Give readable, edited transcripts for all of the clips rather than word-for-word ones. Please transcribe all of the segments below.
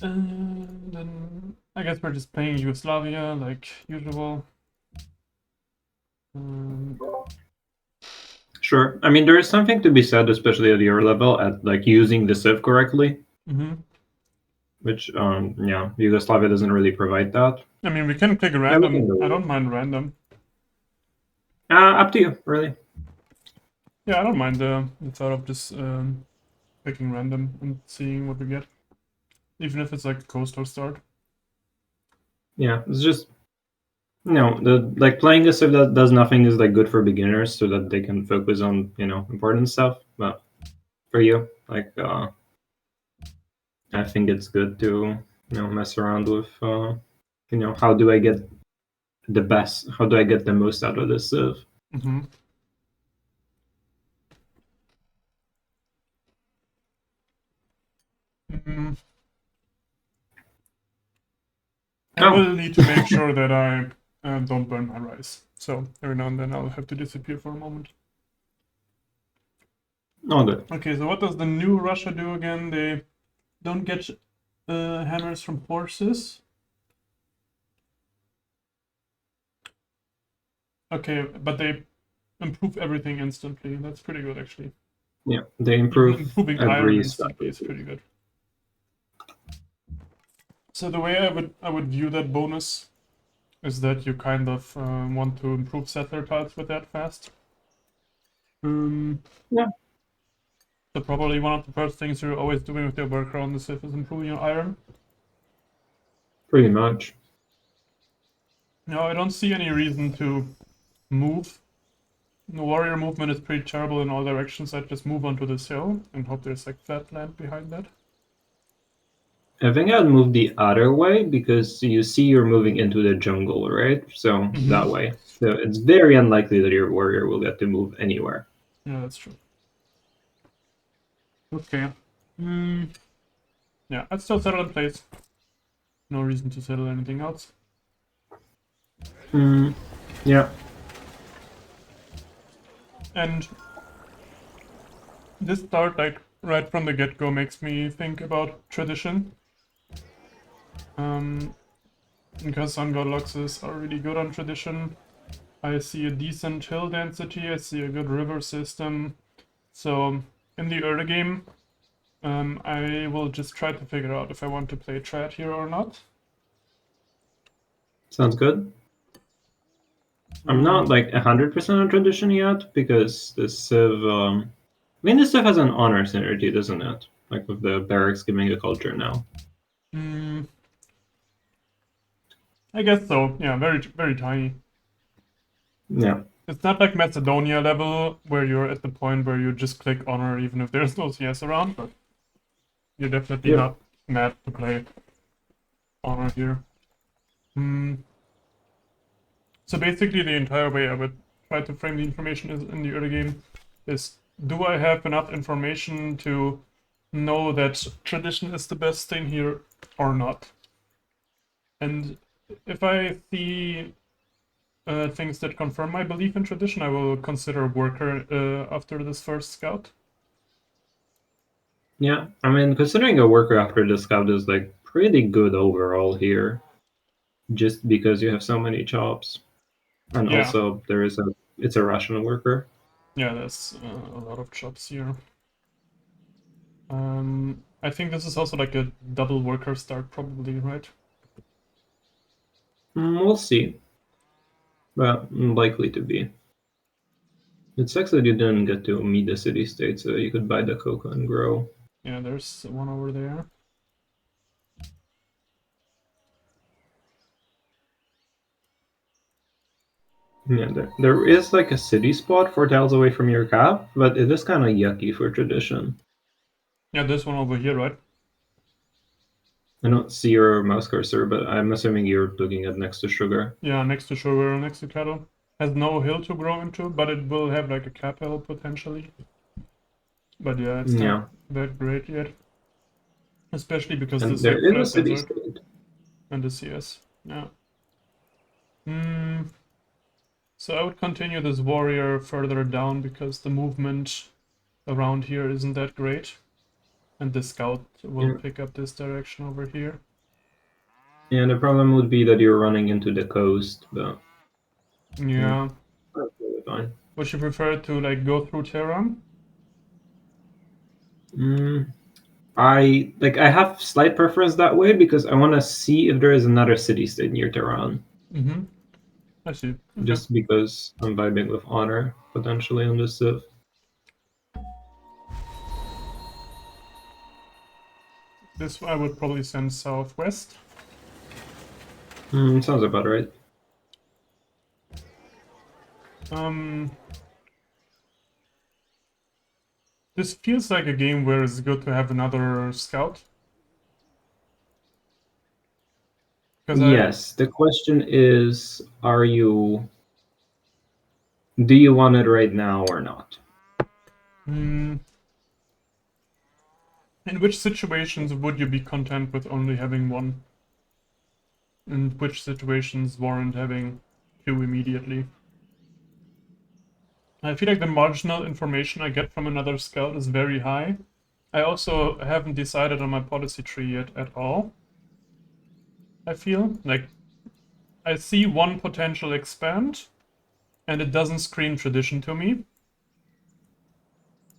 Then I guess we're just playing Yugoslavia like usual. Sure. I mean, there is something to be said, especially at your level, at like using the Civ correctly, which, yeah, Yugoslavia doesn't really provide that. I mean, we can click Yeah, we can random. I go. don't mind random. Up to you, really. Yeah, I don't mind the thought of just picking random and seeing what we get, even if it's like a coastal start. Yeah, it's just the like playing a Civ that does nothing is like good for beginners, so that they can focus on important stuff. But for you, like I think it's good to mess around with how do I get the best? How do I get the most out of this Civ? I will need to make sure that I don't burn my rice. So every now and then I'll have to disappear for a moment. Oh, good. Okay, so what does the new Russia do again? They don't get hammers from horses. Okay, but they improve everything instantly. That's pretty good, actually. Yeah, they improve Improving iron every instantly is pretty good. So the way I would view that bonus is that you kind of want to improve settler tiles with that fast. Yeah. So probably one of the first things you're always doing with your worker on the Civ is improving your iron. Pretty much. No, I don't see any reason to move. The warrior movement is pretty terrible in all directions. I'd just move onto this hill and hope there's like flat land behind that. I think I'd move the other way because you see you're moving into the jungle, right? So that way. So it's very unlikely that your warrior will get to move anywhere. Yeah, that's true. Okay. Yeah, I'd still settle in place. No reason to settle anything else. Yeah. And this start, like, right from the get-go makes me think about tradition. Because Sun God Luxes are really good on tradition. I see a decent hill density, I see a good river system. So in the early game, I will just try to figure out if I want to play trad here or not. Sounds good. I'm not like 100% on tradition yet because the Civ. I mean, the Civ has an honor synergy, doesn't it? Like with the barracks giving a culture now. I guess so. Yeah, very very tiny. Yeah. It's not like Macedonia level where you're at the point where you just click honor even if there's no CS around, but you're definitely not mad to play honor here. So basically the entire way I would try to frame the information is in the early game is, do I have enough information to know that tradition is the best thing here or not? And if I see things that confirm my belief in tradition, I will consider worker after this first scout. Yeah, I mean, considering a worker after the scout is like pretty good overall here, just because you have so many chops, and also it's a Russian worker. Yeah, there's a lot of chops here. I think this is also like a double worker start, probably, right? We'll see, but likely to be. It sucks that you didn't get to meet the city state, so you could buy the cocoa and grow. Yeah, there's one over there. Yeah, there is like a city spot 4 tiles away from your cap, but it is kind of yucky for tradition. Yeah, this one over here, right? I don't see your mouse cursor, but I'm assuming you're looking at next to sugar. Yeah, next to sugar, next to cattle. Has no hill to grow into, but it will have like a cap hill potentially. But yeah, it's not that great yet. Especially because And this is there like is a flat city desert. state. And the CS. Yeah. So I would continue this warrior further down because the movement around here isn't that great. And the scout will Yeah. pick up this direction over here. Yeah, the problem would be that you're running into the coast, but Yeah. that's really fine. Would you prefer to like go through Tehran? I have slight preference that way because I want to see if there is another city state near Tehran. Mm-hmm. I see. Okay. Just because I'm vibing with honor potentially on this Civ. This I would probably send southwest. Sounds about right. This feels like a game where it's good to have another scout. Yes, the question is, do you want it right now or not? In which situations would you be content with only having one? In which situations warrant having two immediately? I feel like the marginal information I get from another scout is very high. I also haven't decided on my policy tree yet at all. I feel like I see one potential expand, and it doesn't scream tradition to me.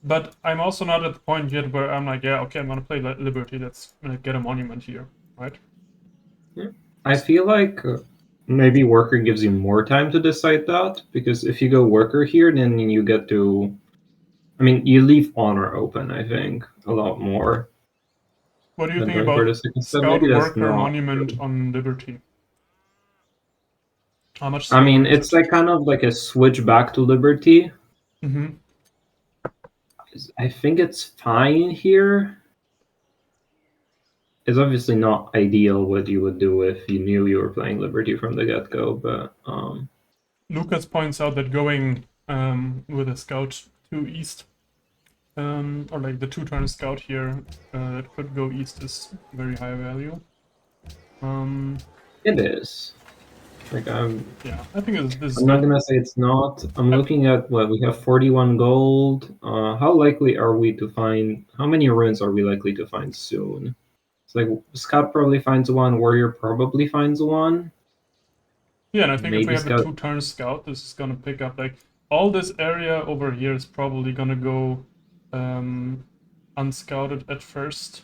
But I'm also not at the point yet where I'm like, yeah, okay, I'm gonna play Liberty. Let's get a monument here, right? Yeah. I feel like maybe worker gives you more time to decide that, because if you go worker here, then you get to. I mean, you leave honor open, I think, a lot more What do you than think going for the about second step. Scout Maybe that's Worker not Monument true. on Liberty? How much I slower mean, is it's it? like kind of like a switch back to Liberty. Mm-hmm. I think it's fine here. It's obviously not ideal what you would do if you knew you were playing Liberty from the get-go, but Lucas points out that going with a Scout to east, or like the two-turn Scout here that could go east is very high value. it is. Like Yeah, I think this is I'm not good. gonna say it's not. I'm looking at what we have 41 gold. How likely are we to find? How many ruins are we likely to find soon? It's like Scout probably finds one. Warrior probably finds one. Yeah, and I think if we Maybe have a Scout. two-turn Scout, this is gonna pick up like all this area over here is probably gonna go unscouted at first.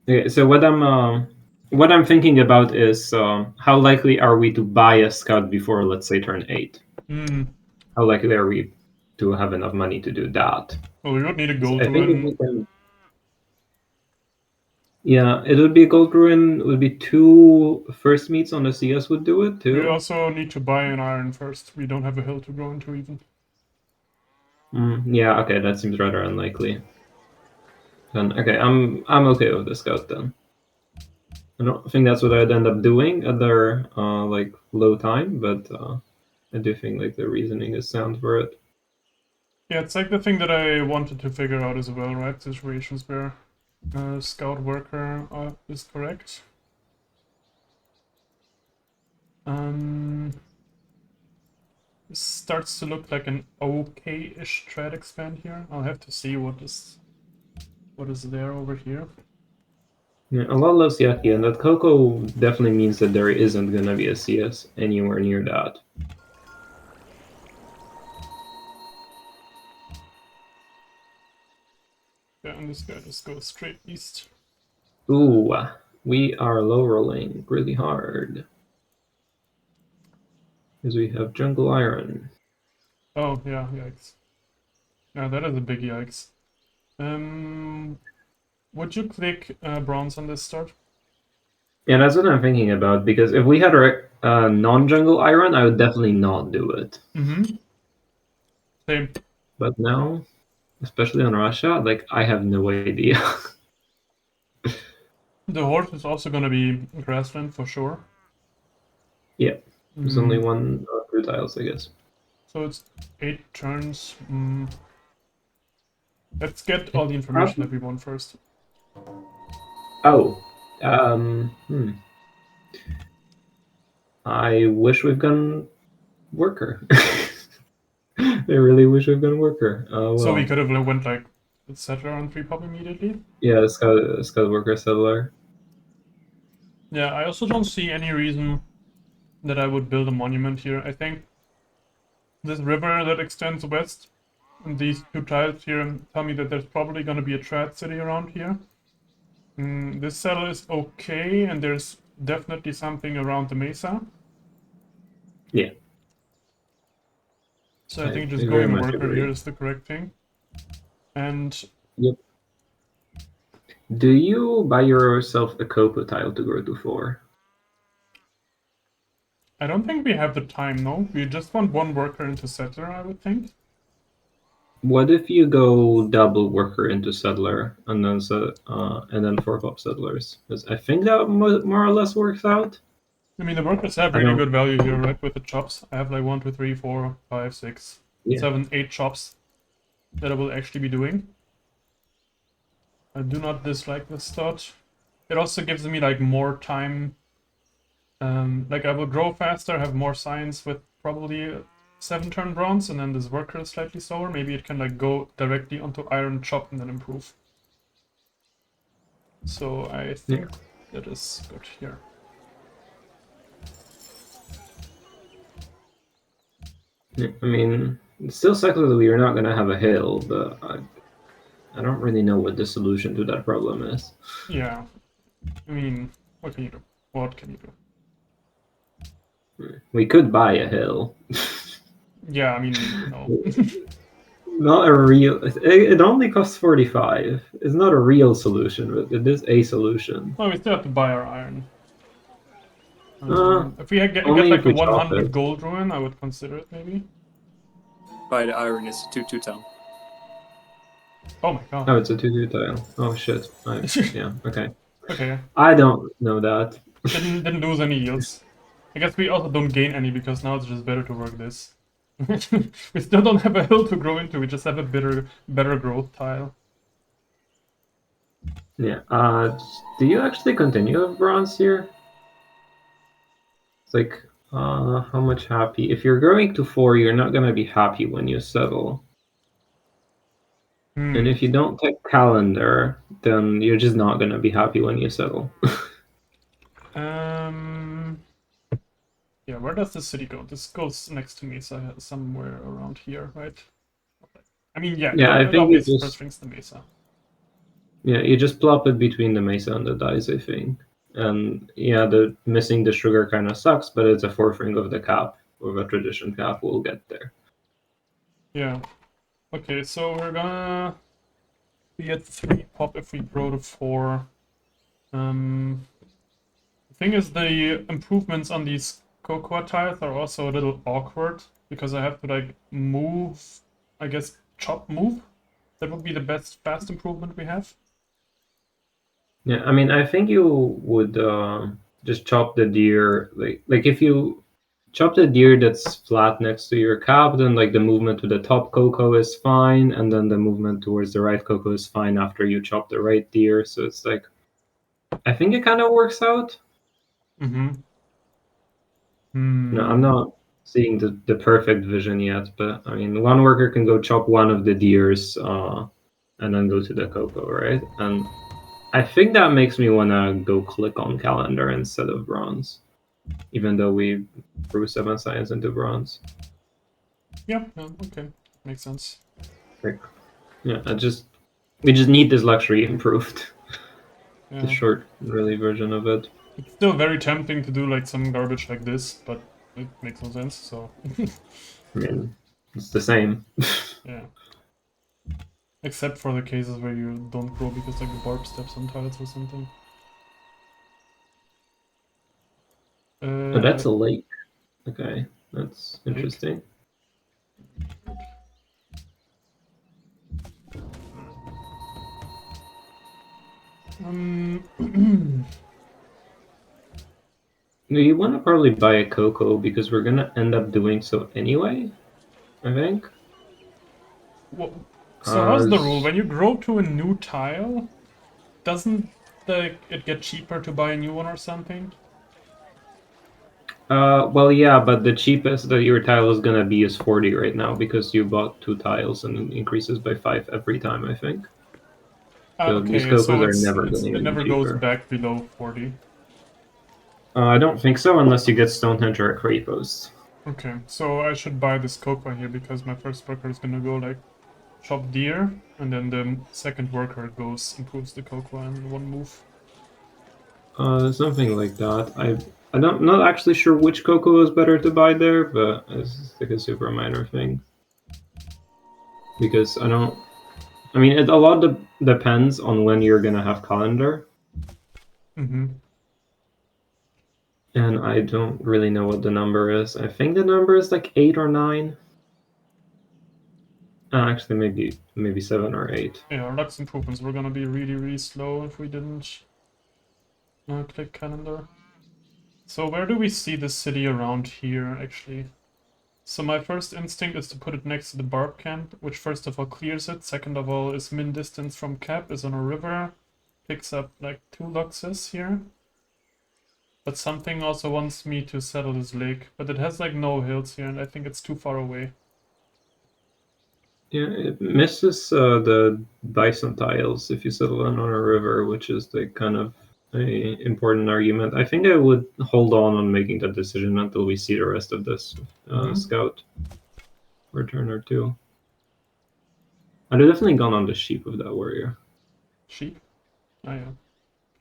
Okay, so what I'm thinking about is how likely are we to buy a Scout before, let's say, turn 8? Hmm. How likely are we to have enough money to do that? Well, we would need a 'Cause gold I think if we ruin. can. Yeah, it would be a gold ruin. It would be 2 first meets on the CS would do it We too. also need to buy an iron first. We don't have a hill to go into even. Yeah, okay, that seems rather unlikely. Then okay, I'm okay with the Scout then. I don't think that's what I'd end up doing at their like low time, but I do think like the reasoning is sound for it. Yeah, it's like the thing that I wanted to figure out as well, right? Situations where scout worker is correct. This starts to look like an okay-ish thread expand here. I'll have to see what is there over here. Yeah, a lot loves Yaki, and that Coco definitely means that there isn't gonna be a CS anywhere near that. Yeah, and this guy just goes straight east. Ooh, we are low rolling really hard. Because we have Jungle Iron. Oh, yeah, yikes. Yeah, that is a big yikes. Would you click bronze on this start? Yeah, that's what I'm thinking about, because if we had a non-Jungle Iron, I would definitely not do it. Mm-hmm. Same. But now, especially on Russia, like, I have no idea. The horse is also gonna be grassland for sure. Yeah, there's only one or 2 tiles, I guess. So it's 8 turns. Let's get all the information that we want first. Oh, I wish we've gone worker. I really wish we've gone worker. So we Well, could have went like Let's settle on 3 pop immediately. Yeah, Scout Worker Settler. Yeah, I also don't see any reason that I would build a monument here. I think this river that extends west and these 2 tiles here tell me that there's probably going to be a trad city around here. This settle is okay, and there's definitely something around the mesa. Yeah. So I think I just very going much worker agree. here is the correct thing. And Yep. Do you buy yourself a Copa tile to grow to 4? I don't think we have the time, no? We just want 1 worker into settler, I would think. What if you go double worker into settler and then 4 pop settlers? Because I think that more or less works out. I mean, the workers have I really don't. good value here, right? With the chops. I have like 1, 2, 3, 4, 5, 6, Yeah. 7, 8 chops that I will actually be doing. I do not dislike this thought. It also gives me like more time. Like I will grow faster, have more science with probably 7 turn bronze, and then this worker is slightly slower. Maybe it can like go directly onto iron chop and then improve. So I think that is good here. I mean, it still sucks that we are not going to have a hill, but I don't really know what the solution to that problem is. Yeah. I mean, what can you do? What can you do? We could buy a hill. Yeah, I mean, no. Not a real. It only costs 45. It's not a real solution, but it is a solution. No, we still have to buy our iron. Uh, If we get Only like if a we chop 100 it. gold ruin, I would consider it maybe. By the iron is 2/2 town. Oh my god. Oh, it's a 2-2 tile. Oh shit. Yeah, okay. Okay. I don't know that. Didn't lose any yields. I guess we also don't gain any because now it's just better to work this. We still don't have a hill to grow into, we just have a better growth tile. Yeah. Do you actually continue with bronze here? It's like, how much happy? If you're growing to 4, you're not gonna be happy when you settle. And if you don't take calendar, then you're just not gonna be happy when you settle. Yeah, where does this city go? This goes next to me, so somewhere around here, right? I mean, yeah, Yeah, I it think it obviously just. first rings the mesa. Yeah, you just plop it between the mesa and the dice, I think. And yeah, the missing the sugar kind of sucks, but it's a 4th ring of the cap, of a tradition cap. We'll get there. Yeah. Okay, so we're gonna be at 3 pop if we grow to 4. The thing is, the improvements on these cocoa tiles are also a little awkward because I have to like move, I guess, chop move. That would be the best fast improvement we have. Yeah, I mean, I think you would just chop the deer, like if you chop the deer that's flat next to your cap, then like the movement to the top cocoa is fine, and then the movement towards the right cocoa is fine after you chop the right deer. So it's like, I think it kind of works out. Mm-hmm. No, I'm not seeing the perfect vision yet, but I mean, 1 worker can go chop one of the deers, and then go to the cocoa, right? And I think that makes me want to go click on calendar instead of bronze, even though we threw 7 science into bronze. Yeah, okay. Makes sense. Like, yeah, we just need this luxury improved. Yeah. The short, really version of it. It's still very tempting to do like some garbage like this, but it makes no sense, so. I mean, it's the same. Yeah. Except for the cases where you don't grow because like the barb steps on tiles or something. Oh, that's a lake. Okay, that's interesting. You want to probably buy a cocoa because we're gonna end up doing so anyway, I think. So how's the rule? When you grow to a new tile, doesn't it get cheaper to buy a new one or something? Well, yeah, but the cheapest that your tile is gonna be is 40 right now because you bought 2 tiles and it increases by 5 every time, I think. So these Okay, so cocos are never going it to never be goes cheaper. back below 40. I don't think so, unless you get Stonehenge or a Clay Post. Okay, so I should buy this cocoa here because my first worker is gonna go like chop deer, and then the second worker goes improves the cocoa in one move. Something like that. I'm not actually sure which cocoa is better to buy there, but it's like a super minor thing. Because I don't. I mean, a lot depends on when you're gonna have calendar, Mm-hmm. and I don't really know what the number is. I think the number is like 8 or 9. Actually, maybe 7 or 8. Yeah, our Lux improvements were gonna be really slow if we didn't click calendar. So where do we see the city around here, actually? So my first instinct is to put it next to the barb camp, which first of all clears it, second of all is min distance from cap, is on a river, picks up like 2 luxes here. But something also wants me to settle this lake, but it has like no hills here and I think it's too far away. Yeah, it misses the bison tiles if you settle in on a river, which is the kind of a important argument. I think I would hold on making that decision until we see the rest of this scout for a turn or two. I'd have definitely gone on the sheep of that warrior. Sheep? Oh yeah.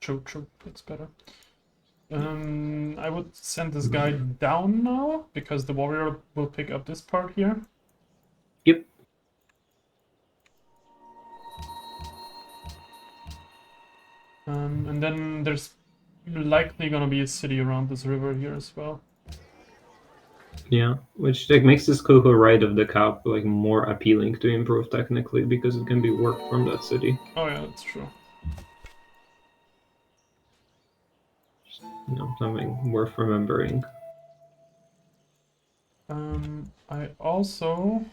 True, that's better. I would send this guy down now, because the warrior will pick up this part here. Yep. And then there's likely gonna be a city around this river here as well. Yeah, which like makes this cocoa right of the cap like more appealing to improve technically because it can be worked from that city. Oh yeah, that's true. You know, something worth remembering. I also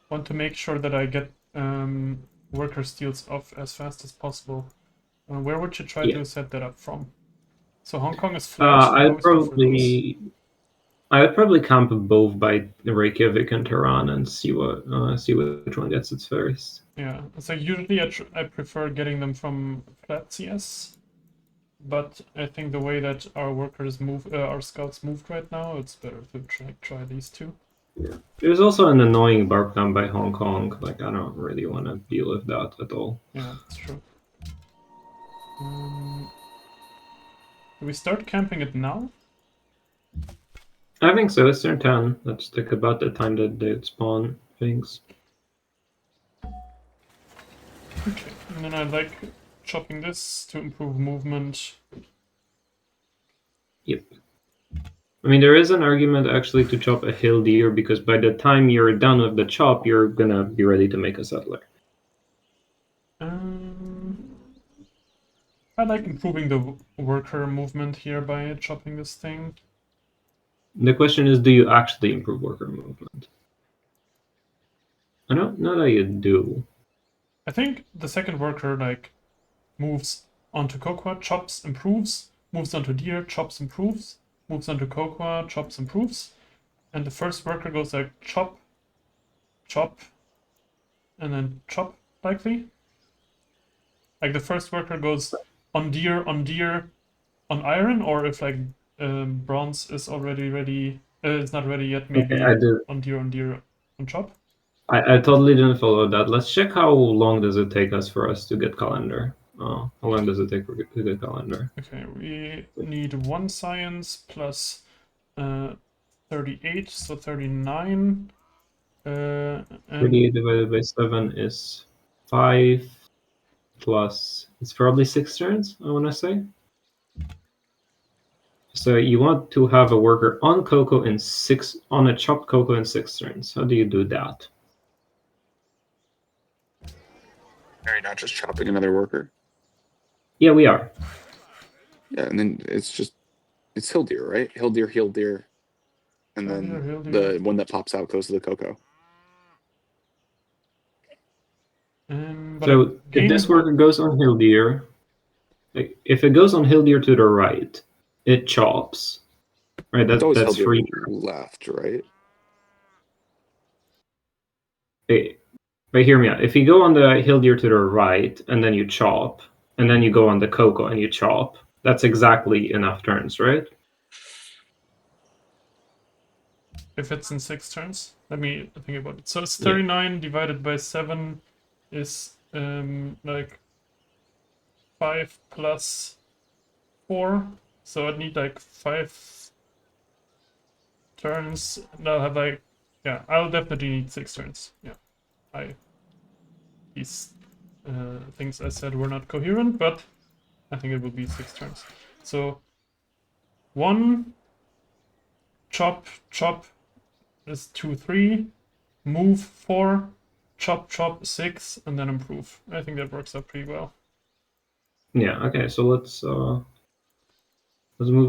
want to make sure that I get worker steals off as fast as possible. Where would you try to set that up from? So Hong Kong is flat. I always prefer those. I would probably camp both by Reykjavik and Tehran and see which one gets its first. Yeah, so usually I prefer getting them from flat CS, but I think the way that our workers move, our scouts moved right now, it's better to try these two. Yeah. There's also an annoying barb camp by Hong Kong. Like I don't really want to deal with that at all. Yeah, that's true. Do we start camping it now? I think so. It's turn 10. That's like about the time that they spawn things. Okay, and then I like chopping this to improve movement. Yep. I mean, there is an argument actually to chop a hill deer because by the time you're done with the chop, you're gonna be ready to make a settler. I like improving the worker movement here by chopping this thing. The question is, do you actually improve worker movement? I don't know that you do. I think the second worker like moves onto cocoa, chops, improves, moves onto deer, chops, improves, moves onto cocoa, chops, improves, and the first worker goes like chop, chop, and then chop likely. Like the first worker goes on deer, on iron, or if like bronze is already ready, it's not ready yet, maybe Okay, on deer, on chop. I totally didn't follow that. Let's check how long does it take us for us to get calendar. How long does it take to get calendar? Okay, we need 1 science plus 38, so 39. And 38 divided by 7 is 5 plus, it's probably 6 turns, I want to say. So you want to have a worker on cocoa on a chopped cocoa in 6 turns. How do you do that? Are you not just chopping another worker? Yeah, we are. Yeah, and then it's hill deer, right? Hill deer. And then the one that pops out goes to the cocoa. So if this worker goes on hill deer, like, if it goes on hill deer to the right, it chops. Right, that's free. Left, right? But hear me out. If you go on the hill deer to the right, and then you chop, and then you go on the cocoa and you chop, that's exactly enough turns, right? If it's in 6 turns, let me think about it. So it's Yeah. 39 divided by 7 is like 5 plus 4. So I'd need like 5 turns. And I'll have like, yeah, I'll definitely need 6 turns. Yeah, these things I said were not coherent, but I think it will be 6 turns. So 1 chop chop is 2 3, move 4, chop chop 6, and then improve. I think that works out pretty well. Yeah. Okay. So let's move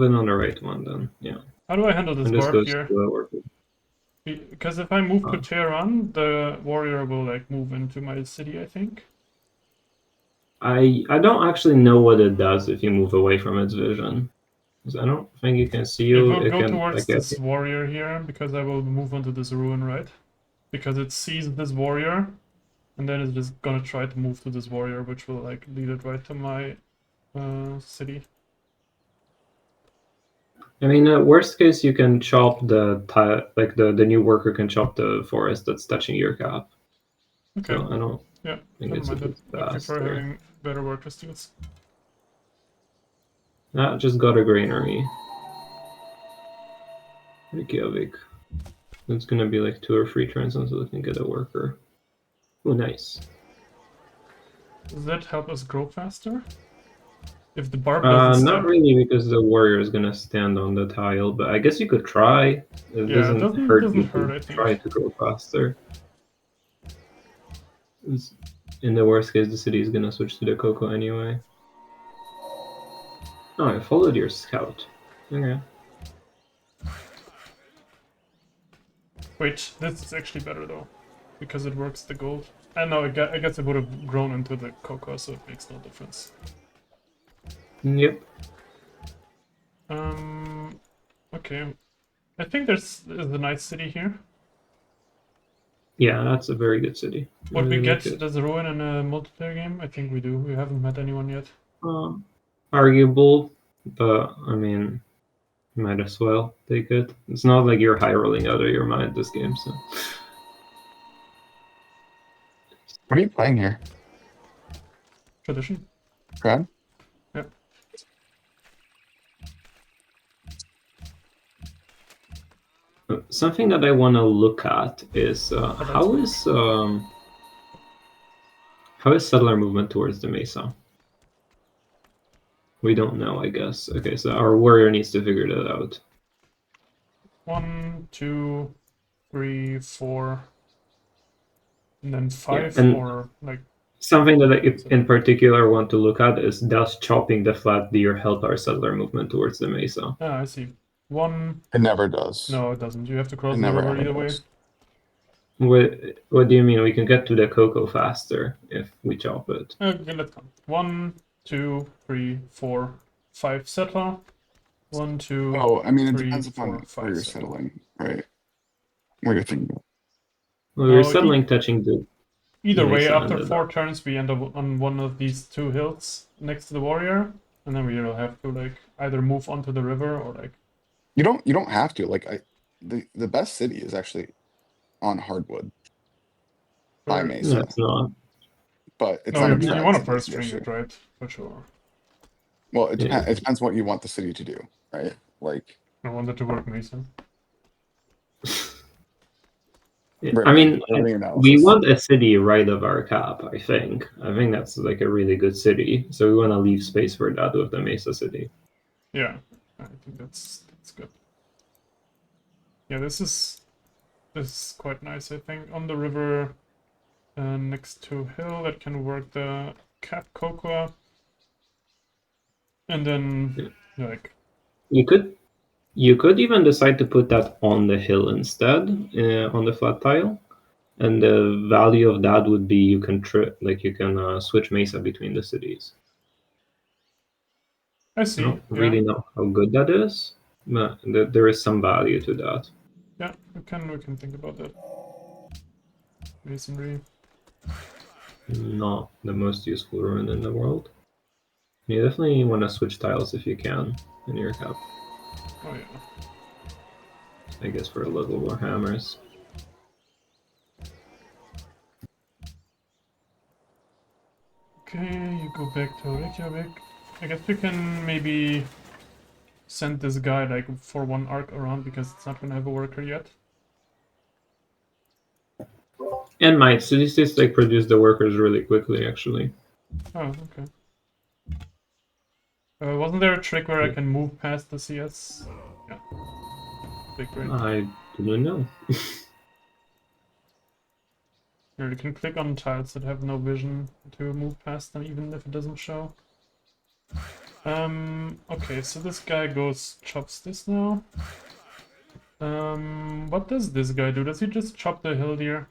in on the right one then. Yeah. How do I handle this And this barb goes here? to the worker. Because if I move to Oh. Tehran, the warrior will like move into my city, I think. I don't actually know what it does if you move away from its vision. 'Cause I don't think it can see It you. will It go can towards like this warrior here because I will move onto this ruin, right? Because it sees this warrior, and then it's just gonna try to move to this warrior, which will like lead it right to my city. I mean, worst case, you can chop like the new worker can chop the forest that's touching your cap. Okay. So I don't Yeah, think never it's a mind that. I prefer disaster. having better worker steals. Just got a granary. Reykjavik. It's gonna be like 2 or 3 turns until we can get a worker. Oh, nice. Does that help us grow faster? If the barb doesn't Not stack? really, because the warrior is gonna stand on the tile, but I guess you could try. It Yeah, doesn't it hurt doesn't you hurt, to I think. try to go faster. In the worst case, the city is gonna switch to the cocoa anyway. Oh, I followed your scout. Okay. Wait, this is actually better though, because it works the gold. I know, I guess it would have grown into the cocoa, so it makes no difference. Yep. Okay. I think there's a nice city here. Yeah, that's a very good city. Would we Really get like it. this ruin in a multiplayer game? I think we do. We haven't met anyone yet. Arguable, but I mean, might as well take it. It's not like you're high rolling out of your mind this game, so. What are you playing here? Tradition? Crab? Yeah. Something that I want to look at is how is settler movement towards the mesa? We don't know, I guess. Okay, so our warrior needs to figure that out. 1, 2, 3, 4, and then 5, and or like. Something that I in particular want to look at is, does chopping the flat deer help our settler movement towards the mesa? Ah, I see. 1. It never does. No, it doesn't. You have to cross It the never river ever either way. does. What do you mean? We can get to the cocoa faster if we chop it. Okay, let's count. 1, 2, 3, 4, 5 settler. 1, 2. Oh, I mean, it 3, depends 4, upon 5 where you're settler. settling, right? Where you're thinking about. Well, we're No, settling touching the Either way, mesa after and 4 turns, we end up on one of these 2 hills next to the warrior, and then we have to like either move onto the river or like. You don't have to. Like the best city is actually on hardwood by Or- Mesa, That's not. but it's No, not you want to attractive. first That's the string issue. it, right? For sure. Well, it Yeah. depends what you want the city to do, right? Like, I wanted to work Mason. I mean, Riveting we analysis. want a city right of our cap, I think. I think that's like a really good city. So we want to leave space for that with the Mesa City. Yeah, I think that's good. Yeah, this is quite nice. I think on the river, next to hill that can work the cap cocoa, and then like. You could even decide to put that on the hill instead, on the flat tile, and the value of that would be you can switch Mesa between the cities. I see. I don't really know how good that is, but there is some value to that. Yeah, we can think about that. Masonry. Not the most useful rune in the world. You definitely want to switch tiles if you can in your cap. Oh yeah. I guess for a little more hammers. Okay, you go back to Reykjavik. I guess we can maybe send this guy like for one arc around because it's not gonna have a worker yet. And might, so these days like produce the workers really quickly actually. Oh, okay. Wasn't there a trick where I can move past the CS? Yeah. Okay, great. I don't know. Here, you can click on tiles that have no vision to move past them even if it doesn't show. Okay, so this guy chops this now. What does this guy do? Does he just chop the hill deer?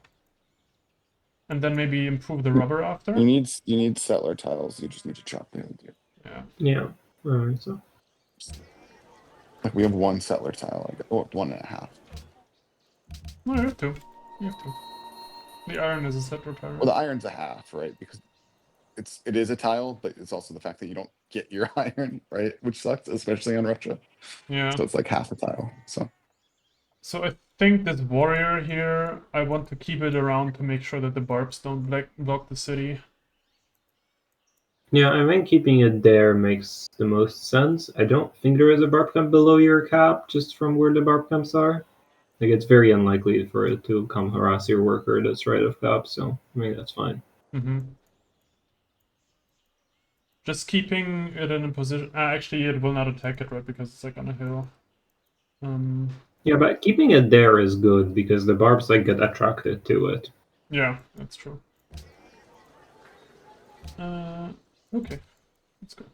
And then maybe improve the rubber after? You need settler tiles. You just need to chop the hill deer. Yeah. Yeah, alright, so. Like we have one settler tile, like or 1.5. No, you have two. You have two. The iron is a settler tile. Well, the iron's a half, right? Because it is a tile, but it's also the fact that you don't get your iron, right? Which sucks, especially on Russia. Yeah. So it's like half a tile. So I think this warrior here, I want to keep it around to make sure that the barbs don't block the city. Yeah, I think keeping it there makes the most sense. I don't think there is a barb camp below your cap, just from where the barb camps are. Like, it's very unlikely for it to come harass your worker that's right of cap, so I mean, that's fine. Mm-hmm. Just keeping it in a position... actually, it will not attack it, right? Because it's like on a hill. Yeah, but keeping it there is good, because the barbs, like, get attracted to it. Yeah, that's true. Okay. Let's go.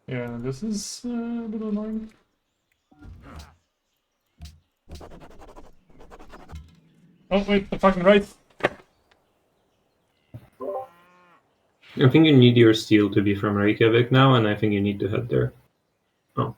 Yeah, this is a little annoying. Oh, wait, the fucking right! I think you need your steel to be from Reykjavik now, and I think you need to head there. Oh.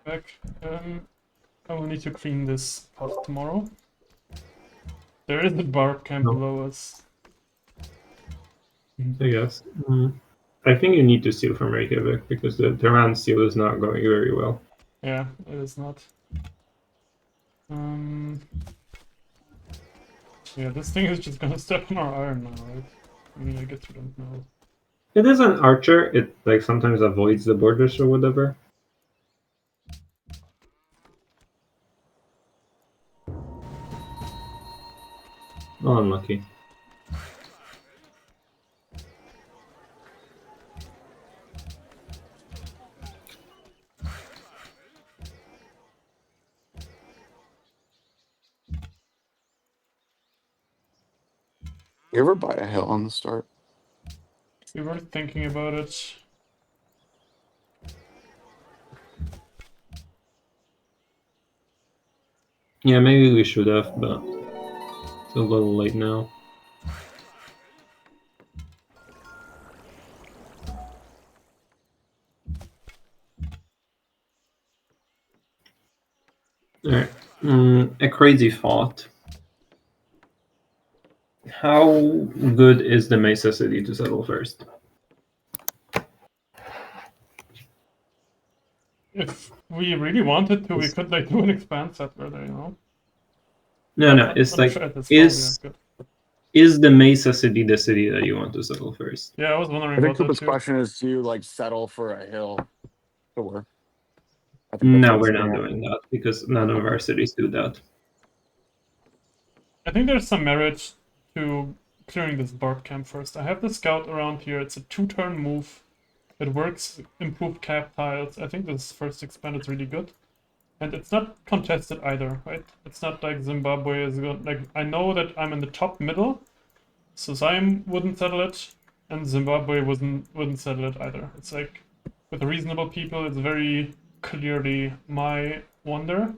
Back. I will need to clean this pot tomorrow. There is a barb camp below us. I guess. I think you need to steal from Reykjavik, because the Terran steal is not going very well. Yeah, it is not. Yeah, this thing is just gonna step on our iron now, right? I mean, I guess we don't know. It is an archer, it like sometimes avoids the borders or whatever. Oh, unlucky. You ever buy a hill on the start? We were thinking about it. Yeah, maybe we should have, but it's a little late now. Alright. A crazy thought. How good is the Mesa City to settle first? If we really wanted to, we could like do an expand settler there, you know? No, it's like, is the Mesa City the city that you want to settle first? Yeah, I was wondering I think about that Kuba's too. question is, do you like settle for a hill to work? No, we're not doing that, because none of our cities do that. I think there's some merit to clearing this barb camp first. I have the scout around here. It's a 2-turn move. It works, improved cap tiles. I think this first expand is really good. And it's not contested either, right? It's not like Zimbabwe is going, like, I know that I'm in the top middle, so Siam wouldn't settle it, and Zimbabwe wouldn't settle it either. It's like, with reasonable people, it's very clearly my wonder,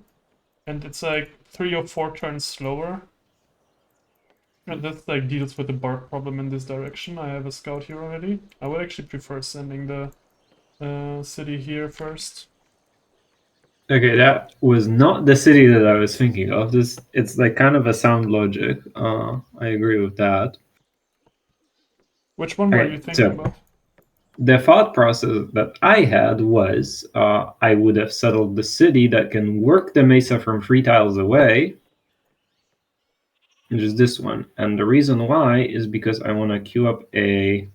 and it's like 3 or 4 turns slower. And this like deals with the bark problem in this direction. I have a scout here already. I would actually prefer sending the city here first. Okay, that was not the city that I was thinking of. It's like kind of a sound logic. I agree with that. Which one were Okay, you thinking so about? the thought process that I had was I would have settled the city that can work the mesa from 3 tiles away, which is this one. And the reason why is because I want to queue up a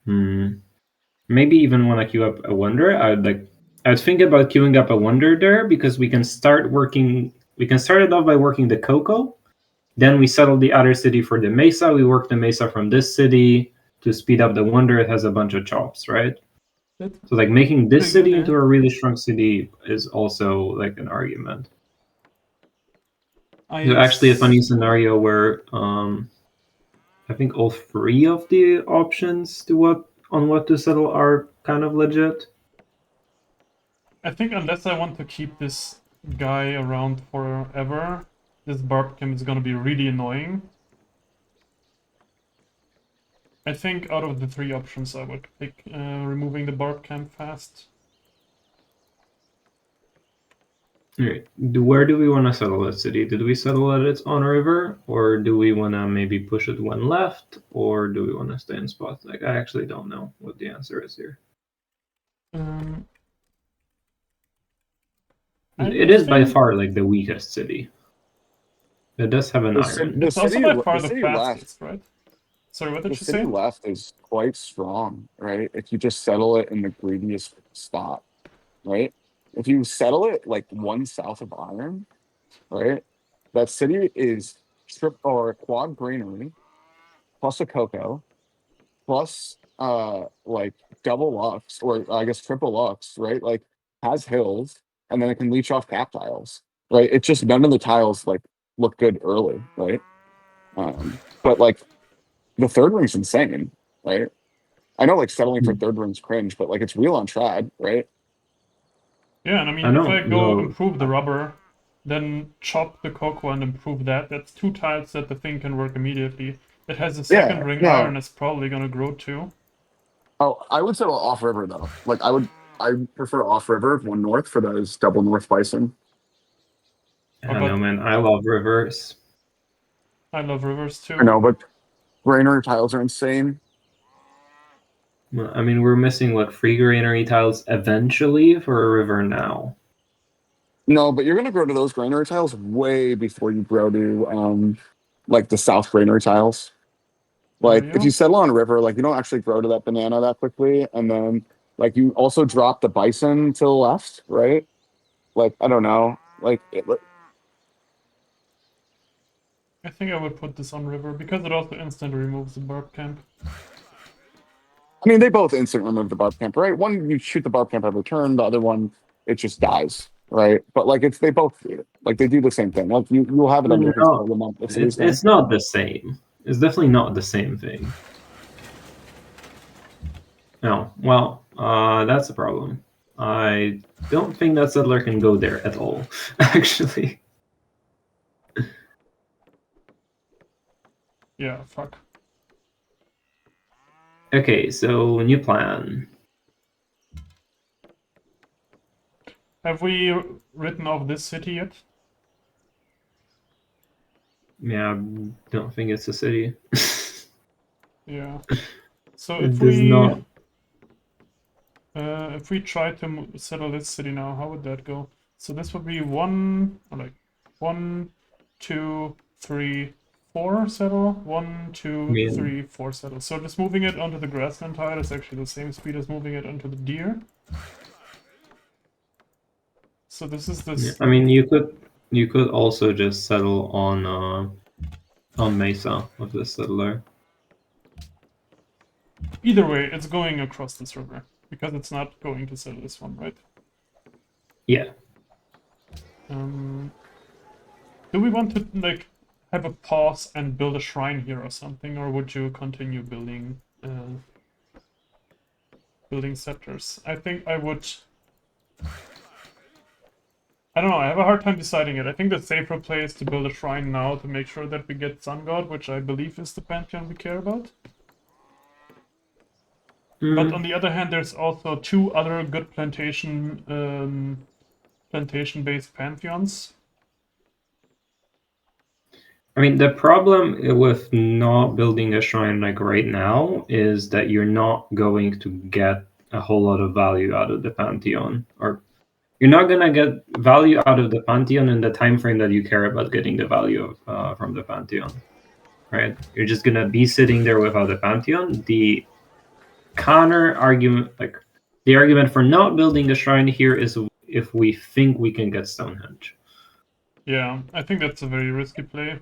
maybe even want to queue up a wonder. I'd think about queuing up a wonder there because we can start it off by working the cocoa. Then we settle the other city for the mesa. We work the mesa from this city to speed up the wonder. It has a bunch of chops, right? So like making this Pretty good, city yeah. into a really strong city is also like an argument. There's actually a funny scenario where I think all 3 of the options on what to settle are kind of legit. I think unless I want to keep this guy around forever, this barb camp is gonna be really annoying. I think out of the 3 options, I would pick removing the barb camp fast. Alright, where do we want to settle that city? Did we settle that it's on a river, or do we want to maybe push it 1 left, or do we want to stay in spot? Like, I actually don't know what the answer is here. It is by far like the weakest city. It does have an iron. It's also by far the city fastest, right? Sorry, what did you say? The city left is quite strong, right? If you just settle it in the greediest spot, right? If you settle it like 1 south of iron, right? That city is quad granary plus a cocoa plus like double lux, or I guess triple lux, right? Like has hills, and then it can leech off cap tiles, right? It's just none of the tiles like look good early, right? But like the 3rd ring's insane, right? I know like settling for 3rd ring's cringe, but like it's real on trad, right? Yeah, and I mean, I if don't I go know. improve the rubber, then chop the cocoa and improve that, that's 2 tiles that the thing can work immediately. It has a second ring iron, it's probably gonna grow too. Oh, I would settle off river though. Like I prefer off river 1 north for those double north bison. I don't know, man. I love rivers. I love rivers too. I know, but granary tiles are insane. Well, I mean, we're missing what 3 granary tiles eventually for a river now. No, but you're gonna grow to those granary tiles way before you grow to like the south granary tiles. Like if you settle on river, like you don't actually grow to that banana that quickly, and then like you also drop the bison to the left, right? Like I don't know, like I think I would put this on river because it also instantly removes the barb camp. I mean, they both instant remove the barb camp, right? One you shoot the barb camp every turn, the other one it just dies, right? But like they both like they do the same thing. Like you'll have it under his parliament. It's not the same. It's definitely not the same thing. No, well, that's a problem. I don't think that settler can go there at all, actually. Yeah, fuck. Okay, so new plan. Have we written off this city yet? Yeah, I don't think it's a city. Yeah. So it does not. If we try to settle this city now, how would that go? So this would be 1, 2, 3, 4 settle. 1, 2, 3, 4 settle. So just moving it onto the grassland tile is actually the same speed as moving it onto the deer. So this is this. Yeah, I mean, you could also just settle on Mesa with this settler. Either way, it's going across this river because it's not going to settle this one, right? Yeah. Do we want to like have a pause and build a shrine here or something, or would you continue building? building settlers. I think I would. I don't know, I have a hard time deciding it. I think the safer play is to build a shrine now to make sure that we get Sun God, which I believe is the pantheon we care about. But on the other hand, there's also two other good plantation-based pantheons. I mean, the problem with not building a shrine like right now is that you're not going to get a whole lot of value out of the pantheon, or you're not gonna get value out of the pantheon in the time frame that you care about getting the value from the pantheon, right? You're just gonna be sitting there without the pantheon. The counter argument, like the argument for not building a shrine here, is if we think we can get Stonehenge. Yeah, I think that's a very risky play.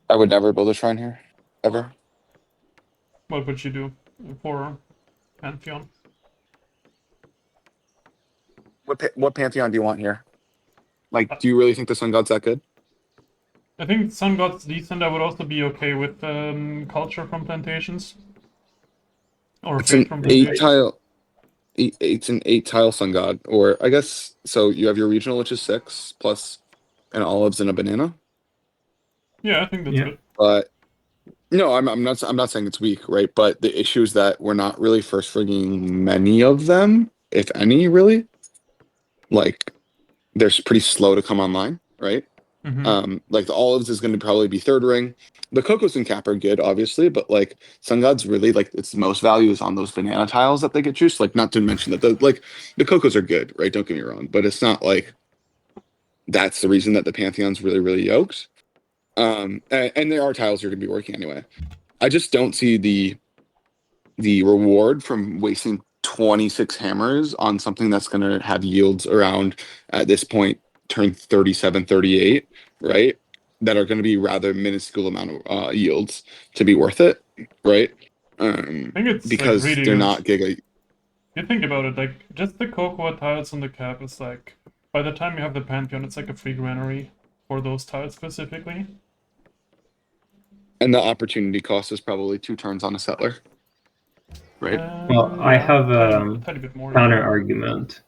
I would never build a shrine here, ever. What would you do for pantheon? What pantheon do you want here? Like, do you really think the Sun God's that good? I think Sun God's decent. I would also be okay with culture from plantations. Or It's faith an from plantations. 8-tile. It's an 8-tile Sun God, or I guess so. You have your regional, which is 6 plus an olives and a banana. Yeah, I think that's good. But no, I'm not saying it's weak, right? But the issue is that we're not really first frigging many of them, if any, really. Like, they're pretty slow to come online, right? Like the olives is going to probably be third ring. The cocos and cap are good, obviously, but like Sun God's really like its most value is on those banana tiles that they get juiced. Like, not to mention that the cocos are good, right? Don't get me wrong, but it's not like that's the reason that the Pantheon's really yoked. And there are tiles you're going to be working anyway. I just don't see the reward from wasting 26 hammers on something that's going to have yields around, at this point, turn 37, 38, right? That are going to be rather minuscule amount of yields to be worth it, right? I think it's because like really they're good. not giga. You think about it, like just the cocoa tiles on the cap is like, by the time you have the pantheon, it's like a free granary for those tiles specifically. And the opportunity cost is probably 2 turns on a settler, right? Well, I have a tiny bit more. counter argument.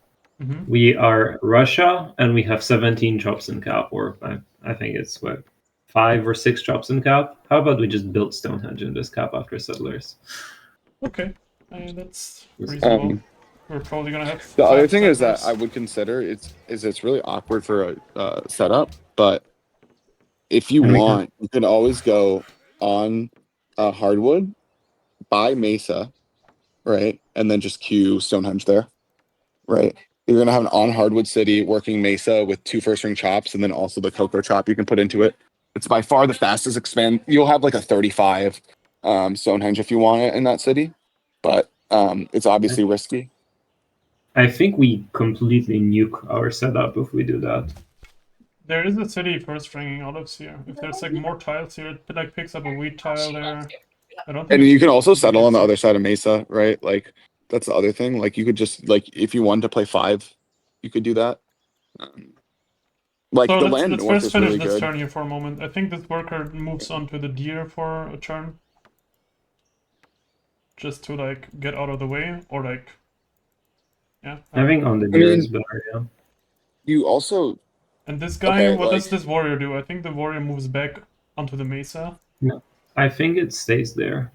We are Russia, and we have 17 chops in cap, or I think it's what, 5 or 6 chops in cap. How about we just build Stonehenge in this cap after settlers? Okay, that's reasonable. We're probably gonna have. The other 5 thing is that settlers. I would consider it's really awkward for a setup, but if you want, you can always go on hardwood, buy Mesa, right, and then just queue Stonehenge there, right? You're gonna have an on hardwood city working Mesa with 2 first ring chops, and then also the cocoa chop you can put into it. It's by far the fastest expand. You'll have like a 35 Stonehenge if you want it in that city, but it's obviously risky. I think we completely nuke our setup if we do that. There is a city first ringing olives here. If there's like more tiles here, it like picks up a wheat tile there. I don't think And it's you can also really settle on the easy. other side of Mesa, right? Like that's the other thing. Like you could just like if you wanted to play 5, you could do that. Like So the land let's north first is finish really this good. turn here for a moment. I think this worker moves on to the deer for a turn. Just to like get out of the way, or like, yeah. Having on the deer is better, yeah. You also. And this guy, what does this warrior do? I think the warrior moves back onto the mesa. No, I think it stays there.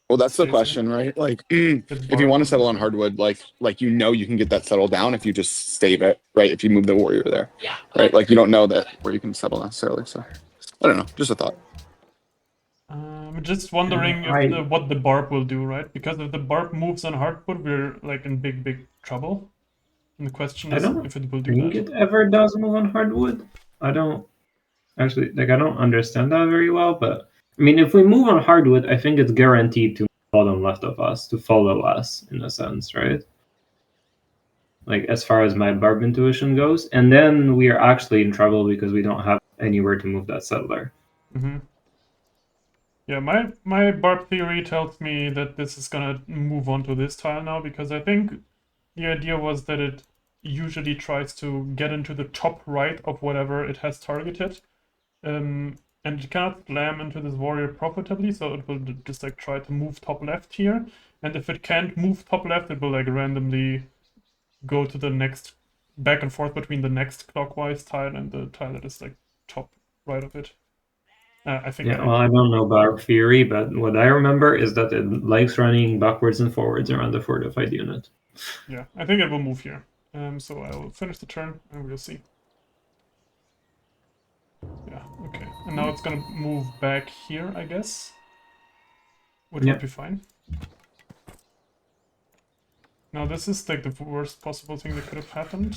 Well, that's the question, right? Like, if you want to settle on hardwood, like you know you can get that settled down if you just stave it, right? If you move the warrior there, right? Like you don't know that where you can settle necessarily. So I don't know, just a thought. I'm just wondering what the barb will do, right? Because if the barb moves on hardwood, we're like in big trouble. And the question is if it will do that. I don't think it ever does move on hardwood. I don't actually I don't understand that very well, but I mean, if we move on hardwood, I think it's guaranteed to bottom left of us, to follow us in a sense, right? Like as far as my barb intuition goes, and then we are actually in trouble because we don't have anywhere to move that settler. Yeah, my barb theory tells me that this is gonna move on to this tile now, because I think the idea was that it usually tries to get into the top right of whatever it has targeted. And and it cannot slam into this warrior profitably, so it will just like try to move top left here. And if it can't move top left, it will like randomly go to the next, back and forth between the next clockwise tile and the tile that is like top right of it. I think. Yeah, well, I don't know about theory, but what I remember is that it likes running backwards and forwards around the fortified unit. Yeah, I think it will move here. So I will finish the turn and we'll see. Yeah, okay. And now it's gonna move back here, I guess. Which Yeah. would be fine. Now this is like the worst possible thing that could have happened.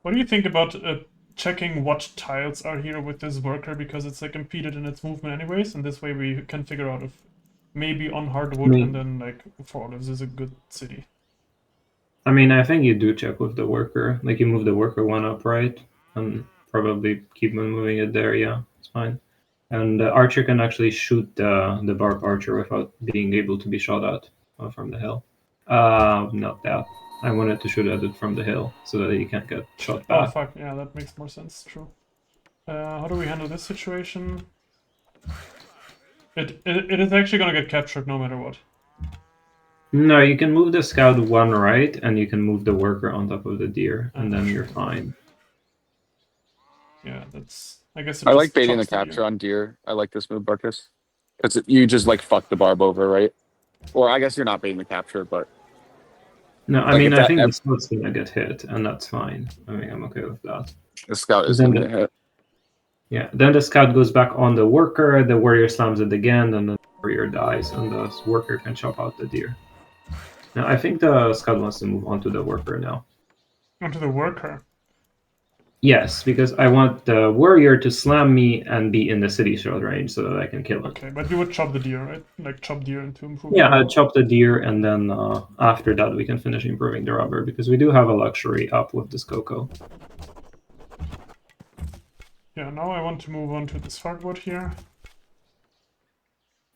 What do you think about checking what tiles are here with this worker, because it's like impeded in its movement anyways, and this way we can figure out if maybe on hardwood and then like for olives is a good city. I mean, I think you do check with the worker. Like you move the worker one up, right? And probably keep on moving it there. Yeah, it's fine. And the archer can actually shoot the barb archer without being able to be shot at from the hill. Not that. I wanted to shoot at it from the hill so that he can't get shot Oh back. fuck, yeah, that makes more sense, true. How do we handle this situation? It is actually gonna get captured no matter what. No, you can move the scout one right, and you can move the worker on top of the deer, and then you're fine. Yeah, that's... I guess I like baiting the capture on deer. I like this move, Barkus. Because you just like fuck the barb over, right? Or I guess you're not baiting the capture, but No, I Like, mean, if I that think ev- the scout's gonna get hit, and that's fine. I mean, I'm okay with that. the scout is Then gonna get hit. Yeah, then the scout goes back on the worker, the warrior slams it again, and the warrior dies, and the worker can chop out the deer. Now, I think the scout wants to move on to the worker now. Onto the worker. Yes, because I want the warrior to slam me and be in the city shot range so that I can kill it. Okay, but you would chop the deer, right? Like chop deer into improvement. Yeah, I chop the deer, and then after that we can finish improving the rubber, because we do have a luxury up with this cocoa. Yeah, now I want to move on to this hardwood here.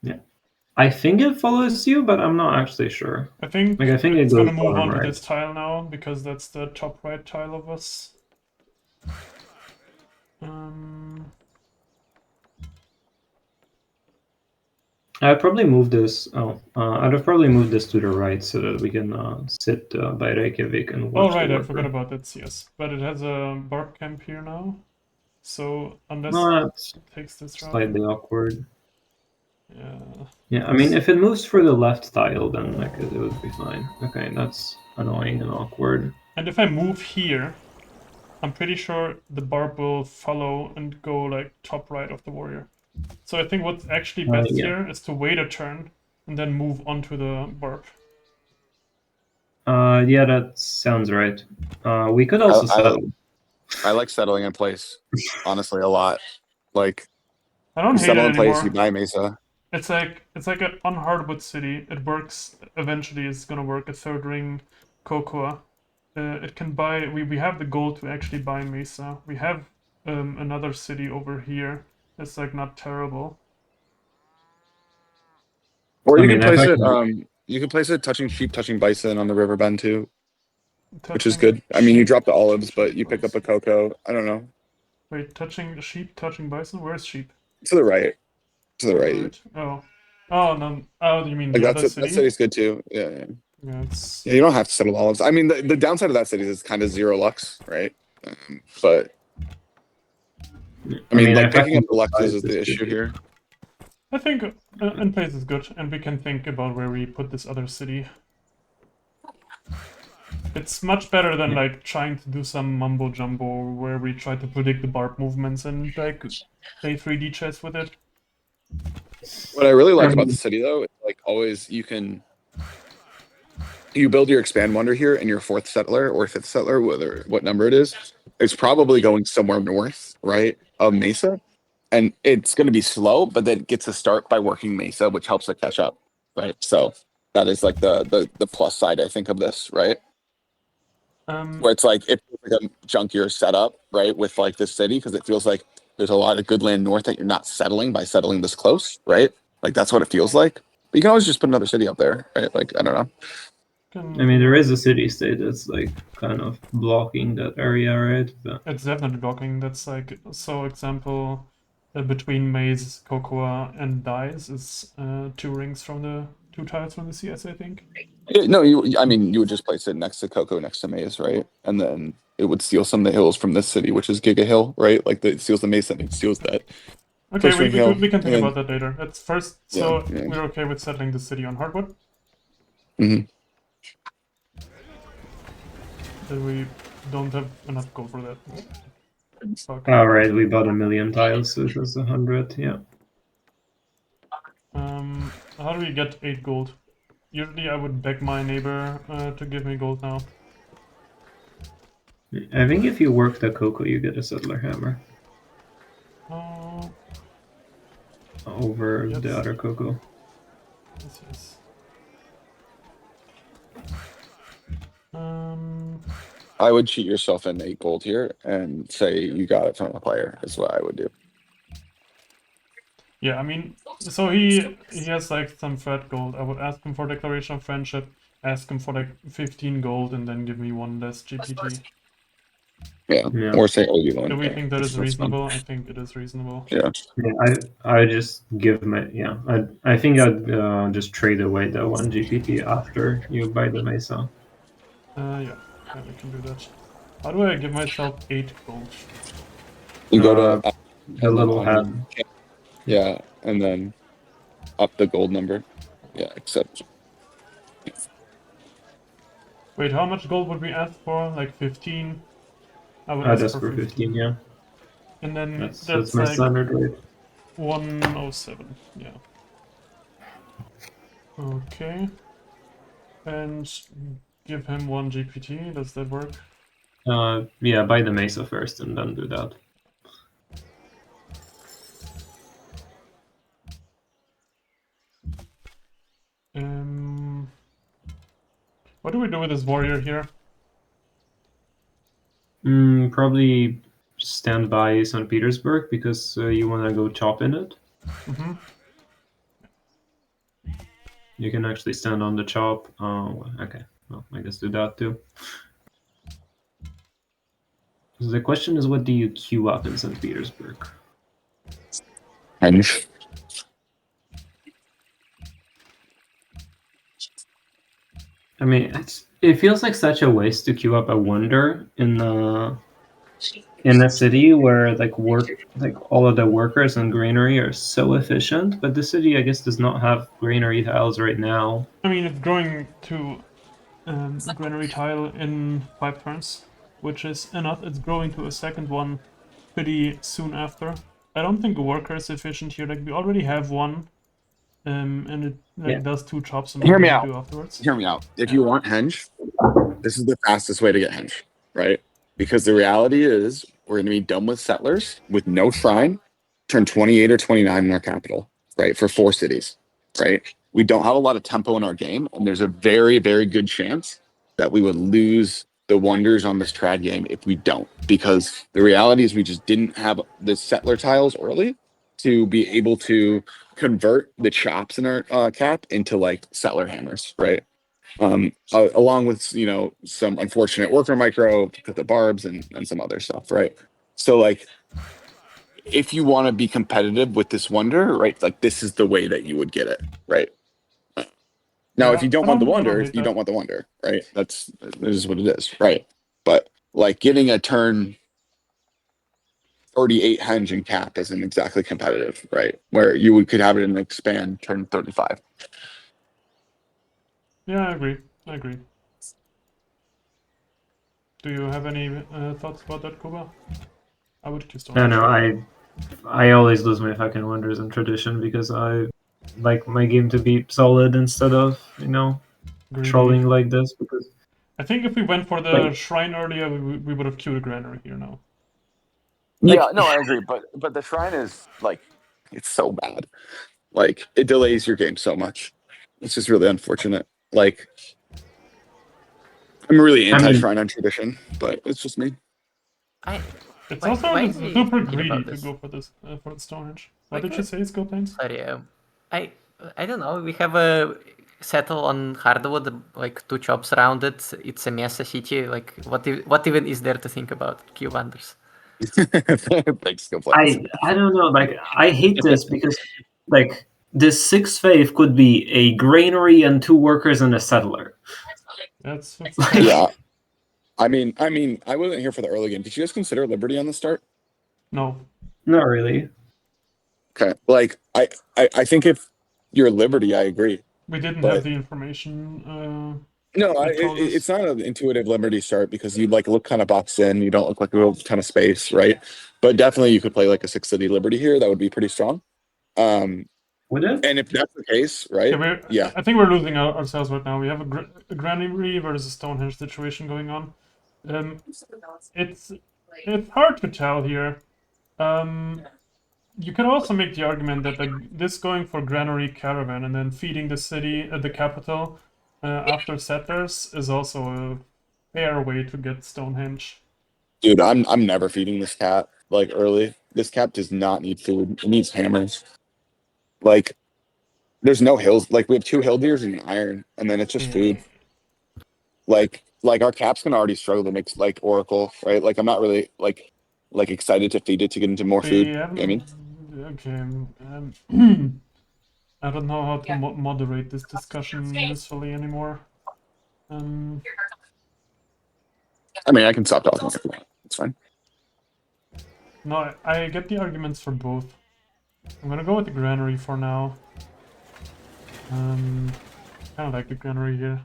Yeah. I think it follows you, but I'm not actually sure. I think it's it's goes gonna move on to right. this tile now, because that's the top right tile of us. I'd probably move this. I'd have probably moved this to the right so that we can sit by Reykjavik and watch. Oh right, the I forgot about that. Yes, but it has a barb camp here now, so unless that's it takes this route, slightly awkward. yeah. Yeah, I mean, if it moves for the left tile, then like it would be fine. Okay, that's annoying and awkward. And if I move here, I'm pretty sure the barb will follow and go like top right of the warrior. So I think what's actually best here is to wait a turn and then move onto the barb. Yeah, that sounds right. We could also settle. I like settling in place, honestly, a lot. Like, I don't hate it settle in anymore. place, you buy Mesa. It's like an unhardwood city. It works eventually. It's gonna work a third ring cocoa. It can buy. We have the gold to actually buy Mesa. We have another city over here. It's like not terrible. Or you can place it. You can place it touching sheep, touching bison on the river bend too, which is good. I mean, you drop the olives, but you pick up a cocoa. I don't know. Wait, touching sheep, touching bison. Where's sheep? To the right. To the right. Oh, oh no. Oh, you mean Like the other that city? city's good too. Yeah. Yeah, you don't have to settle olives. I mean, the downside of that city is kind of 0 lux, right? But I mean, like picking up the luxes is the issue here. I think in place is good, and we can think about where we put this other city. It's much better than like trying to do some mumbo jumbo where we try to predict the barb movements and like play 3D chess with it. What I really like about the city though, is like always you build your expand wonder here, and your 4th settler or 5th settler, what number it is, it's probably going somewhere north, right, of Mesa, and it's going to be slow, but then it gets a start by working Mesa, which helps it catch up, right? So that is like the plus side, I think, of this, right? Where it's like a junkier setup, right, with like this city, because it feels like there's a lot of good land north that you're not settling by settling this close, right? Like that's what it feels like. But you can always just put another city up there, right? Like I don't know. I mean, there is a city-state that's like kind of blocking that area, right? But It's definitely blocking. That's like, so example, between maze, cocoa, and dice is 2 rings from the 2 tiles from the CS, I think. No, I mean, you would just place it next to Coco, next to Maze, right? And then it would steal some of the hills from this city, which is Giga Hill, right? Like it steals the Maze and it steals that. Okay, Push ring hill, we can think and- about that later. That's first, Yeah, so yeah. we're okay with settling the city on hardwood. Mhm. Then we don't have enough gold for that. Fuck. all right, we bought 1,000,000 tiles, so it was 100. Yeah. How do we get 8 gold? Usually I would beg my neighbor to give me gold now. I think if you work the cocoa, you get a settler hammer Oh, over Yes. the other cocoa. yes. I would cheat yourself in 8 gold here and say you got it from a player. Is what I would do. Yeah, I mean, so he has like some fat gold. I would ask him for declaration of friendship, ask him for like 15 gold, and then give me 1 less GPT. Yeah. Yeah. Or say, oh, you don't. Do we think that is That's fun. reasonable? I think it is reasonable. Yeah. Yeah, I just give my I think I'd just trade away the 1 GPT after you buy the mesa. Yeah, we can do that. How do I give myself 8 gold? You go to The and then little on head. the- yeah, and then up the gold number. Yeah, except Wait, how much gold would we ask for? Like 15? I would That's for 15, yeah. And then That's my like standard rate. 107, yeah. Okay. And give him 1 GPT, does that work? Yeah, buy the mesa first and then do that. What do we do with this warrior here? Probably stand by St. Petersburg because you want to go chop in it. Mm-hmm. You can actually stand on the chop. Oh, okay. Well, I guess do that too. So the question is, what do you queue up in St. Petersburg? henge. I mean, it feels like such a waste to queue up a wonder in a city where like all of the workers and granary are so efficient, but the city I guess does not have granary tiles right now. I mean, it's growing to a granary tile in 5 turns, which is enough. It's growing to a second one pretty soon after. I don't think a worker is efficient here. Like, we already have one, and it does 2 chops. And Hear what me do we out. do afterwards? Hear me out. If you want henge, this is the fastest way to get henge, right? Because the reality is we're going to be done with settlers with no shrine, turn 28 or 29 in our capital, right? For 4 cities, right? We don't have a lot of tempo in our game, and there's a very, very good chance that we would lose the wonders on this trad game if we don't. Because the reality is we just didn't have the settler tiles early to be able to convert the chops in our cap into like settler hammers, right? Along with some unfortunate worker micro, the barbs and some other stuff, right? So like, if you want to be competitive with this wonder, right? Like this is the way that you would get it, right? Now, Yeah, if you don't I want the don't wonder, hate you that. don't want the wonder, right? This is what it is, right? But like getting a turn 38 henge and cap isn't exactly competitive, right? Where you could have it in expand turn 35. Yeah, I agree. Do you have any thoughts about that, Kuba? I would just don't. No, I always lose my fucking wonders in tradition because I like my game to be solid instead of Greedy. trolling like this. Because I think if we went for the Like- shrine earlier, we would have queued a granary here now. Yeah, no, I agree. But the shrine is like, it's so bad. Like it delays your game so much. It's just really unfortunate. Like I'm really anti-shrine on tradition, but it's just me. It's Why- also why just are you super thinking greedy about to this? go for this for the Stonehenge. What Why did you say, Skill Planes? Sorry, I don't know. We have a settle on hardwood, like 2 chops around it. It's a Mesa city. Like, what even is there to think about, Cubanders? Thanks, Civ5. I don't know. Like, I hate this because like this 6 faith could be a granary and 2 workers and a settler. That's Yeah. I mean, I wasn't here for the early game. Did you guys consider Liberty on the start? no. Not really. Okay. Like, I think if you're Liberty, I agree. We didn't But- have the information. No, It told us- it's not an intuitive Liberty start because you like look kind of boxed in. You don't look like a real ton of space, right? But definitely you could play like a 6 city Liberty here. That would be pretty strong. Would it? And if that's the case, right? Yeah. I think we're losing ourselves right now. We have a granary versus Stonehenge situation going on. It's hard to tell here. You could also make the argument that this going for granary caravan and then feeding the city, the capital, after settlers is also a fair way to get Stonehenge. Dude, I'm never feeding this cat like early. This cat does not need food. It needs hammers. Like, there's no hills. Like, we have 2 hill deers and an iron, and then it's just food. Like our cap's gonna already struggle to make like Oracle, right? Like, I'm not really like excited to feed it to get into more food. We I haven't- mean, okay. I don't know how to moderate this discussion usefully anymore. I can stop talking if you want. It's fine. No, I get the arguments for both. I'm gonna go with the granary for now. Kind of like the granary here.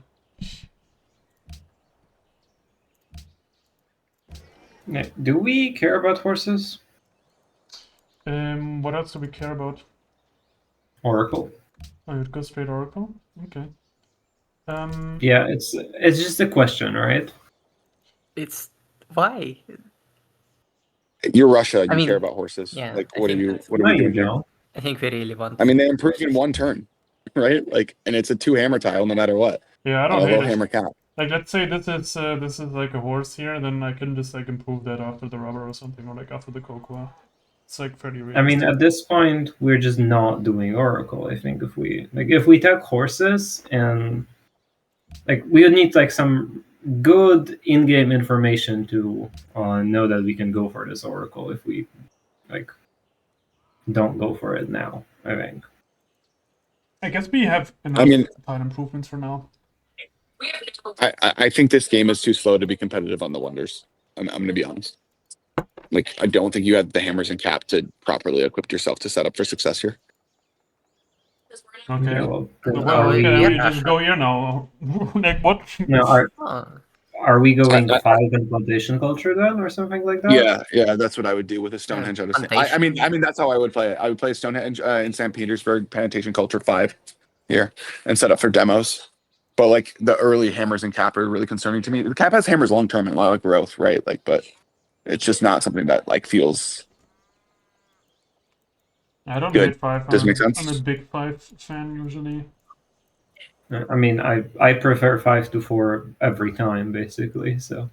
Yeah. Do we care about horses? What else do we care about? Oracle. Oh, you'd go straight Oracle? Okay. Yeah, it's just a question, right? It's why? You're Russia. You I mean, care about horses. yeah, Like, I what are think you? that's- What are No, we you doing here? don't. I think we really want. I mean, they improve in 1 turn, right? Like, and it's a 2 hammer tile no matter what. Yeah, I On a don't low hate it. hammer cap. Like, let's say this is like a horse here, then I can just like improve that after the rubber or something, or like after the cocoa. It's like fairly realistic. I mean, at this point, we're just not doing Oracle. I think if we take horses and like we would need like some good in-game information to know that we can go for this Oracle if we like don't go for it now. I think. I guess we have enough I mean- tile improvements for now. I think this game is too slow to be competitive on the wonders. I'm gonna be honest. Like, I don't think you have the hammers and cap to properly equip yourself to set up for success here. Okay. Yeah, well, So then what, are we? can we yeah, just go here now? Like, what? No, Oh, are we going I- 5 in plantation culture then, or something like that? Yeah, that's what I would do with a Stonehenge. I mean, that's how I would play it. I would play Stonehenge in St. Petersburg, Plantation Culture 5 here, and set up for demos. But like the early hammers and cap are really concerning to me. The cap has hammers long term and a lot of growth, right? Like, but it's just not something that like feels. I don't Good. hate 5. Does it make sense? I'm a big 5 fan usually. I mean, I prefer 5 to 4 every time, basically. So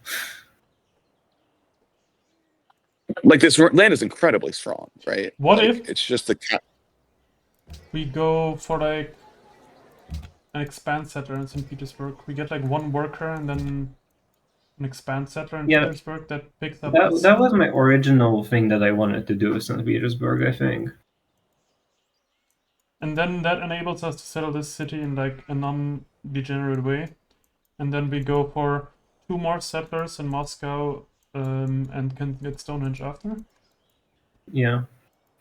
Like, this land is incredibly strong, right? What Like, if- it's just the cap? We go for like an expand settler in St. Petersburg. We get like 1 worker and then an expand settler in Yeah. Petersburg that picks up. that was my original thing that I wanted to do with St. Petersburg. I think. And then that enables us to settle this city in like a non-degenerate way. And then we go for 2 more settlers in Moscow and can get Stonehenge after. Yeah.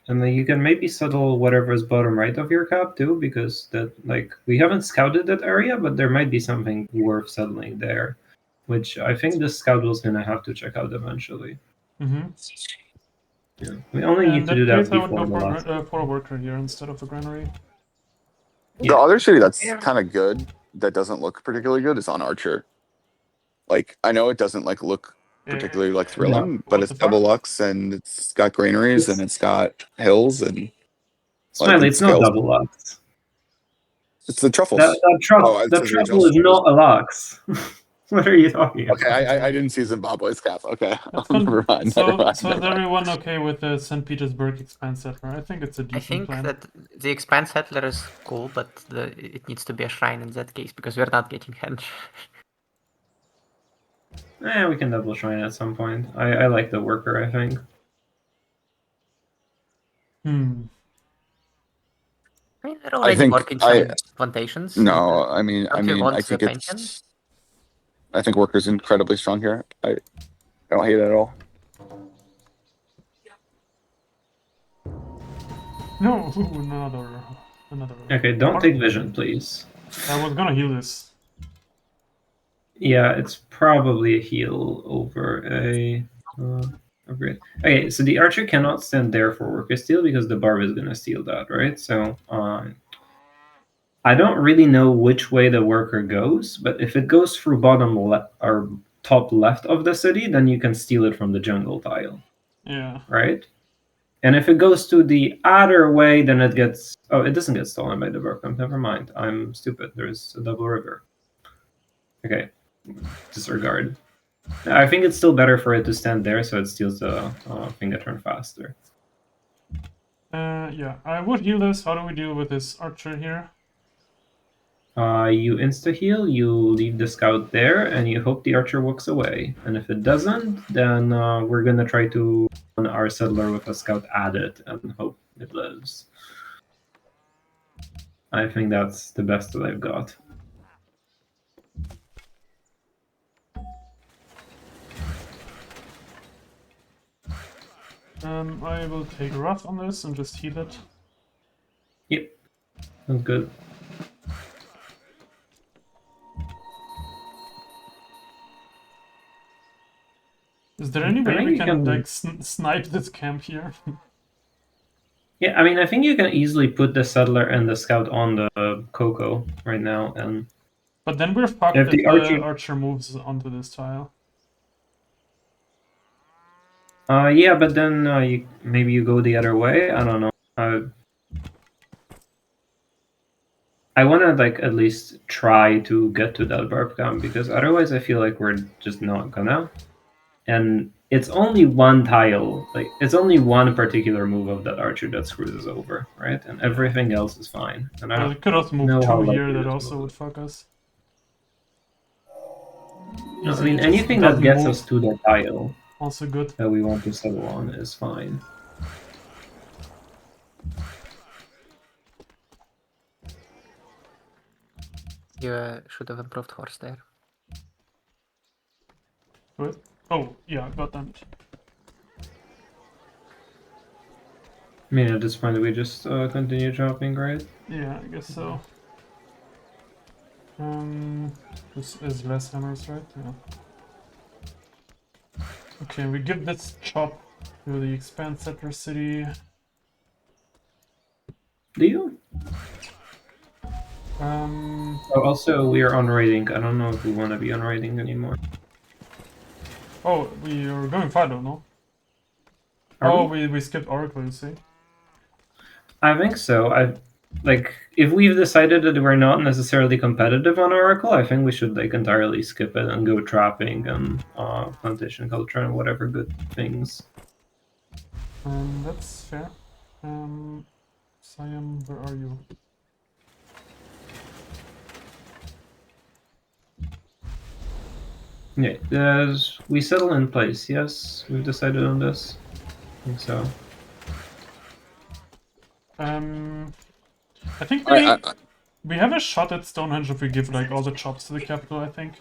And then you can maybe settle whatever is bottom right of your cap too, because that like we haven't scouted that area, but there might be something worth settling there, which I think the scout was gonna have to check out eventually. Mm-hmm. Yeah. We only In need to that do that case, I would before go the last. for a worker here instead of a granary. Yeah. The other city that's kind of good that doesn't look particularly good is on Archer. Like, I know it doesn't like look particularly like thrilling, but What it's the fuck? double lux and it's got granaries and it's got hills and Smiley, it's not scales. double lux. It's the truffles. That Oh, it truffle says is original. not a lux. What are you talking Okay, about? I didn't see Zimbabwe's cap. Okay, That's fun. never mind. So, Never mind. so is everyone okay with the St. Petersburg expand settler? I think it's a I decent think plan. that the expand settler is cool, but it needs to be a shrine in that case because we're not getting hench. We can double shrine at some point. I like the worker, I think. I mean, we're already think working I- some plantations. No, I mean, Don't you want I the think pension? it's. I think worker's incredibly strong here. I don't hate it at all. No, another. Okay, don't take vision, please. I was gonna heal this. Yeah, it's probably a heal over a upgrade. Okay, so the archer cannot stand there for worker steal because the barb is gonna steal that, right? So I don't really know which way the worker goes, but if it goes through bottom left or top left of the city, then you can steal it from the jungle tile, Yeah. right? And if it goes to the other way, then it gets. Oh, it doesn't get stolen by the Burkamp. Never mind. I'm stupid. There's a double river. Okay, disregard. I think it's still better for it to stand there, so it steals the finger turn faster. Yeah, I would heal this. How do we deal with this archer here? You insta heal. You leave the scout there, and you hope the archer walks away. And if it doesn't, then we're gonna try to run our settler with a scout added and hope it lives. I think that's the best that I've got. I will take Wrath on this and just heal it. Yep, that's good. Is there any I way think we you can can- like snipe this camp here? Yeah, I mean, I think you can easily put the settler and the scout on the Coco right now, and But then we're fucked If if the the archer- archer moves onto this tile. yeah, but then maybe you go the other way. I don't know. I want to like at least try to get to that barb camp because otherwise I feel like we're just not gonna. And it's only one tile, like it's only one particular move of that archer that screws us over, right? And everything else is fine. And I Well, don't we could also move know how two here likely that this also move would is. fuck us. No, I Easily mean just anything that doesn't gets move, us to the tile also good. that we want to settle on is fine. You should have improved horse there. What? Oh, yeah, goddammit. I mean at this point we just continue chopping, right? Yeah, I guess so. This is less hammers, right? Yeah. Okay, we give this chop to the expand settler city. Do you? Oh, also, we are on raiding. I don't know if we want to be on raiding anymore. Oh, we are going Fido, no? Are Oh, we? we skipped Oracle, you see? I think so. If we've decided that we're not necessarily competitive on Oracle, I think we should like entirely skip it and go trapping and plantation culture and whatever good things. That's fair. Siam, where are you? Yeah, we settle in place. Yes, we've decided on this. I think so. I think we have a shot at Stonehenge if we give like all the chops to the capital, I think.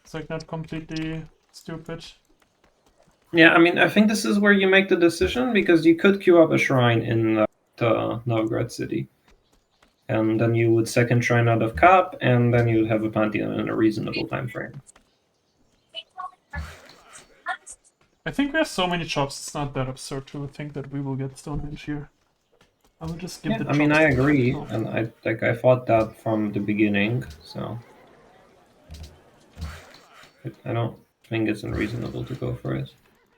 It's like not completely stupid. Yeah, I mean, I think this is where you make the decision because you could queue up a shrine in Novgorod city. And then you would second shrine out of cap, and then you'd have a pantheon in a reasonable time frame. I think we have so many chops, it's not that absurd to think that we will get Stonehenge here. I will just give the chops. I mean, I to the agree, capital. and I thought that from the beginning, so I don't think it's unreasonable to go for it.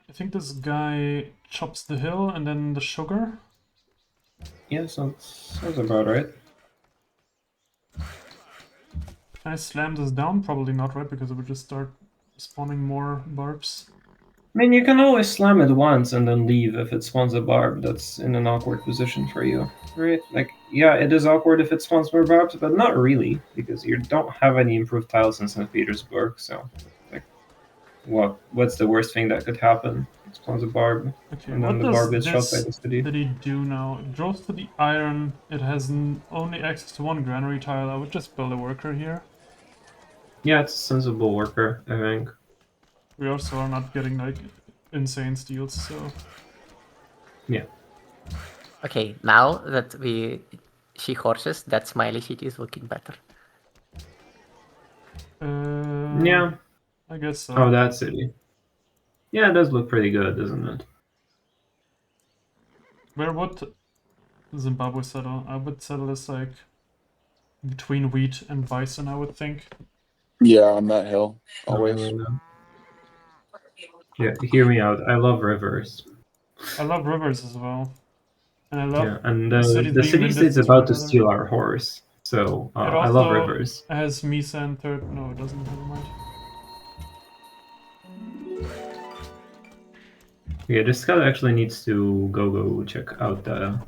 I think this guy chops the hill and then the sugar. Yeah, sounds about right. Can I slam this down? Probably not, right? Because it would just start spawning more barbs. I mean, you can always slam it once and then leave if it spawns a barb that's in an awkward position for you, right? Like, yeah, it is awkward if it spawns more barbs, but not really, because you don't have any improved tiles in St. Petersburg, so, like, what's the worst thing that could happen? It spawns a barb, Okay, and then what the does barb is shot by this the city. did he do now? It draws to the iron. It has only access to one granary tile. I would just build a worker here. Yeah, it's a sensible worker, I think. We also are not getting like insane steals, so Yeah. Okay, now that we see horses, that smiley city is looking better. Yeah. I guess so. Oh, that city. Yeah, it does look pretty good, doesn't it? Where would Zimbabwe settle? I would settle this like between wheat and bison, I would think. Yeah, on that hill, always. Yeah, hear me out. I love rivers. I love rivers as well. And I love Yeah, and the cities the being city-state's winded about to together. steal our horse, so It I love also rivers. has Misa and third. No, it doesn't. Never mind. Yeah, this scout actually needs to go check out the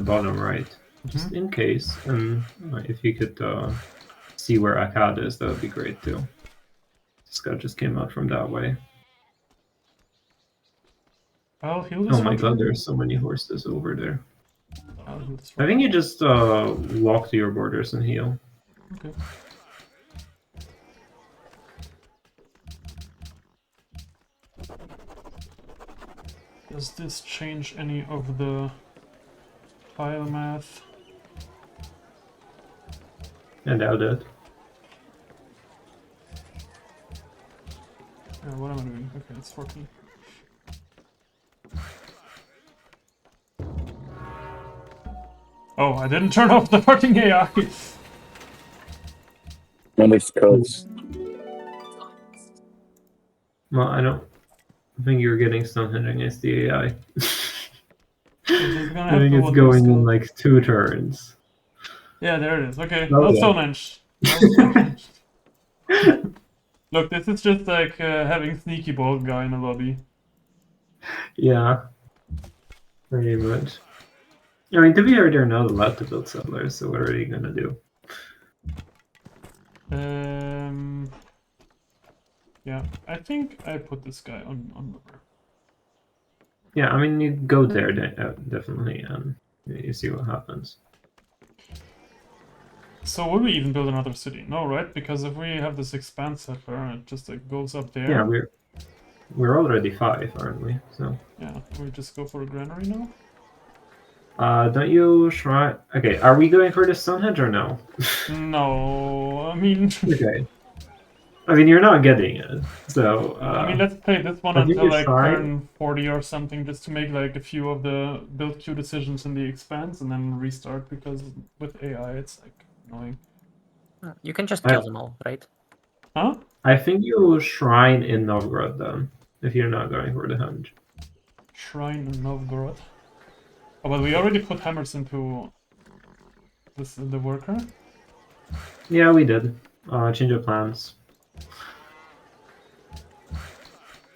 bottom right, just in case. And if you could see where Akkad is, that would be great too. The scout just came out from that way. I'll heal this Oh my one. god, there's so many horses over there. I'll heal this I one. think you just walk to your borders and heal. Okay. Does this change any of the tile math? I doubt it. What am I doing? Okay, it's 14. Oh, I didn't turn off the fucking AI! And it's cooks. Well, I don't think you're getting Stonehenge against the AI. I think it's going in like 2 turns. Yeah, there it is. Okay, Oh, no yeah. Stonehenge. No Stonehenge. Look, this is just like having sneaky bald guy in a lobby. Yeah, pretty much. I mean, to be fair, they're not allowed to build settlers, so what are they gonna do? Yeah, I think I put this guy on river. Yeah, I mean, you go there definitely, and you see what happens. So will we even build another city? No, right? Because if we have this expand settler, it just like goes up there. Yeah, we're already 5, aren't we? So yeah, we just go for a granary now. don't you try? Okay, are we going for the Stonehenge or no? No, I mean. Okay. I mean, you're not getting it, so. I mean, let's play this one I think until it's like fine. turn 40 or something, just to make like a few of the build queue decisions in the expanse, and then restart, because with AI it's like annoying. You can just kill them all, right? Huh? I think you shrine in Novgorod then, if you're not going for the Henge. Shrine in Novgorod. Oh, but we already put hammers into this the worker. Yeah, we did. Change of plans.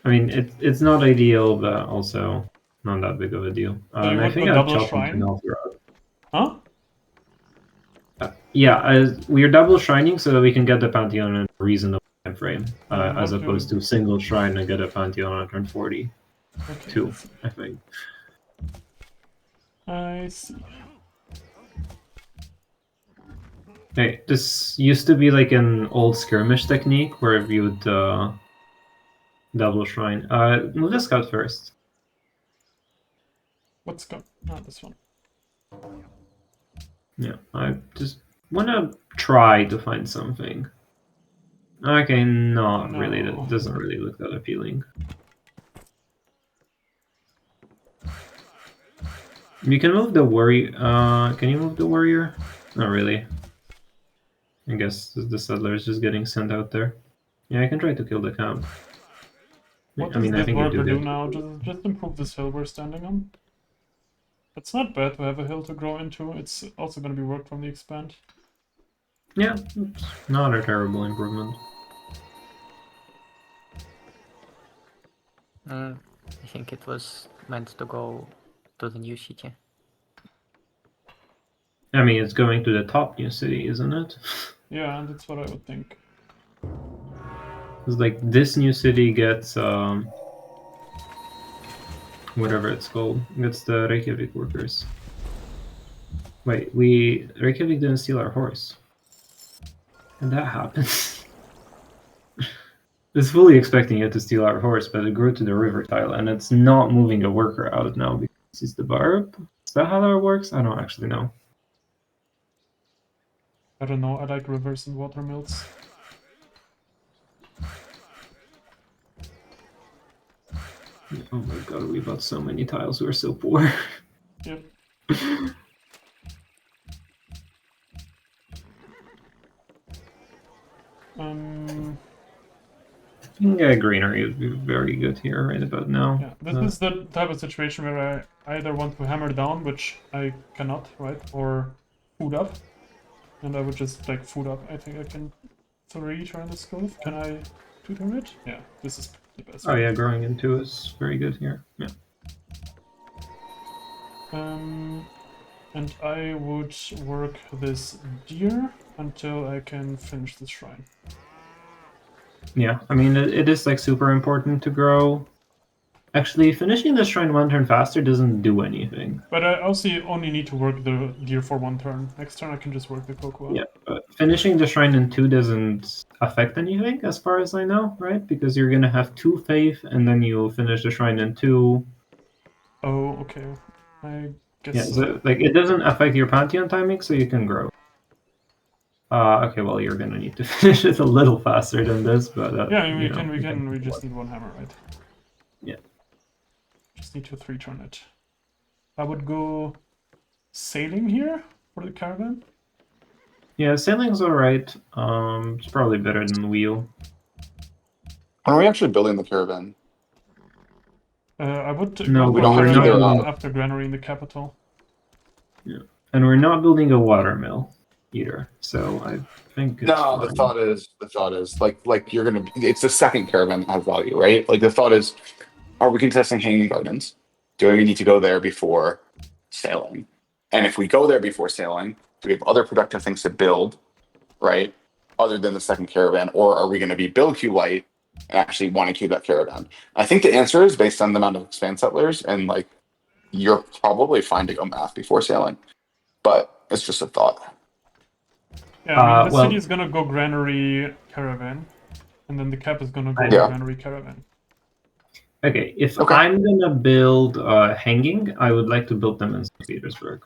I mean, it's not ideal, but also not that big of a deal. So you I want think the I'll double chop into shrine? Novgorod. Huh? Yeah, we're double shining so that we can get the Pantheon in a reasonable time frame, And as what opposed to single shrine and get a Pantheon on turn 40. Okay, 2, let's see. I think. I see. Hey, this used to be like an old skirmish technique where you would double shrine. Move the scout first. What's got? Not this one. Yeah, I just want to try to find something. Okay, not really. No. That doesn't really look that appealing. You can move the warrior. Can you move the warrior? Not really. I guess the settler is just getting sent out there. Yeah, I can try to kill the camp. What I mean, does I this think you worker do get now? Just improve this hill we're standing on. It's not bad to have a hill to grow into. It's also going to be worked from the expand. Yeah, it's not a terrible improvement. I think it was meant to go to the new city. I mean, it's going to the top new city, isn't it? Yeah, that's what I would think. It's like this new city gets whatever it's called. Gets the Reykjavik workers. Wait, Reykjavik didn't steal our horse. And that happened. I was fully expecting it to steal our horse, but it grew to the river tile, and it's not moving a worker out now because it's the barb. Is that how that works? I don't actually know. I don't know, I like rivers and water mills. Oh my god, we bought so many tiles. We're so poor. Yep. I think greenery would be very good here right about now. Yeah, this is the type of situation where I either want to hammer down, which I cannot, right? Or food up. And I would just like food up. I think I can 3 turn this growth. Can I 2 turn it? Yeah, this is the best. Oh yeah, growing into is very good here. Yeah. And I would work this deer until I can finish this shrine. Yeah, I mean, it is like super important to grow. Actually, finishing the shrine 1 turn faster doesn't do anything. But I also only need to work the deer for 1 turn. Next turn I can just work the cocoa. Yeah, but finishing the shrine in 2 doesn't affect anything, as far as I know, right? Because you're gonna have 2 faith, and then you'll finish the shrine in 2. Oh, okay. I guess Yeah, so. so like it doesn't affect your Pantheon timing, so you can grow. Okay, well you're gonna need to finish it a little faster than this, but Yeah, we just need 1 hammer, right? Yeah. Just need to 3 turn it. I would go sailing here for the caravan. Yeah, sailing's alright. It's probably better than wheel. When are we actually building the caravan? I would No, go we for don't have caravan either, after granary in the capital. And we're not building a watermill either, so I think it's No, fine. the thought is like you're gonna. It's the second caravan that has value, right? Like the thought is, are we contesting Hanging Gardens? Do we need to go there before sailing? And if we go there before sailing, do we have other productive things to build, right? Other than the second caravan, or are we going to be build Q light and actually want to keep that caravan? I think the answer is based on the amount of expand settlers, and like you're probably fine to go math before sailing, but it's just a thought. Yeah, I mean, the well- city is gonna go granary caravan, and then the cap is gonna go Yeah. granary caravan. Okay, if Okay. I'm gonna build hanging, I would like to build them in St. Petersburg.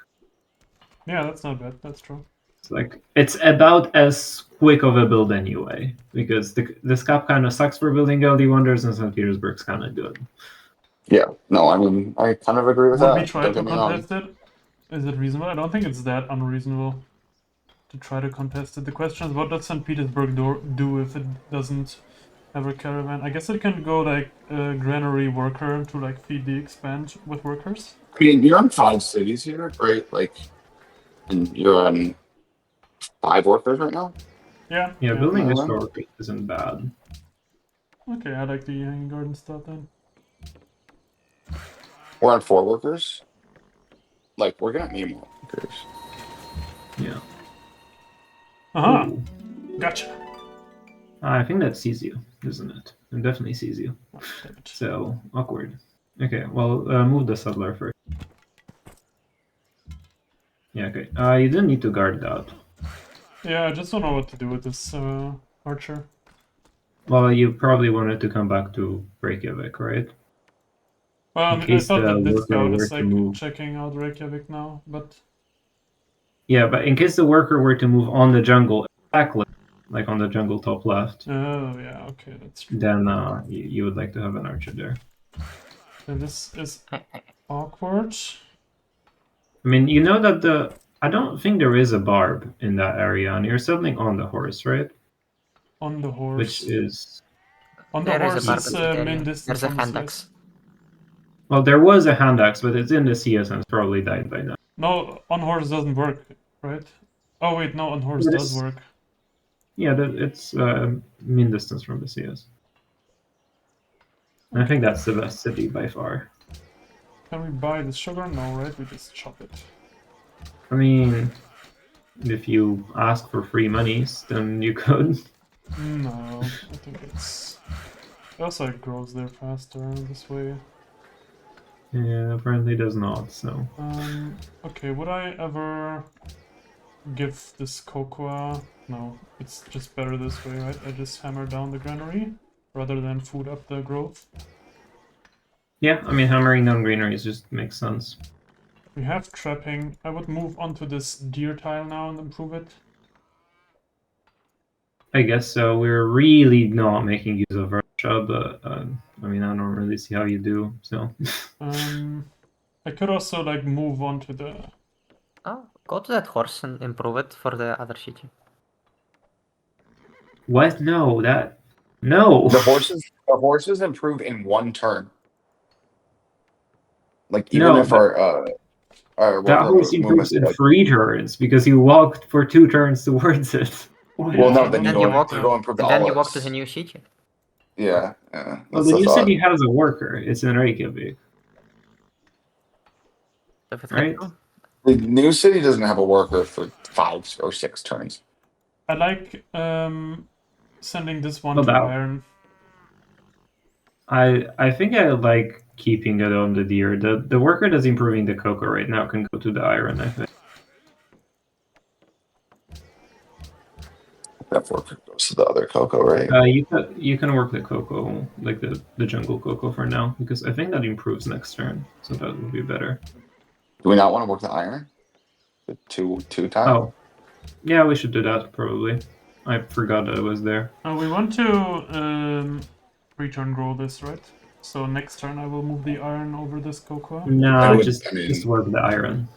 Yeah, that's not bad. That's true. It's like it's about as quick of a build anyway, because this cap kind of sucks for building LD wonders, and St. Petersburg's kind of good. Yeah, no, I mean I kind of agree with Would that. we try Don't to get me wrong. contest it? Is it reasonable? I don't think it's that unreasonable to try to contest it. The question is, what does St. Petersburg do if it doesn't have a caravan? I guess it can go like a granary worker to like feed the expand with workers. I mean, you're on 5 cities here, right? Like, and you're on 5 workers right now. Yeah. Yeah, building Yeah. a store isn't bad. Okay, I like the hanging garden stuff then. We're on 4 workers. Like, we're gonna need more workers. Yeah. Aha, Ooh. gotcha. I think that sees you, isn't it? It definitely sees you. Oh, damn it. So awkward. Okay, well, move the settler first. Yeah, okay. You didn't need to guard that. Yeah, I just don't know what to do with this archer. Well, you probably wanted to come back to Reykjavik, right? Well, I In mean, I case thought the that this worker scout were is to like move. checking out Reykjavik now, but Yeah, but in case the worker were to move on the jungle, exactly, like on the jungle top left, oh yeah, okay, that's true. then you would like to have an archer there. So this is awkward. I mean, you know that I don't think there is a barb in that area, and you're settling on the horse, right? On the horse. Which is... On the There is horse, a barb it's in that main area. distance. There's a from the hand CS. axe. Well, there was a hand axe, but it's in the CS and it's probably died by now. No, on horse doesn't work, right? Oh wait, no, on horse Yes. does work. Yeah, it's mean distance from the CS. And I think that's the best city by far. Can we buy the sugar? No, right? We just chop it. I mean, if you ask for free monies, then you could. No, I think it's... Also, it grows there faster this way. Yeah, apparently does not, so. Okay, would I ever give this cocoa? No, it's just better this way, right? I just hammer down the granary rather than food up the growth. Yeah, I mean, hammering down greeneries just makes sense. We have trapping. I would move on to this deer tile now and improve it. I guess so. We're really not making use of Russia, but I mean, I don't really see how you do, so. I could also like move on to the... Oh, go to that horse and improve it for the other city. What? No, that. No! The horses improve in one turn. Like even No, if our that worker horse movement. improves in 3 turns because you walked for 2 turns towards it. Well, no, then Then you you go walk, improve the and then you walk to olives. the new city. Yeah, Well, that's the the new thought. city has a worker. It's in Reykjavik, If it's right? true. The new city doesn't have a worker for 5 or 6 turns. I like sending this one Well, to that- iron. I think I like keeping it on the deer. The worker that's improving the cocoa right now can go to the iron, I think. That worker goes to the other cocoa, right? You can work the cocoa, like the jungle cocoa for now, because I think that improves next turn, so that would be better. Do we not want to work the iron? The two time? Oh, yeah, we should do that probably. I forgot that it was there. We want to return grow this, right? So next turn I will move the iron over this cocoa. No, would- just I mean- just work the iron.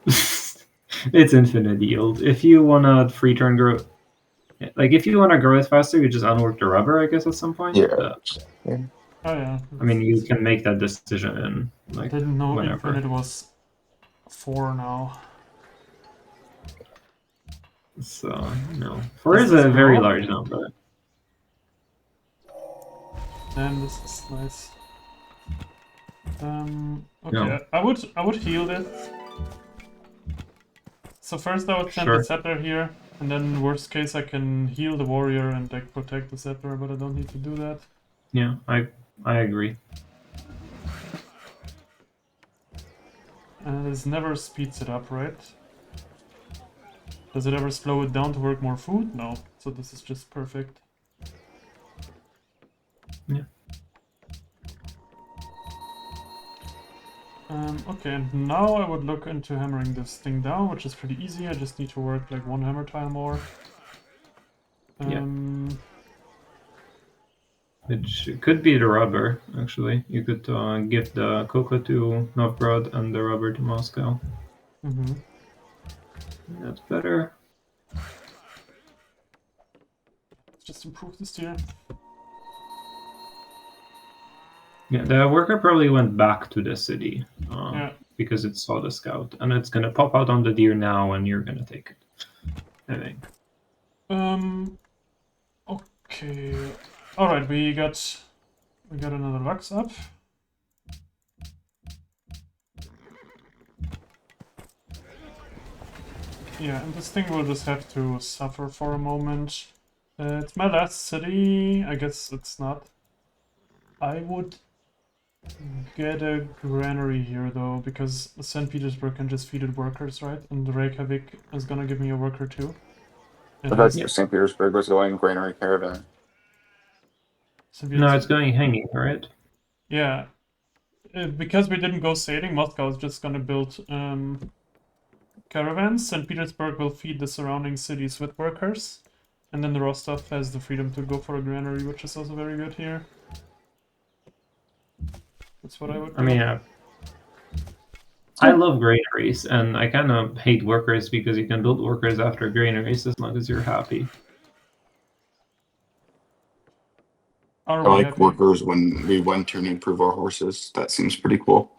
It's infinite yield. If you wanna free turn grow, like if you wanna grow it faster, you just unwork the rubber, I guess, at some point. Yeah. But, Oh yeah. I mean, you can make that decision in I like didn't know whenever. infinite was 4 now. So no, 4 Does is this a very grow? large number. Damn, this is nice. Okay, No. I would heal this. So first I would send Sure. the settler here, and then worst case I can heal the warrior and like protect the settler, but I don't need to do that. Yeah, I agree. And this never speeds it up, right? Does it ever slow it down to work more food? No. So this is just perfect. Yeah. Okay, and now I would look into hammering this thing down, which is pretty easy. I just need to work like 1 hammer tile more. Which could be the rubber, actually. You could give the cocoa to Novgorod and the rubber to Moscow. Mhm. That's better. Let's just improve this tier. Yeah, the worker probably went back to the city Yeah. because it saw the scout, and it's gonna pop out on the deer now, and you're gonna take it. I think. Okay. All right, we got another Lux up. Yeah, and this thing will just have to suffer for a moment. It's my last city. I guess it's not. I would get a granary here though, because St. Petersburg can just feed it workers, right? And Reykjavik is gonna give me a worker too. I And thought St. Petersburg was going granary caravan. St. No, it's Petersburg- going hanging, right? Yeah. Because we didn't go sailing, Moscow is just gonna build caravans. St. Petersburg will feed the surrounding cities with workers. And then the Rostov has the freedom to go for a granary, which is also very good here. That's what I would do. I mean, I love granaries, and I kind of hate workers because you can build workers after granaries as long as you're happy. Are I we like happy? workers when we went to improve our horses. That seems pretty cool.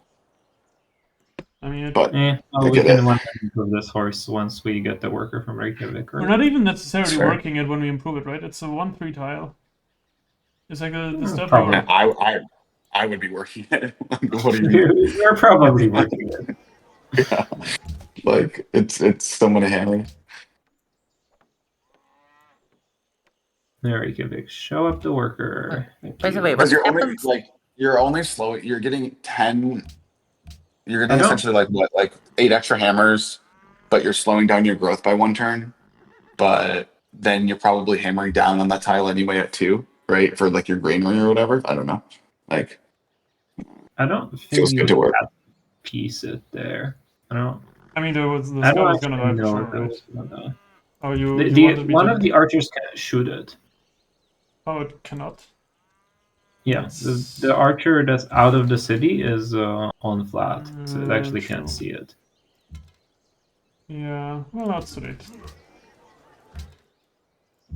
I mean, But well, I we get can it. want to improve this horse once we get the worker from Reykjavik. we're Right? not even necessarily Fair. working it when we improve it, right? It's a 1-3 tile. It's like the stuff probably. you're... I would be working it. What do you mean? You're probably working it. Yeah, like it's someone to hammer. Reykjavik, show up the worker. Thank By the you. way, Because what you're only happened? like you're only slow. You're getting 10. You're I getting don't. essentially like what, like 8 extra hammers, but you're slowing down your growth by 1 turn. But then you're probably hammering down on that tile anyway at 2, right? For like your granary or whatever. I don't know. Like I don't think feels you good to work. have to piece it there. I don't. I mean, the I skull don't is gonna actually die for know sure, if it right? was gonna. Oh, you The wanted me one to... of the archers can shoot it. Oh, it cannot. Yeah, That's- the archer that's out of the city is on flat, so it actually True. can't see it. Yeah, well, that's too late.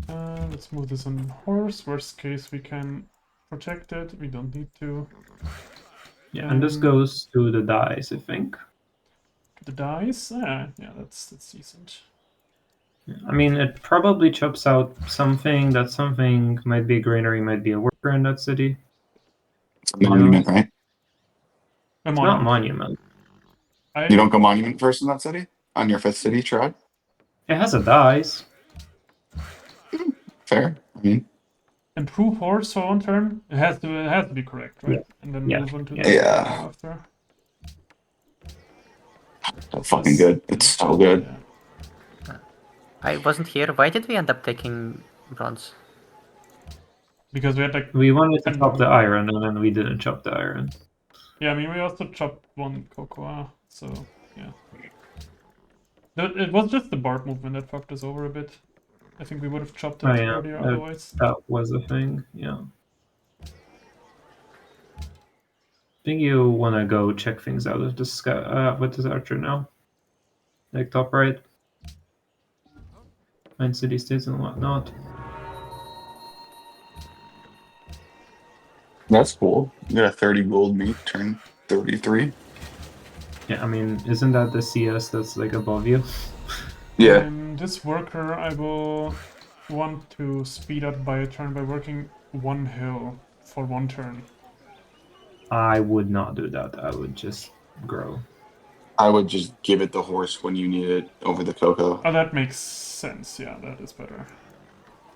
Let's move this on horse. Worst case, we can protect it. We don't need to. Yeah, and this Um, goes to the dice, I think. The dice? Yeah, that's decent. I mean, it probably chops out something. That something might be a granary, might be a worker in that city. It's a monument, right? A It's not monument. monument. You don't go monument first in that city on your 5th city, Trad? It has a dice. Fair. I mean, Improve horse for 1 turn. It has to be correct, right? Yeah. And then Yeah. move on to Yeah. the Yeah. after. that's fucking good. It's so good. Yeah. I wasn't here. Why did we end up taking bronze? Because we had like... We wanted to And- chop the iron, and then we didn't chop the iron. Yeah, I mean, we also chopped 1 cocoa, so yeah. It was just the barb movement that fucked us over a bit. I think we would have chopped it Oh, yeah. earlier otherwise. That was a thing, yeah. I think you want to go check things out with this guy, with this archer now. Like top right. Find city states and whatnot. That's cool. You got a 30 gold meat, turn 33. Yeah, I mean, isn't that the CS that's like above you? Yeah. This worker, I will want to speed up by a turn by working 1 hill for 1 turn. I would not do that. I would just grow. I would just give it the horse when you need it over the cocoa. Oh, that makes sense. Yeah, that is better.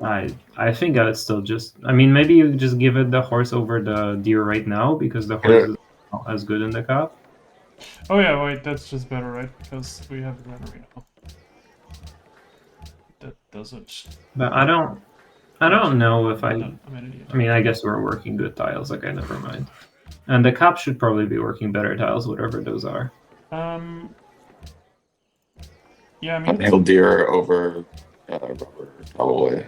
I think I'd still just. I mean, maybe you just give it the horse over the deer right now because the horse is not as good in the cup. Oh yeah, wait, that's just better, right? Because we have a granary now. That does it. But I don't know if I. No, I'm an idiot. I mean, I guess we're working good tiles. Okay, never mind. And the cup should probably be working better tiles, whatever those are. Yeah, I I'd mean, handle deer over rubber, probably.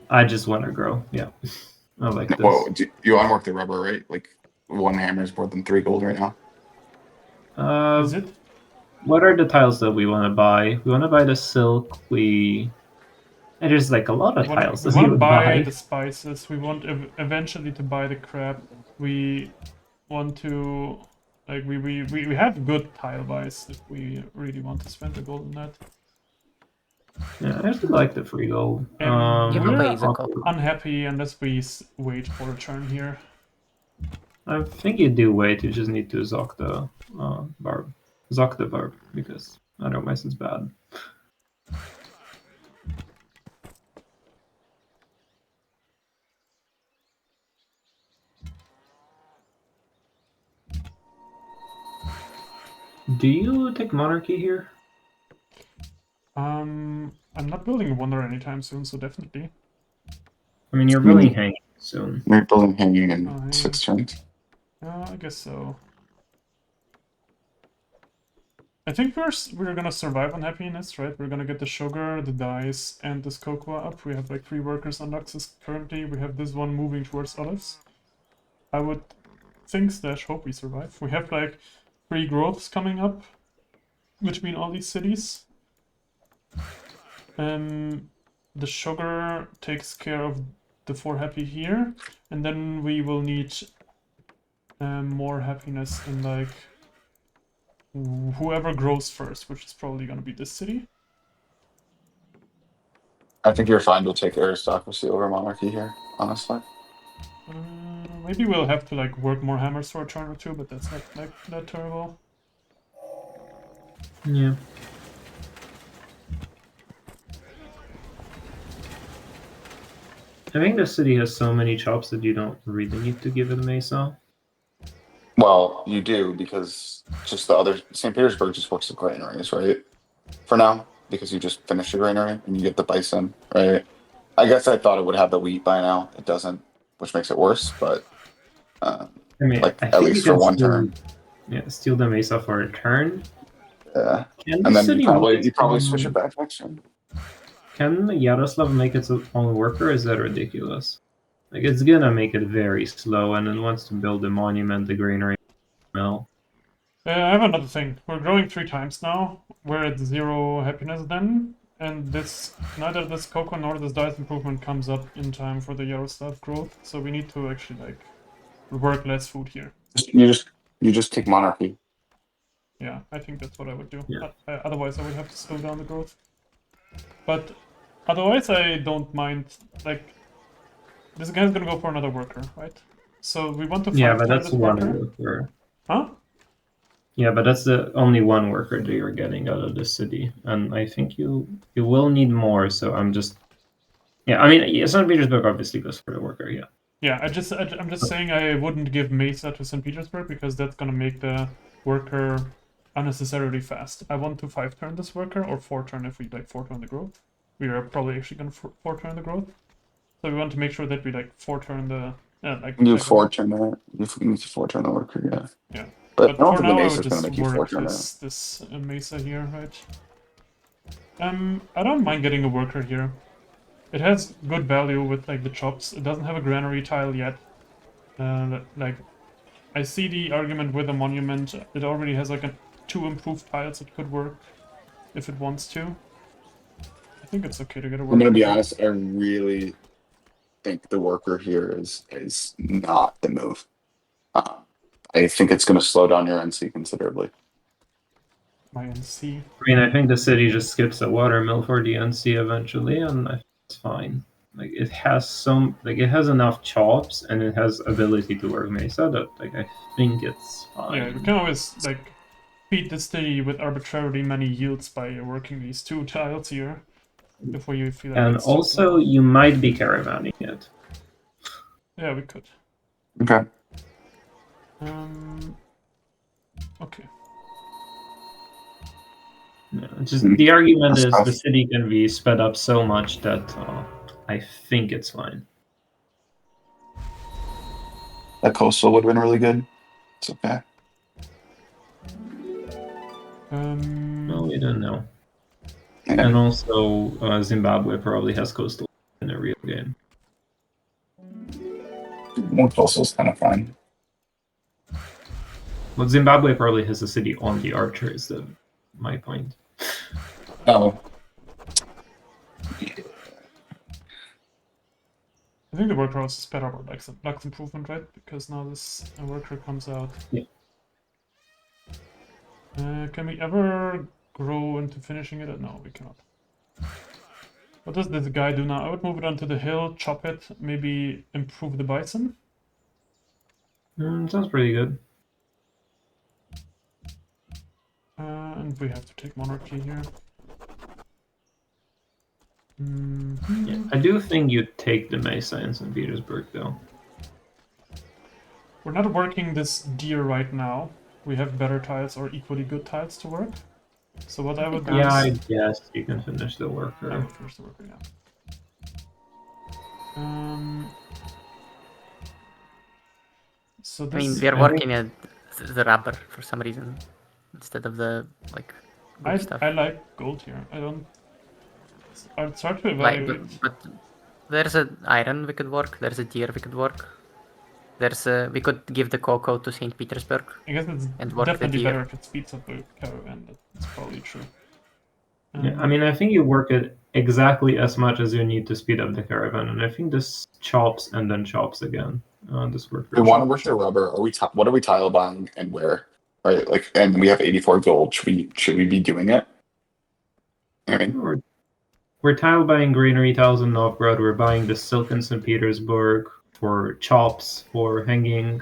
I just want to grow. Yeah, I like this. Whoa, you unwork the rubber, right? Like 1 hammer is more than 3 gold right now. is it? What are the tiles that we want to buy? We want to buy the silk. And there's like a lot of tiles We that want we to would buy buy. the spices. We want eventually to buy the crab. We want to, like, we have good tile buys if we really want to spend the gold on that. Yeah, I actually like the free gold. Give away we're the gold. Unhappy unless we wait for a turn here. I think you do wait. You just need to zock the barb. Zock the barb because otherwise it's bad. Do you take monarchy here? I'm not building a wonder anytime soon, so definitely. I mean, you're really hanging soon. We're building hanging in Oh, 6 turns. I guess so. I think we're gonna survive on happiness, right? We're gonna get the sugar, the dice, and this cocoa up. We have like 3 workers on Luxus currently. We have this one moving towards olives. I would think / hope we survive. We have like 3 growths coming up between all these cities. The sugar takes care of the 4 happy here, and then we will need more happiness in like whoever grows first, which is probably going to be this city. I think you're fine to take aristocracy over monarchy here, honestly. Maybe we'll have to like work more hammers for a turn or two, but that's not like that terrible. Yeah. I think the city has so many chops that you don't really need to give it a mesa. Well, you do, because just the other St. Petersburg just works the granaries, right? For now, because you just finish the granary and you get the bison, right? I guess I thought it would have the wheat by now. It doesn't, which makes it worse, but I mean, like I at think you least for can one still, turn. yeah, steal the mesa for a turn. Yeah. Can And the then city you probably switch it back next turn. Can Yaroslav make its own worker? Is that ridiculous? Like, it's gonna make it very slow, and it wants to build a monument, the granary mill. I have another thing. We're growing 3 times now. We're at 0 happiness then, and neither this cocoa nor this dice improvement comes up in time for the Yaroslav growth. So we need to actually like work less food here. You just take monarchy. Yeah, I think that's what I would do. Yeah. Otherwise, I would have to slow down the growth. But otherwise, I don't mind. Like, this guy's gonna go for another worker, right? So we want to Yeah, five but turn that's this one worker. worker. Huh? Yeah, but that's the only one worker that you're getting out of the city, and I think you will need more. So I'm just, yeah. I mean, St. Petersburg obviously goes for the worker. Yeah. Yeah, I'm just saying I wouldn't give Mesa to St. Petersburg because that's gonna make the worker unnecessarily fast. I want to 5-turn this worker or 4-turn if we like 4-turn the growth. We are probably actually gonna 4-turn the growth, so we want to make sure that we like 4-turn the You 4-turn that. You need to 4-turn the worker, yeah. Yeah. But I But don't for think the now, I Mesa would is gonna just make you work 4-turn it. this Mesa here, right? I don't mind getting a worker here. It has good value with like the chops. It doesn't have a granary tile yet. Like, I see the argument with a monument. It already has like 2 improved tiles. It could work if it wants to. I think it's okay to get a worker. I'm gonna be here. honest, I really think the worker here is not the move. I think it's gonna slow down your NC considerably. My NC. I mean, I think the city just skips the watermill for the NC eventually, and I think it's fine. Like, it has it has enough chops and it has ability to work mesa that like I think it's fine. Yeah, we can always like feed the city with arbitrarily many yields by working these 2 tiles here before you feel like And it's too also, slow. you might be caravanning it. Yeah, we could. Okay. Okay. Yeah, just the argument That's is tough. the city can be sped up so much that I think it's fine. That coastal would have been really good. It's okay. No, we don't know. Yeah. And also, Zimbabwe probably has coastal in a real game. More coastal's kind of fine. But Zimbabwe probably has a city on the archer, is my point. Oh. I think the worker also sped up our Lux improvement, right? Because now this worker comes out. Yeah. Can we ever grow into finishing it? No, we cannot. What does this guy do now? I would move it onto the hill, chop it, maybe improve the bison. Sounds pretty good. And we have to take monarchy here. Yeah, I do think you take the mesa in St. Petersburg, though. We're not working this deer right now. We have better tiles or equally good tiles to work. So what I would do Yeah, I is... guess you can finish the I worker. would finish the worker, yeah. So I mean, this... we are working at the rubber for some reason instead of the like good stuff. I like gold here. I'd start to Like, evaluate. but there's an iron we could work. There's a deer we could work. We could give the cocoa to St. Petersburg. I guess it's and work the definitely deer. better if it speeds up the caravan. That's probably true. Yeah, I mean, I think you work it exactly as much as you need to speed up the caravan, and I think this chops and then chops again. This worker. We want to work the rubber. What are we tile buying and where? right? Like, and we have 84 gold. Should we be doing it? I mean, We're tile buying greenery tiles in Novgorod. We're buying the silk in St. Petersburg for chops, for hanging.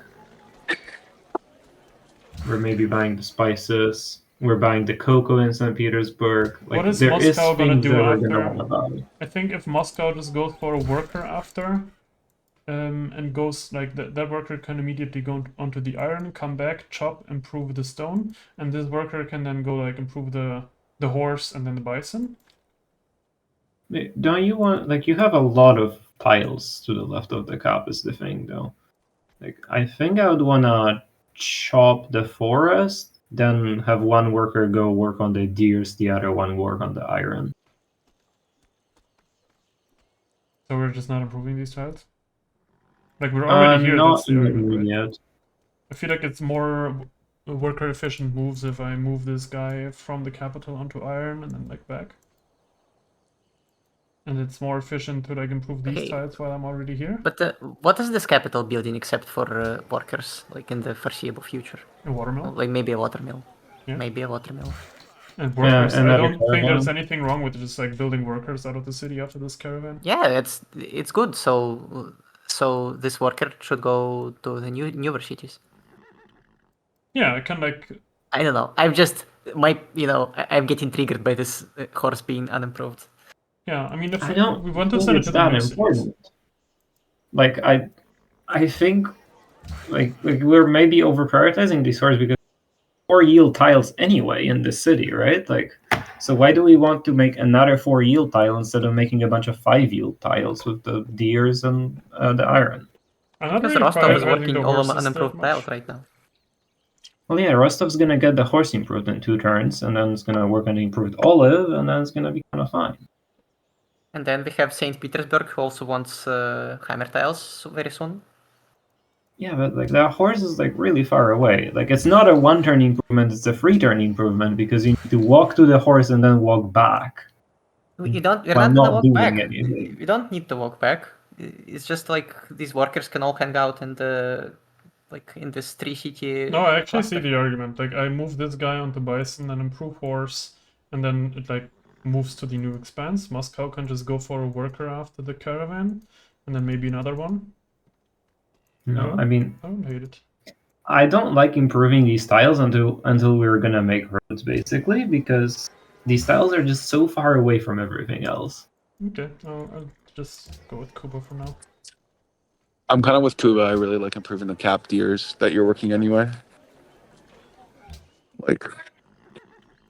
We're maybe buying the spices. We're buying the cocoa in St. Petersburg. Like, What is there is Moscow gonna things do that we're gonna after? want to buy. I think if Moscow just goes for a worker after, and goes like that worker can immediately go onto the iron, come back, chop, improve the stone, and this worker can then go like improve the horse and then the bison. Don't you want, like, you have a lot of tiles to the left of the cap is the thing, though. Like, I think I would want to chop the forest, then have one worker go work on the deers, the other one work on the iron. So we're just not improving these tiles. Like we're already here. Not That's the in the argument, right? immediate. I feel like it's more worker efficient moves if I move this guy from the capital onto iron and then like back. And it's more efficient to like improve these Okay. tiles while I'm already here. But what is this capital building except for workers, like in the foreseeable future? A watermill. Like maybe a watermill. Yeah. Maybe a watermill. And workers. I another don't think there's caravan. anything wrong with just like building workers out of the city after this caravan. Yeah, it's good. So this worker should go to the newer cities. Yeah, I can like. I don't know. I'm getting triggered by this horse being unimproved. Yeah, I mean, if I don't we want to think send it it's to the that new cities. important. Like, I think like we're maybe over prioritizing these horses because 4 yield tiles anyway in the city, right? Like, so why do we want to make another 4 yield tile instead of making a bunch of 5 yield tiles with the deers and the iron? I'm not Because really Rostov is prioritizing working the all on horses unimproved that tiles much. right now. Well, yeah, Rostov's gonna get the horse improved in 2 turns, and then it's gonna work on the improved olive, and then it's gonna be kind of fine. And then we have St. Petersburg, who also wants hammer tiles very soon. Yeah, but like that horse is like really far away. Like, it's not a 1-turn improvement; it's a 3-turn improvement because you need to walk to the horse and then walk back. We're While not gonna not walk doing back. anything. We don't need to walk back. It's just like these workers can all hang out in the in this 3-city. No, I actually see cluster. the argument. Like, I move this guy onto bison and improve horse, and then it like moves to the new expanse. Moscow can just go for a worker after the caravan, and then maybe another one. No, No? I mean, I don't hate it. I don't like improving these tiles until we're gonna make roads, basically, because these tiles are just so far away from everything else. Okay, I'll just go with Kuba for now. I'm kind of with Kuba. I really like improving the cap deers that you're working anyway. Like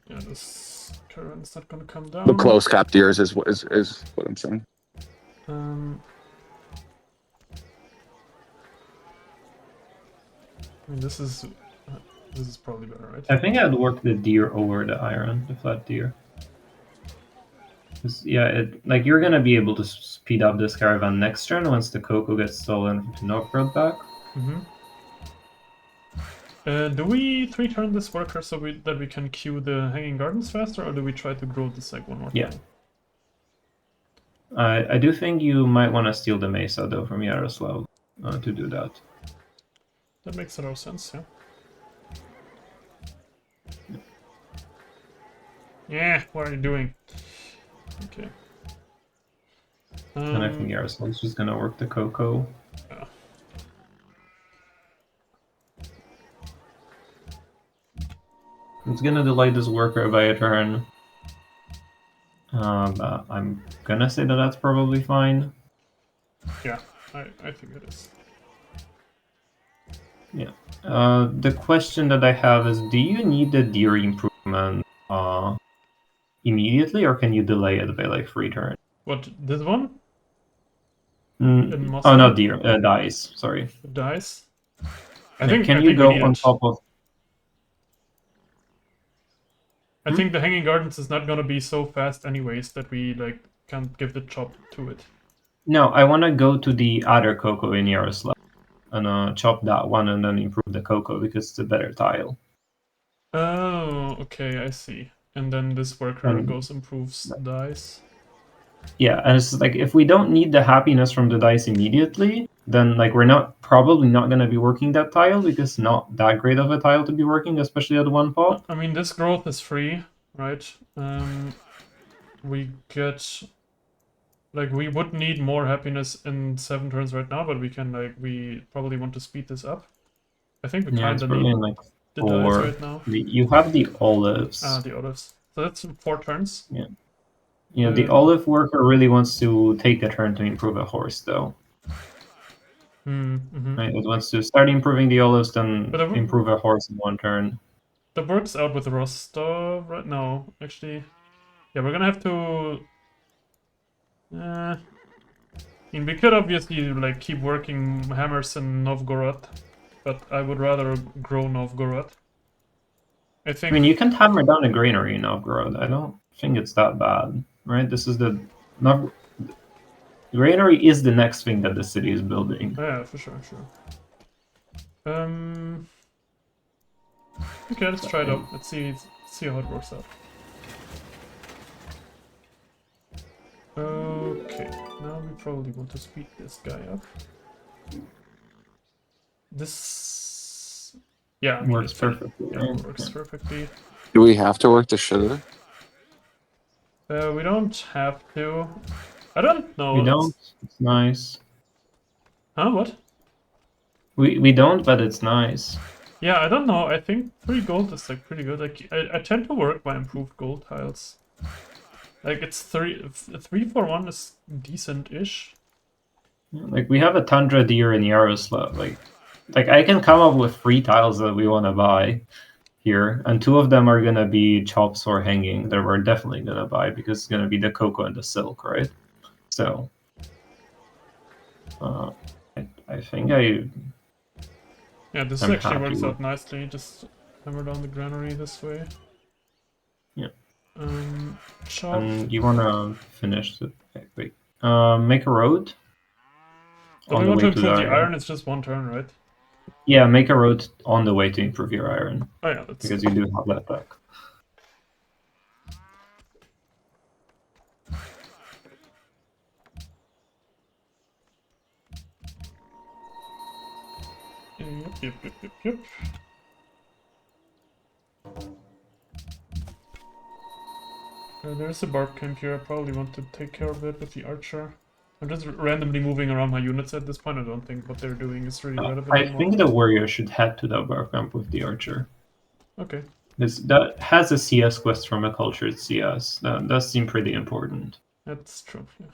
Yeah, this caravan's not gonna come the down. close cap deers is what I'm saying. I mean, this is probably better, right? I think I'd work the deer over the iron, the flat deer. 'Cause, yeah, like you're gonna be able to speed up this caravan next turn once the cocoa gets stolen to Novgorod back. Do we 3-turn this worker so that we can queue the hanging gardens faster, or do we try to grow this like one more Yeah. time? I do think you might want to steal the Mesa though from Yaroslav to do that. That makes a lot of sense, yeah. Yeah, what are you doing? Okay. And I think Yaroslav's just gonna work the cocoa. Yeah. It's gonna delay this worker by a turn. But I'm gonna say that that's probably fine. Yeah, I think it is. Yeah. The question that I have is, do you need the deer improvement immediately, or can you delay it by like 3 turns? What, this one? Oh, not deer, dice. Sorry. Dice? I think you go on top of? I think the hanging gardens is not gonna be so fast anyways that we like can't give the chop to it. No, I want to go to the other cocoa in Yaroslav and chop that one and then improve the cocoa because it's a better tile. Oh, okay, I see. And then this worker goes improves dice. Yeah, and it's like if we don't need the happiness from the dice immediately, then like we're probably not gonna be working that tile because it's not that great of a tile to be working, especially at one pot. I mean, this growth is free, right? We get like we would need more happiness in 7 turns right now, but we can we probably want to speed this up. I think we Yeah, it's kind of probably need in like the dice 4. right now. You have the olives. The olives. So that's 4 turns. Yeah, the olive worker really wants to take a turn to improve a horse, though. Mm-hmm. Right? It wants to start improving the olives, then But improve a horse in 1 turn. that works out with Rostov right now, actually. Yeah, we're gonna have to... I mean, we could obviously like keep working hammers in Novgorod, but I would rather grow Novgorod. I I think... mean, you can hammer down a granary in Novgorod. I don't think it's that bad, right? This is the granary is the next thing that the city is building. Yeah, for sure. Okay, let's try it out. Let's see how it works out. Okay, now we probably want to speed this guy up. This... Yeah, I mean, Works it's fine. perfectly. Yeah, Right? it works perfectly. Do we have to work the sugar? We don't have to. I don't know. We don't. It's nice. Huh? What? We don't, but it's nice. Yeah, I don't know. I think 3 gold is like pretty good. Like I tend to work my improved gold tiles. Like it's 3 for 1 is decent-ish. Like we have a tundra deer in Yaroslav. Like I can come up with 3 tiles that we want to buy here, and 2 of them are gonna be chops or hanging that we're definitely gonna buy because it's gonna be the cocoa and the silk, right? So I think Yeah, this I'm actually happy works with- out nicely. Just hammer down the granary this way. Yeah. Chop. And you wanna finish the wait. Make a road But on we the want to way to the improve the iron. iron. It's just 1 turn, right? Yeah, make a road on the way to improve your iron Oh yeah, that's... because you do have that back. Yep. There's a barb camp here. I probably want to take care of it with the archer. I'm just randomly moving around my units at this point. I don't think what they're doing is really relevant I anymore. think the warrior should head to the bar camp with the archer. Okay. That has a CS quest from a cultured CS. That does seem pretty important. That's true, yeah.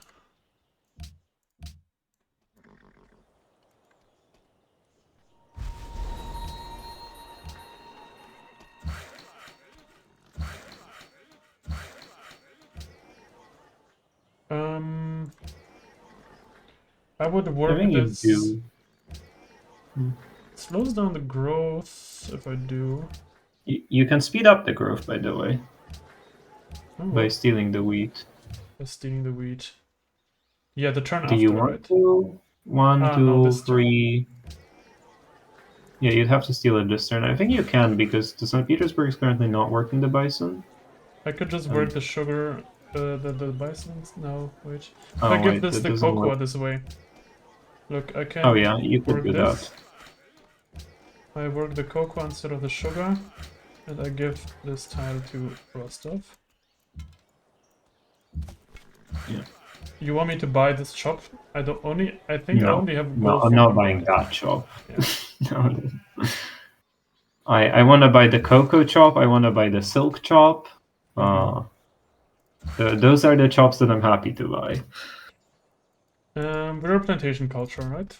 I would work think you this. do. Slows down the growth if I do. You can speed up the growth, by the way, Oh, by what? stealing the wheat. By stealing the wheat. Yeah, the turn Do after, you want right? to? 1, Ah, 2, no, this turn. 3. Yeah, you'd have to steal it this turn. I think you can because the St. Petersburg is currently not working the bison. I could just work the sugar, the bisons. No, wait. If Oh, I give wait, this that the doesn't cocoa work. this way. Look, I can Oh yeah, you could work do this. that. I work the cocoa instead of the sugar, and I give this tile to Rostov. Yeah. You want me to buy this chop? I think I No, only have no, gold. I'm for not one buying gold. that chop. Yeah. No. I want to buy the cocoa chop. I want to buy the silk chop. Those are the chops that I'm happy to buy. We're a plantation culture, right?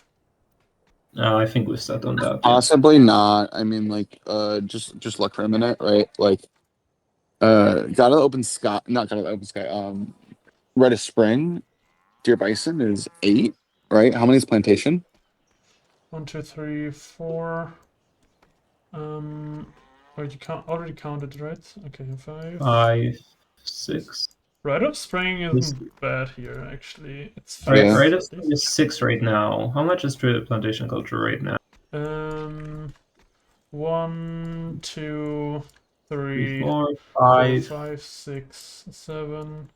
I think we've set on that. Yeah. Possibly not. I mean, like, just look for a minute, right? Like, got an open sky. Not got an open sky. Red Spring, Deer Bison is 8, right? How many is plantation? 1, 2, 3, 4. Oh, you already counted, right? Okay, 5. 5, 6. Rite of Spring isn't bad here, actually. It's 5. Alright, Yeah. right is 6 right now. How much is Druid Plantation Culture right now? 1, 2, 3, 4, 4, 5. 5, 6, 7,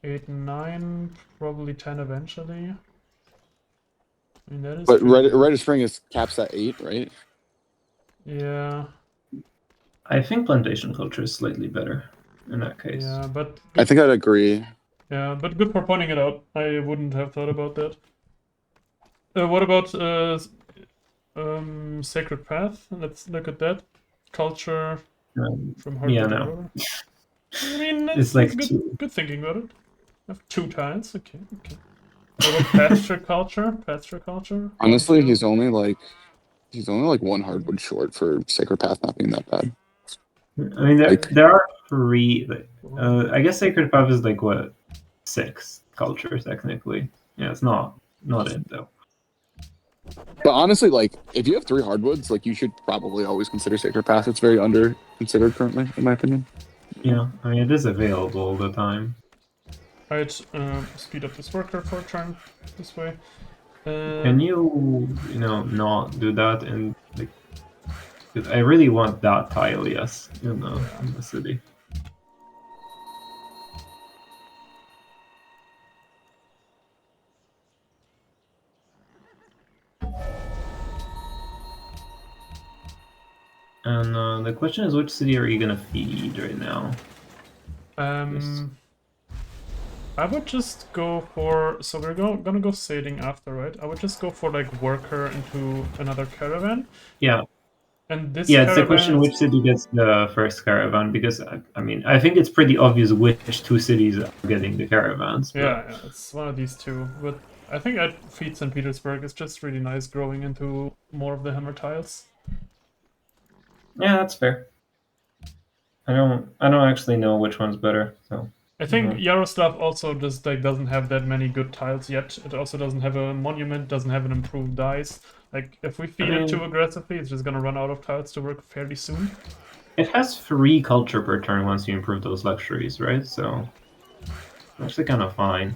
8, 9, probably 10 eventually. I mean, that is But pretty good. Rite of Spring is caps at 8, right? Yeah, I think plantation culture is slightly better in that case. yeah, but I good, think I'd agree. yeah, but good for pointing it out. I wouldn't have thought about that. What about Sacred Path? Let's look at that. Culture from Hardwood Yeah, and no. Rubber. I mean, It's that's like good, good thinking about it. I have 2 tiles. Okay, okay. What about pasture culture? Pasture culture. Honestly, 1, 2. he's only like 1 hardwood short for Sacred Path not being that bad. I mean, Like- there are 3. I guess Sacred Path is like what 6 cultures technically. Yeah, it's not it though. But honestly, like if you have 3 hardwoods, like you should probably always consider Sacred Path. It's very under considered currently, in my opinion. Yeah, I mean it is available all the time. I'd speed up this worker for a turn this way. Can you not do that and like? 'Cause I really want that tile, yes, in the city. And the question is, which city are you gonna feed right now? I would just go for. So we're gonna go sailing after, right? I would just go for like worker into another caravan. Yeah, And this yeah. It's the caravan. question which city gets the first caravan because I mean I think it's pretty obvious which 2 cities are getting the caravans. But... Yeah, it's one of these 2. But I think I'd feed St. Petersburg. It's just really nice growing into more of the hammer tiles. Yeah, that's fair. I don't actually know which one's better. So I think Yaroslav also just like doesn't have that many good tiles yet. It also doesn't have a monument, doesn't have an improved dice. Like if we feed it too aggressively, it's just gonna run out of tiles to work fairly soon. it has 3 culture per turn once you improve those luxuries, right? So it's actually kind of fine.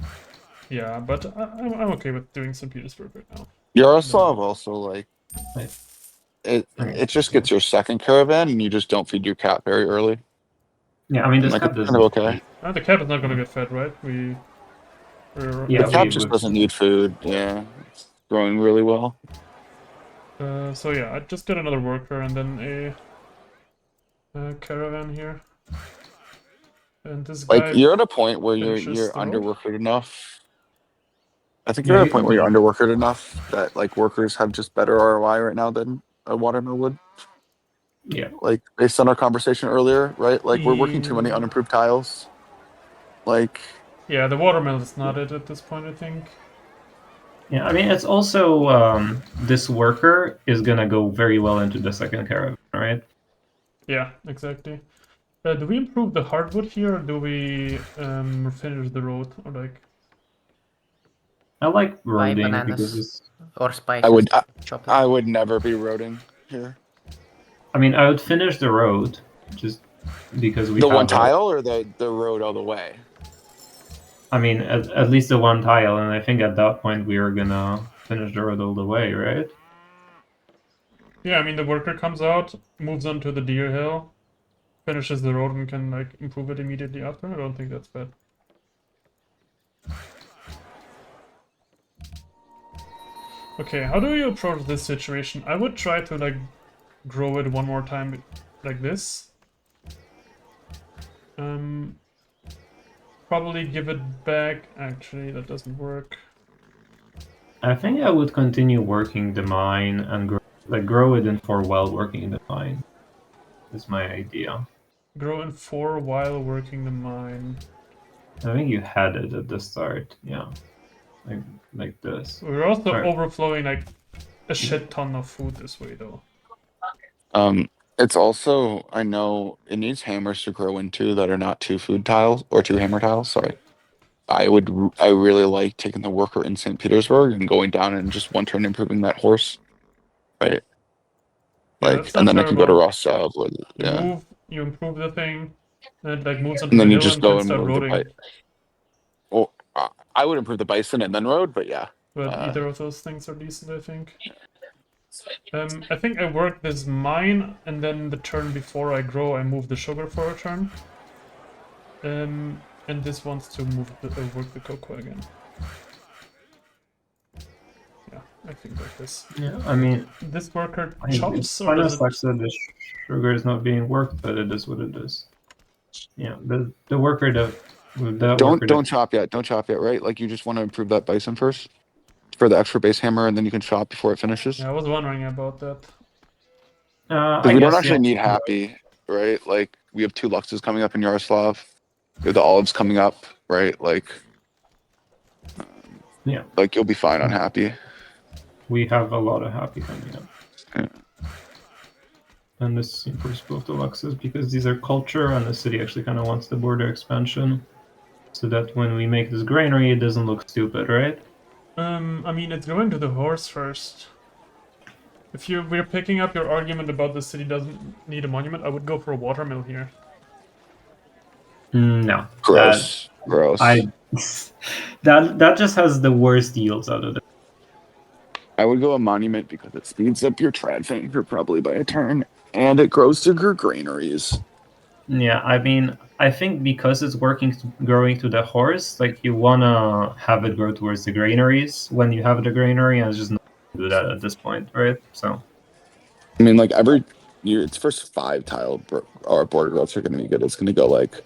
Yeah, but I'm okay with doing St. Petersburg right now. Yaroslav also like Right. it just gets your second caravan and you just don't feed your cat very early. Yeah, I mean this Like cap it's doesn't. kind of okay. The cat is not gonna get fed, right? We're Yeah, The cat just doesn't need food. Yeah, it's growing really well. So yeah, I just get another worker and then a caravan here. And this guy. Like you're at a point where you're finishes the road. underworkered enough. I think you're at a point where you're underworkered enough that like workers have just better ROI right now than a watermill would. Yeah. Like based on our conversation earlier, right? Like we're working too many unimproved tiles. Like yeah, the watermill is not it at this point, I think. Yeah, I mean it's also this worker is gonna go very well into the second caravan, right? Yeah, exactly. Do we improve the hardwood here, or do we finish the road, or like? I like Buy roading bananas because it's. or spices. Chop them. I would never be roading here. I mean, I would finish the road just because we The have one tile or the road all the way. I mean, at least the 1 tile, and I think at that point we are gonna finish the road all the way, right? Yeah, I mean the worker comes out, moves on to the deer hill, finishes the road, and can like improve it immediately after. I don't think that's bad. Okay, how do you approach this situation? I would try to like grow it one more time like this. Probably give it back. Actually, that doesn't work. I think I would continue working the mine and grow it in 4 while working the mine. Is my idea. Grow in 4 while working the mine. I think you had it at the start, yeah, like this. We're also Sorry. overflowing like a shit ton of food this way, though. It's also I know it needs hammers to grow into that are not 2 food tiles or 2 hammer tiles. Sorry. I really like taking the worker in St. Petersburg and going down and just 1 turn improving that horse. Right. Yeah, Like that's and not then I can go to terrible. Rostov with You move, you improve the thing, and it like moves onto and then the you hill just and go can and start move the roading. bike. Well, I would improve the bison and then road, but yeah. But either of those things are decent, I think. I think I work this mine, and then the turn before I grow, I move the sugar for a turn. And this wants to move work the cocoa again. Yeah, I think like this. Yeah, I mean, This worker it chops or kind of does it? sucks that the sugar is not being worked, but it is what it is. Yeah, the worker Don't chop yet. Don't chop yet, right? Like you just want to improve that bison first for the extra base hammer, and then you can chop before it finishes. Yeah, I was wondering about that. Because we don't actually need happy, right? Like we have 2 Luxes coming up in Yaroslav. We have the olives coming up, right? Like, Yeah. like you'll be fine on happy. We have a lot of happy coming up. Yeah. And this improves both the Luxes because these are culture, and the city actually kind of wants the border expansion, so that when we make this granary, it doesn't look stupid, right? I mean, it's going to the horse first. If we're picking up your argument about the city doesn't need a monument, I would go for a watermill here. No. Gross. Gross. That just has the worst yields out of it. I would go a monument because it speeds up your trad finger probably by a turn, and it grows to your granaries. Yeah, I mean, I think because it's growing to the horse, like you wanna have it grow towards the granaries when you have the granary, and it's just not gonna do that at this point, right? So. I mean, like every year, its first 5 tile or border growths are going to be good. It's going to go like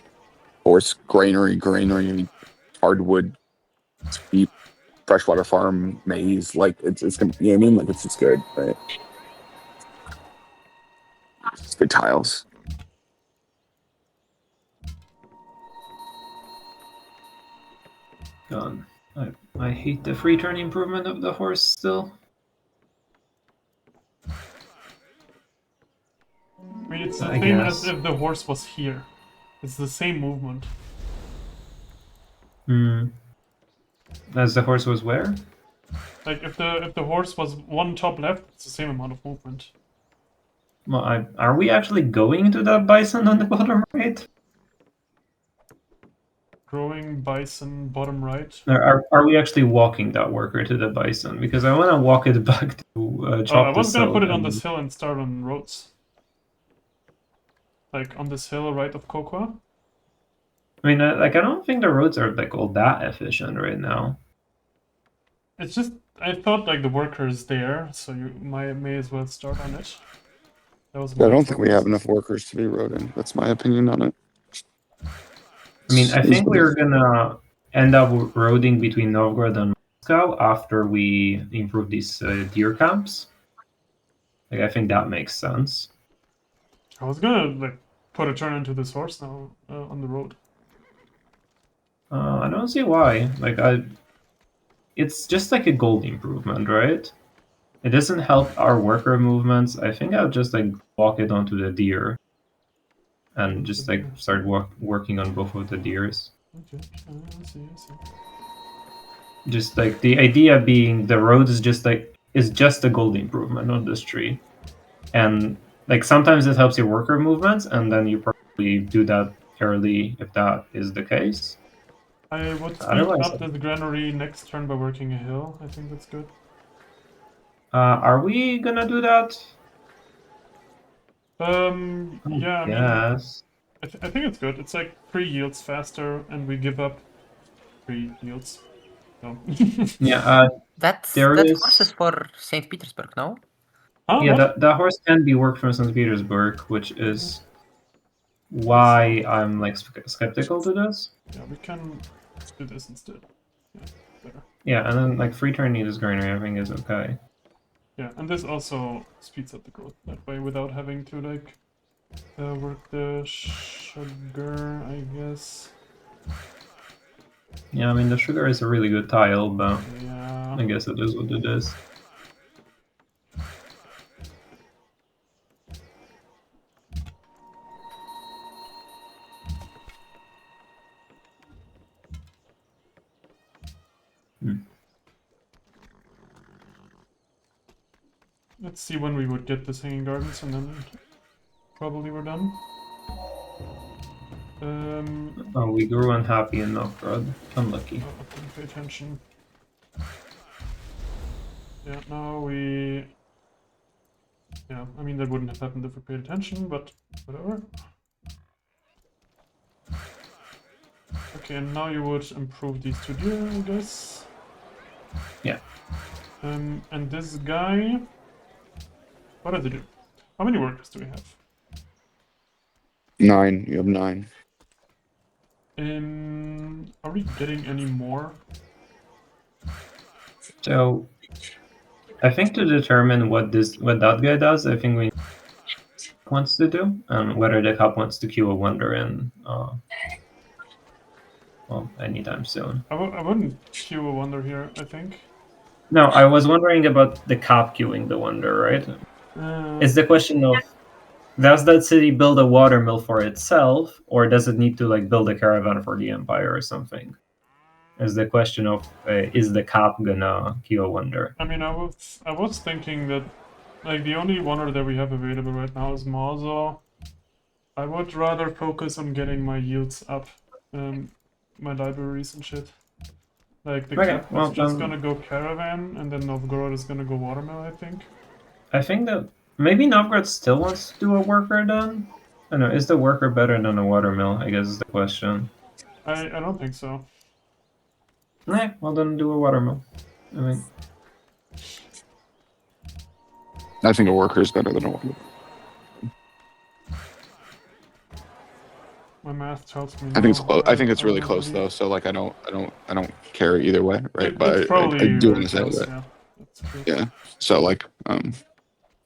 horse, granary, hardwood, steep, freshwater farm, maize. Like it's going to, you know what I mean? Like it's just good, right? It's good tiles. God, I hate the free turn improvement of the horse still. I mean, it's the I same guess. as if the horse was here. It's the same movement. As the horse was where? Like if the horse was 1 top left, it's the same amount of movement. Well, are we actually going to that bison on the bottom right? Growing bison bottom right. Are we actually walking that worker to the bison? Because I want to walk it back to chop I was the gonna put it silk on this hill and start on roads. Like on this hill right of Cocoa. I mean, I don't think the roads are like all that efficient right now. It's just I thought like the worker is there, so you may as well start on it. That was I don't think we have enough workers to be rodent. That's my opinion on it. I mean, I think we're gonna end up roading between Novgorod and Moscow after we improve these deer camps. Like, I think that makes sense. I was gonna like put a turn into this horse now on the road. I don't see why. Like, it's just like a gold improvement, right? It doesn't help our worker movements. I think I'll just like walk it onto the deer and just like start working on both of the deers. Okay, I see. Just like the idea being the road is just a gold improvement on this tree, and like sometimes it helps your worker movements, and then you probably do that early if that is the case. I would speed Otherwise, up the granary next turn by working a hill. I think that's good. are we gonna do that? Yeah, I mean, Yes. I think it's good. It's like 3 yields faster, and we give up 3 yields. No. Yeah. That is- horse is for St. Petersburg, no? Oh, Yeah, what? that horse can be worked from St. Petersburg, which is why I'm like skeptical to this. Yeah, we can do this instead. Yeah, better. Yeah, and then like free turn needs granary, I think is okay. Yeah, and this also speeds up the growth that way without having to like work the sugar, I guess. Yeah, I mean the sugar is a really good tile, but Yeah. I guess it is what it is. Let's see when we would get the Singing Gardens, and then probably we're done. Oh, we grew unhappy in Novgorod. Unlucky. I couldn't pay attention. Yeah, now we... Yeah, I mean that wouldn't have happened if we paid attention, but whatever. Okay, and now you would improve these two deer, I guess. Yeah. And this guy, what does he do? How many workers do we have? 9. You have 9. Are we getting any more? So I think to determine what that guy does, I think we wants to do, and whether the cop wants to queue a wonder in well, anytime soon. I wouldn't queue a wonder here, I think. No, I was wondering about the cop queuing the wonder, right? It's the question of, does that city build a watermill for itself, or does it need to like build a caravan for the empire or something? Is the question of, is the cop gonna queue a wonder? I mean, I was thinking that, like, the only wonder that we have available right now is Marzo. I would rather focus on getting my yields up, my libraries and shit. Like, the Okay, cap well, is just gonna go caravan, and then Novgorod is gonna go watermill, I think. I think that maybe Novgorod still wants to do a worker then? I don't know, is the worker better than a watermill, I guess is the question. I don't think so. Nah, well then do a watermill. I mean, I think a worker is better than a wonder. My math tells me. I think it's no, close. I think it's I really don't close believe- though. So like I don't care either way, right? It's But probably I do very understand close, that. yeah. That's true. Yeah. So like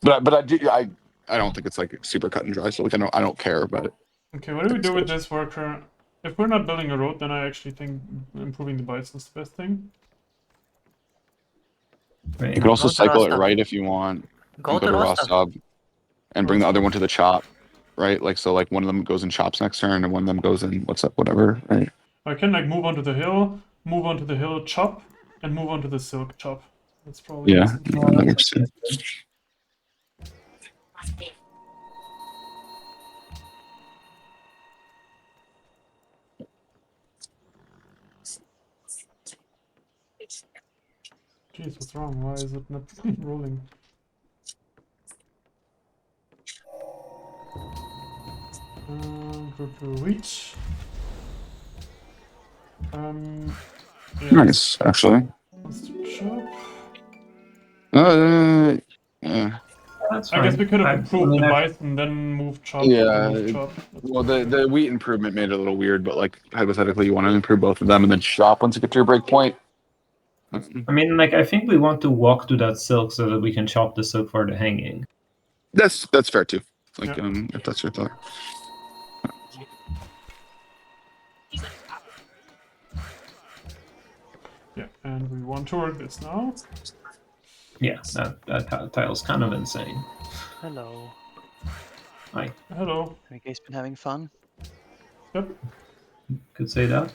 but I don't think it's like super cut and dry. So like I don't care about it. Okay, what do we do with this worker? If we're not building a road, then I actually think improving the bison is the best thing. right. You can also Go to cycle it Rostov. right if you want. Go And to go to Rostov. Rostov and bring the other one to the chop, right? Like so like one of them goes in chops next turn and one of them goes in what's up, whatever, right? I can like move onto the hill, chop, and move onto the silk, chop. That's probably Yeah, decent. that works too. Jeez, what's wrong? Why is it not rolling? Go to reach. Yeah, Nice, actually. let's do chop. Yeah. That's I guess fine. we could have improved the I- bison, then moved chop. Yeah, Then moved chop. That's Well, probably the wheat improvement made it a little weird, but like hypothetically, you want to improve both of them and then shop once you get to your break point. I mean, like, I think we want to walk to that silk so that we can chop the silk for the hanging. That's fair too. Like, Yeah. if that's your thought. Yeah, and we want to work this now. Yeah, that tile's kind of insane. Hello. Hi, Hello. Have you guys been having fun? Yep. could say that.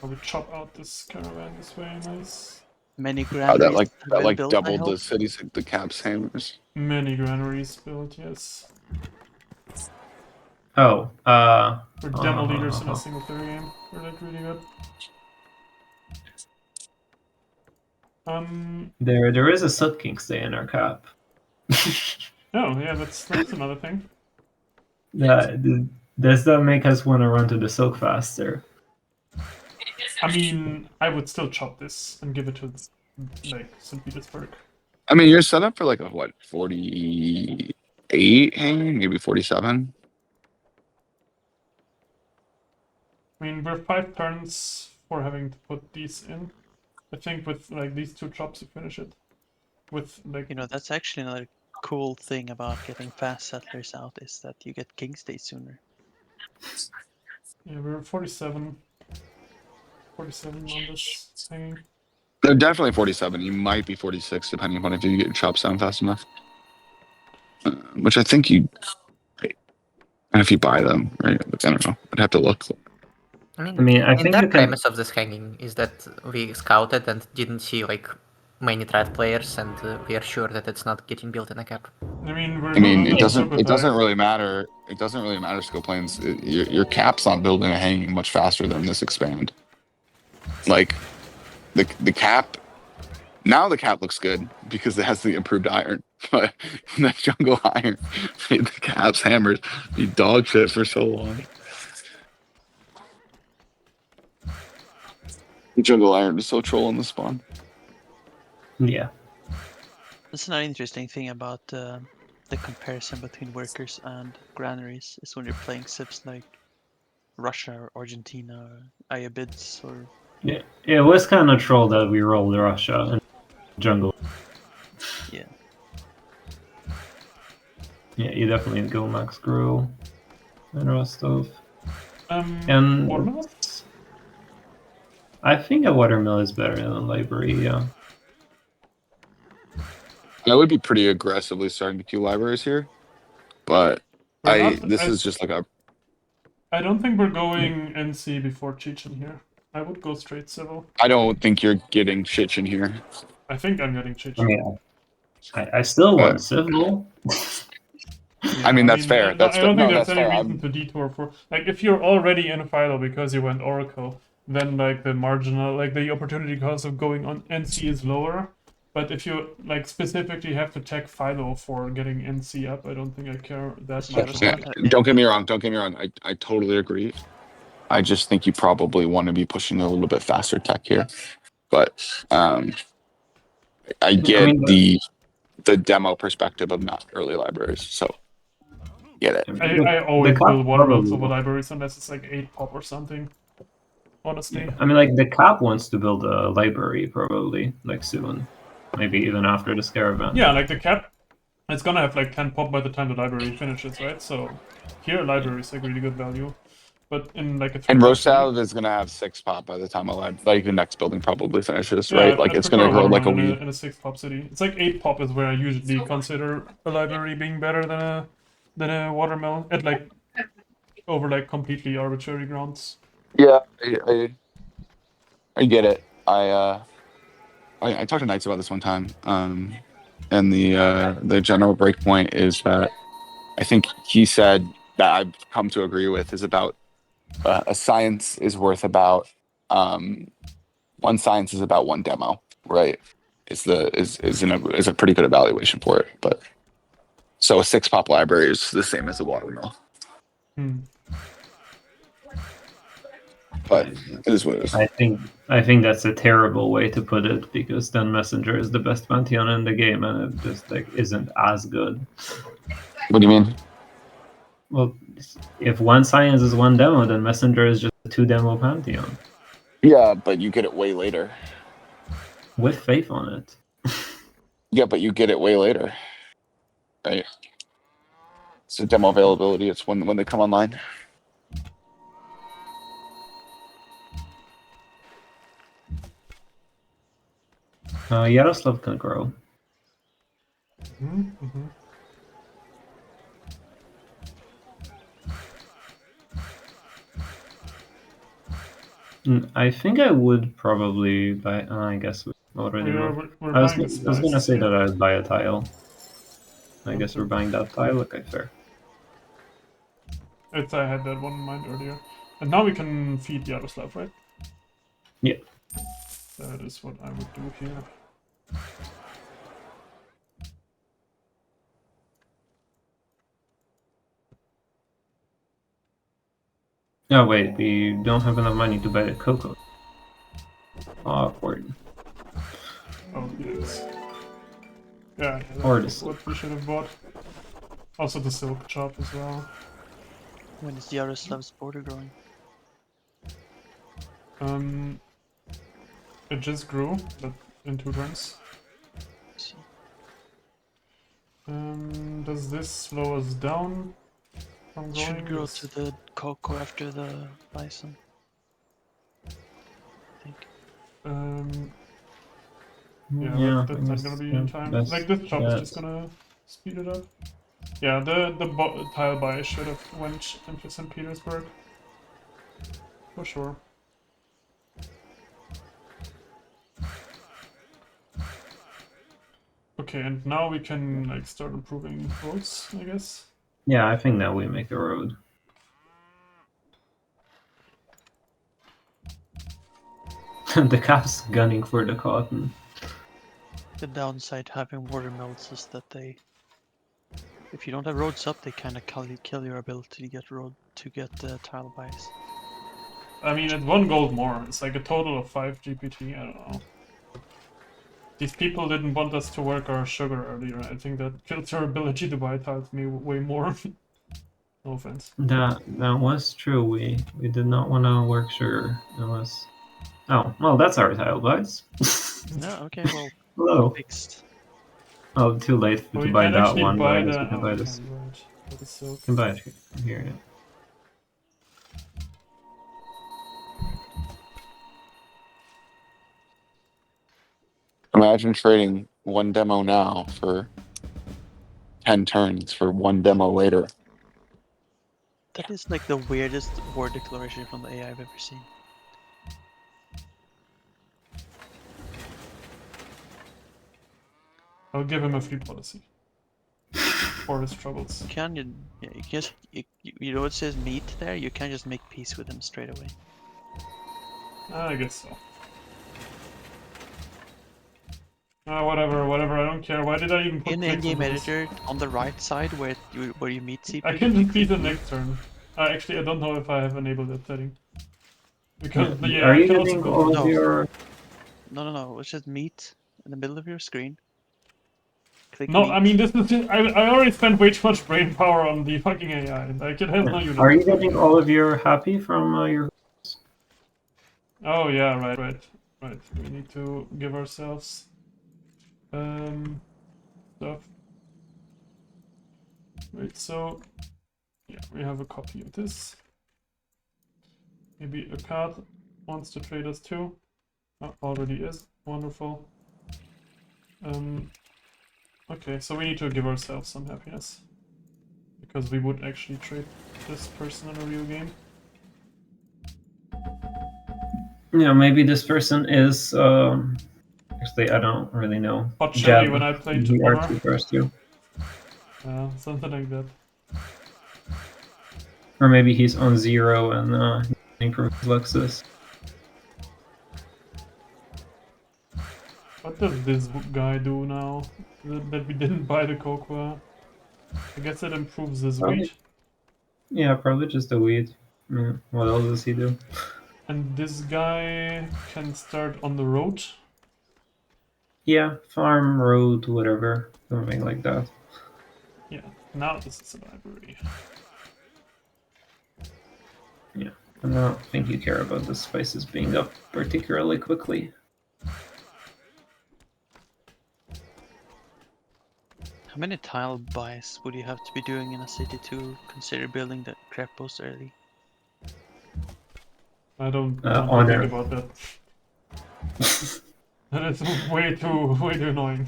I will chop out this caravan this way. Nice. Many Oh, granaries that like have been built, I doubled hope? the city's the caps hammers. Many granaries built. Yes. Oh, We're demo leaders in a single player game. We're like really good. there is a Soot King stay in our cap. Oh yeah, that's another thing. Does that make us want to run to the silk faster? I mean, I would still chop this and give it to like St. Petersburg. I mean, you're set up for like a what 48 hanging, maybe 47. I mean, we're 5 turns for having to put these in. I think with like these 2 chops, you finish it. With like You know, that's actually another cool thing about getting fast settlers out is that you get king state sooner. yeah, we're 47 on this hanging. They're definitely 47. You might be 46 depending upon if you get your chops down fast enough. Which I think you, and if you buy them, right? I don't know. I'd have to look. I I mean, I in think the you can- premise of this hanging is that we scouted and didn't see like many trad players, and we are sure that it's not getting built in a cap. I mean, we're I mean, not it doesn't super really matter. It doesn't really matter. Skill planes. Your cap's not building a hanging much faster than this expand. Like the cap. Now the cap looks good because it has the improved iron, but that jungle iron made the cap's hammers be dog shit for so long. Jungle Iron is so troll on the spawn. Yeah. That's an interesting thing about the comparison between workers and granaries is when you're playing Civs like Russia or Argentina or Ayabids or Yeah, it was kind of troll that we rolled Russia and jungle. yeah. Yeah, you definitely go max grow and Rostov. Watermelon? And I think a watermill is better than a library, yeah. I would be pretty aggressively starting to queue libraries here, but this is just like a. I don't think we're going NC before Chechen here. I would go straight civil. I don't think you're getting Chechen here. I think I'm getting I Chechen. mean, I still want civil. Yeah, I mean, that's fair. That's I don't think no, there's that's any fair. reason to detour for like if you're already in Philo because you went Oracle, then like the marginal like the opportunity cost of going on NC is lower. But if you like specifically have to tech Philo for getting NC up, I don't think I care that much. Yeah, don't get me wrong. Don't get me wrong. I totally agree. I just think you probably want to be pushing a little bit faster tech here, but I get the demo perspective of not early libraries, so get it. I always build watermelons over libraries unless it's like 8 pop or something. Honestly, I mean, like the cap wants to build a library probably like soon, maybe even after the scare event. Yeah, like the cap, it's gonna have like 10 pop by the time the library finishes, right? So here library is like really good value, but in like a 3 And Rosav is gonna have 6 pop by the time like the next building probably finishes, right? Like it's gonna grow like a weed. In a 6 pop city. It's like 8 pop is where I usually consider a library being better than a watermelon at like over like completely arbitrary grounds. Yeah, I get it. I talked to Knights about this one time, and the general breakpoint is that I think he said that I've come to agree with is about a science is worth about one science is about one demo, right? Is a pretty good evaluation for it, but so a 6 pop library is the same as a watermill. But it is what it is. I think that's a terrible way to put it because then Messenger is the best Pantheon in the game and it just like isn't as good. What do you mean? Well, if one science is one demo, then Messenger is just a 2 demo Pantheon. Yeah, but you get it way later. With faith on it. Yeah, but you get it way later. Right? So demo availability, it's when they come online. Yaroslav can grow. I think I would probably buy. I guess we already. I was gonna say that I'd buy a tile. I guess we're buying that tile. Okay, fair. I had that one in mind earlier, and now we can feed Yaroslav, right? Yeah. That is what I would do here. Oh wait, we don't have enough money to buy the cocoa. Awkward. Oh yes. Yeah, Or that's what we should have bought. Also the silk chop as well. When is Yaroslav's border growing? It just grew, but in 2 turns. See. Does this slow us down from growing? Should grow to the cocoa after the bison. I think. Yeah, that's not gonna be in time. Like this chop is just gonna speed it up. Yeah, the tile buy should have went into St. Petersburg. For sure. Okay, and now we can like start improving roads, I guess. Yeah, I think that we make a road. The cap's gunning for the cotton. The downside having watermills is that they, if you don't have roads up, they kind of kill your ability to get tile buys. I mean, it's 1 gold more. It's like a total of 5 GPT. I don't know. These people didn't want us to work our sugar earlier. I think that kills your ability to buy tiles me way more. No offense. That was true. We did not want to work sugar. It was. Oh well, that's our tile buys. No, okay, well, Hello. fixed. Oh, too late Oh, to we buy can that actually one, but buy I guess the. we can Oh, buy we this. can, right. That is so. We can buy it here. Yeah. Imagine trading 1 demo now for 10 turns for 1 demo later. That is like the weirdest war declaration from the AI I've ever seen. I'll give him a free policy. For his troubles. Can you? Yeah, you just you know what says meat there? You can't just make peace with him straight away. I guess so. Whatever, I don't care. Why did I even put In the clicks in-game into this? editor, on the right side where you meet CPU, I can just beat the next turn. Actually, I don't know if I have enabled that setting. Because the Are AI you can also getting build all of No. your? No. It's just meat in the middle of your screen. Click No, meat. I mean, this is just, I already spent way too much brain power on the fucking AI. Like, it has no unit. Are you getting all of your happy from your? Oh, yeah, right. We need to give ourselves stuff. Wait, so yeah, we have a copy of this. Maybe a card wants to trade us too. Oh, already is. Wonderful. Okay, so we need to give ourselves some happiness. Because we would actually trade this person in a real game. Yeah, maybe this person is. Actually, I don't really know. Hot Chili Jab, when I played the Honor. R2 first too. Something like that. Or maybe he's on 0 and improves Lexus. What does this guy do now that we didn't buy the cocoa? I guess it improves his Probably. wheat. Yeah, probably just a weed. I mean, what else does he do? And this guy can start on the road. Yeah, farm, road, whatever. Something like that. Yeah, now this is a library. Yeah, I don't think you care about the spices being up particularly quickly. How many tile buys would you have to be doing in a city to consider building the crepos early? I don't want to Honor. think about that. That is way too annoying.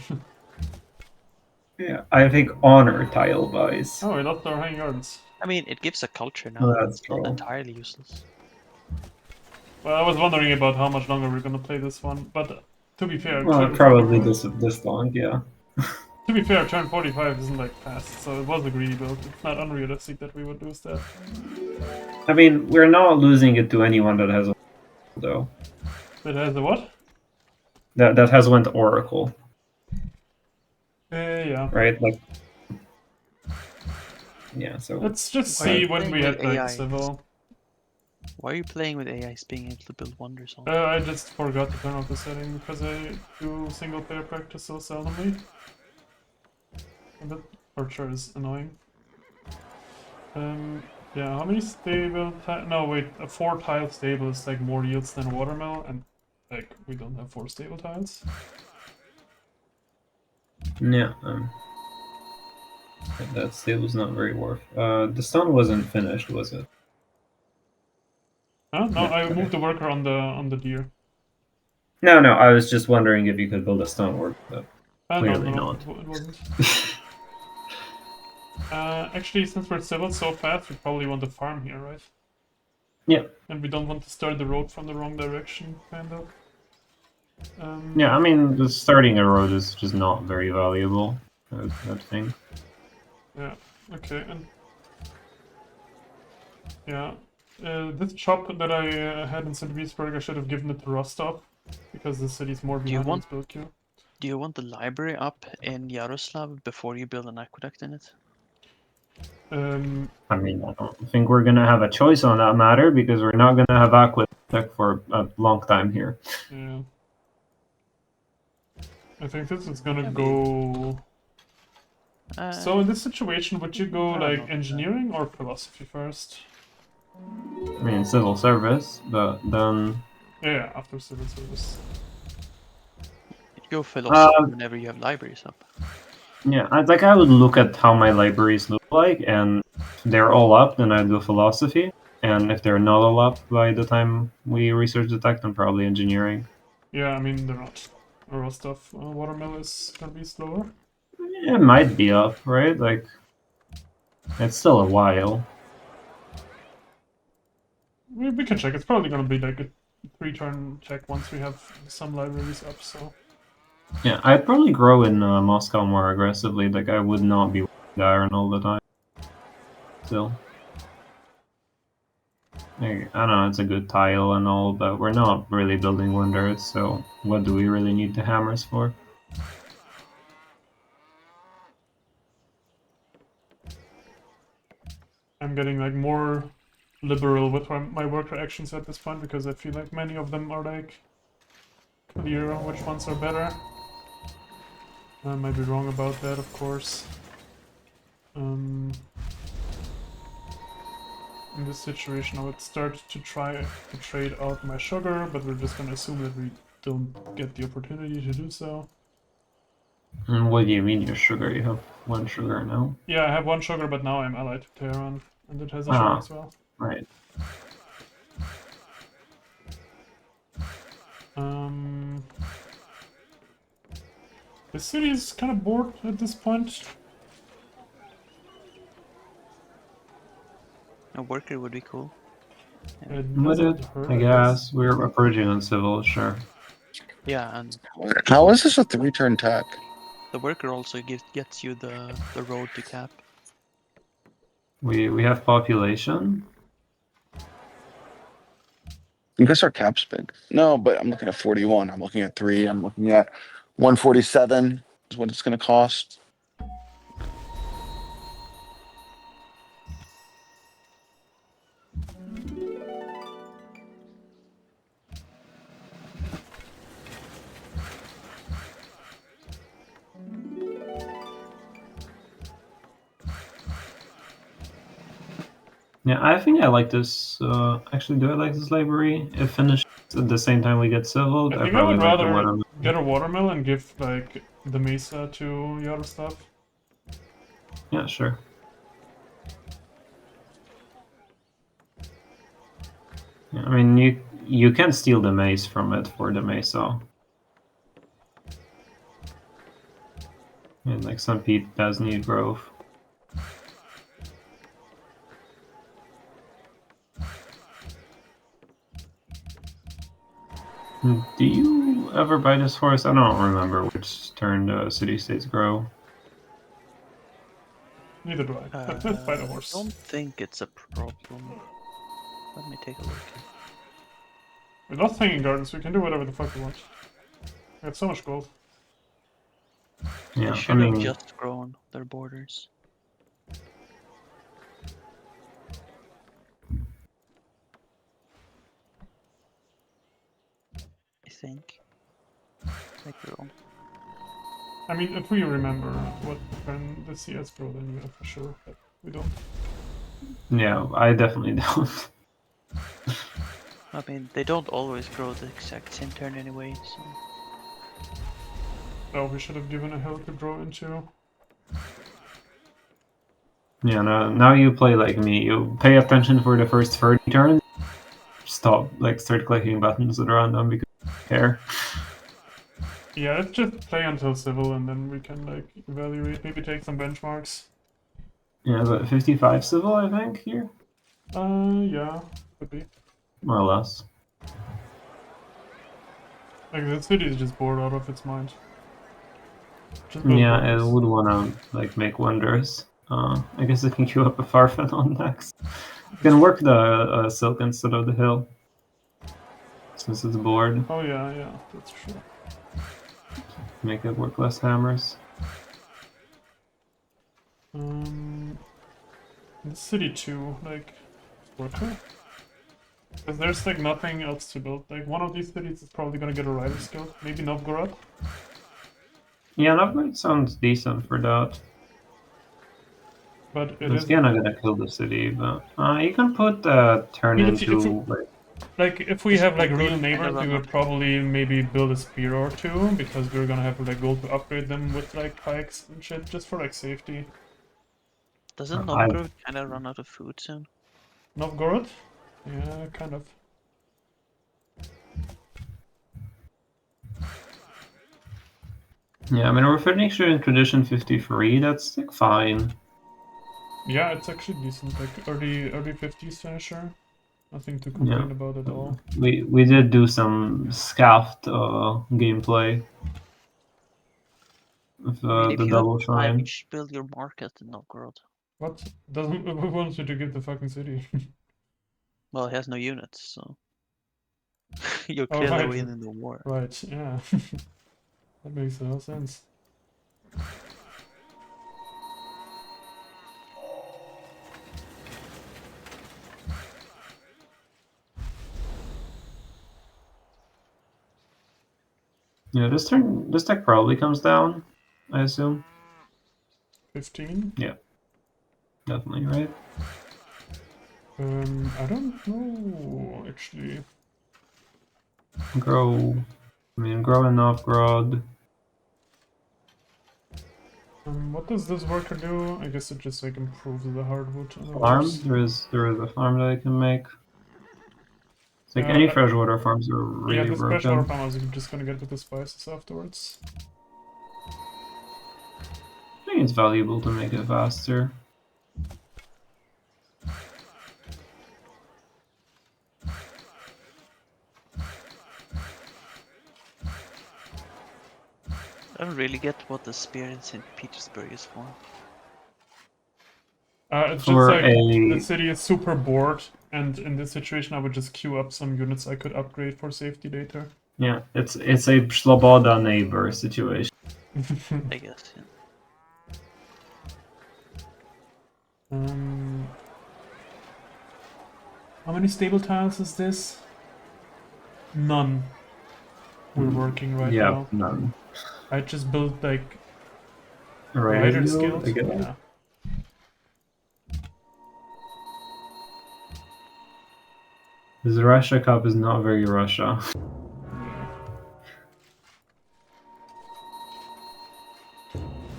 Yeah, I think honor tile buys. Oh, we lost our hanging gardens. I mean, it gives a culture now. Oh, that's It's not cool. entirely useless. Well, I was wondering about how much longer we're gonna play this one, but to be fair, Well, turn probably 45 this long, yeah. To be fair, turn 45 isn't like fast, so it was a greedy build. It's not unrealistic that we would lose that. I mean, we're not losing it to anyone that has a though. That has a what? That has went Oracle, Yeah. right? Like, yeah. So Let's just Why are see you when playing we with had like AI? civil. Why are you playing with AIs being able to build wonders on? I just forgot to turn off the setting because I do single player practice so seldomly. And that Archer is annoying. Yeah, how many stable no, wait, a 4 tile stable is like more yields than a watermill, and like we don't have 4 stable tiles. yeah. That stable's not very worth. The stone wasn't finished, was it? Huh? No, Yeah, I okay. moved the worker on the deer. No. I was just wondering if you could build a stonework, but clearly No, not. it wasn't. Actually, since we're civil so fast, we probably want to farm here, right? Yeah. And we don't want to start the road from the wrong direction, kind of. Yeah, I mean, the starting a road is just not very valuable. That thing. Yeah. Okay. And yeah, this shop that I had in St. Petersburg, I should have given it to Rostov because the city's more behind its build queue. Do you want the library up in Yaroslav before you build an aqueduct in it? I mean, I don't think we're gonna have a choice on that matter because we're not gonna have aqueduct for a long time here. Yeah. I think this is gonna Yeah, go. So in this situation, would you go I don't like know. engineering or philosophy first? I mean, civil service, but then Yeah, after civil service. You go philosophy Uh, whenever you have libraries up. yeah, I would look at how my libraries look like, and if they're all up, then I'd go philosophy. And if they're not all up by the time we research the tech, then probably engineering. Yeah, I mean they're not. Oral stuff. Watermill is gonna be slower. It might be up, right? Like, it's still a while. We can check. It's probably gonna be like a 3-turn check once we have some libraries up. So Yeah, I'd probably grow in Moscow more aggressively. Like, I would not be the iron all the time. Still. Like, I don't know, it's a good tile and all, but we're not really building wonders, so what do we really need the hammers for? I'm getting like more liberal with my worker actions at this point because I feel like many of them are like clear on which ones are better. I might be wrong about that, of course. In this situation, I would start to try to trade out my sugar, but we're just gonna assume that we don't get the opportunity to do so. And what do you mean your sugar? You have one sugar now? Yeah, I have 1 sugar, but now I'm allied to Tehran, and it has a sugar as well. Right. The city is kind of bored at this point. A worker would be cool. It Would doesn't it? hurt, I guess. We're approaching on civil, sure. Yeah, and How is this a 3-turn tech? the worker also gets you the road to cap. We have population. You guess our cap's big. No, but I'm looking at 41. I'm looking at 3. I'm looking at 147 is what it's gonna cost. Yeah, I think I like this. Actually, do I like this library? It finishes at the same time we get civil. I I think I probably would like the rather watermelon. get a watermill and give like the mesa to the other stuff. Yeah, sure. Yeah, I mean, you can steal the mace from it for the mesa. And like some peat does need growth. Do you ever buy this horse? I don't remember which turn the city-states grow. Neither do I. By the I horse. don't think it's a problem. Let me take a look. We lost hanging gardens. We can do whatever the fuck we want. We have so much gold. Yeah, They I should have mean, just grown their borders. I think. Might be wrong. I mean, if we remember what when the CS grow, then yeah, for sure. But we don't. yeah, I definitely don't. I mean, they don't always grow the exact same turn anyway, so... Oh, we should have given a hill to grow into. Yeah, now you play like me. You pay attention for the first 30 turns. Stop, like, start clicking buttons at random because you don't care. Yeah, let's just play until civil, and then we can like evaluate. Maybe take some benchmarks. Yeah, but 55 civil, I think, here? Yeah, could be. More or less. Like the city is just bored out of its mind. Just build Yeah, it buildings. would wanna, like, make wonders. I guess I can queue up a Farfan on next. You can work the silk instead of the hill. Since it's bored, Oh yeah, that's true. make it work less hammers. the city too, like worker. Because there's like nothing else to build. Like one of these cities is probably gonna get a rider's guild. Maybe Novgorod. Yeah, Novgorod sounds decent for that. But it It's is kinda gonna kill the city, but you can put turn I mean, if into like, like if we This have like gold real kinda neighbors, we run would out. probably maybe build a spear or two because we're gonna have like gold to upgrade them with like pikes and shit just for like safety. Doesn't I Novgorod kind of run out of food soon? Novgorod? Yeah, kind of. yeah, I mean we're finishing in tradition 53. That's like fine. Yeah, it's actually decent. Like early 50s finisher. Nothing to Yeah, complain about at all. we did do some scuffed gameplay with I mean, if the you have double time, you shrine. should build your market in Novgorod. What? Doesn't who wants you to give the fucking city? Well, he has no units, so you're Oh, clearly right. winning the war. Right, yeah. That makes no sense. Yeah, this deck probably comes down, I assume. 15? Yeah, definitely, right? I don't know actually. Grow in Novgorod. What does this worker do? I guess it just like improves the hardwood on the Farm. walls. There is a farm that I can make. It's like Yeah, any freshwater farms are really this freshwater broken. farm I was just gonna get with the spices afterwards. I think it's valuable to make it faster. I don't really get what the spear in St. Petersburg is for. It's just For like the a city is super bored, and in this situation I would just queue up some units I could upgrade for safety later. yeah, it's a Sloboda neighbor situation. I guess. Yeah. How many stable tiles is this? None. We're working right Yeah, now. none. I just built like Rider Rider's Guild, Guild. I guess. Yeah. This Russia Cup is not very Russia.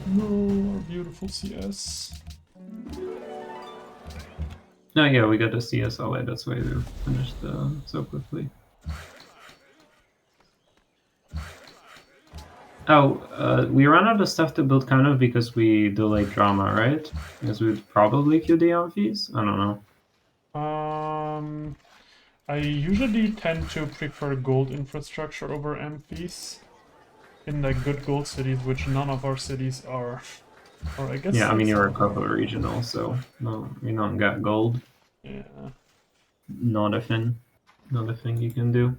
No, our beautiful CS. No, yeah, we got the CSLA. That's why we finished so quickly. Oh, we ran out of stuff to build kind of because we delayed drama, right? Because we'd probably queue the amphies? I don't know. I usually tend to prefer gold infrastructure over amphies in like good gold cities, which none of our cities are. Or I guess. Yeah, I mean, you're a some- couple regional, so no, you don't got gold. Yeah. Not a thing you can do.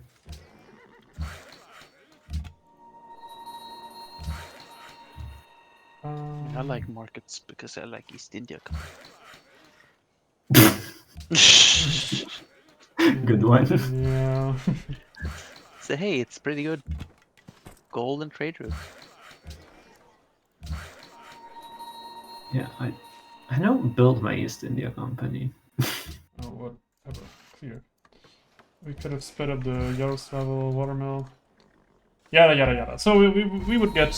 I like markets because I like East India. Good one. Yeah. So hey, it's pretty good. Gold and trade routes. Yeah, I don't build my East India Company. Oh, whatever. Clear. We could have sped up the Yaroslavl watermill. Yada yada yada. So we would get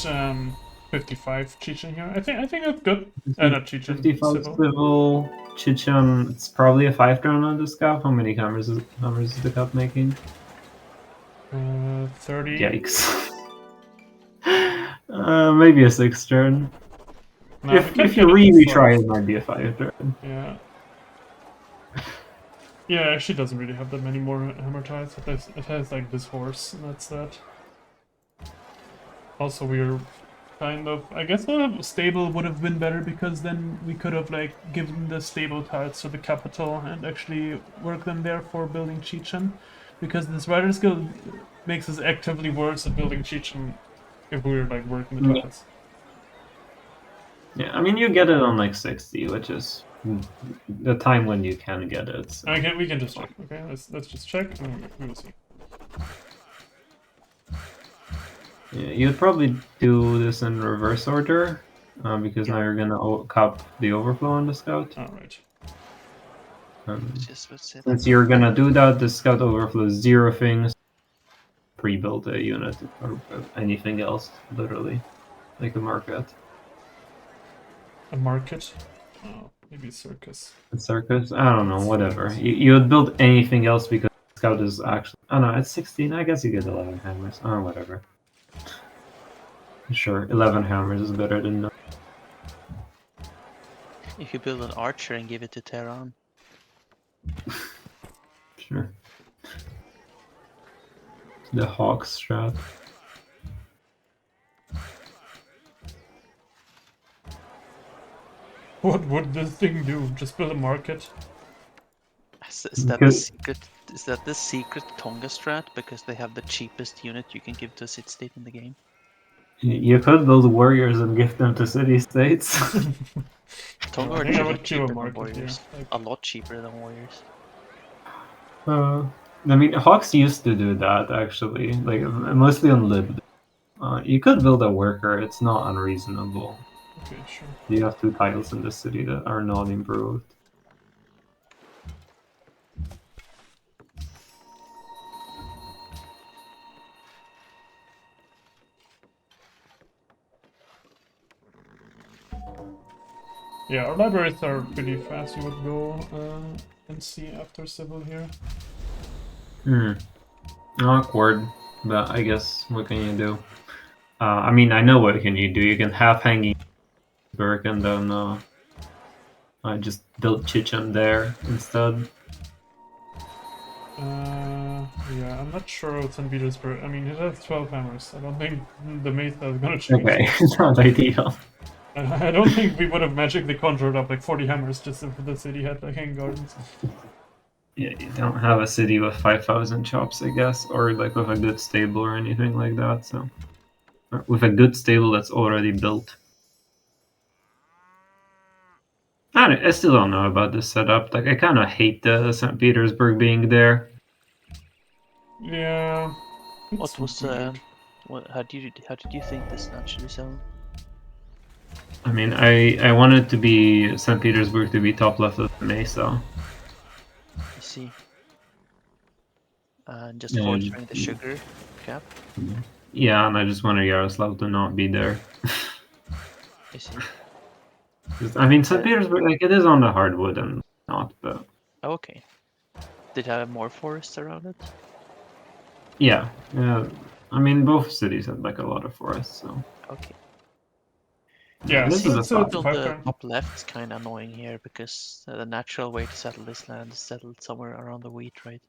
55 Chechen here. I think that's good. Not Chechen. 55 Civil. civil, Chechen. It's probably a 5-turn on this cup. How many hammers is the cup making? 30. Yikes. Maybe a 6-turn. No, we If can you get it really to try, five. it might be a 5-turn. Yeah. Yeah, it actually doesn't really have that many more hammer tiles. It has like this horse, and that's that. Also, we're kind of... I guess a stable would have been better, because then we could have like given the stable tiles to the capital and actually work them there for building Chechen. Because this Rider's Guild makes us actively worse at building Chechen if we were like working the tiles. Yeah, I mean, you get it on like 60, which is the time when you can get it. So. Okay, we can just check. Okay, let's just check and we will see. Yeah, you'd probably do this in reverse order, because now Yeah. you're gonna cop the overflow on the scout. All right. Just let's say Since that. you're gonna do that, the scout overflow 0 things. Pre-build a unit or anything else, literally, like a market, A market. Oh, maybe circus. a circus. I don't know, whatever. You would build anything else because scout is actually. Oh no, it's 16. I guess you get 11 hammers. Oh, whatever. Sure, 11 hammers is better than no. If you build an archer and give it to Tehran, Sure. The hawk strat. What would this thing do? Just build a market? is that the Because- secret? Is that the secret Tonga strat? Because they have the cheapest unit you can give to a city state in the game. You could build warriors and give them to city states. Tonga I are think I cheaper would do a than market here. warriors. Like, A lot cheaper than warriors. I mean, hawks used to do that actually, like mostly on lib. You could build a worker. It's not unreasonable. okay, sure. You have 2 tiles in the city that are not improved. Yeah, our libraries are pretty fast. You would go and see after civil here. Awkward, but I guess what can you do? I mean, I know what can you do. You can have hanging work and then I just build Chichen there instead. Yeah, I'm not sure what St. Petersburg. I mean, it has 12 hammers. I don't think the Mesa is gonna change. Okay, it's not ideal. I don't think we would have magically conjured up like 40 hammers just if the city had like hanging gardens. Yeah, you don't have a city with 5,000 chops, I guess, or like with a good stable or anything like that. So, or with a good stable that's already built. I still don't know about this setup. Like, I kind of hate the St. Petersburg being there. Yeah. What it's was weird. how did you think this naturally sound? I mean, I wanted to be St. Petersburg to be top left of the Mesa. You see, and just Yeah, fortifying the sugar cap. Yeah, and I just wanted Yaroslav to not be there. You see. 'Cause, I mean, St. Petersburg, like, it is on the hardwood and not, but Oh, okay. Did it have more forests around it? yeah. I mean, both cities have like a lot of forests, so. Okay. Yeah, This is a it's fun- Build five the turn. top left's kind of annoying here because the natural way to settle this land is settled somewhere around the wheat, right?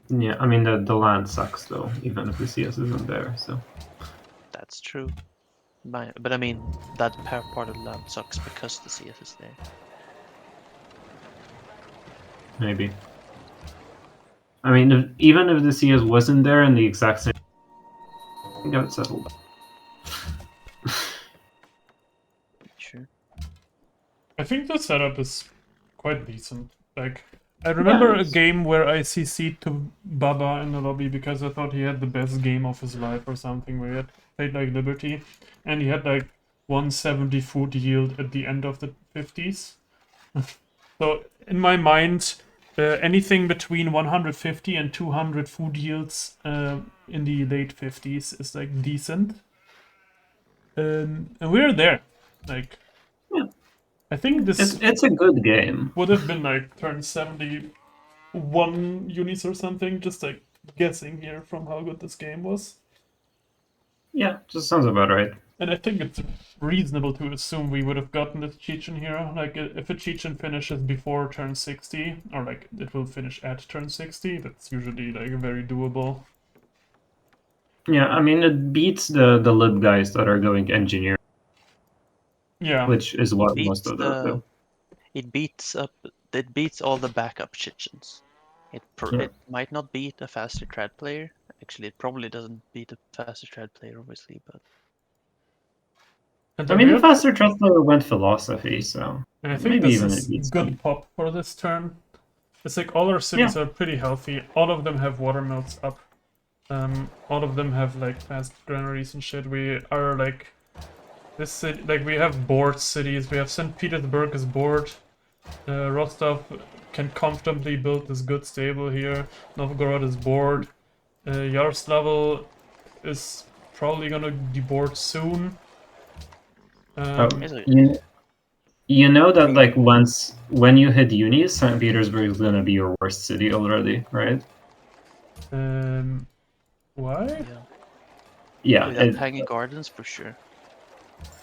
Yeah, I mean, the land sucks though, even if the CS isn't there, so. That's true. But I mean, that part of the land sucks because the CS is there. Maybe. I mean, even if the CS wasn't there in the exact same, I think I would settle. Sure. I think the setup is quite decent. Like, I remember a it's- game where I CC'd to Baba in the lobby because I thought he had the best game of his life or something, where he had played like Liberty, and he had like 170 food yield at the end of the 50s. So in my mind, anything between 150 and 200 food yields in the late 50s is like decent. And we're there. Like, Yeah. I think this It's a good game. would have been like turn 71 unis or something, just like guessing here from how good this game was. Yeah, just sounds about right. And I think it's reasonable to assume we would have gotten this Chechen here. Like, if a Chechen finishes before turn 60, or like it will finish at turn 60, that's usually like very doable. Yeah, I mean, it beats the lib guys that are going engineer, Yeah. which is what Beats most of them do. It beats all the backup Chechens. Yeah. It might not beat a faster trad player. Actually, it probably doesn't beat a faster trad player, obviously, but And I then mean, we the have, faster Trustler went philosophy, so and I think maybe this even is it beats good them. pop for this turn. It's like all our cities are pretty healthy. All of them have watermills up. All of them have like fast granaries and shit. We are like this city, like we have bored cities. We have St. Petersburg is bored. Rostov can comfortably build this good stable here. Novgorod is bored. Yaroslavl is probably gonna be bored soon. Oh, Is it- you know that like when you hit uni, St. Petersburg is gonna be your worst city already, right? Why? Yeah. Yeah, Without hanging gardens, for sure.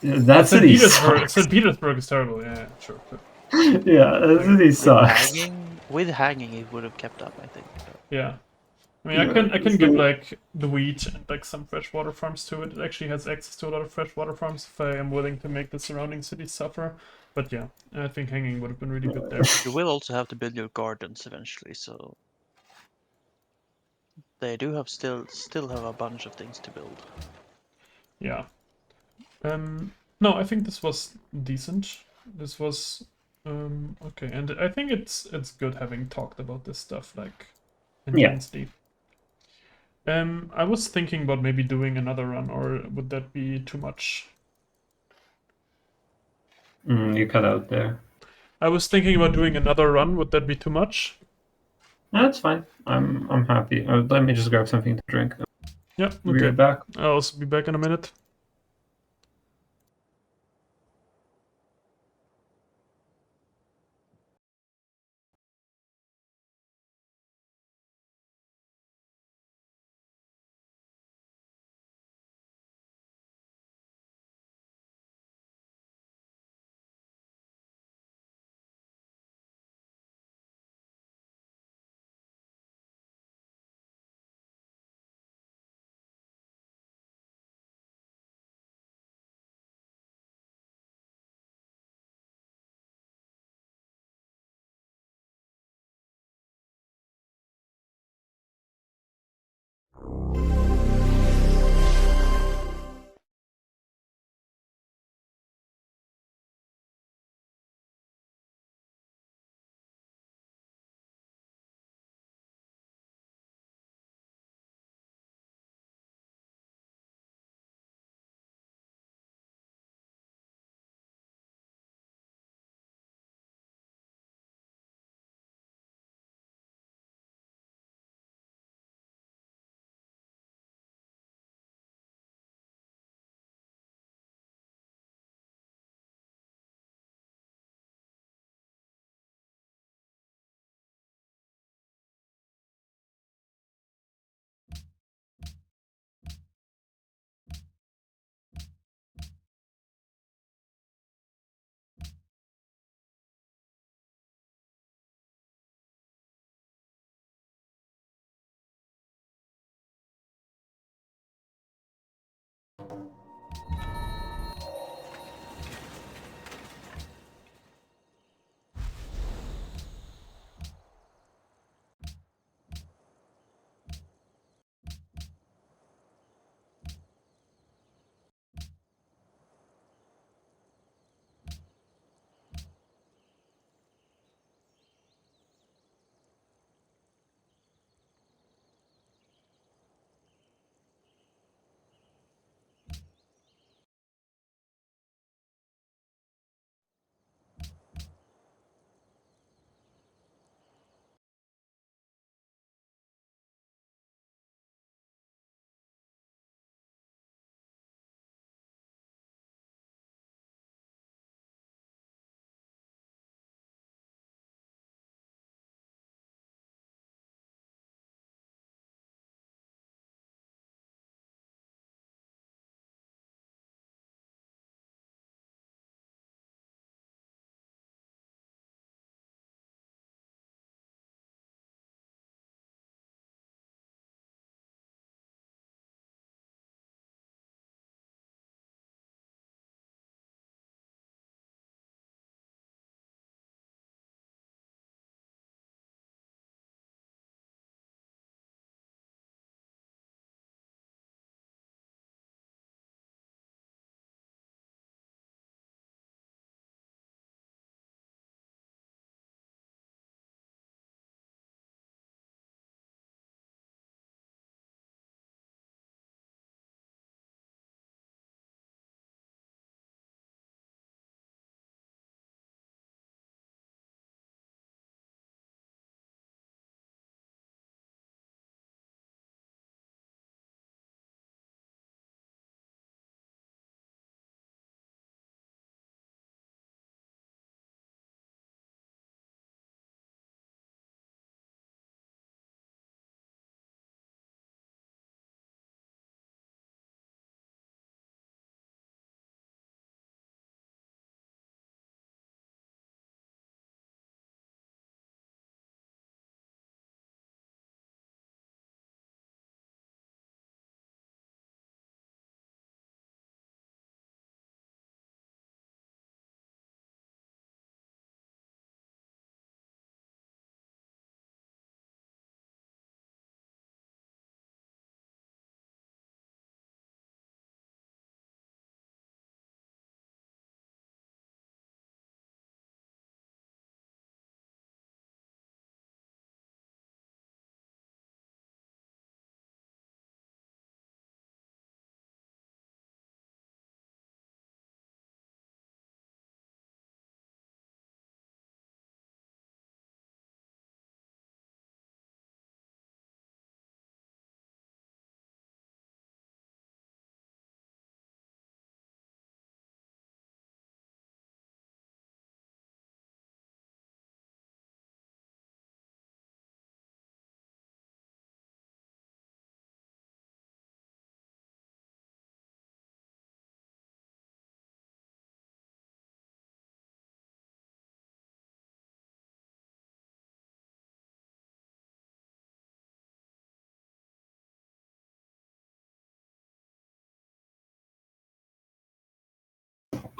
that St. city Petersburg. sucks. St. Petersburg is terrible. Yeah, sure. Yeah, that city With sucks. with hanging, it would have kept up, I think. But Yeah. I mean, Yeah, I can give so- like the wheat and like some freshwater farms to it. It actually has access to a lot of freshwater farms if I am willing to make the surrounding cities suffer. But yeah, I think hanging would have been really good there. you will also have to build your gardens eventually, so they do have still have a bunch of things to build. Yeah. No, I think this was decent. This was okay, and I think it's good having talked about this stuff like Yeah. intensely. I was thinking about maybe doing another run, or would that be too much? You cut out there. I was thinking about doing another run. Would that be too much? No, that's fine. I'm happy. Let me just grab something to drink. Yeah, Be okay. right back. I'll also be back in a minute.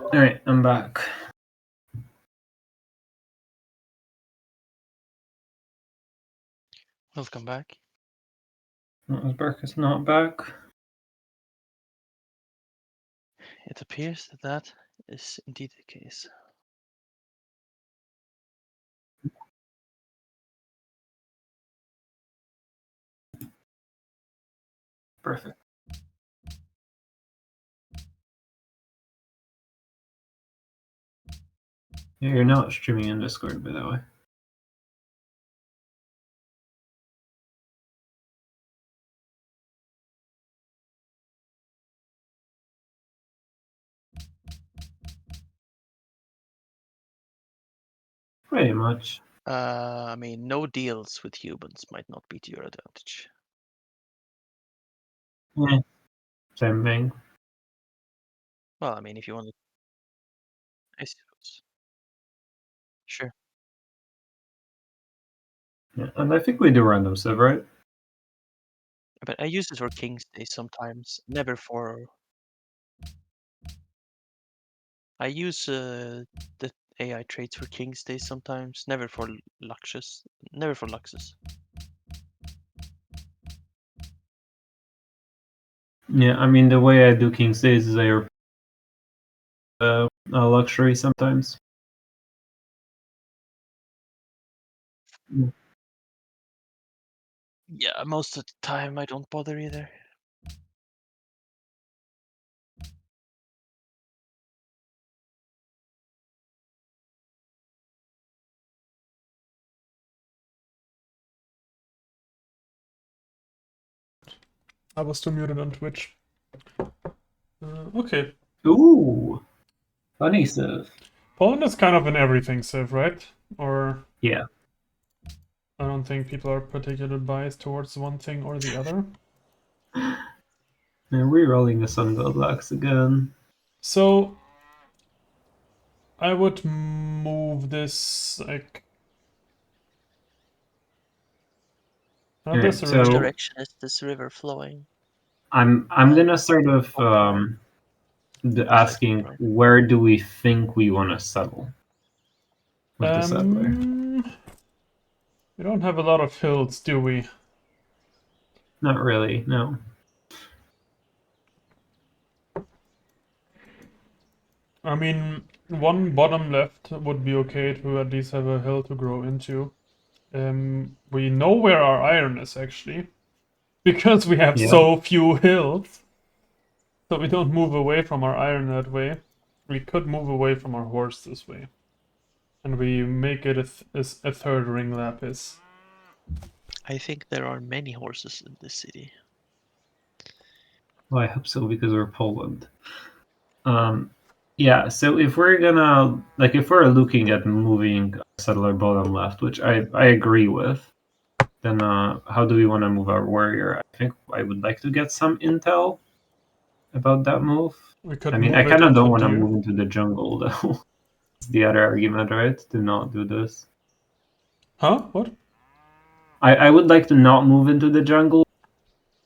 Alright, I'm back. Welcome back. Burke is not back. It appears that that is indeed the case. Perfect. Yeah, you're not streaming in Discord, by the way. Pretty much. I mean, no deals with humans might not be to your advantage. Yeah. Same thing. Well, I mean, if you want to, I suppose. Sure. Yeah. And I think we do random Civ, right? But I use it for King's Day sometimes, never for. I use the AI traits for King's Day sometimes, never for Luxus. Never for Luxus. Yeah, I mean, the way I do King's Days is I a luxury sometimes. Yeah, most of the time I don't bother either. I was still muted on Twitch. Okay. Ooh, funny Civ. Poland is kind of an everything Civ, right? Or Yeah. I don't think people are particularly biased towards one thing or the other. And re-rolling the Sun God Lux again. So I would move this like. Alright, This so- Which river. direction is this river flowing? I'm gonna sort of asking right. where do we think we want to settle with the settler? We don't have a lot of hills, do we? Not really, no. I mean, one bottom left would be okay to at least have a hill to grow into. We know where our iron is actually, because we have Yeah. so few hills. So we don't move away from our iron that way. We could move away from our horse this way. And we make it a third ring lapis. I think there are many horses in this city. Well, I hope so because we're Poland. Yeah, so if we're gonna if we're looking at moving settler bottom left, which I agree with, then how do we want to move our warrior? I think I would like to get some intel about that move. We could I mean, move I it kind of into don't want to deer. move into the jungle though. It's the other argument, right? To not do this. Huh? What? I would like to not move into the jungle,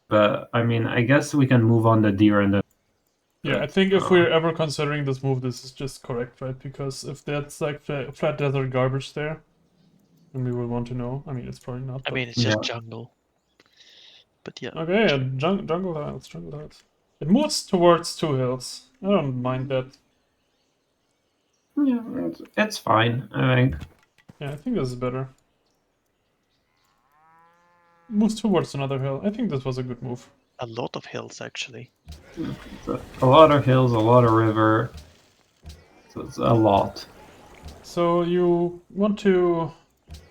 but I mean, I guess we can move on the deer and the. Yeah, I think if we're ever considering this move, this is just correct, right? Because if that's like flat desert garbage there, then we will want to know. I mean, it's probably not. I But... mean, it's just jungle. But yeah. Okay, yeah, jungle hills, jungle hills. It moves towards two hills. I don't mind that. Yeah, it's fine, I think. Yeah, I think this is better. Moves towards another hill. I think this was a good move. A lot of hills, actually. A lot of hills, a lot of river. So it's a lot. So you want to...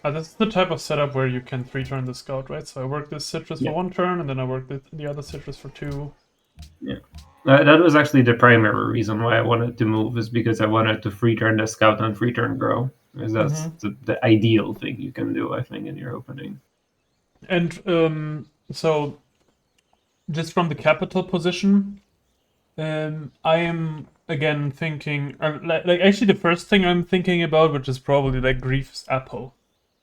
this is the type of setup where you can 3-turn the scout, right? So I work this citrus for 1 turn, and then I work the other citrus for 2. Yeah. That was actually the primary reason why I wanted to move, is because I wanted to 3-turn the scout and 3-turn grow. Because that's the ideal thing you can do, I think, in your opening. And so, just from the capital position, I am again thinking, like actually the first thing I'm thinking about, which is probably like Grief's Apple,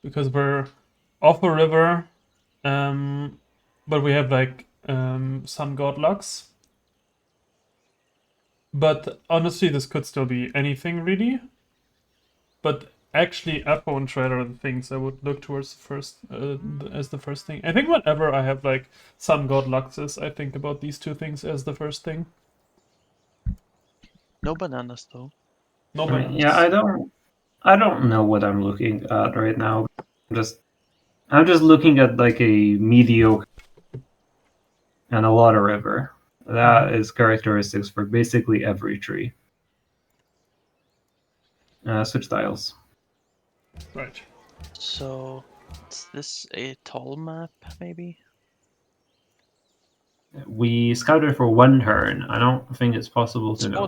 because we're off a river, but we have like Sun God Lux. But honestly, this could still be anything really. But actually, Apo and Shred are the things I would look towards first as the first thing. I think whenever I have like Sun God Luxus, I think about these two things as the first thing. No bananas though. No I mean, bananas. yeah, I don't know what I'm looking at right now. I'm just looking at like a mediocre and a lot of river. That is characteristics for basically every tree. Switch tiles. Right. So, is this a tall map, maybe? We scouted for one turn. I don't think it's possible to know.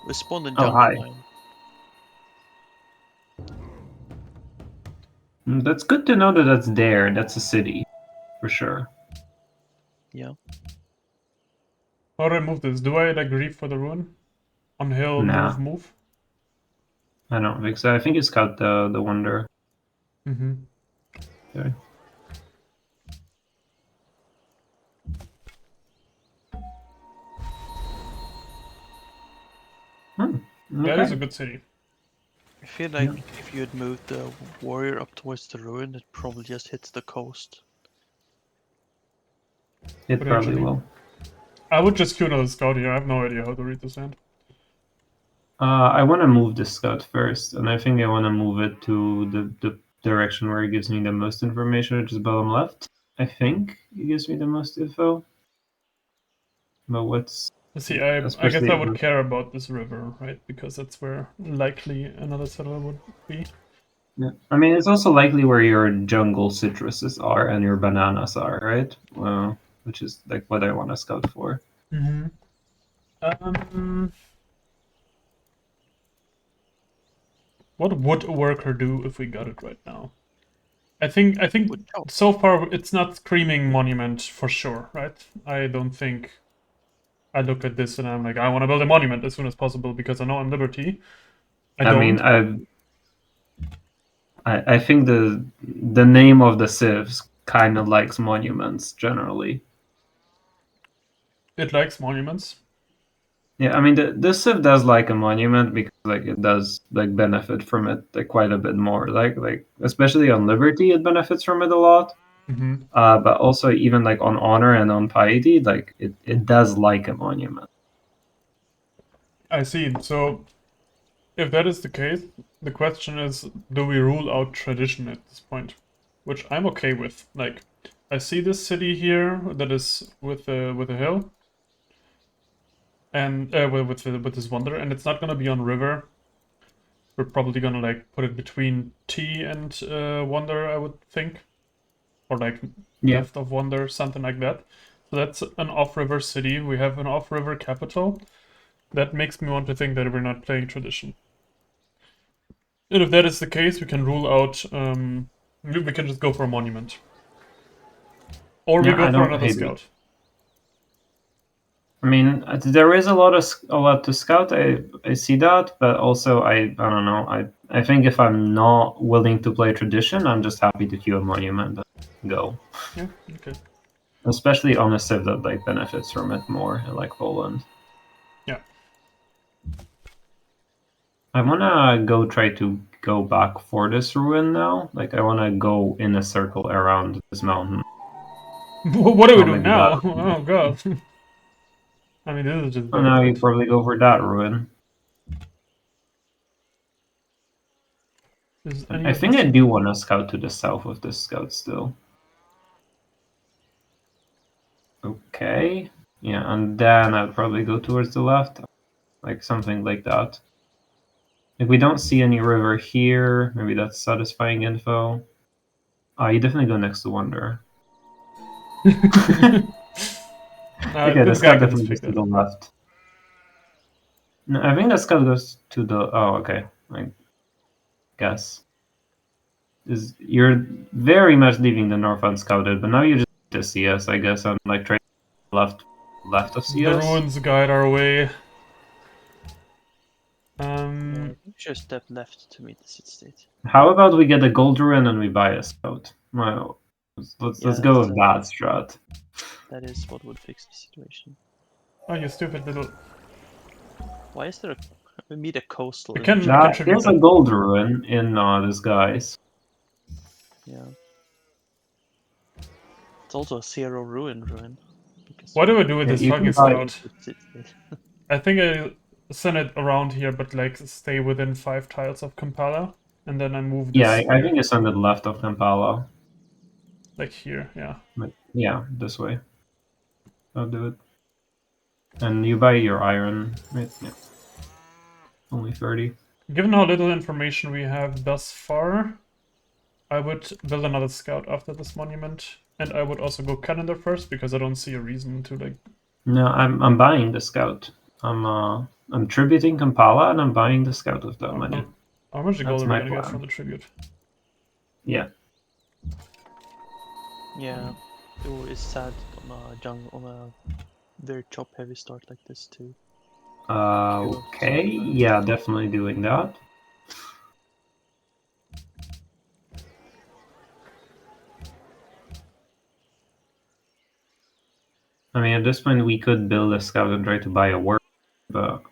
We spawned in Oh, jungle hi. line. That's good to know that that's there. That's a city, for sure. Yeah. How do I move this? Do I like grief for the ruin? On hill, Nah. move? I don't think so. I think you scout the wonder. Mm-hmm. Okay. That is Okay. a good city. I feel like if you had moved the warrior up towards the ruin, it probably just hits the coast. It probably Potentially. will. I would just queue another scout here. I have no idea how to read this hand. I want to move the scout first, and I think I want to move it to the direction where it gives me the most information, which is bottom left. I think it gives me the most info. But what's Let's see, I guess especially I would care about this river, right? Because that's where likely another settler would be. yeah. I mean, it's also likely where your jungle citruses are and your bananas are, right? Well, which is like what I want to scout for. Mm-hmm. What would a worker do if we got it right now? I think Would chop. so far it's not screaming monument for sure, right? I don't think I look at this and I'm like, I want to build a monument as soon as possible because I know I'm Liberty. I mean, I think the name of the civs kind of likes monuments generally. It likes monuments. Yeah, I mean the civ does like a monument because like it does like benefit from it like quite a bit more. Like especially on Liberty, it benefits from it a lot. Mm-hmm. But also even like on honor and on piety, like it does like a monument. I see. So if that is the case, the question is, do we rule out tradition at this point? Which I'm okay with. Like, I see this city here that is with a hill, and with this wonder, and it's not gonna be on river. We're probably gonna like put it between T and wonder, I would think, or like Yeah. left of wonder, something like that. So that's an off-river city. We have an off-river capital. That makes me want to think that we're not playing tradition. And if that is the case, we can rule out. We can just go for a monument, or we Yeah, go I for don't another hate it. scout. I mean, there is a lot to scout. I see that, but also I don't know. I think if I'm not willing to play tradition, I'm just happy to queue a monument and go. Yeah. Okay. Especially on a civ that like benefits from it more, like Poland. Yeah. I wanna go try to go back for this ruin now. Like I wanna go in a circle around this mountain. What are we Oh, doing maybe now? that. Oh god. I mean, this is just Oh, very now you bad. probably go for that ruin. Is any I of think this? I do want to scout to the south of this scout still. Okay. Yeah, and then I'd probably go towards the left. Like something like that. If we don't see any river here, maybe that's satisfying info. You definitely go next to Wonder. Okay, the This guy scout can just definitely pick goes to that the up. left. No, I think the scout goes to the. Oh, okay. I guess. You're very much leaving the north unscouted, but now you just to CS, I guess, and like trade left of The CS. ruins guide our way. I think we should step left to meet the city state. How about we get a gold ruin and we buy a scout? Well, let's Yeah, go that's with that strat. That is what would fix the situation. Oh, you stupid little. Why is there we meet a coastal? We in can Japan? contribute There's a that. gold ruin in disguise. Yeah. It's also a zero ruin. Because What do I do with Yeah, this you can Huggy buy- Scout? I think I send it around here, but like stay within 5 tiles of Kampala, and then I move this Yeah, I think you send it left of Kampala. like here, yeah. But yeah, this way. I'll do it. And you buy your iron, right? Yeah. Only 30. Given how little information we have thus far, I would build another scout after this monument, and I would also go calendar first because I don't see a reason to like. No, I'm buying the scout. I'm tributing Kampala and I'm buying the scout with that money. How much That's gold are we my gonna get plan. from the tribute? Yeah. Yeah. Oh, it's sad on a jungle on a very chop heavy start like this too. Okay. Yeah, definitely doing that. I mean, at this point, we could build a scout and try to buy a work, but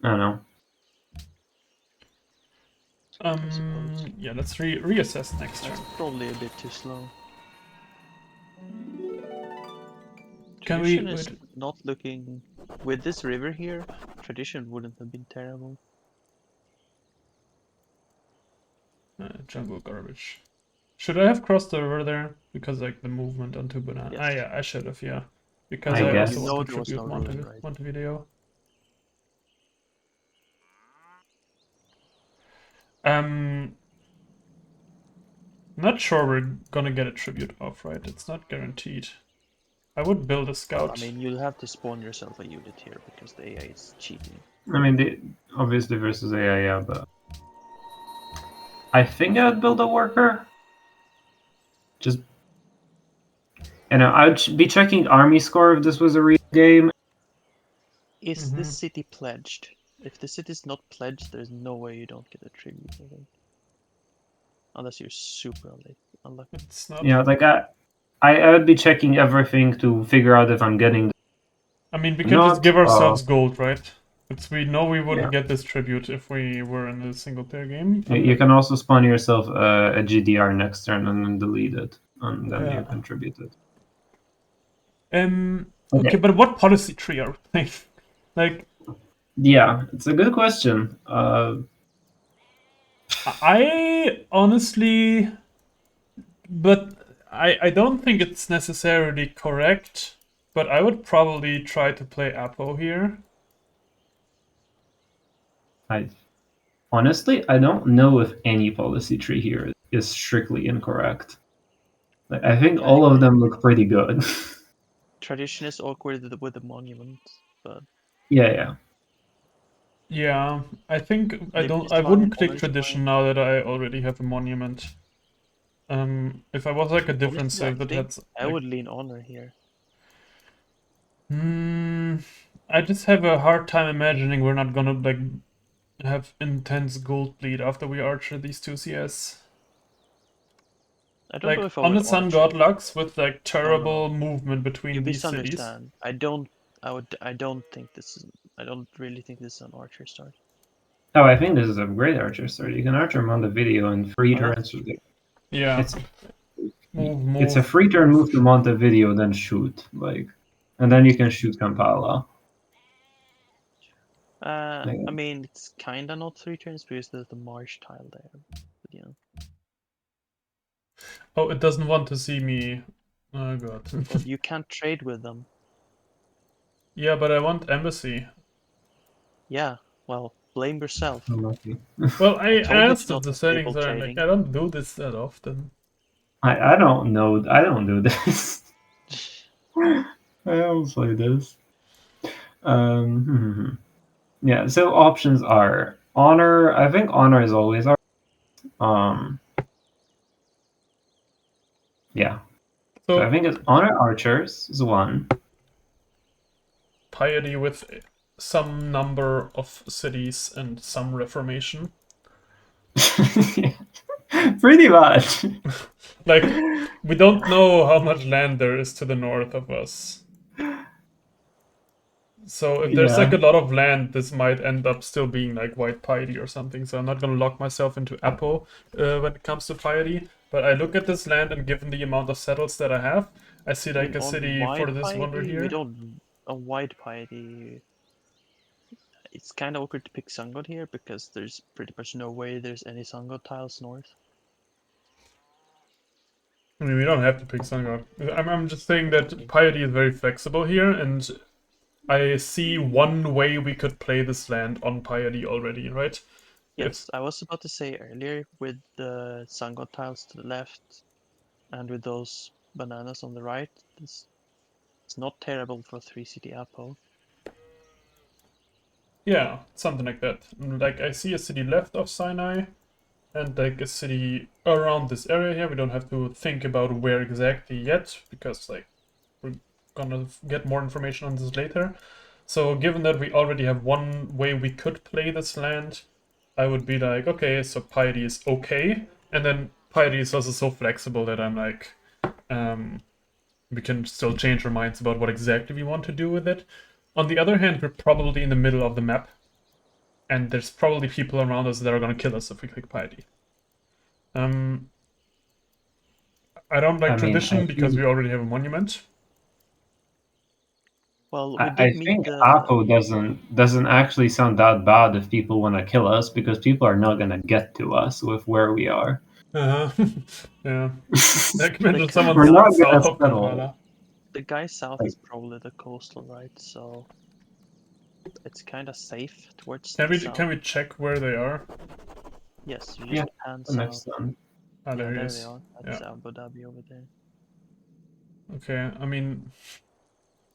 I don't know. suppose. Yeah, let's reassess next turn. That's probably a bit too slow. Can we Tradition is wait? not looking with this river here. Tradition wouldn't have been terrible. Jungle garbage. Should I have crossed the river there? Because like the movement onto banana. Yes. Ah, yeah, I should have. Yeah, because I I guess. also You know want to there was tribute no ruin, right? Montevideo. Not sure we're gonna get a tribute off, right? It's not guaranteed. I would build a scout. I mean, you'll have to spawn yourself a unit here because the AI is cheating. I mean, obviously versus AI, yeah, but I think I'd build a worker. Just, I'd be checking army score if this was a real game. Is this city pledged? If the city's not pledged, there's no way you don't get a tribute, I think. Unless you're super unlucky. It's not. Yeah, like I would be checking everything to figure out if I'm getting. I mean, we can Not, just give ourselves gold, right? We know we wouldn't Yeah. get this tribute if we were in a single player game. You can also spawn yourself a GDR next turn and then delete it, and then Yeah. you contribute it. Okay, but what policy tree are we playing? Like, Yeah, it's a good question. I honestly, but I don't think it's necessarily correct. But I would probably try to play Apo here. Honestly, I don't know if any policy tree here is strictly incorrect. Like, I think all of them look pretty good. Tradition is awkward with the monument, but Yeah. Yeah, I think I Maybe don't. it's I fine, wouldn't click honors tradition fine. now that I already have a monument. If I was like a different honestly, civ that think had, I like, would lean honor here. I just have a hard time imagining we're not gonna like have intense gold bleed after we archer these two CS. I don't know Like if I on would the Sun archer. God Lux with like terrible movement between You these cities. misunderstand. I don't think this is. I don't really think this is an archer start. Oh, I think this is a great archer start. You can archer Montevideo in free Oh, turns. that's Yeah. It's Move. it's a free turn move to Montevideo, then shoot, and then you can shoot Kampala. I mean, it's kinda not 3 turns because there's the marsh tile there. But, yeah. Oh, it doesn't want to see me. Oh god. But you can't trade with them. Yeah, but I want embassy. Yeah. Well, blame yourself. Unlucky. Well, I told you asked to if not the have settings people are like trading. I don't do this that often. I don't know. I don't do this. I don't play this. Yeah. So options are honor. I think honor is always our. Yeah. So I think it's honor archers is one. Piety with some number of cities and some reformation. Pretty much. Like, we don't know how much land there is to the north of us. So if there's like Yeah. a lot of land, this might end up still being like white piety or something. So I'm not gonna lock myself into Apo when it comes to piety. But I look at this land, and given the amount of settles that I have, I see I like mean, a on city for wide this wonder piety, we here. don't. On wide piety, it's kind of awkward to pick Sun God here because there's pretty much no way there's any Sun God tiles north. I mean, we don't have to pick Sun God. I'm just saying that piety is very flexible here, and I see one way we could play this land on piety already, right? Yes, I was about to say earlier with the Sun God tiles to the left and with those bananas on the right, it's not terrible for 3 city Apo. Yeah, something like that. Like, I see a city left of Sinai, and like a city around this area here. We don't have to think about where exactly yet, because like we're gonna get more information on this later. So given that we already have one way we could play this land, I would be like, okay, so piety is okay, and then piety is also so flexible that I'm like, we can still change our minds about what exactly we want to do with it. On the other hand, we're probably in the middle of the map, and there's probably people around us that are gonna kill us if we click piety. I don't like I mean, tradition because we already have a monument. Well, we I did meet think the. Apo doesn't actually sound that bad if people want to kill us, because people are not gonna get to us with where we are. Uh-huh. Yeah. Like imagine The someone We're not south gonna of settle. Kampala. The guy south Like- is probably the coastal, right? So it's kind of safe towards Can the we south. check where they are? Yes, you Yeah, just pan the next south. one. Ah, Yeah, there he there is. they are. That's Yeah. Abu Dhabi over there. Okay. I mean,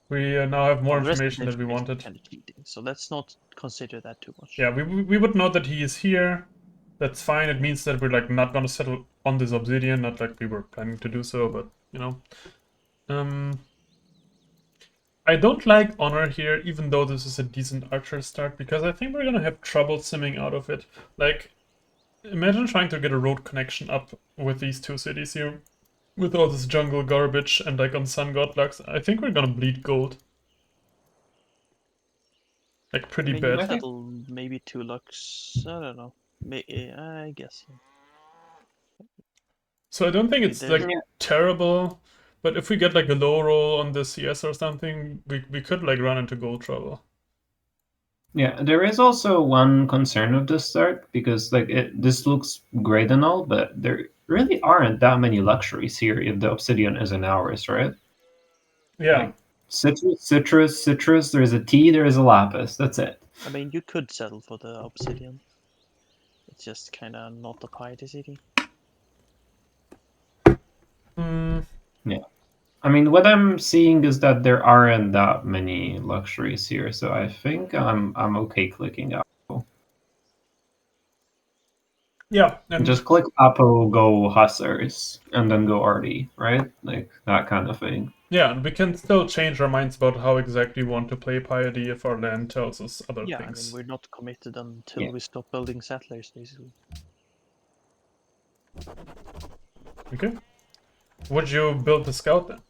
we now have more Well, the rest of information the that we information is wanted. kind of cheating, so let's not consider that too much. Yeah, we would know that he is here. That's fine. It means that we're like not gonna settle on this obsidian. Not like we were planning to do so, but you know. I don't like honor here, even though this is a decent archer start, because I think we're gonna have trouble simming out of it. Like, imagine trying to get a road connection up with these two cities here, with all this jungle garbage and like on Sun God Lux. I think we're gonna bleed gold. Like, pretty I mean, you bad. settle maybe 2 lux. I don't know. I guess. So I don't think I mean, it's there's like terrible, but if we get like a low roll on the CS or something, we could like run into gold trouble. Yeah, there is also one concern of this start, because like this looks great and all, but there really aren't that many luxuries here if the obsidian isn't ours, right? Yeah. Like citrus. There's a tea. There is a lapis. That's it. I mean, you could settle for the obsidian. It's just kind of not a piety city. Yeah. I mean, what I'm seeing is that there aren't that many luxuries here, so I think I'm okay clicking Apo. Yeah, and Just click Apo, go Hussars, and then go RD, right? Like that kind of thing. yeah, and we can still change our minds about how exactly we want to play piety if our land tells us other Yeah, I mean, things. we're not committed until Yeah. we stop building settlers, basically. Okay. Would you build the scout then?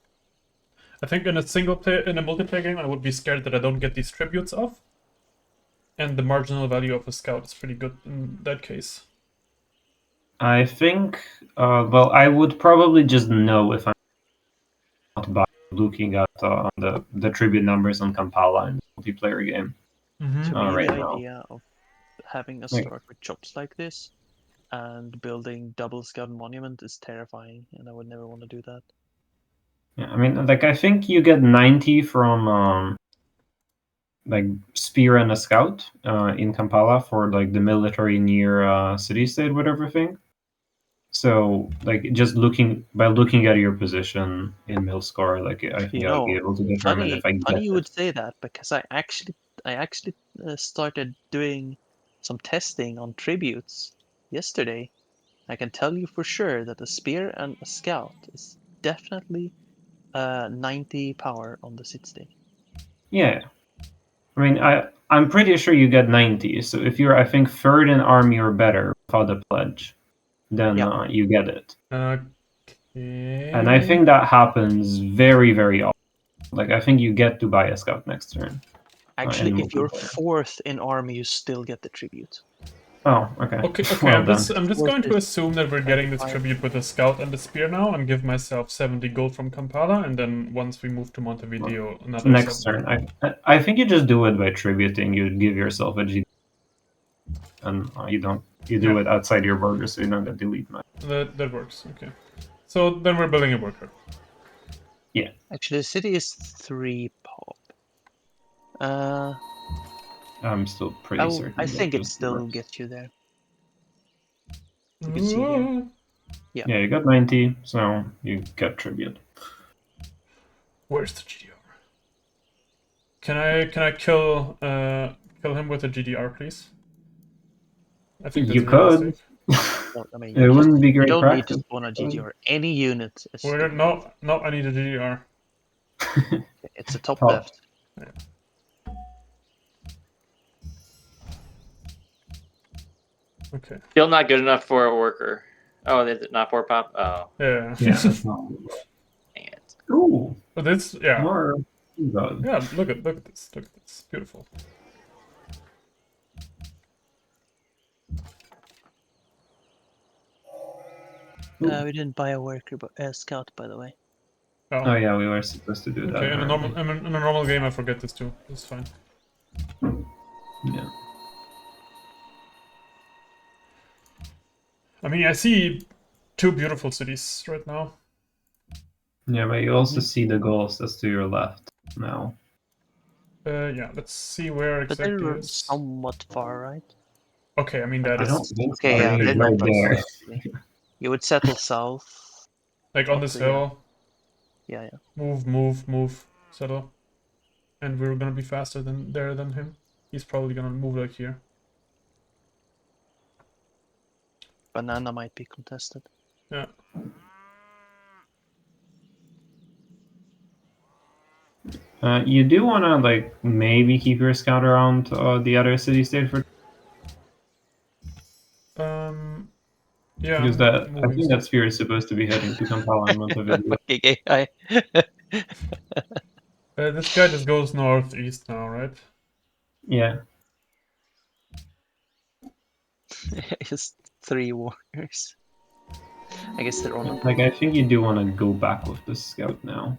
I think in a multiplayer game, I would be scared that I don't get these tributes off. And the marginal value of a scout is pretty good in that case. I think, well, I would probably just know if I'm not by looking at the tribute numbers on Kampala in the multiplayer game. To me, Right the now. idea of having a Like- start with chops like this and building double scout monument is terrifying, and I would never want to do that. Yeah, I mean, like I think you get 90 from like spear and a scout in Kampala for like the military near city state, whatever thing. So like just looking at your position in mill score, like I think I'll be able to determine if I get Funny you it. would say that, because I actually started doing some testing on tributes yesterday. I can tell you for sure that a spear and a scout is definitely 90 power on the sit state. Yeah, I mean I'm pretty sure you get 90. So if you're I think third in army or better without the pledge, then Yeah. you get it. Okay. And I think that happens very, very often. Like I think you get to buy a scout next turn. Actually, in if you're multiplayer. 4th in army, you still get the tribute. Oh, okay. Okay, Well I'm done. just Fourth going to is assume that we're getting this 25. tribute with a scout and a spear now, and give myself 70 gold from Kampala, and then once we move to Montevideo, another Next 70. turn, I think you just do it by tributing. You give yourself a G, and you do Yeah. it outside your border, so you don't get delete match. That works. Okay. So then we're building a worker. Actually, the city is 3 pop. I'm still pretty certain. I that think it this still works. gets you there. You can see here. Yeah, you got 90, so you get tribute. Where's the GDR? Can I kill him with a GDR, please? I think that's You a could. mistake. Well, I mean, It wouldn't be you great don't need to practice. spawn a GDR. Any unit is Where? No, I need a GDR. it's the top Top. left. Okay. Still not good enough for a worker. Oh, is it not 4 pop? Oh, Yeah. Yeah. That's not... dang it. Ooh, But it's yeah. more good. Yeah. Look at this. Look at this. Beautiful. We didn't buy a worker, but a scout, by the way. Oh yeah, we were supposed to do that. Okay. In a already. normal game, I forget this too. It's fine. Yeah. I mean, I see 2 beautiful cities right now. Yeah, but you also see the goals that's to your left now. Yeah. Let's see where But exactly they're it is. somewhat far, right? Okay. I mean that I don't is think Okay, so. yeah, It's they're not right that there. far, actually. You would settle south. like on this Probably, yeah. hill. Yeah. Move. Settle. And we're gonna be faster than him. He's probably gonna move like here. Banana might be contested. Yeah. You do want to like maybe keep your scout around the other city state for Yeah. because I'm I moving think stuff. that sphere is supposed to be heading to Kampala and Montevideo. Okay, I This guy just goes northeast now, right? Yeah. just 3 warriors. I guess they're on. Like I think you do want to go back with the scout now,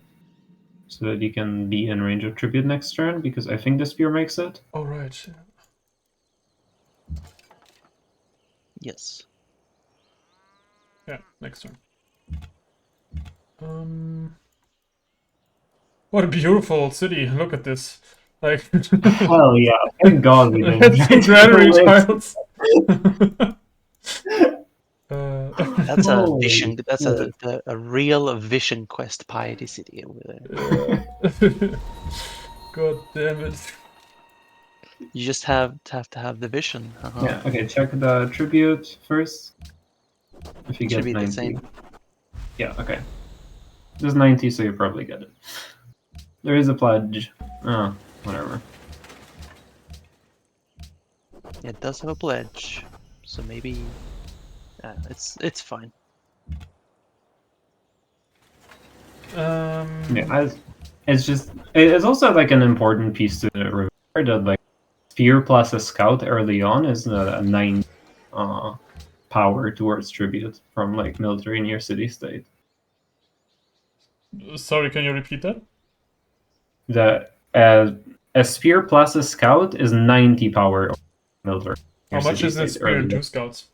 so that you can be in range of tribute next turn. Because I think the spear makes it. Oh right. Yes. Yeah, next turn. What a beautiful city! Look at this. Like. Hell yeah! Thank God we didn't. Two granary tiles. That's a Holy vision. That's shit. a real vision quest piety city over there. God damn it. You just have to have the vision. Yeah. Okay. Check the tribute first. If you Should get be the 90. same. Yeah. Okay. There's 90, so you probably get it. There is a pledge. Oh, whatever. It does have a pledge, so maybe it's fine. Yeah, it's also like an important piece to remember that like spear plus a scout early on is a 9 power towards tribute from like military in your city state. Sorry, can you repeat that? A spear plus a scout is 90 power over military. How much is this spear and 2 scouts?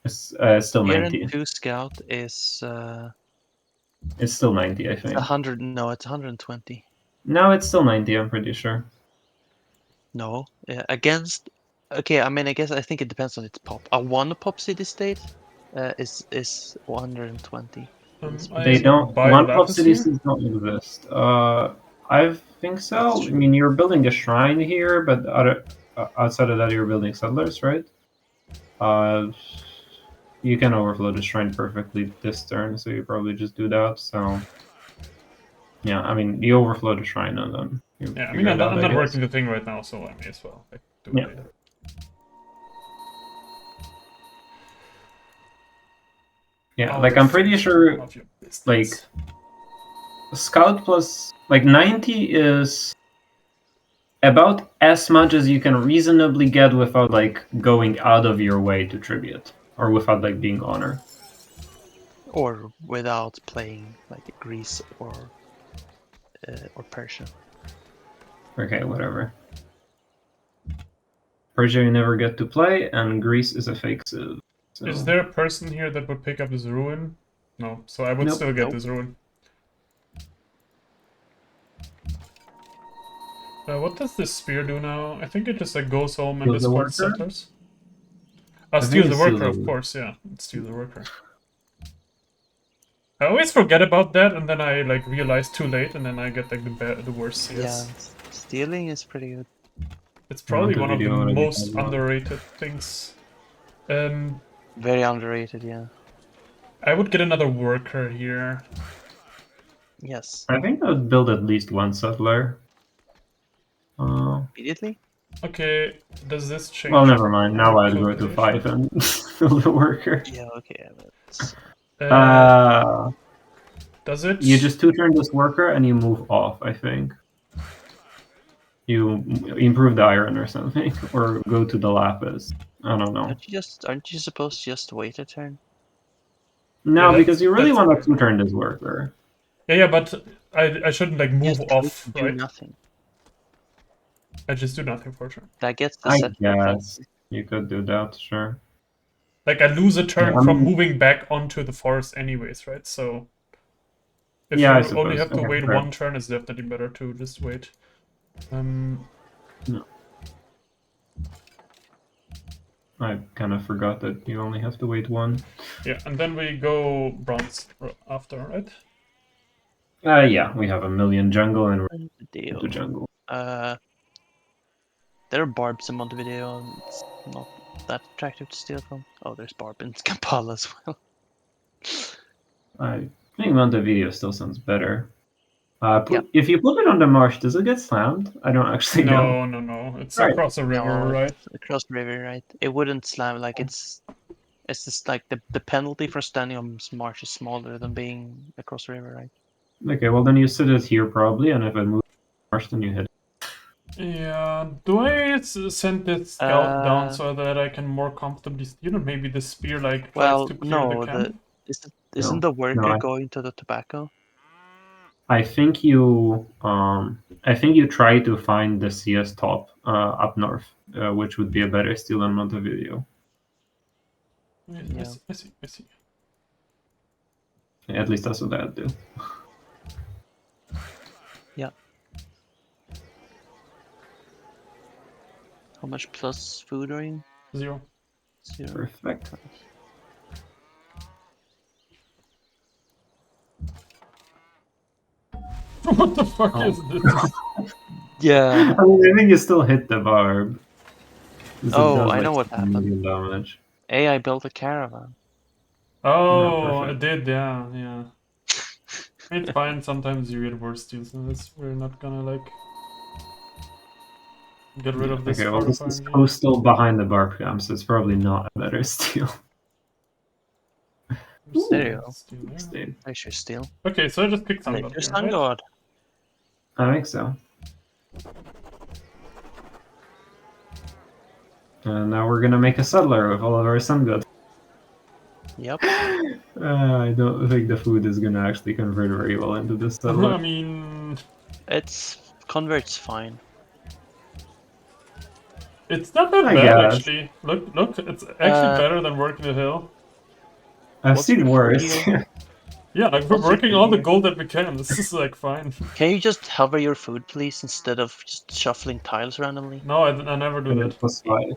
It's still Spear 90. and 2 scout is It's still 90, I it's think. 100. No, it's 120. No, it's still 90. I'm pretty sure. No, against. Okay, I mean, I think it depends on its pop. A 1 pop city state is 120. They don't. buy One a pop lapis cities here? don't exist. I think so. I mean, you're building a shrine here, but outside of that, you're building settlers, right? You can overflow the shrine perfectly this turn, so you probably just do that. So, yeah, I mean, you overflow the shrine and then. Yeah, I mean, I'm not working the thing right now, so I may as well do it later. Yeah, like I'm pretty sure, like, scout plus like 90 is about as much as you can reasonably get without like going out of your way to tribute, or without like being honor. Or without playing like Greece or Persia. Okay, whatever. Persia you never get to play, and Greece is a fake civ. So. Is there a person here that would pick up this ruin? No, so I would Nope. still get Nope. this ruin. What does this spear do now? I think it just like goes home and Steals the discards worker? settlers. I Steal think the it steals worker, the of course, yeah. Steal the worker. I always forget about that, and then I like realize too late, and then I get like the worst CS. Yeah, stealing is pretty good. It's probably one of the Montevideo already most has one. underrated things. Very underrated, yeah. I would get another worker here. Yes. I think I would build at least one settler. Immediately? Okay, does this change? Well, never mind. Now I'd go to calculation? 5 and build a worker. Yeah, okay. But Does it? You just 2-turn this worker and you move off, I think. You improve the iron or something, or go to the lapis. I don't know. aren't you supposed to just wait a turn? No, Yeah, because you really that's want to fair. 2-turn this worker. Yeah, but I shouldn't like move Just off, do right? nothing. I just do nothing for sure. That gets the I set. guess you could do that, sure. Like I lose a turn Yeah, from moving back onto the forest anyways, right? So if Yeah, I you only suppose. have to Okay, wait fair. one turn, it's definitely better to just wait. No. I kind of forgot that you only have to wait one. Yeah, and then we go bronze after, right? Yeah, we have a million jungle and we're Montevideo. into jungle. There are barbs in Montevideo, and it's not that attractive to steal from. Oh, there's barb in Kampala as well. I think Montevideo still sounds better. Yeah. If you put it on the marsh, does it get slammed? I don't actually know. No. It's Right. across a river, No, right? across the river, right? It wouldn't slam. Like it's just like the penalty for standing on marsh is smaller than being across the river, right? Okay, well then you sit it here probably, and if it moves marsh, then you hit it. Yeah, do I send this scout down so that I can more comfortably steal, or maybe the spear like tries Well, to clear no, the camp? isn't the worker I- going to the tobacco? I think you try to find the CS top up north, which would be a better steal than Montevideo. Yeah. I see. At least that's what I'd do. Yeah. How much plus food are you? 0. 0. Perfect. What the fuck is this? Yeah. I mean, I think you still hit the barb. 'Cause it Oh, does, I like, know what 7 million happened. damage. I built a caravan. Oh, perfect. it did, yeah. It's fine, sometimes you get worse steals than this. We're not gonna like get rid of this Okay, well, part this of is our game. coastal behind the barb camp, so it's probably not a better steal. Stereo. Steal there. Stay. I should steal. Okay, so I just picked some Later, up here, Sun right? God. I think so. And now we're gonna make a settler with all of our sun gods. Yep. I don't think the food is gonna actually convert very well into this settler. I mean, It's converts fine. it's not that I bad guess. actually. Look, it's actually better than working the hill. I've What's seen your worse. food Yeah, like we're What's your working food all the here? gold that we can. This is like fine. Can you just hover your food, please, instead of just shuffling tiles randomly? No, I never do that. Plus 5.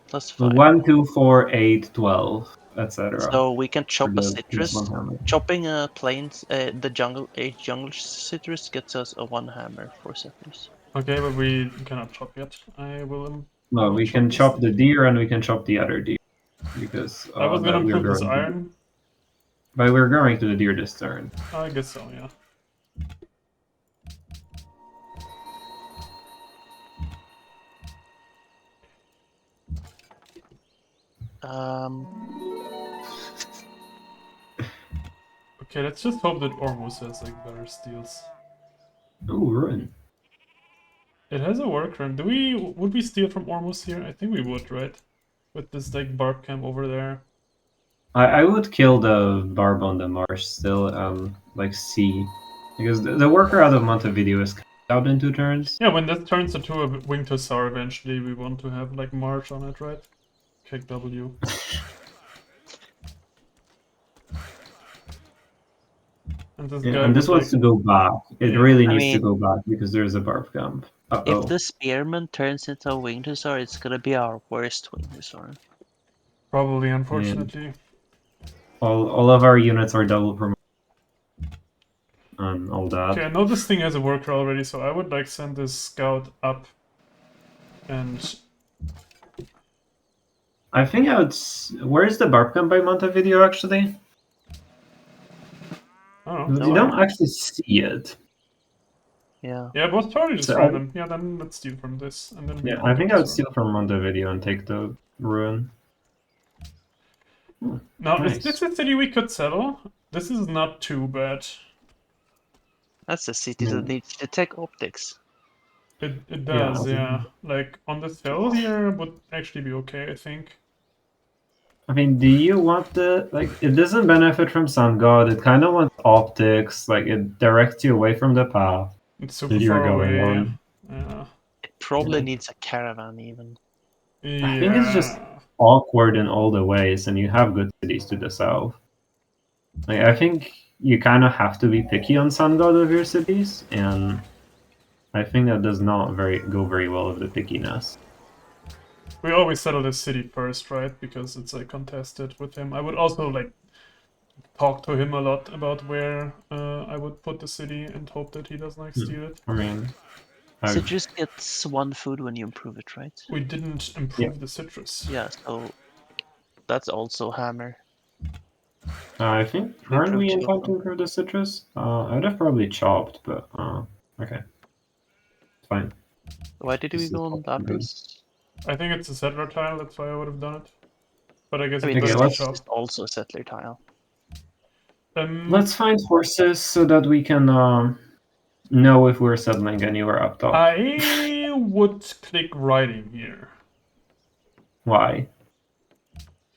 Plus 5. 1, 2, 4, 8, 12, etc. So we can chop a Plus citrus. one hammer. Chopping a plains, a jungle citrus gets us a 1 hammer for citrus. Okay, but we cannot chop yet. I will. No, we can this. chop the deer and we can chop the other deer. Because I was gonna we're improve this going to- iron. But we're going to the deer this turn. I guess so, yeah. Okay, let's just hope that Ormus has like better steals. Ooh, ruin. It has a worker. Would we steal from Ormus here? I think we would, right? With this like barb camp over there. I would kill the barb on the marsh still, like C, because the worker out of Montevideo is out in 2 turns. Yeah, when this turns into a wing to Sour, eventually we want to have like March on it, right? Kick W. And this Yeah, guy and this would, wants like, to go back. It Yeah. really I needs to mean- go back because there's a barb camp. Uh-oh. If the spearman turns into a Wingtosaur, it's gonna be our worst Wingtosaur. probably, unfortunately. All of our units are double promoted. And all that. Okay, I know this thing has a worker already, so I would like send this scout up. And I think I would. Where's the barb camp by Montevideo actually? I don't know. You don't actually see it. Yeah. Yeah, both parties just So random. Yeah, then let's steal from this, and then we Yeah, can I think do I would this steal from Montevideo and take the ruin. one. Now, Nice. is this a city we could settle? This is not too bad. That's a city that needs to take optics. It does, Yeah. yeah. Like on this hill here would actually be okay, I think. I mean, do you want it doesn't benefit from Sun God, it kind of wants optics, like it directs you away from the path It's super that you're far going away. on. Yeah. It probably needs a caravan even. I think it's just Yeah. awkward in all the ways, and you have good cities to the south. Like, I think you kind of have to be picky on Sun God of your cities, and I think that does not go very well with the pickiness. We always settle this city first, right? Because it's like contested with him. I would also like talk to him a lot about where I would put the city and hope that he doesn't like steal it. I mean, Citrus gets 1 food when you improve it, right? We didn't improve the citrus. Yeah, so that's also hammer. I think aren't we in time to improve the citrus? I'd have probably chopped, but okay, fine. Why did we This go is on not good. Lapis? I think it's a settler tile, that's why I would have done it. But I guess I it mean, doesn't let's- chop. it's also a settler tile. Let's find horses so that we can know if we're settling anywhere up top. I would click riding here. Why?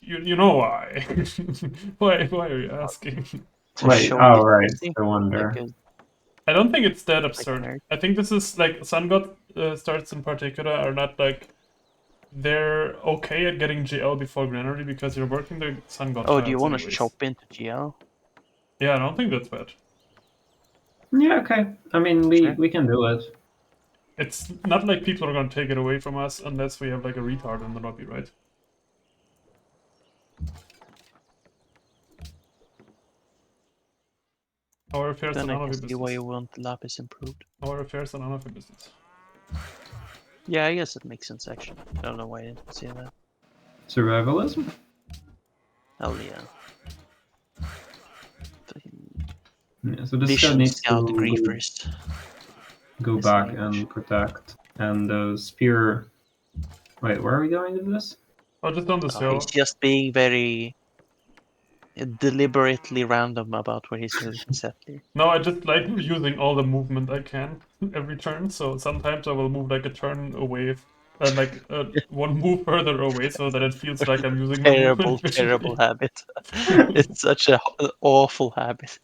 You know why? why are you asking? To Wait, show oh the right, thing, I wonder. like a- I don't think it's that nerd. absurd. I think this is like Sun God starts in particular are not like they're okay at getting GL before Granary because you're working the Sun God. Oh, do you want to chop into GL? Yeah, I don't think that's bad. Yeah, okay. I mean, Sure. we can do it. It's not like people are gonna take it away from us unless we have like a retard in the lobby, right? Our affairs are Then none I of can your see why business. you want Lapis improved. Our affairs are none of your business. Yeah, I guess it makes sense actually. I don't know why I didn't see that. Survivalism? Hell yeah. Fucking Yeah, so this guy Vision needs Scout to Griefers. go This back language. and protect. And the spear... Wait, where are we going with this? Oh, just on this hill. He's just being very deliberately random about where he's moving settler. No, I just like using all the movement I can every turn. So sometimes I will move like a turn away, one move further away, so that it feels like I'm using my Terrible, movement efficiently. terrible habit. It's such an awful habit.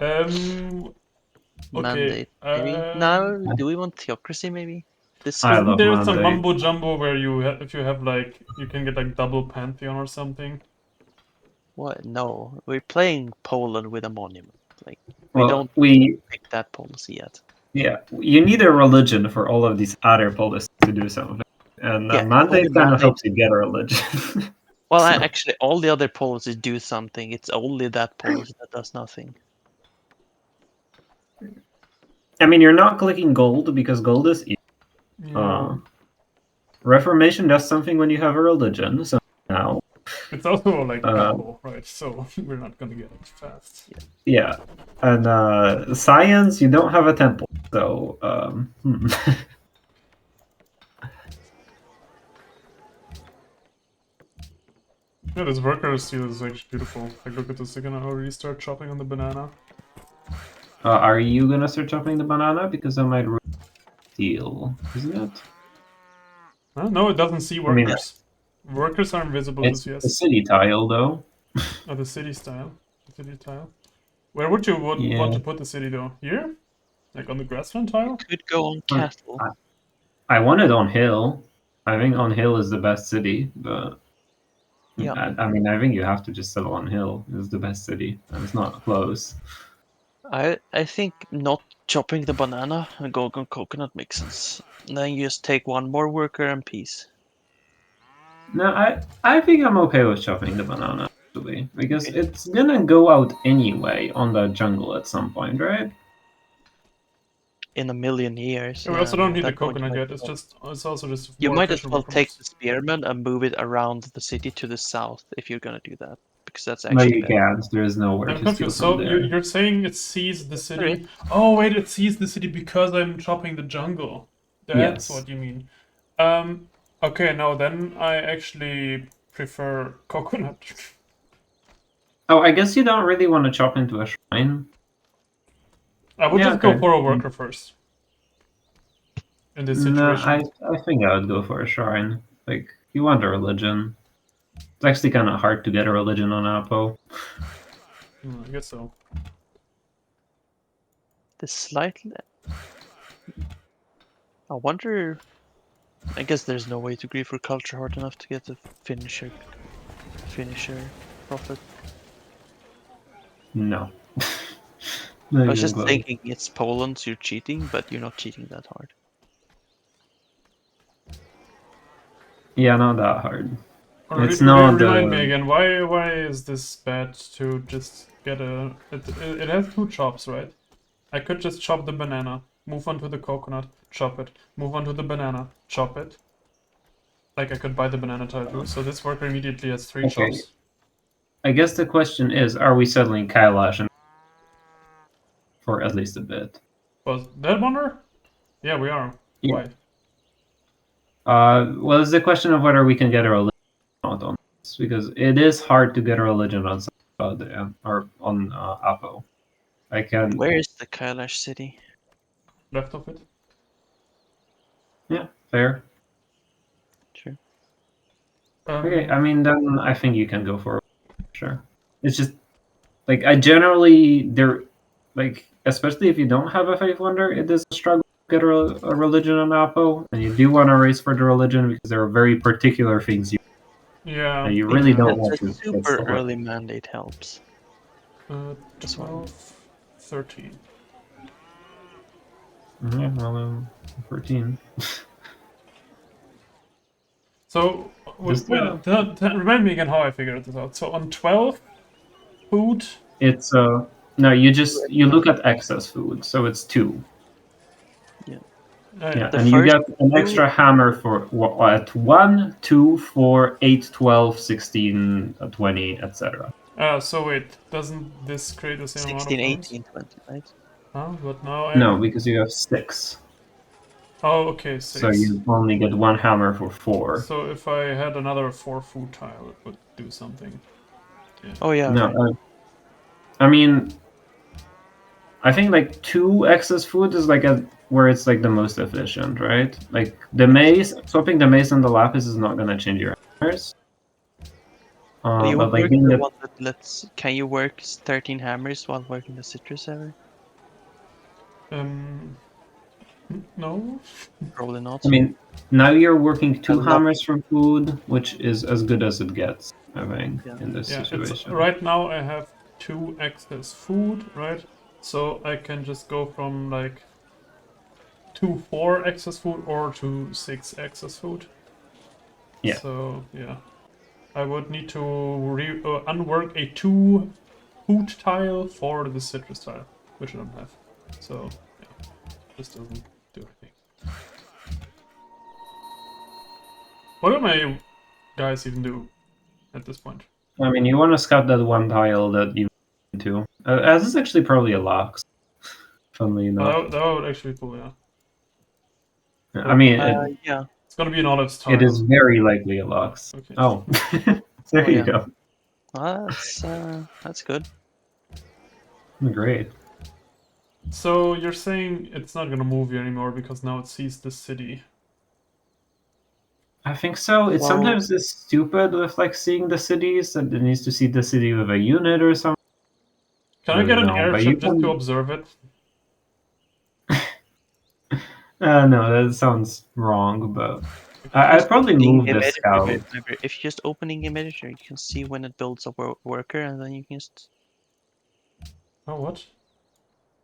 Okay. Mandate, maybe? Now, do we want theocracy, maybe? This I Isn't love there some mandate. mumbo jumbo where if you have like you can get like double pantheon or something? What? No, we're playing Poland with a monument. Like Well, don't we pick that policy yet. Yeah, you need a religion for all of these other policies to do something. And Yeah, mandate only kind of mandate. helps you get a religion. Well, So- actually, all the other policies do something. It's only that policy that does nothing. I mean, you're not clicking gold because gold is easy. Yeah. Reformation does something when you have a religion. So now, It's also like Uh, ammo, right? So we're not gonna get it fast. yeah, and science, you don't have a temple. So Yeah, this worker seal is actually beautiful. Like, look at this, they're gonna already start chopping on the banana. are you gonna start chopping the banana? Because I might. steel, isn't it? Huh? No, it doesn't see I mean, workers. Workers are invisible it's to a CS. city tile, though. Oh, the city style. The city tile. Where would you want Yeah. to put the city though? Here? Like on the grassland tile? Could go on castle. I want it on hill. I think on hill is the best city, but Yeah. I mean, I think you have to just settle on hill. It's the best city, and it's not close. I think not chopping the banana and going on coconut makes sense. Then you just take one more worker and peace. No, I think I'm okay with chopping the banana actually, because Okay. it's gonna go out anyway on the jungle at some point, right? In a million years. Yeah, we yeah, also and don't at need the that point you coconut might yet. as It's also just You more might as efficient well worker take mobs. the spearman and move it around the city to the south if you're gonna do that, because that's No, actually you better. can't. There's nowhere I'm to steal confused. from So there. you're saying it sees the There city? Oh wait, it sees the city because I'm chopping the jungle. That's Yes. what you mean. Okay, no, then I actually prefer coconut. Oh, I guess you don't really want to chop into a shrine. I would Yeah, just go okay. for a worker first. In this No, situation. I think I would go for a shrine. Like, you want a religion. It's actually kind of hard to get a religion on Apo. I guess so. The slightly. I wonder. I guess there's no way to grieve for culture hard enough to get the finisher profit. No. I Not was even just close. thinking it's Poland, so you're cheating, but you're not cheating that hard. Yeah, not that hard. Or It's not remind me the. again. Why is this bad to just get a? It has two chops, right? I could just chop the banana, move on to the coconut, chop it, move on to the banana, chop it. Like I could buy the banana tile too. So this worker immediately has three Okay. chops. I guess the question is, are we settling Kailash for at least a bit? Was that wonder? Yeah, we are. Yeah. Why? Well, it's the question of whether we can get a religion out on this, because it is hard to get a religion on or on Apo. I can. Where is the Kailash city? Left of it. Yeah, fair. Sure. Okay, I mean, then I think you can go for it. Sure. It's just like I generally like especially if you don't have a faith wonder, it is a struggle to get a religion on Apo, and you do want to race for the religion because there are very particular things Yeah. you really don't want The to get super stolen. early mandate helps. 12, 13. Well, 14. So Just, wait, remind me again how I figured this out. So on 12, food. It's no, you look at excess food, so it's 2. Yeah, The and you first get an extra hammer for at 1, 2, 4, 8, 12, 16, 20, etc. So wait, doesn't this create the same 16, amount of points? 18, 20, right? Huh? But now No, because you have 6. Oh, okay, 6. So you only get 1 hammer for 4. So if I had another 4 food tile, it would do something. Yeah. Oh yeah. No, right. I mean, I think like 2 excess food is like where it's like the most efficient, right? Like the mace, swapping the mace and the lapis is not gonna change your hammers. Well, you But like work being the that, one that lets. Can you work 13 hammers while working the citrus ever? No. Probably not. I mean, now you're working 2 love- hammers from food, which is as good as it gets, I think, Yeah. in this Yeah, it's, situation. right now I have 2 excess food, right? So I can just go from like 2 4 excess food or to 6 excess food. Yeah. So yeah, I would need to unwork a 2 food tile for the citrus tile, which I don't have. So yeah, this doesn't do anything. What do my guys even do at this point? I mean, you want to scout that 1 tile that you to. As is actually probably a Lox, funnily enough. That would actually be cool, yeah. I mean, Yeah. It's gonna be an olives tile. it is very likely a Lox. Okay. Oh, there Oh, you yeah. go. That's good. Great. So you're saying it's not gonna move here anymore because now it sees the city. I think so. It Well- sometimes is stupid with like seeing the cities, and it needs to see the city with a unit or something. Can I get an No, but airship you just to can- observe it? No, that sounds wrong, but I'd Just probably opening move the image, scout. remember, if you're just opening image, you can see when it builds a worker, and then you can just Oh, what?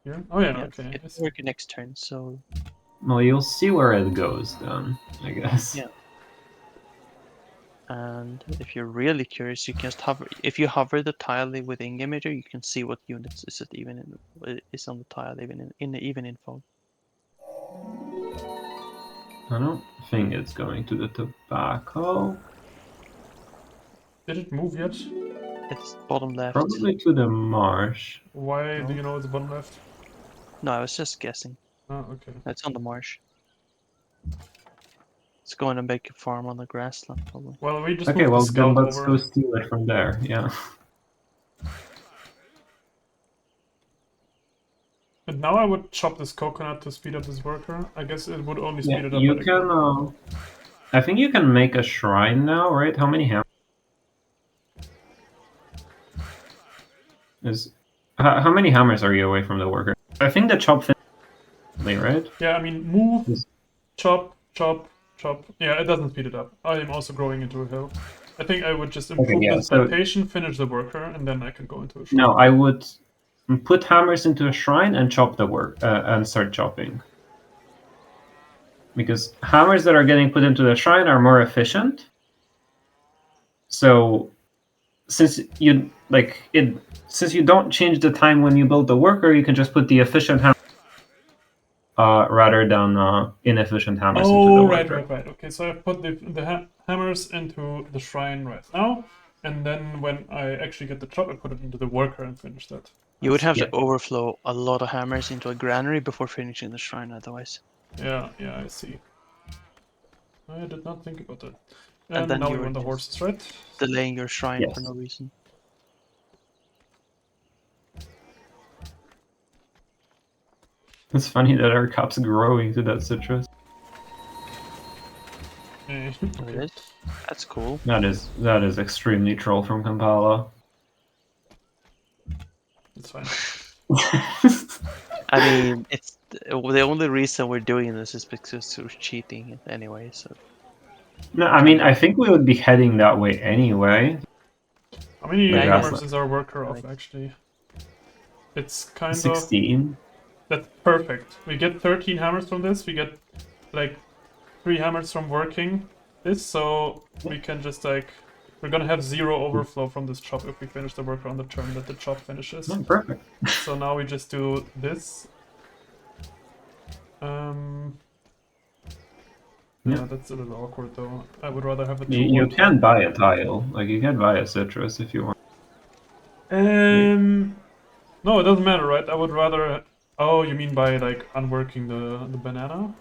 Here? Oh yeah, yeah, okay. I it's see. worker next turn. So Well, you'll see where it goes then, I guess. Yeah. and if you're really curious, you can just hover. If you hover the tile with imager, you can see what units is it even in, is on the tile, even in the even info. I don't think it's going to the tobacco. Did it move yet? It's bottom left. Probably to the marsh. Why do No. you know it's bottom left? No, I was just guessing. Oh, okay. It's on the marsh. It's going to make a farm on the grassland, probably. Well, we just Okay, moved well the then scout let's over. go steal it from there. Yeah. And now I would chop this coconut to speed up this worker. I guess it would only speed Yeah, it up. you by the can. I think you can make a shrine now, right? How many hammers? How many hammers are you away from the worker? I think the chop finished, right? Yeah, I mean, move, Yes. chop, chop, chop. Yeah, it doesn't speed it up. I am also growing into a hill. I think I would just improve yeah, this so- plantation, finish the worker, and then I can go into a shrine. No, I would put hammers into a shrine and chop the work and start chopping. Because hammers that are getting put into the shrine are more efficient. So since you since you don't change the time when you build the worker, you can just put the efficient hammer rather than inefficient hammers into the Oh, worker. right. Okay, so I put the hammers into the shrine right now, and then when I actually get the chop, I put it into the worker and finish that. You would have Yeah. to overflow a lot of hammers into a granary before finishing the shrine, otherwise. Yeah, I see. I did not think about that. And And then now we you were want the just- horses, right? Delaying your shrine for Yes. no reason. It's funny that our cup's growing to that citrus. Eh, Oh, okay. it is? That's cool. That is extremely troll from Kampala. It's fine. I mean, it's the only reason we're doing this is because we're cheating it anyway. So No, I mean I think we would be heading that way anyway. How many Yeah, hammers yes. is our worker off, Right. actually? It's kind of... 16. That's perfect. We get 13 hammers from this. We get, like, 3 hammers from working this, so we can just, like... We're gonna have 0 overflow from this chop if we finish the worker on the turn that the chop finishes. Oh, perfect. So now we just do this. Yeah, that's a little awkward though. I would rather have a 2-1. You can buy a tile. Like you can buy a citrus if you want. No, it doesn't matter, right? I would rather... Oh, you mean by, like, unworking the banana?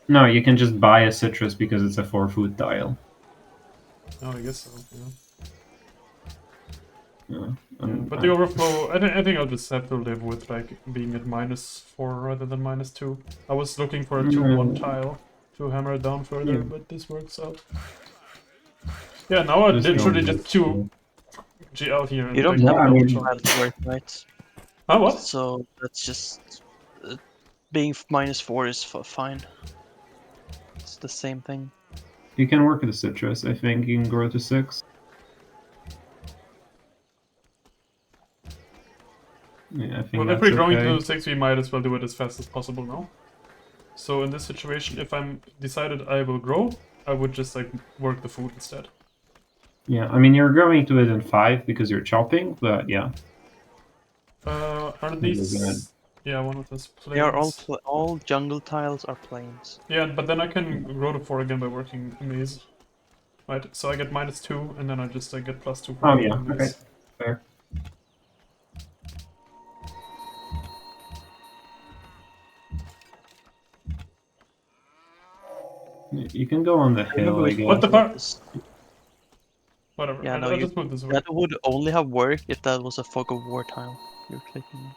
No, you can just buy a citrus because it's a 4-food tile. Oh, I guess so, yeah. Yeah. Yeah, but the overflow, I think I'll just have to live with, like, being at -4 rather than -2. I was looking for a 2-1 tile to hammer it down further, Yeah. but this works out. Yeah, now I Just literally don't just G out here and you don't like, have Yeah, I no mean- tile to work, right? Huh, what? So that's just being -4 is fine. It's the same thing. You can work the citrus. I think you can grow to 6. Yeah, I think Well, if that's we're going okay. to 6, we might as well do it as fast as possible now. So in this situation, if I'm decided I will grow, I would just like work the food instead. Yeah, I mean you're growing to it in 5 because you're chopping, but yeah. Are Maybe good. these? Yeah, one of those plains. They are all jungle tiles are plains. Yeah, but then I can grow to 4 again by working a maze. Right, so I get -2, and then I just get +2 for Oh working yeah, a okay. maze. Fair. You can go on the hill, I guess. What the fuck? Whatever, Yeah, no, I'll you- just move this way. That would only have worked if that was a fog of war tile you're clicking on.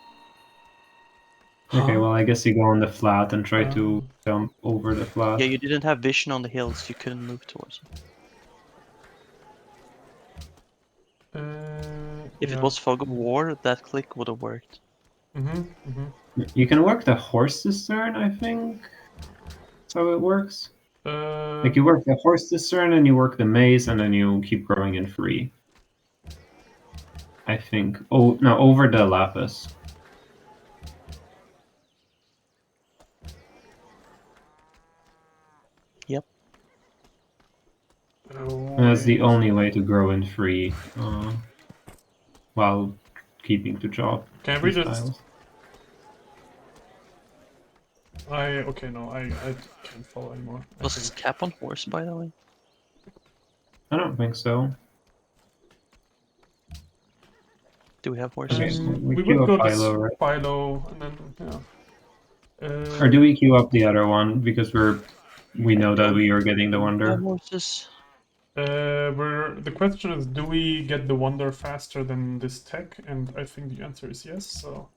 Okay, well, I guess you go on the flat and try to Um, jump over the flat. Yeah, you didn't have vision on the hills. You couldn't move towards it. If yeah. it was Fog of War, that click would have worked. You can work the horse this turn, I think. That's how it works. Like you work the horse this turn, and you work the maze, and then you keep growing in free. I think. Oh no, over the lapis. Yep. And that's the only way to grow in free, while keeping to job. Can we these just? tiles. Okay, no, I can't follow anymore. I Was this think. cap on horse, by the way? I don't think so. Do we have horses? We We queue would up go Philo, to right? Philo, and then yeah. Or do we queue up the other one because we know that we are getting the Do we have wonder? horses? The question is, do we get the wonder faster than this tech? And I think the answer is yes. So,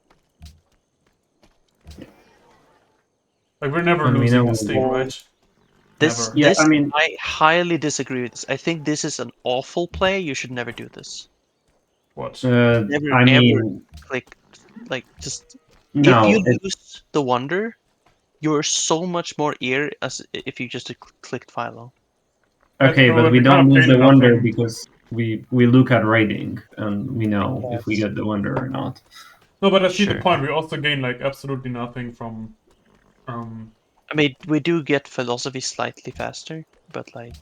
like, we're never And we losing know this thing, we- right? This, Never. Yeah, this, I mean- I highly disagree with this. I think this is an awful play. You should never do this. What? Never, I ever mean, click, like, just no. if you lose the wonder, you're so much more ear as if you just clicked Philo. Okay, true, but but we we don't kind of lose gain the wonder nothing. because we look at rating and we know if we Yes. get the wonder or not. No, but I see the Sure. point. We also gain like absolutely nothing from. I mean, we do get philosophy slightly faster, but like,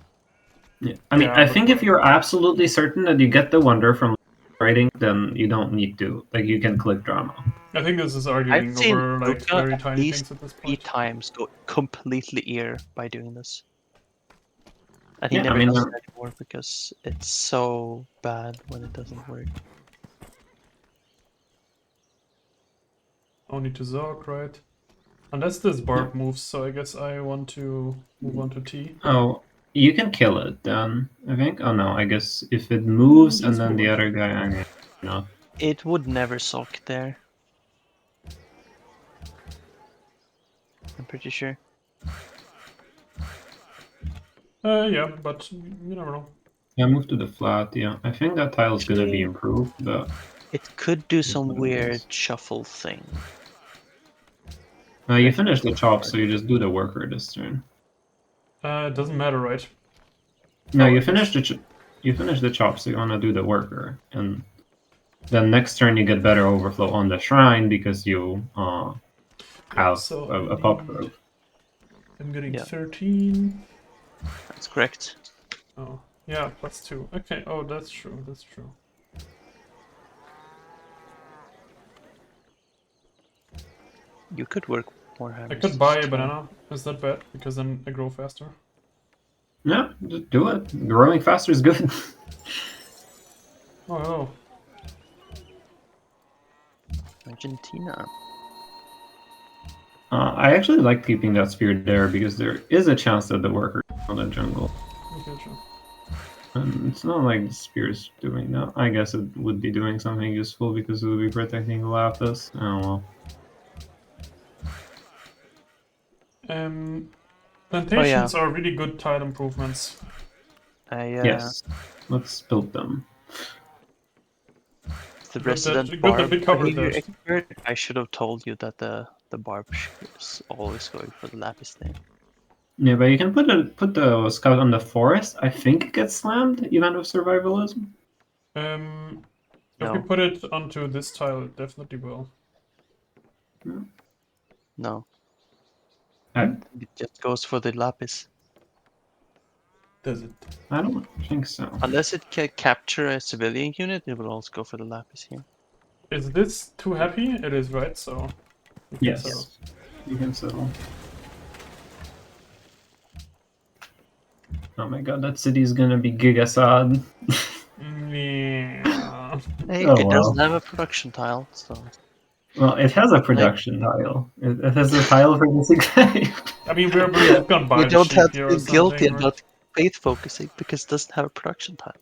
Yeah. I mean, Yeah, I but think if you're absolutely certain that you get the wonder from rating, then you don't need to. Like, you can click drama. I think this is arguing I've seen over like Luca very at tiny least things at this 3 point. times go completely ear by doing this. And he Yeah, I never mean, does it anymore because it's so bad when it doesn't work. Only to Zog, right? Unless this barb moves, so I guess I want to move on to T. Oh, you can kill it then, I think. Oh no, I guess if it moves and Just then move the on. other guy, I mean, no. It would never sock there. I'm pretty sure. Yeah, but you never know. Yeah, move to the flat, yeah. I think that tile's gonna be improved, but It could do It's some what it weird is. shuffle thing. you finish the chop, so you just do the worker this turn. It doesn't matter, right? No, Oh, you I finish you finish the chop, so you wanna do the worker, and then next turn you get better overflow on the shrine because you have so a pop growth. I'm getting Yeah. 13. That's correct. Oh, yeah, +2. Okay, oh, that's true, that's true. You could work more I hammers. could buy a this turn. banana. Is that bad? Because then I grow faster. Yeah, just do it. Growing faster is good. Oh, hello. Argentina. I actually like keeping that spear there because there is a chance that the worker is on the jungle. Okay, sure. And it's not like the spear's doing that. I guess it would be doing something useful because it would be protecting the lapis. Oh well. Plantations are really good tile improvements. Yes, let's build them. The Good resident that barb we covered behavior that. expert. I should have told you that the barb is always going for the lapis thing. Yeah, but you can put the scout on the forest. I think it gets slammed, even with survivalism. If we No. put it onto this tile, it definitely will. No. I It just goes for the lapis. Does it? I don't think so. Unless it can capture a civilian unit, it will also go for the lapis here. Is this too happy? It is, right? So. we can settle. Yes, you can settle. Oh my god, that city's gonna be Giga sad. Yeah. Hey, Oh, it doesn't well. have a production tile, so Well, it has a production tile. It has a tile for the Civ5. I mean, we're just gonna buy we the don't sheep have here to or feel guilty something, right? about faith focusing because it doesn't have a production tile.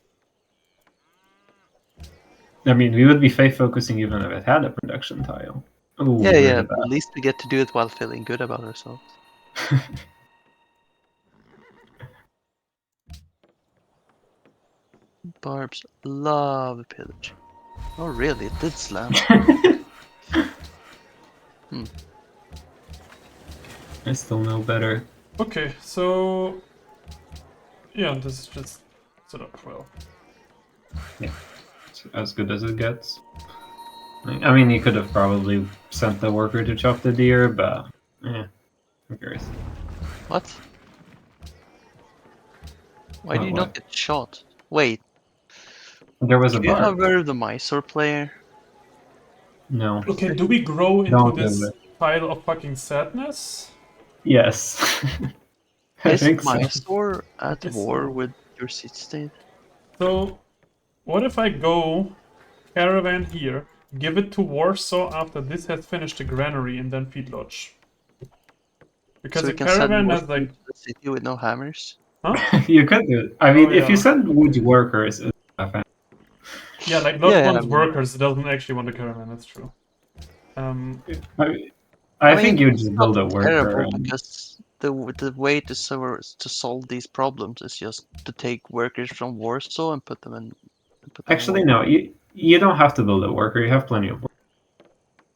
I mean, we would be faith focusing even if it had a production tile. Ooh, Yeah, really yeah. bad. But at least we get to do it while feeling good about ourselves. Barbs love pillage. Oh, really? It did slam. I still know better. Okay, so yeah, this is just set up well. It's as good as it gets. I mean, he could have probably sent the worker to chop the deer, but who cares? What? Why do you What? not get shot? Wait, There was a do you bar. have her the Mysore player? No. Okay, do we grow into Don't do this it. pile of fucking sadness? Yes. I Is think so. Mysore at guess war so. with your city state? So, what if I go caravan here, give it to Warsaw after this has finished the granary, and then feed lodge? Because So the we can send caravan more has like, to the city with no hammers? huh? You could do it. I mean, Oh, if you yeah. send wood workers, it's Yeah, like not Yeah, yeah, I one's mean- workers doesn't actually want the caravan. That's true. I mean, think you it's just not build a worker. terrible And... because the way to solve these problems is just to take workers from Warsaw and put them in. Actually, no. You don't have to build a worker. You have plenty of work.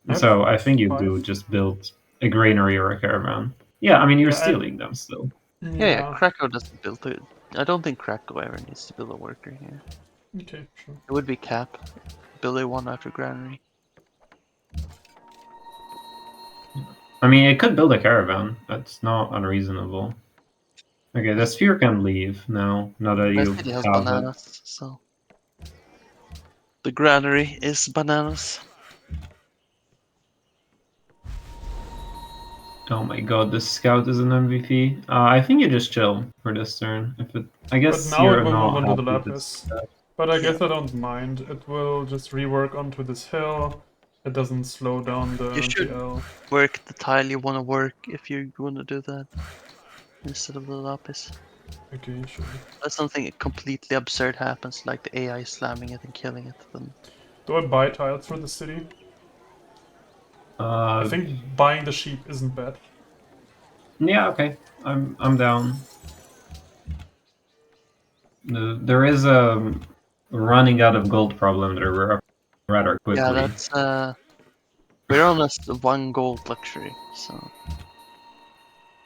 Have So I think you 5? do just build a granary or a caravan. Yeah, I mean you're Yeah, stealing them still. Yeah, Krakow doesn't build it. I don't think Krakow ever needs to build a worker here. Okay, sure. It would be Cap. Build a one after Granary. I mean, it could build a caravan. That's not unreasonable. Okay, the sphere can leave now. Now that My you city has have it. bananas, so the Granary is bananas. Oh my god, the scout is an MVP. I think you just chill for this turn. I But guess now you're it will not move on to the happy with lapis. that. But I Yeah. guess I don't mind. It will just rework onto this hill. It doesn't slow down the You should MTL. work the tile you want to work if you want to do that instead of the lapis. Okay, sure. Unless something completely absurd happens, like the AI slamming it and killing it, then Do I buy tiles for the city? I think buying the sheep isn't bad. Yeah, okay. I'm down. There is a running out of gold problem that we're rather quickly. yeah, that's we're on a 1 gold luxury, so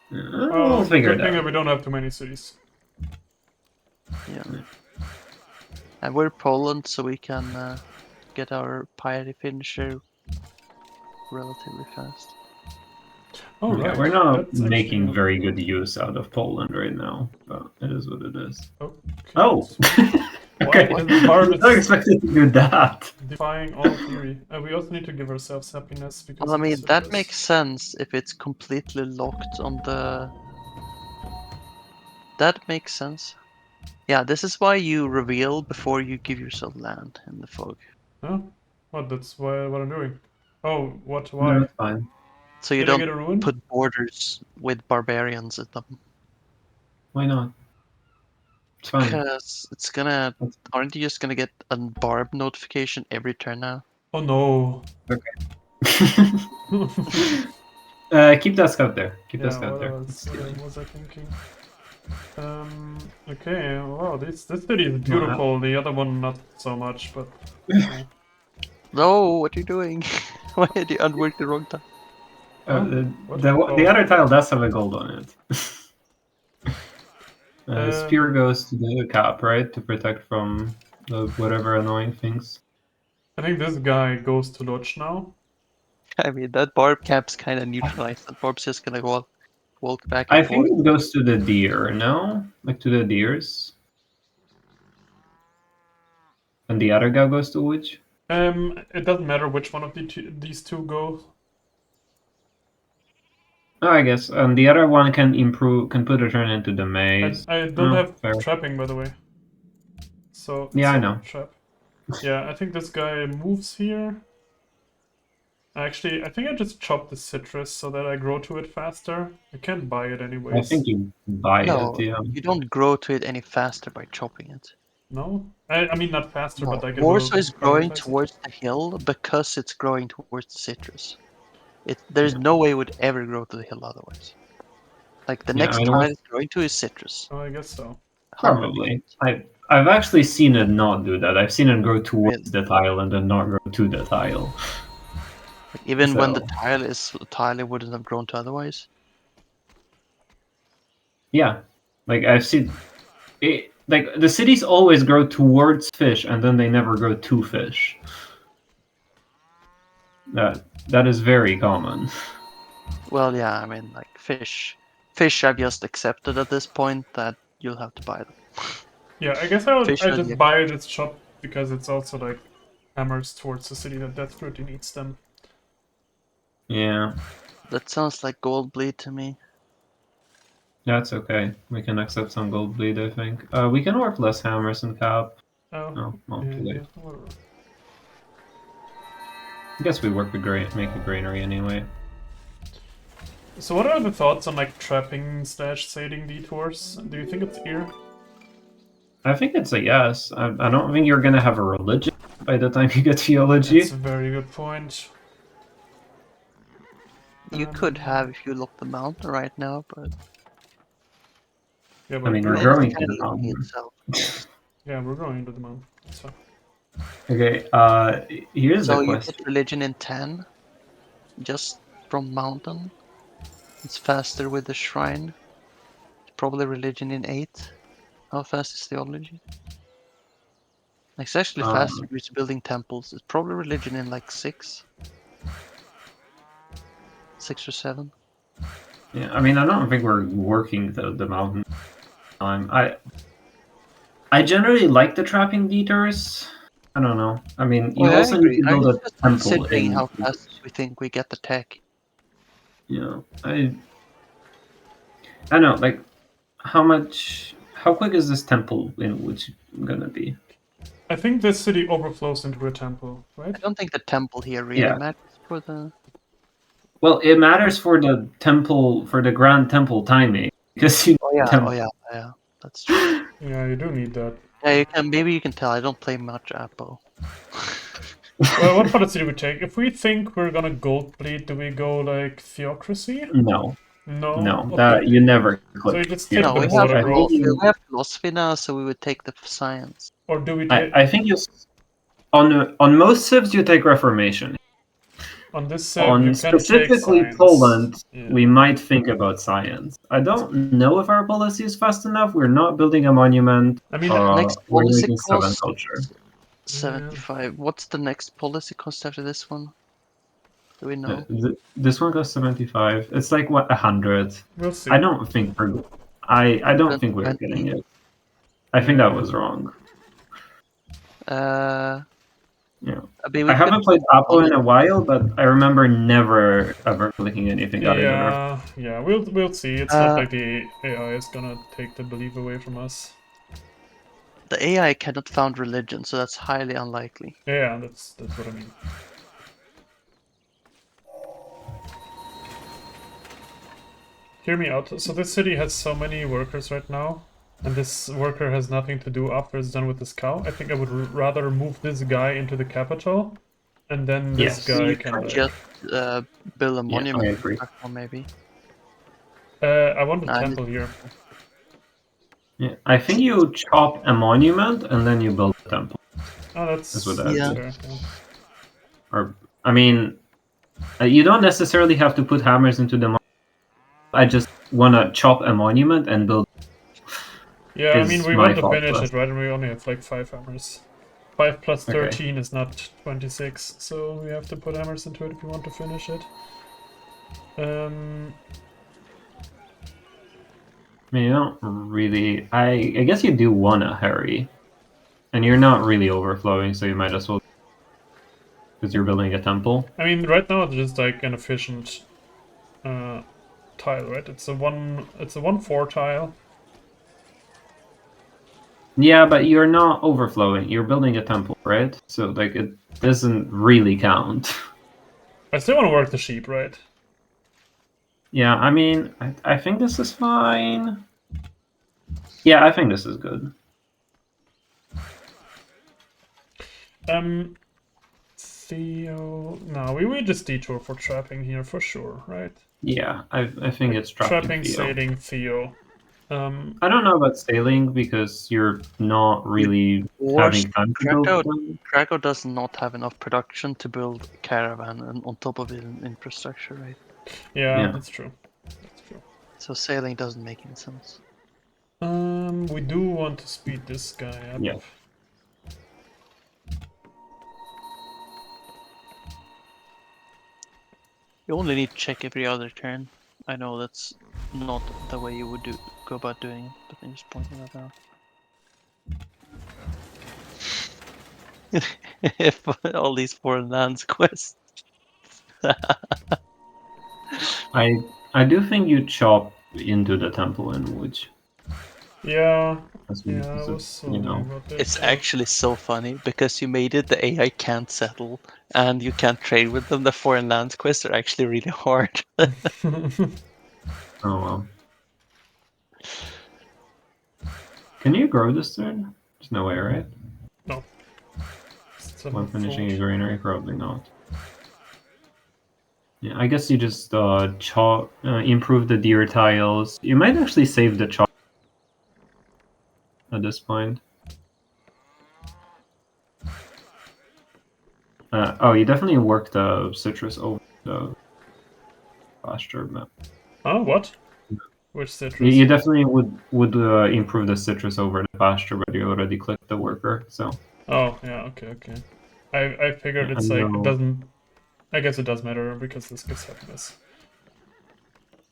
We'll figure good it thing that out. we don't have too many cities. yeah. And we're Poland, so we can get our piety finisher relatively fast. Oh, Yeah, right. we're not That's actually making not- very good use out of Poland right now, but it is what it is. Okay, Oh! Why Okay. is Barb I don't expect it to do that. defying all theory? We also need to give ourselves happiness because. Well, I of mean, the that citrus. makes sense if it's completely locked on the... That makes sense. Yeah, this is why you reveal before you give yourself land in the fog. Huh? What? That's what I'm doing. Oh, what? No, Why? it's fine. So you Did I don't get a ruin? put borders with barbarians at them. Why not? It's fine. Because it's gonna... Aren't you just gonna get a barb notification every turn now? Oh no. Keep that scout there. Keep that Yeah, scout what there. else was I thinking? Okay, wow, this city is beautiful, the other one not so much, but... yeah. No, what are you doing? Why did you unwork the wrong time? What? The other tile does have a gold on it. Spear Um, goes to the cap, right? To protect from the whatever annoying things. I think this guy goes to Lodge now. I mean, that barb cap's kind of neutralized. That barb's just gonna walk back I and think forth. it goes to the deer, no? Like to the deers? And the other guy goes to which? It doesn't matter which one of these two go. Oh, I guess. And the other one can put a turn into the maze. I don't Oh, have fair. trapping, by the way. So, Yeah, I so know. Trap. Yeah, I think this guy moves here. Actually, I think I just chop the citrus so that I grow to it faster. I can't buy it anyways. I think you buy No, it, yeah. you don't grow to it any faster by chopping it. No? I mean, not faster, but like it Warsaw will is growing prioritize it. towards the hill because it's growing towards the citrus. There's no way it would ever grow to the hill otherwise. Like the Yeah, next I don't- tile it's going to is citrus. Oh, I guess so. 100%. Probably. I've actually seen it not do that. I've seen it grow towards Really? the tile and then not grow to the tile. Like, even when the So- tile is a tile, it wouldn't have grown to otherwise. Yeah, like I've seen it. Like the cities always grow towards fish, and then they never grow to fish. That is very common. Well, yeah, I mean, like fish I've just accepted at this point that you'll have to buy them. Yeah, I guess Fish I are just the- buy this shop because it's also like hammers towards the city that desperately needs them. Yeah, That sounds like gold bleed to me. that's okay. We can accept some gold bleed, I think. We can work less hammers and cap. Oh, Oh, well, too late. yeah, whatever. I guess we work with make a granary anyway. So what are the thoughts on like trapping / sading detours? Do you think it's here? I think it's a yes. I don't think you're gonna have a religion by the time you get theology. That's a very good point. You could have if you look the mountain right now, but Yeah, but I mean, we're it's growing to kind the of looking mountain. itself. Yeah, we're going into the mountain. So Okay, here's So the you question. get religion in 10, just from mountain. It's faster with the shrine. Probably religion in 8. How fast is theology? It's actually faster with building temples. It's probably religion in like 6. 6 or 7. Yeah, I mean, I don't think we're working the mountain time. I generally like the trapping detours. I don't know. I mean, you Oh, yeah, also need to I'm build a just temple considering in. how fast we think we get the tech. You know, I don't know. Like, how quick is this temple in which gonna be? I think this city overflows into a temple, right? I don't think the temple here really Yeah. matters for the. Well, it matters for the temple, for the grand temple timing, because you Oh yeah, temple. yeah. That's true. Yeah, you do need that. Yeah, you can. Maybe you can tell. I don't play much Apple. Well, what policy do we take? If we think we're gonna gold bleed, do we go like theocracy? No, No. that Okay. you never So click. you just take No, the we border have growth, we have philosophy now, so we would take the science. or do we take I think you on most civs you take reformation. on this civ? On You can take specifically science. Poland, Yeah. we might think about science. I don't know if our policy is fast enough. We're not building a monument. I mean, Next we're policy making 7 cost culture. 75. What's the next policy cost after this one? Do we know? This one costs 75. It's like what 100. we'll see. I don't think we're. I don't think we're 120. getting it. I think that was wrong. Yeah. I mean, I haven't played Apple in a while, but I remember never ever clicking anything out of it. Yeah, we'll see. It's not like the AI is gonna take the belief away from us. The AI cannot found religion, so that's highly unlikely. Yeah, that's what I mean. Hear me out. So this city has so many workers right now, and this worker has nothing to do after it's done with this cow. I think I would rather move this guy into the capital, and then this Yes. guy You can. could just build a I monument, agree. or maybe. I want a Nah, temple here. Yeah, I think you chop a monument and then you build a temple. Oh, that's what I Yeah. fair. Yeah. Or I mean, you don't necessarily have to put hammers into the. I just want to chop a monument and build. Yeah, I Is mean, we my want to fault finish first. it, right? And we only have like 5 hammers. 5 plus Okay. 13 is not 26, so we have to put hammers into it if we want to finish it. I mean, you don't really. I guess you do want to hurry, and you're not really overflowing, so you might as well. Because you're building a temple. I mean, right now it's just like an efficient tile, right? It's a 1/4 tile. Yeah, but you're not overflowing. You're building a temple, right? So like it doesn't really count. I still want to work the sheep, right? Yeah, I mean, I think this is fine. Yeah, I think this is good. Theo. No, we just detour for trapping here for sure, right? Yeah, I think it's Trapping, Theo. sailing, Theo. I don't know about sailing because you're not really Worst, having time to build them. Krakow does not have enough production to build a caravan and on top of it an infrastructure, right? Yeah, Yeah. that's true. That's true. So sailing doesn't make any sense. We do want to speed this guy up. Yeah. You only need to check every other turn. I know that's not the way you would go about doing it, but I'm just pointing that out. If all these foreign lands quests. I do think you chop into the temple in which Yeah, as yeah, I because was of, you know. wondering about that. It's actually so funny because you made it the AI can't settle and you can't trade with them. The foreign lands quests are actually really hard. Oh well. Can you grow this turn? There's no way, right? No. It's When finishing a fold. granary, probably not. Yeah, I guess you just chop, improve the deer tiles. You might actually save the chop at this point. Oh, you definitely work the citrus over the pasture map. Oh, what? Which citrus? You definitely would improve the citrus over the pasture, but you already clicked the worker, so. Oh, yeah, okay. I figured Yeah, it's I like, it know. doesn't... I guess it does matter, because this gives happiness.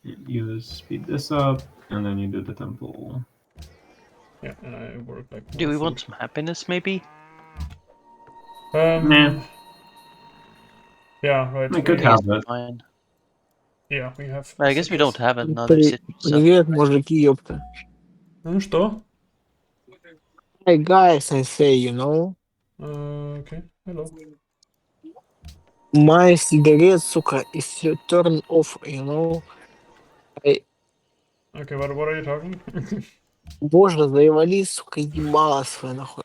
You speed this up, and then you do the temple. Yeah, and I work like... Do more we want food. some happiness maybe? Nah. Yeah, right. I could I guess have we're it. fine. Yeah, we have... I guess we citrus. don't have another citrus. Привет, мужики, ёпта. Ну что? Hey guys, I say, you know, Okay, hello. my cigarette, сука, is turn off, you know. Okay, what are you talking? Боже, завали, сука, ебало свое, нахуй.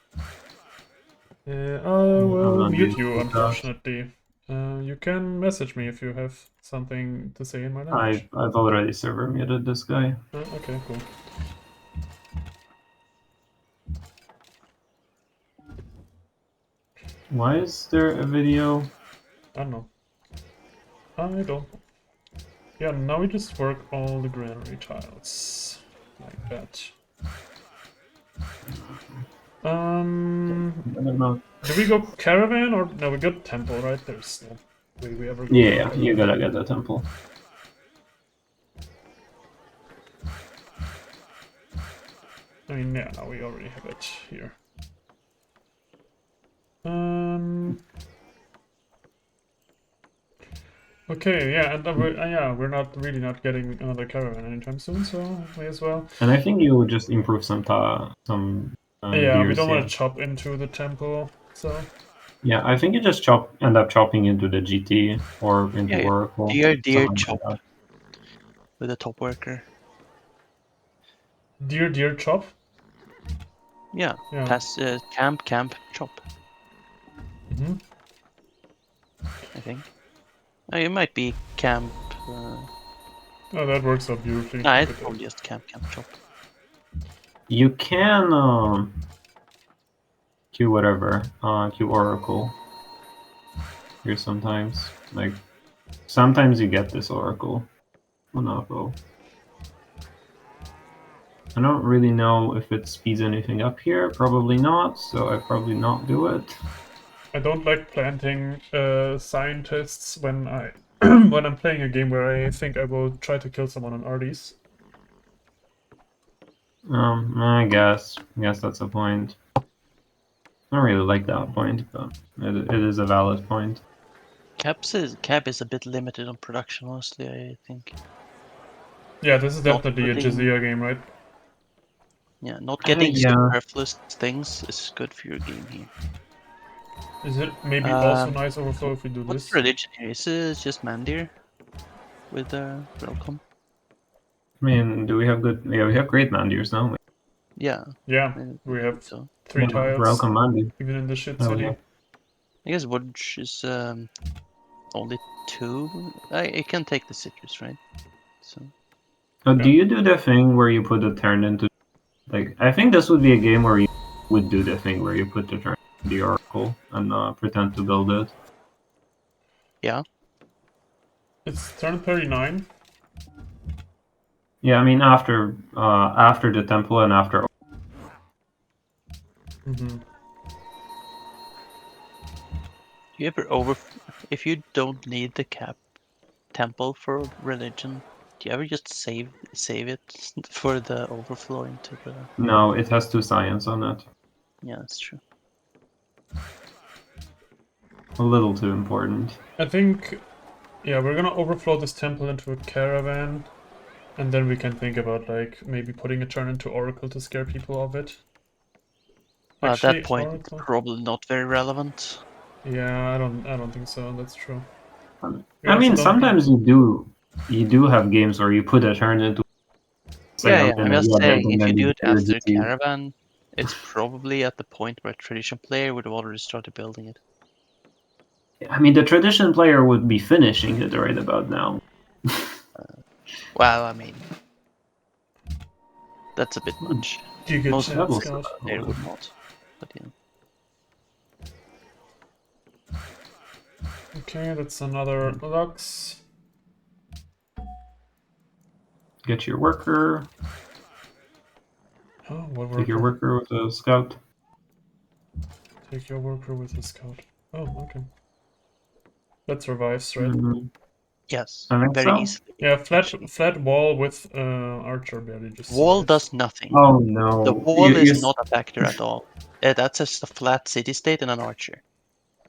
I will not mute used you, to that. unfortunately. You can message me if you have something to say in my language. I've already server muted this guy. Okay, cool. Why is there a video? I don't know. I don't know. Yeah, now we just work all the granary tiles. Like that. I don't know. Do we go caravan or no? We got temple, right? There's no way we ever go. Yeah, for you caravan. gotta get the temple. I mean, yeah, now we already have it here. Okay, yeah, and we're not really not getting another caravan anytime soon, so may as well. And I think you would just improve some Yeah, we deers, don't want to chop into the temple, so. Yeah, I think you just end up chopping into the GT or into Yeah, Oracle. deer something chop like with a top worker. Deer chop? Yeah, Yeah. pass camp chop. Mm-hmm. I think. Oh, it might be camp. Oh, that works out beautifully. Nah, it's probably just camp chop. You can queue whatever, queue Oracle. Here sometimes, like sometimes you get this Oracle. Monaco. I don't really know if it speeds anything up here. Probably not, so I probably not do it. I don't like planting scientists when I when I'm playing a game where I think I will try to kill someone on RDs. I guess that's a point. I don't really like that point, but it is a valid point. Cap is a bit limited on production, honestly. I think. Yeah, this is Not definitely a putting- Jizia game, right? Yeah, not getting yeah. superfluous things is good for your game here. Is it maybe also nice overflow if we do What's this? the religion here? Is it just Mandir with welcome? I mean, do we have good? Yeah, we have great Mandirs, don't we? Yeah. Yeah, we have So 3 tiles, Welcome Mandir. even in the shit Oh, city. yeah. I guess wood is only 2. It can take the citrus, right? So Do you do the thing where you put the turn into... Like, I think this would be a game where you would do the thing where you put the turn into the oracle and pretend to build it. yeah. It's turn 39. Yeah, I mean after the temple and after... Mm-hmm. You ever if you don't need the temple for religion, do you ever just save it for the overflow into the... No, it has 2 science on it. Yeah, that's true. A little too important. I think, yeah, we're gonna overflow this temple into a caravan, and then we can think about like maybe putting a turn into oracle to scare people off it. Well, at Actually, that point, oracle? it's probably not very relevant. Yeah, I don't think so. That's true. We I also mean, don't sometimes you do have games where you put a turn into... Yeah, I'm just saying, and if you then do it after the just use- caravan, it's probably at the point where a tradition player would have already started building it. I mean, the tradition player would be finishing it right about now. Well, I mean, that's a bit much. Do you get Most chat, levels Scout? player would not. But yeah. Okay, that's another Lux. Get your worker. Oh, what Take your worker? worker with a scout. Take your worker with a scout. Oh, okay. That survives, right? Mhm. Yes, I think very so. easily. Yeah, actually. flat wall with archer barely just Wall survives. does nothing. Oh no. The wall is not a factor at all. That's just a flat city state and an archer.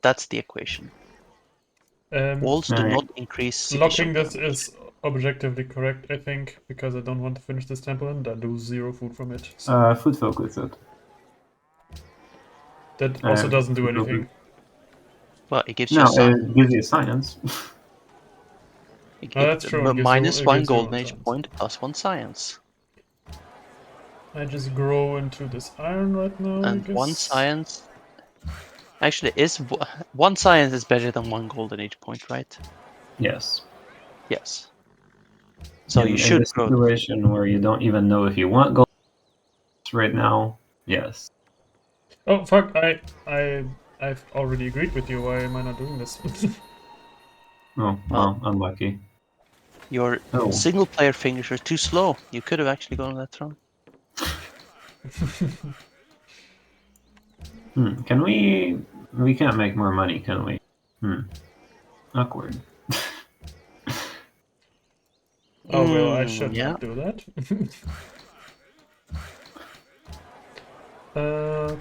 That's the equation. Walls do Alright. not increase city Locking shot this damage. is objectively correct, I think, because I don't want to finish this temple and I lose 0 food from it. So Food focus it. that also doesn't do food focus. anything. Well, it gives you No, a science. it gives you science. Oh, that's true. It gives Minus you- it 1 gives you golden one age chance. point plus 1 science. I just grow into this iron right now, I And guess. 1 science. Actually, 1 science is better than 1 golden age point, right? Yes. Yes. So you In should a grow. situation where you don't even know if you want gold right now, yes. Oh fuck! I've already agreed with you. Why am I not doing this? Oh, well, unlucky. Your Oh. single player fingers are too slow. You could have actually gone on that throne. Can we... We can't make more money, can we? Awkward. Oh well, I should yeah. not do that.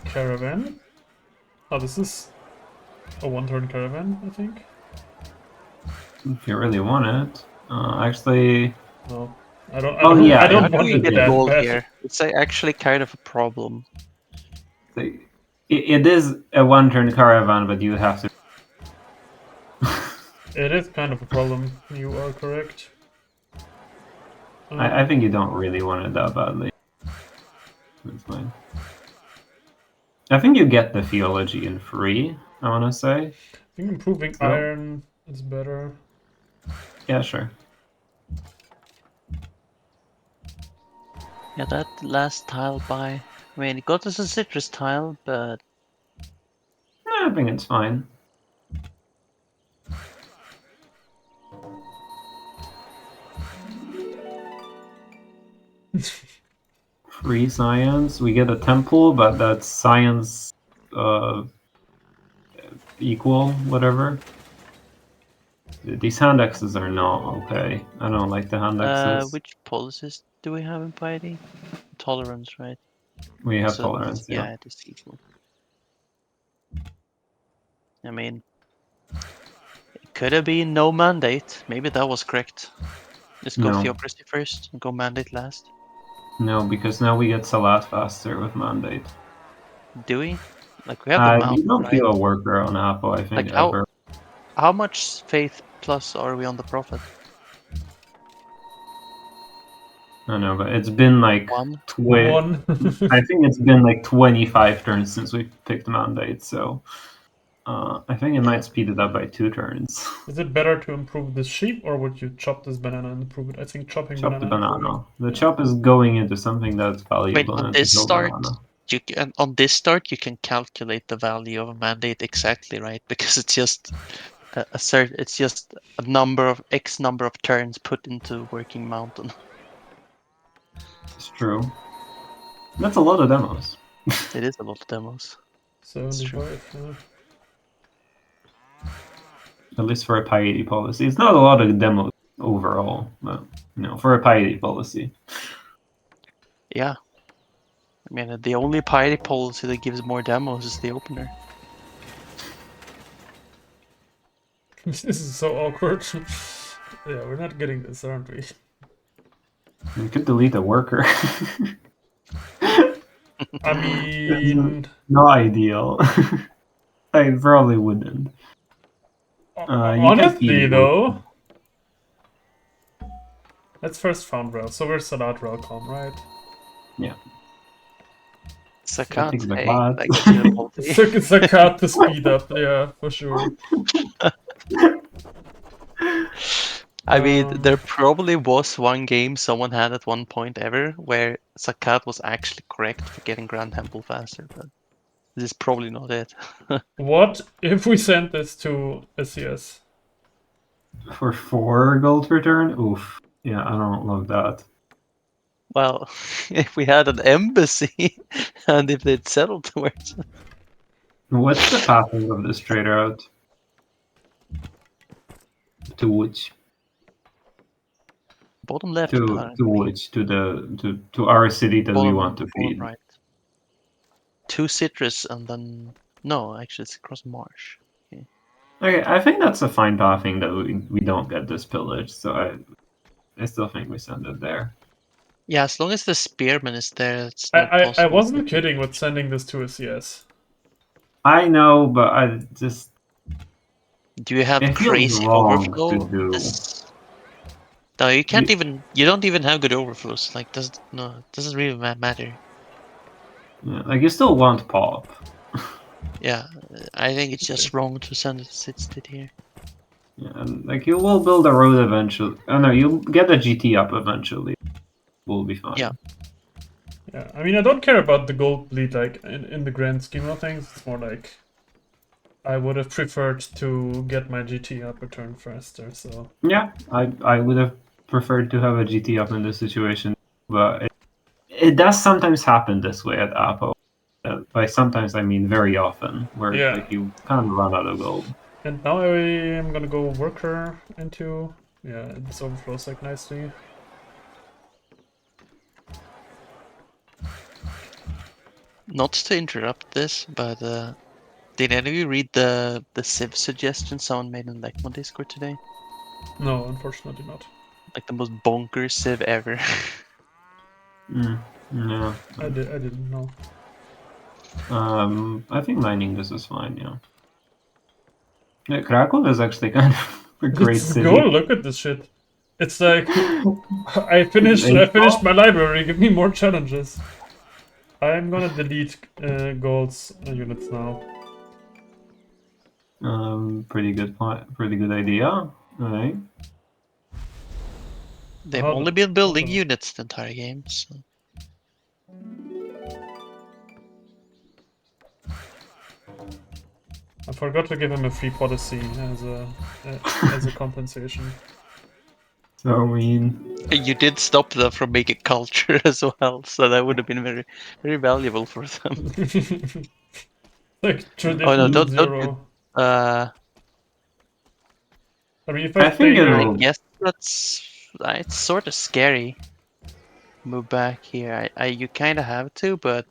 Caravan. Oh, this is a one-turn caravan, I think. If you really want it. Actually... No, I don't. Oh, yeah, I How don't do want we it get that gold bad. here? It's actually kind of a problem. It is a one-turn caravan, but you have to... It is kind of a problem. You are correct. I think you don't really want it that badly. That's fine. I think you get the theology in free, I want to say. I think improving So- iron is better. Yeah, sure. Yeah, that last tile by... I mean, it got us a citrus tile, but... I think it's fine. Free science. We get a temple, but that's science equal, whatever. These hand axes are not okay. I don't like the hand axes. which policies do we have in piety? Tolerance, right? We have So, tolerance, yeah. it is equal. I mean, it could have been no mandate. Maybe that was correct. Just go No. theocracy first and go mandate last. No, because now we get Salat faster with mandate. Do we? Like, we have the You mountain, don't right? feel a worker on Apple, I think, Like, how- ever. How much faith plus are we on the prophet? I know, but it's been like... 1? One. I think it's been like 25 turns since we picked mandate, so... I think it might speed it up by 2 turns. Is it better to improve this sheep, or would you chop this banana and improve it? I think chopping Chop the banana. banana. The chop is going into something that's valuable. on and this it's no start, banana. you can calculate the value of a mandate exactly, right? Because it's just it's just a number of X number of turns put into working mountain. It's true. That's a lot of demos. It is a lot of demos. 75. Yeah. At least for a piety policy. It's not a lot of demos overall, but for a piety policy. Yeah. I mean, the only piety policy that gives more demos is the opener. This is so awkward. Yeah, we're not getting this, aren't we? You could delete a worker. I mean, Not ideal. I probably wouldn't. You can feed honestly it though, let's first farm rail. So we're Salat Railcom, right? Yeah. Sakat, think the hey, bot. that gives you a multi. It's a cut to speed up, yeah, for sure. I mean, there probably was one game someone had at one point ever where Sakat was actually correct for getting Grand Temple faster, but this is probably not it. What if we send this to SCS? For 4 gold return? Oof. Yeah, I don't love that. Well, if we had an embassy and if they'd settled towards it. What's the pathing of this trade route? To which? Bottom left. To which? To our city that we want to bottom feed. right. 2 citrus and then no, actually it's across marsh. Okay, I think that's a fine pathing that we don't get this pillage, so I still think we send it there. Yeah, as long as the spearman is there, it's not I possible. wasn't kidding with sending this to SCS. I know, but I just Do you have it feels crazy wrong overflow? to do. No, you can't even. You don't even have good overflows. Like, doesn't really matter. Yeah, like you still want pop. Yeah, I think it's just wrong to send it sit here. Yeah, and like you will build a road eventually. Oh no, you'll get a GT up eventually. We'll be fine. Yeah. Yeah, I mean, I don't care about the gold bleed, like, in the grand scheme of things. It's more like, I would have preferred to get my GT up a turn faster, so... Yeah, I would have preferred to have a GT up in this situation, but it does sometimes happen this way at Apo. By sometimes I mean very often, where Yeah. like you kind of run out of gold. And now I am gonna go worker into... Yeah, this overflows like nicely. Not to interrupt this, but did any of you read the Civ suggestion someone made in Lekmod Discord today? No, unfortunately not. Like the most bonkers Civ ever. Yeah. I didn't know. I think mining this is fine. Yeah, Krakow is actually kind of a great Let's city. go look at this shit. It's like, I finished my library, give me more challenges. I'm gonna delete gold's units now. Pretty good point. Pretty good idea. Alright. They've How only the- been building how the- units the entire game, so. I forgot to give him a free policy as a compensation. So mean. You did stop them from making culture as well, so that would have been very, very valuable for them. Like tradition Oh no, don't zero. I I mean, if I I think stay it'll- here, guess it's sort of scary. Move back here. You kind of have to, but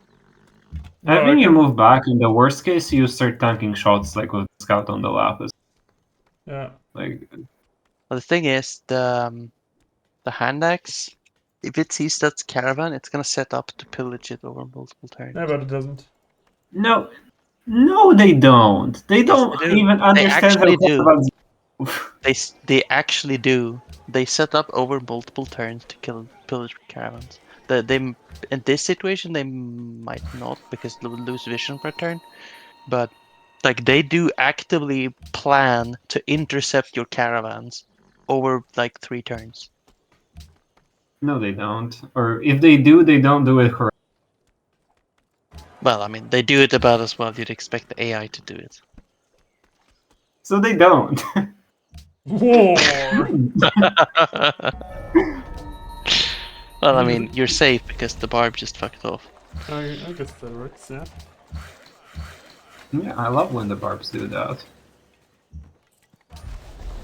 no, I think you can- move back. In the worst case, you start tanking shots like with Scout on the Lapis. Yeah. Like, the thing is the hand axe. If it sees that caravan, it's gonna set up to pillage it over multiple turns. Yeah, but it doesn't. no, they don't. They don't they do. even They understand actually how do. caravans. They actually do. They set up over multiple turns to pillage caravans. They in this situation they might not because they will lose vision per turn, but Like they do actively plan to intercept your caravans over like 3 turns. No, they don't. Or if they do it correctly. Well, I mean, they do it about as well. You'd expect the AI to do it. So they don't. War. Well, I mean, you're safe because the barb just fucked off. I guess that works. Yeah. Yeah, I love when the barbs do that.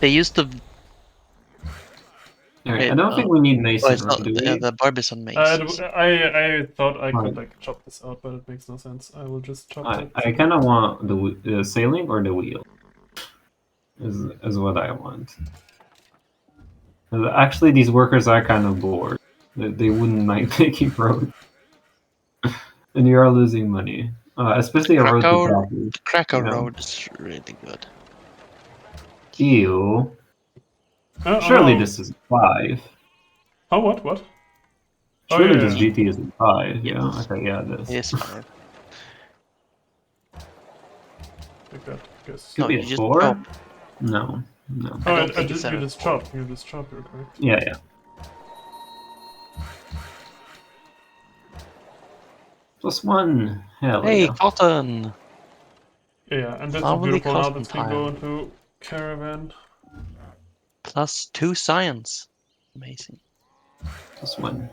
They used the. Alright, Wait, I don't think we need oh, it's masonry, not. do Yeah, we? the barb is on mace. I thought I could Right. like chop this out, but it makes no sense. I will just chop I that. kind of want the sailing or the wheel. Is what I want. Actually, these workers are kind of bored. They wouldn't mind making roads. And you are losing money. Especially a road to Krakow. Krakow Yeah. Road is really good. Ew. Surely Oh, this is 5. oh, what? Oh, Surely yeah, this yeah. GT is 5, Yes. yeah? Okay, yeah, this. It is 5. Like that, I guess. Could No, be you a just 4? chop. No. Oh, don't think it's you a just 4. chop. You just chop. You're correct. Yeah. +1. Hell Hey, yeah. cotton! Yeah, and that's Lovely beautiful. Now cotton this can go tile. into caravan. +2 science. Amazing. +1.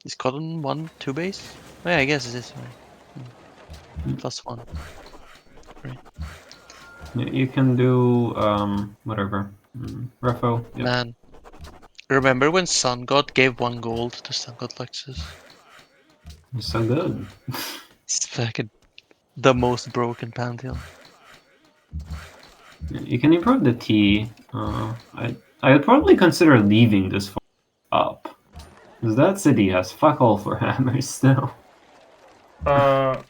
Is cotton 1, 2 base? Oh, yeah, I guess it is. +1. Yeah, you can do whatever. Refo. Yeah. Man. Remember when Sun God gave 1 gold to Sun God Lexus? It's so good. It's fucking the most broken pantheon. You can improve the T. I would probably consider leaving this up. Because that city has fuck all for hammers still. I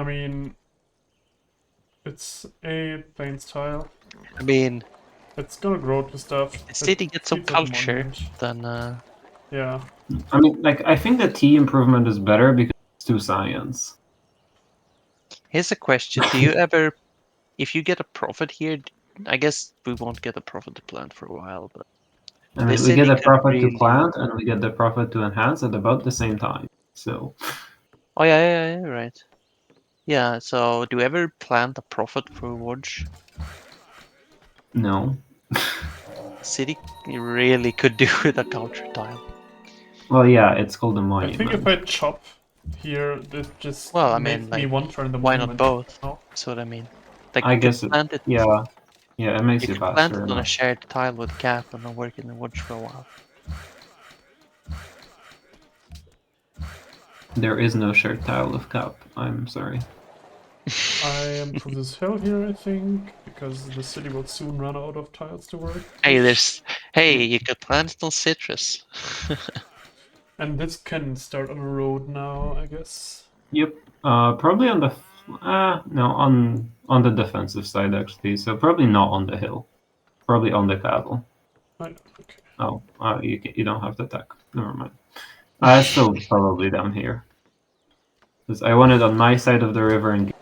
mean, it's a plains tile. I mean, It's gonna grow to stuff. the city gets some It's like a culture, monument. then Yeah. I mean, like, I think the T improvement is better because it's 2 science. here's a question. Do you ever, if you get a profit here, I guess we won't get a profit to plant for a while, but I the mean, we get city the could profit to really... plant and we get the profit to enhance at about the same time. So, Oh, yeah, right. Yeah, so do you ever plant a profit for Watch? no. City really could do with a culture tile. Well, yeah, it's called a I monument. think if I chop here, this just Well, I makes mean, me like, one turn the why not monument. both? No? That's what I mean. Like, I you could guess it, plant it. yeah, it makes You you could plant faster. it on a enough. shared tile with cap and then work in the Watch for a while. There is no shared tile of cup. I'm sorry. I am for this hill here, I think, because the city will soon run out of tiles to work. Hey, you could plant it on citrus. And this can start on a road now, I guess. Yep. Probably on the no, on the defensive side actually. So probably not on the hill. Probably on the cattle. Okay. Oh, you don't have to attack. Never mind. It's still probably down here. Because I want it on my side of the river and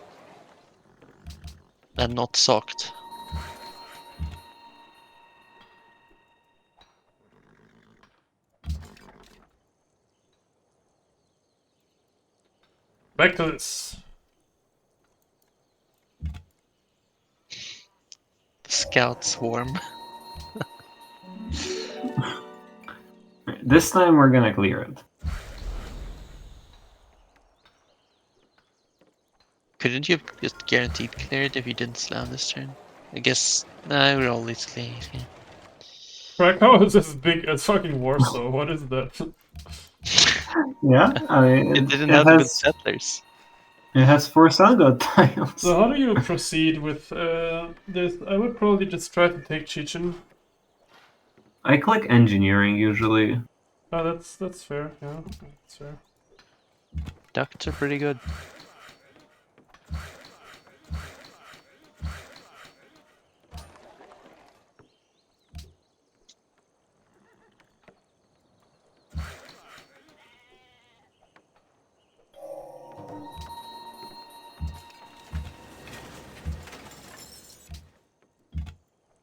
And not socked. Back to this. Scout swarm. this time we're gonna clear it. Couldn't you have just guaranteed clear it if you didn't slam this turn? I guess, nah, we're all clean. Krakow is as big as fucking Warsaw. What is that? Yeah, I mean It didn't have good settlers. It has 4 sun god tiles. So how do you proceed with this? I would probably just try to take Chechen. I click engineering usually. Oh, that's fair. Yeah, that's fair. Ducts are pretty good.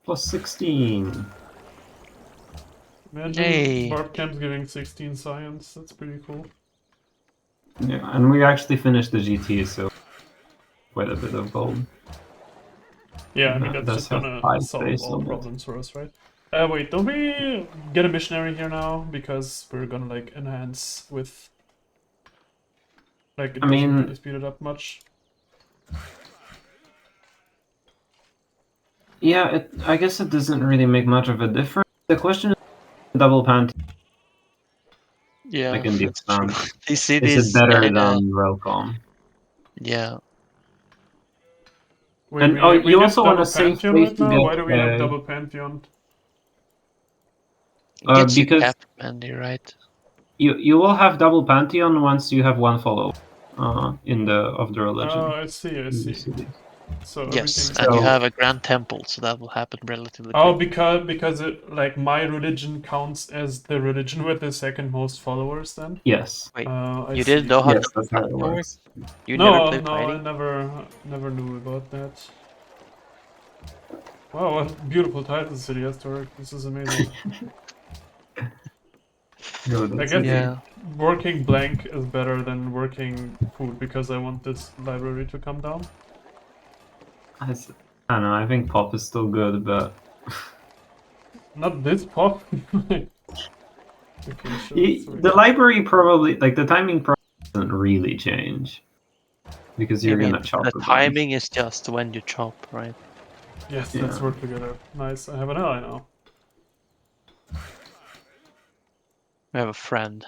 Plus 16. Imagine Yay. Barb Camp's giving 16 science. That's pretty cool. Yeah, and we actually finished the GT, so quite a bit of gold. Yeah, I mean, that's Does just have gonna 5 solve base all on it. problems for us, right? Wait, don't we get a missionary here now? Because we're gonna, like, enhance with... Like, it I doesn't mean- really speed it up much. Yeah, I guess it doesn't really make much of a difference. The question is double pant. Yeah, Like in the that's true. exam. These Is cities, it better yeah, than Relcom? yeah. Wait, And we you get also want double a safe Pantheon place right to now? get. Why do we have double Pantheon? It gets you because- cap, Mandy, right? You will have double Pantheon once you have one follow. In the of the religion. Oh, I see, I in the see. city. So Yes, everything... and you So- have a grand temple, so that will happen relatively Oh, quick. because it, like, my religion counts as the religion with the second most followers then? Yes. Wait, I you see. didn't know how Yes, to that's how it work? works. You never play No, I fighting? never knew about that. Wow, what beautiful title city, Astoric. This is amazing. No, I that's guess easy. Yeah. working blank is better than working food because I want this library to come down. I don't know. I think pop is still good, but Not this pop. Okay, sure. Sorry. the library probably like the timing probably doesn't really change because I you're mean, gonna chop the a bunch. timing is just when you chop, right? Yes, Yeah. let's work together. Nice, I have an ally now. We have a friend.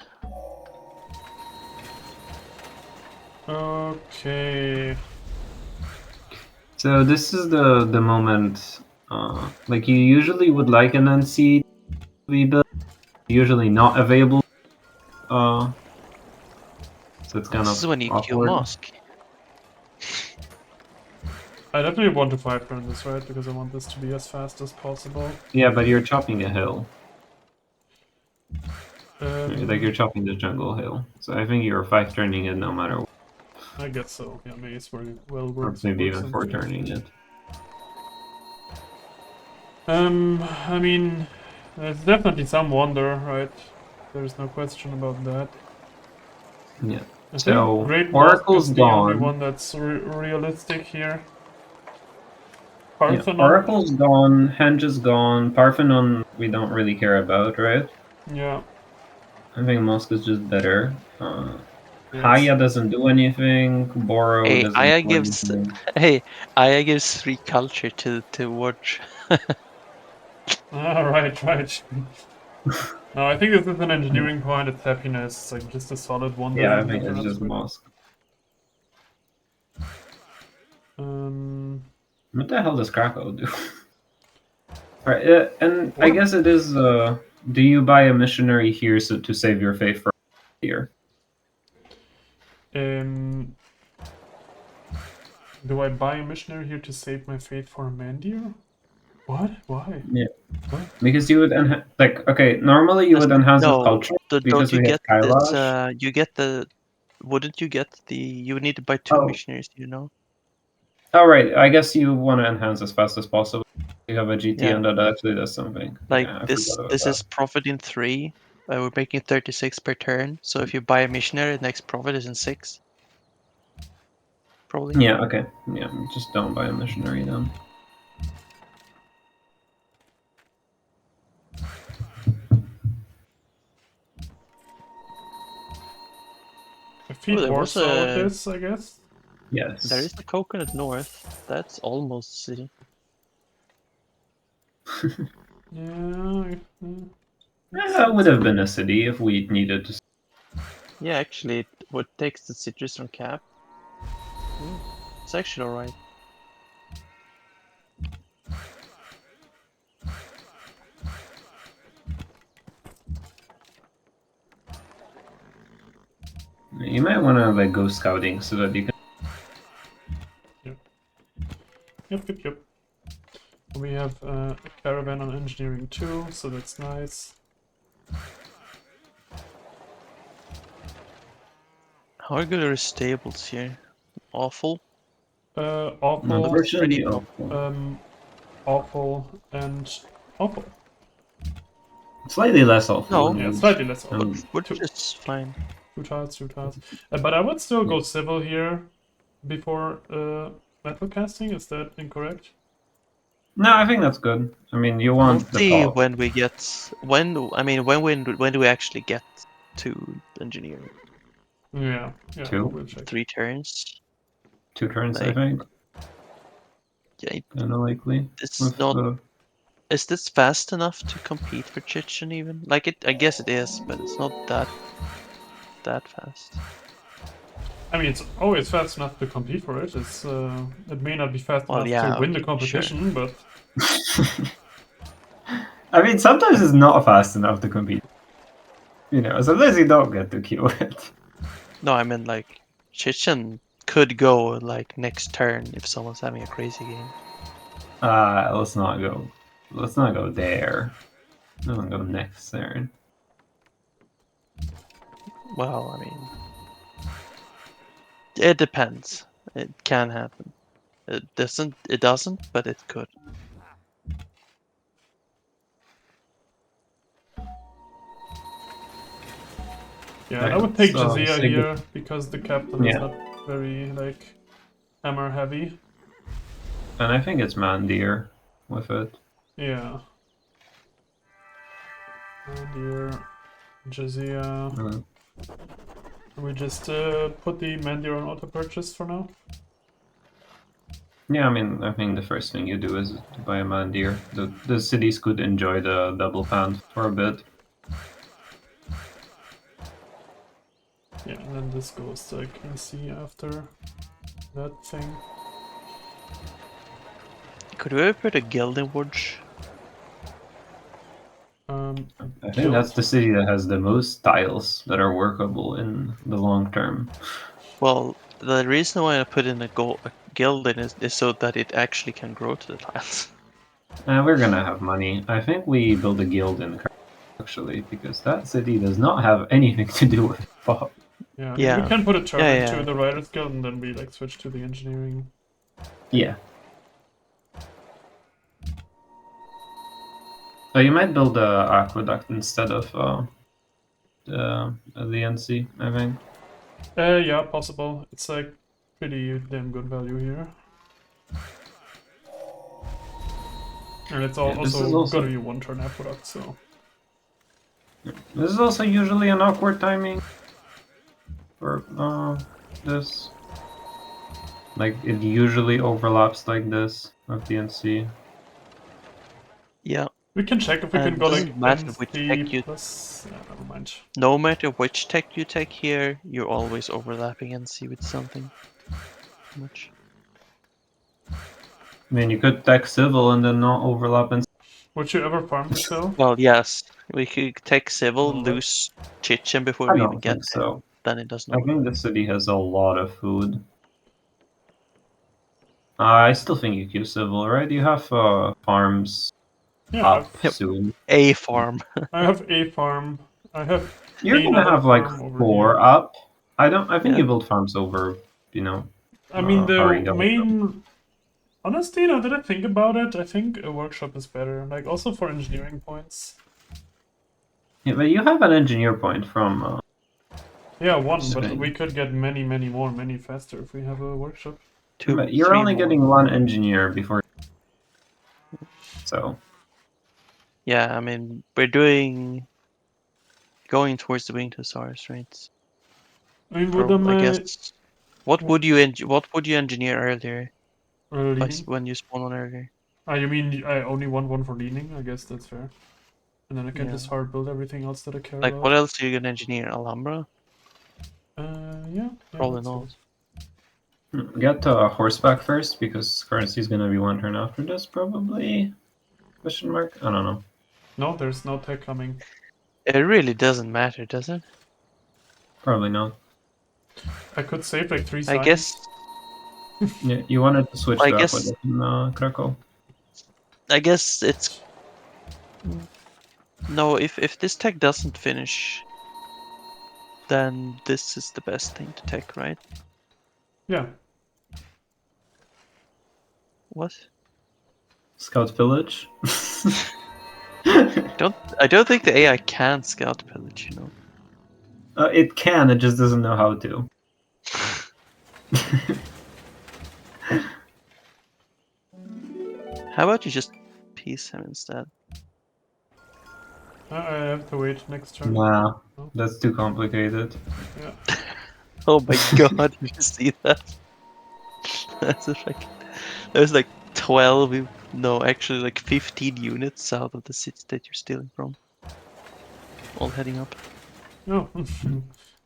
Okay. So this is the moment. Like you usually would like an NC to be built, usually not available. So it's kind This of is when you kill awkward. Mosque. I definitely want to 5-turn this, right? Because I want this to be as fast as possible. Yeah, but you're chopping a hill. Um, Like you're chopping the jungle hill. So I think you're 5-turning it no matter what, I guess so. Yeah, maze well or works. maybe works even into 4-turning it. I mean, there's definitely some wonder, right? There's no question about that. Yeah. I So, think Great Mosque Oracle's is the only gone. one that's realistic here. Yeah, Parthenon? Oracle's gone, Henge is gone, Parthenon we don't really care about, right? Yeah. I think Mosque is just better. Yes. Haya doesn't do anything, Boro Hey, doesn't Aya do gives anything. hey, Aya gives 3 culture to watch. Ah, right. No, I think this is an engineering point. It's happiness. Like, just a solid one Yeah, I doesn't think turn it's out just to be- Mosque. Um, What the hell does Krakow do? Alright, and I What? guess it is, do you buy a missionary here to save your faith for here? um, do I buy a missionary here to save my faith for a mandir? What? Why? Yeah. What? Because you would, like, okay, normally you would enhance with No, culture because don't you we have get this? Kailash. You get the. Wouldn't you get the? You would need to buy 2 Oh. missionaries, you know? Oh, right. I guess you want to enhance as fast as possible. You have a GT Yeah. and that actually does something. Like Yeah, I this. forgot about This that. is profit in 3. We're making 36 per turn. So if you buy a missionary, the next profit is in 6. Probably. Yeah, okay. Yeah, just don't buy a missionary then. I feed there was Warsaw with a- this, I guess. Yes. There is the coconut north. That's almost city. Yeah. That would have been a city if we needed to. Yeah, actually, what takes the citrus from cap? It's actually alright. You might want to like go scouting so that you can. Yep. We have a caravan on engineering too, so that's nice. How good are stables here? Awful. Awful. No, they're pretty pretty awful. awful and awful. Slightly less awful. No. than Yeah, Wood. slightly less awful. Um, Which is fine. Two tiles. But I would still go civil here before metal casting. Is that incorrect? No, I think that's good. I mean, you We'll want the see pop. when we get when do we actually get to engineering? Yeah. Two. We'll check. 3 turns. 2 turns, I Like, think. Yeah, Kind of likely. it's With not. the- Is this fast enough to compete for Chichen even? Like it, I guess it is, but it's not that fast. I mean, it's always fast enough to compete for it. It's it may not be fast Well, enough yeah, to win the okay, competition, but I mean, sometimes it's not fast enough to compete. You know, sometimes you don't get to kill it. No, I mean like Chichen could go like next turn if someone's having a crazy game. Let's not go. Let's not go there. Let's go next turn. Well, I mean, it depends. It can happen. It doesn't. It doesn't, but it could. yeah, Right, I would take so Jazia Sig- here because the captain is Yeah. not very like hammer heavy. And I think it's Mandir with it. Yeah. Mandir, Jazia. Uh, We just put the Mandir on auto purchase for now. Yeah, I mean, I think the first thing you do is to buy a Mandir. The cities could enjoy the double pound for a bit. Yeah, and then this goes to KC after that thing. Could we ever put a guild in Woods? I think that's the city that has the most tiles that are workable in the long term. Well, the reason why I put in a guild in is so that it actually can grow to the tiles. We're gonna have money. I think we build a guild in actually, because that city does not have anything to do with pop. Yeah, I mean, Yeah. we can put a turn Yeah, into yeah. the Writers Guild and then we like switch to the engineering. Yeah. So you might build a aqueduct instead of the NC, I think. Yeah, possible. It's like pretty damn good value here. And it's Yeah, this is also also- gonna be one turn aqueduct, so. This is also usually an awkward timing for this. Like, it usually overlaps like this with the NC. Yeah. We can check if we can And go doesn't like matter which NC tech you- plus. Yeah, never mind. No matter which tech you take here, you're always overlapping NC with something. Much. I mean, you could tech civil and then not overlap and. Would you ever farm this hill? Well, yes, we could take civil, Oh, lose Chichen before I we don't even get think there. so. Then it doesn't I think overlap. the city has a lot of food. I still think you queue civil, right? You have farms Yeah, up Yep. soon. A farm. I have a farm. I have You're gonna another have like farm over 4 here. up. I think Yeah. you build farms over, you know. I mean, the hurrying down. main. Honestly, now that I think about it, I think a workshop is better. Like, also for engineering points. Yeah, but you have an engineer point from. Yeah, one, but Spain. we could get many, many more, many faster if we have a workshop. Two, But you're three only more. getting 1 engineer before. So. Yeah, I mean, we're going towards the winged hussars, right? I mean, would them I guess. What would you engineer earlier? leading? When you spawn on earlier? You mean I only want one for leaning? I guess that's fair. And then I can Yeah. just hard build everything else that I care Like, about. what else are you gonna engineer? Alhambra? Yeah. Probably that's not. it. Get horseback first, because currency is gonna be 1 turn after this, probably? Question mark? I don't know. No, there's no tech coming. It really doesn't matter, does it? Probably not. I could save like 3 I signs. guess. Yeah, you wanted to switch I to guess- aqueduct in Krakow. I guess it's. No, if this tech doesn't finish, then this is the best thing to take, right? Yeah. What? Scout village. I don't think the AI can scout pillage, you know. It can, it just doesn't know how to. How about you just peace him instead? I have to wait next turn. Nah, that's too complicated. Yeah. Oh my god, you see that? That's a fucking... There's like 12, no, actually like 15 units out of the city that you're stealing from. All heading up. No.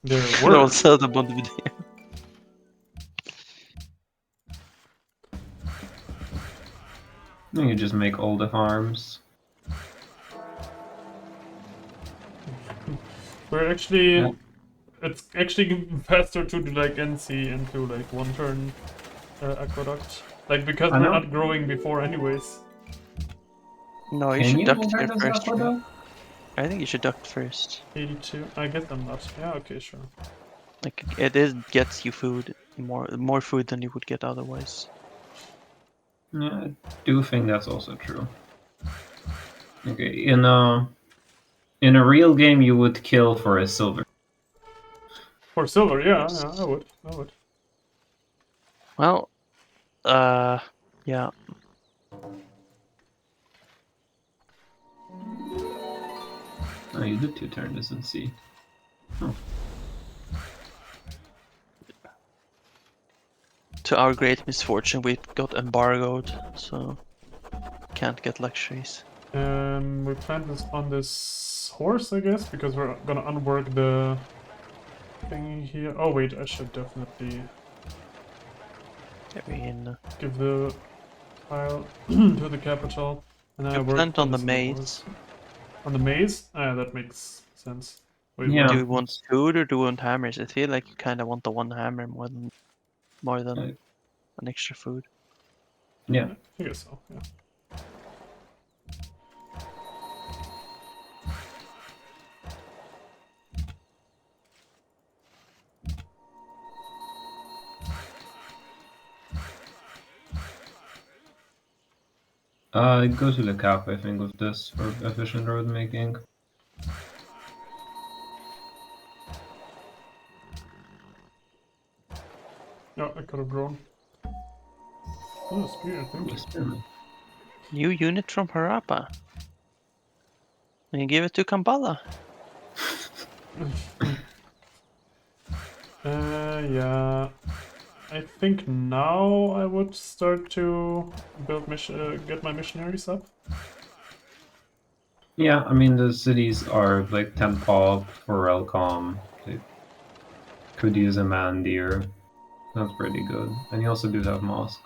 There They're were. all south of Montevideo. Then you just make all the farms. We're actually. Yeah. It's actually faster to do like NC into like one turn aqueduct. Like because I we're know. not growing before anyways. No, you Can should you duck convert here this first. Right? aqueduct? I think you should duck first. 82. I guess I'm not. Yeah, okay, sure. Like it gets you food, more food than you would get otherwise. Yeah, I do think that's also true. Okay, in a real game you would kill for a silver. For silver, yeah, yeah, I would. Well, yeah. Oh, you did 2 turns and see. To our great misfortune, we got embargoed, so can't get luxuries. We plan this on this horse, I guess, because we're gonna unwork the thing here. Oh wait, I should definitely Get me in. give the tile to the capital. And then I You work plant on the this maize. horse. On the maze? Ah, yeah, that makes sense. Wait, Yeah. Do we want food or do we want hammers? I feel like you kind of want the one hammer more than Right. an extra food. Yeah. I guess so, yeah. Go to the cap, I think, with this for efficient road making. Yeah, I could have grown. Oh, spear, I think. Experiment. New unit from Harappa. And you give it to Kampala. Yeah. I think now I would start to build get my missionaries up. Yeah, I mean the cities are like 10 pop for Relcom. They could use a mandir. That's pretty good. And you also do have mosque.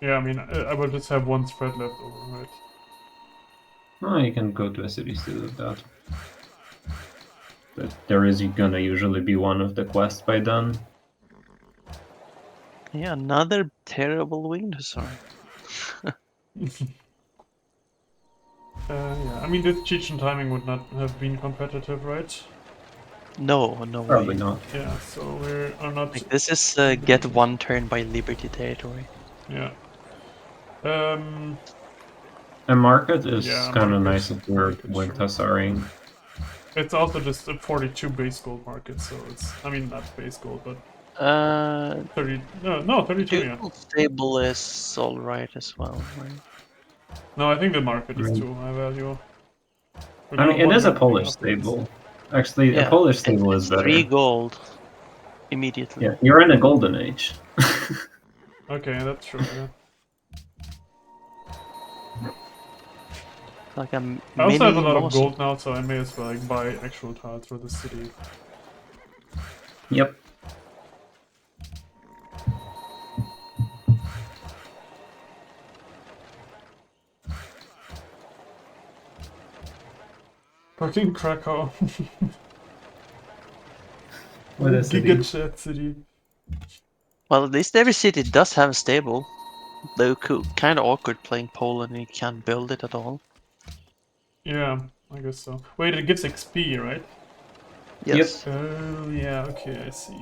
Yeah, I mean, I will just have one spread left over, right? Oh, you can go to a city still with that. But there is gonna usually be one of the quests by then. Yeah, another terrible winged hussar. Yeah, I mean, this Chechen timing would not have been competitive, right? No Probably way. not. Yeah, so we are not. Like this is get one turn by Liberty territory. Yeah. A market is Yeah, kind of market, nice if we're market, with sure. Hussaring. It's also just a 42 base gold market, so it's. I mean, not base gold, but 30. No, 32. Yeah. Dual stable is alright as well, right? No, I think the market is Mm. too high value. I mean, it is a Upgrades. Polish stable. Actually, Yeah, a Polish stable is it's better. 3 gold immediately. Yeah, you're in a golden age. Okay, that's true. Yeah. Like a I also have a mini lot of Moss. gold now, so I may as well like buy actual tiles for the city. Yep. Fucking Krakow. What a city. Giga chat city. Well, at least every city does have a stable. Though kind of awkward playing Poland and you can't build it at all. Yeah, I guess so. Wait, it gives XP, right? Yes. Oh, yeah, okay, I see.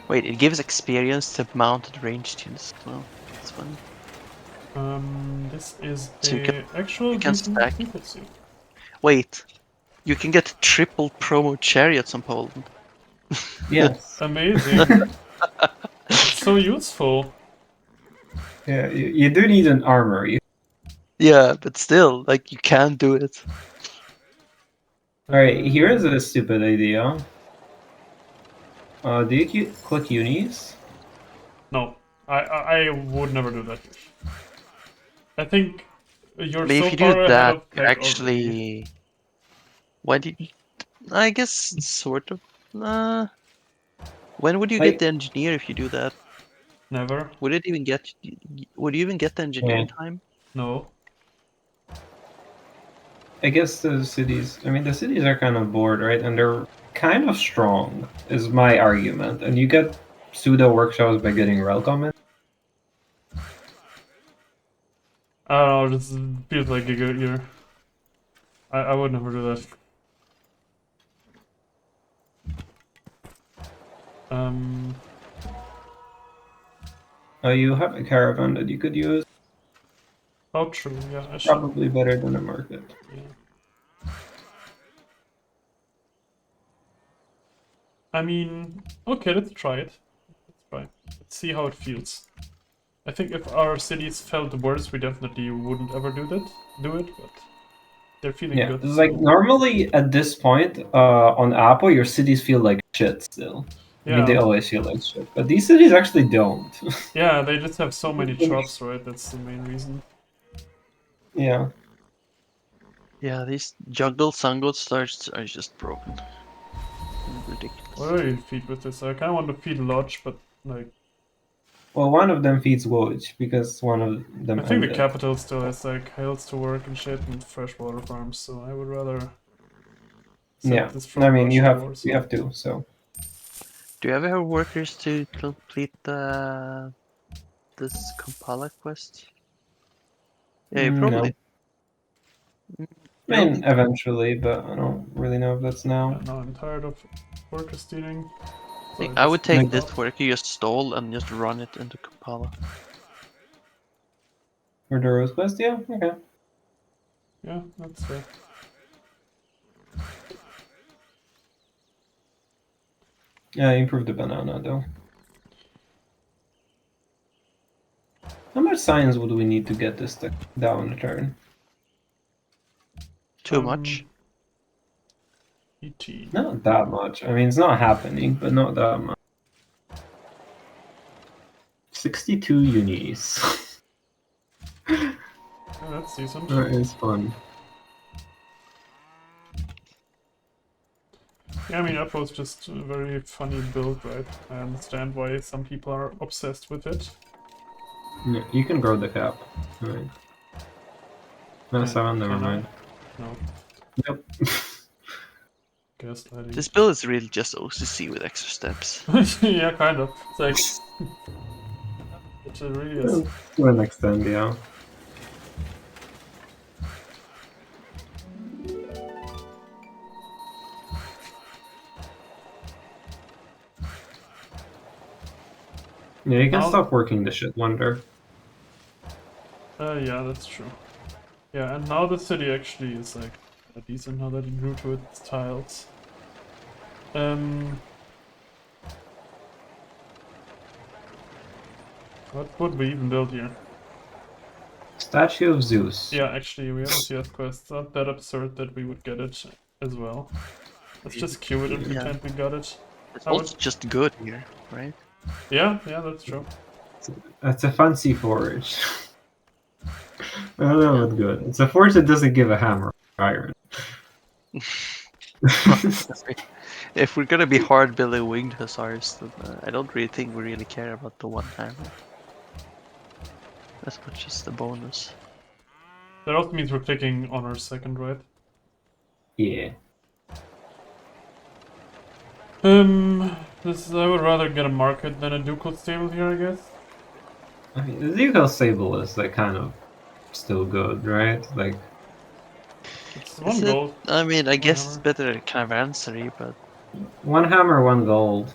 Wait, it gives experience to mounted ranged units as well. That's funny. This is So you a actual you can decent stack. frequency. Wait, you can get triple promo chariots on Poland. Yes. Amazing. It's so useful. Yeah, you do need an armor. Yeah, but still, like you can do it. Alright, here's a stupid idea. Do you click unis? No, I would never do that. I think you're I mean, so if you do far ahead that, of you tech already. actually. Why did you? I guess sort of. When would you Like- get the engineer if you do that? Never. Would it even get? Would you even get the engineer in time? No. I guess the cities. I mean, the cities are kind of bored, right? And they're kind of strong, is my argument. And you get pseudo workshops by getting Relcom in. I don't know, this feels like a good year. I would never do that. You have a caravan that you could use. Oh, true, yeah, I should. Probably better than a market. Yeah. I mean, okay, let's try it. Let's try. Let's see how it feels. I think if our cities felt worse, we definitely wouldn't ever do it, but they're feeling Yeah, good. like so- normally at this point on Apple, your cities feel like shit still. I mean, they Yeah. always feel like shit, but these cities actually don't. Yeah, they just have so many chops, right? That's the main reason. Yeah. Yeah, these jungle Sango starts are just broken. Ridiculous. What do you feed with this? I kind of want to feed Lodge, but like, Well, one of them feeds Woj because one of them I think the ended. capital still has like hills to work and shit and freshwater farms, so I would rather. save Yeah, this from I mean, you Russian have wars. you have to. So Do you ever have workers to complete this Kampala quest? Yeah, you no. probably. I You don't mean, need- eventually, but I don't really know if that's Yeah, now. now I'm tired of worker stealing. So I would take like- this work you just stole and just run it into Kampala. For the Rose Quest, yeah, okay. Yeah, that's fair. Yeah, improve the banana though. How much science would we need to get this down a turn? Too much. ET. Not that much. I mean, it's not happening, but not that much. 62 unis. Yeah, that's decent. That is fun. Yeah, I mean, Uplo's just a very funny build, right? I understand why some people are obsessed with it. Yeah, you can grow the cap. Alright. No, 7, never Can I? mind. No. Yep. Gaslighting. This build is really just OCC with extra steps. Yeah, kind of. It's like... it really is. To an extent, yeah. Yeah, you can Now- stop working the shit wonder. Yeah, that's true. Yeah, and now the city actually is like decent now that it grew to its tiles. What would we even build here? Statue of Zeus. Yeah, actually, we have a CS quest. It's not that absurd that we would get it as well. Let's just queue it and Yeah. pretend we got it. It's I would- also just good here, right? Yeah, that's true. It's a fancy forge. I don't know what's good. It's a forge that doesn't give a hammer iron. If we're gonna be hard building winged hussars, then I don't really think we really care about the one hammer. As much as the bonus. That also means we're clicking on our second, right? Yeah. I would rather get a market than a ducal stable here, I guess. I mean, the Ducal Sable is like kind of still good, right? Like, It's Is one it? gold. I mean, I guess it's hammer. better than caravanserai, but one hammer, one gold.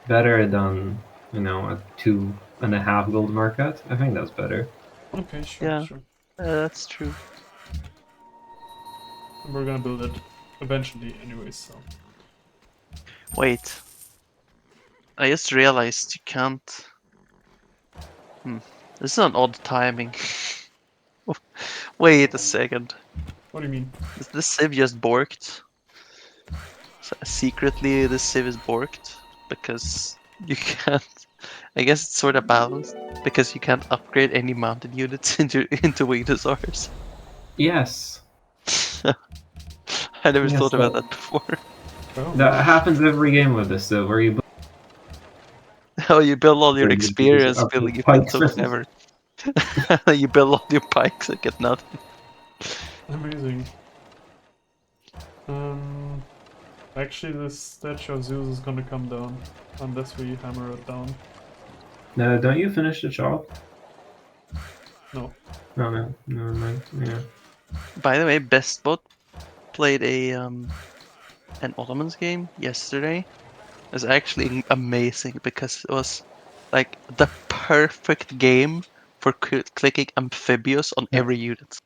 better than, you know, a 2.5 gold market. I think that's better. Okay, sure, Yeah. sure. That's true. We're gonna build it eventually anyways, so. Wait. I just realized you can't. This is an odd timing. Wait a second. What do you mean? Is this Civ just borked? So secretly, this Civ is borked because you can't. I guess it's sort of balanced because you can't upgrade any mounted units into Wigdosaurs. Yes. I never Yes, thought about that before. Oh, That happens every game with this, where you How you build all your build it to just experience upgrade building it pikes. so clever. You build all your pikes and get nothing. amazing. Actually, this statue of Zeus is gonna come down unless we hammer it down. No, don't you finish the job? No. No, never mind. Yeah. By the way, BestBot played an Ottomans game yesterday. It was actually amazing because it was like the perfect game for clicking amphibious on every unit.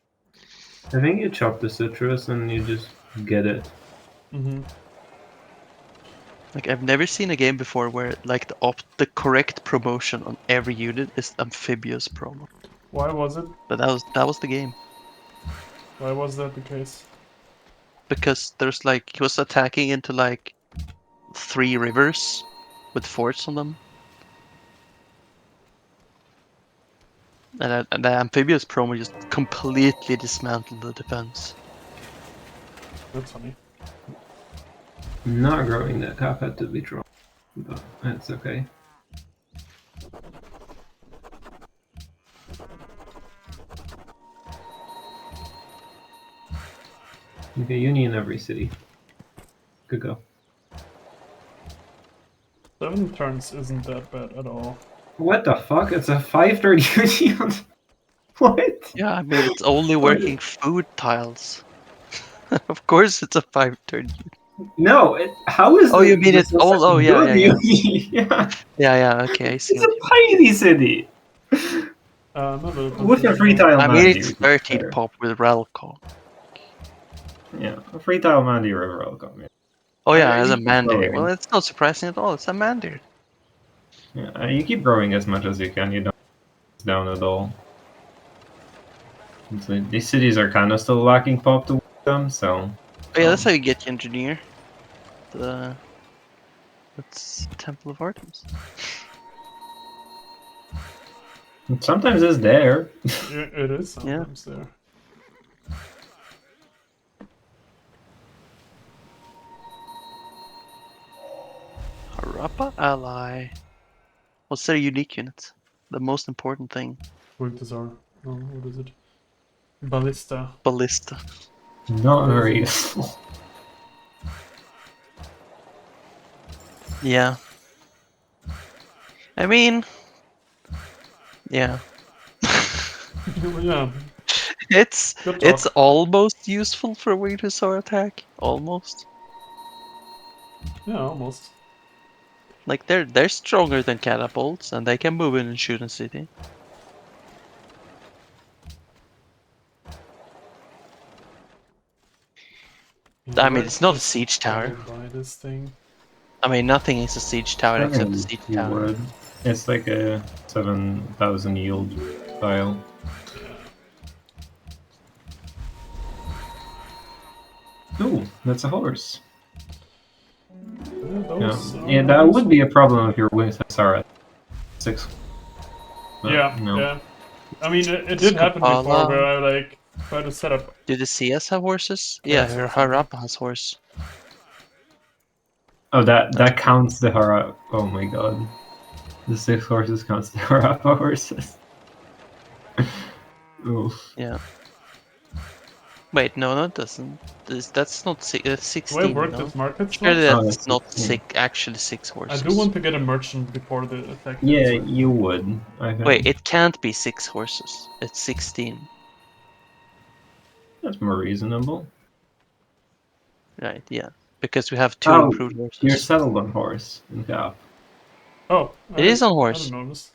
I think you chop the citrus and you just get it. Mm-hmm. Like I've never seen a game before where like the correct promotion on every unit is amphibious promo. Why was it? But that was the game. Why was that the case? Because there's like he was attacking into like 3 rivers with forts on them. And the amphibious promo just completely dismantled the defense. That's funny. Not growing that cap had to be drawn, but that's okay. Okay, uni in every city. Good go. 7 turns isn't that bad at all. What the fuck? It's a 5-turn uni. What? Yeah, I mean it's only working food tiles. Of course it's a 5-turn. No, how is Oh, the, you mean this it's all? Oh, yeah, good yeah, yeah. uni? Yeah. Yeah, okay, I see. It's a tiny city. No, With a free tile I mean Mandy, it's which is 13 better. pop with Relcon. Yeah, a free tile Mandy River welcome. Oh yeah, You as a keep Mandir. growing. Well, it's not surprising at all. It's a Mandir. Yeah, you keep growing as much as you can. You don't down at all. So these cities are kind of still lacking pop to them, so. Oh yeah, that's how you get your engineer. That's Temple of Artemis. Sometimes it's there. It is sometimes there. Harappa ally. What's their unique unit? The most important thing. Wigdosaur. No, what is it? Ballista. Ballista. Not very useful. Yeah. I mean, yeah. Yeah, It's good it's talk. almost useful for Wigdosaur attack. Almost. Yeah, almost. Like they're stronger than catapults and they can move in and shoot in city. I mean, it's not a siege tower. Buy this thing. I mean, nothing is a siege tower I except the think siege you tower. would. It's like a 7,000 yield tile. Ooh, that's a horse. Yeah, that would be a problem if your wings are at 6. But, Yeah. I mean, it did happen before where I like tried to set up. Do the CS have horses? Yeah, Harappa has horse. Oh, that counts the Harappa. Oh my god. The 6 horses counts the Harappa horses. Oof. Yeah. Wait, no, it doesn't. That's not 16. Do I work no? this market Surely slot? that's not 6. Actually, 6 horses. I do want to get a merchant before the attack. Yeah, you would. I think. Wait, it can't be 6 horses. It's 16. That's more reasonable. Right, yeah. Because we have 2 Oh, improved horses. you're settled on horse in cap. Oh, It is on I horse. didn't notice.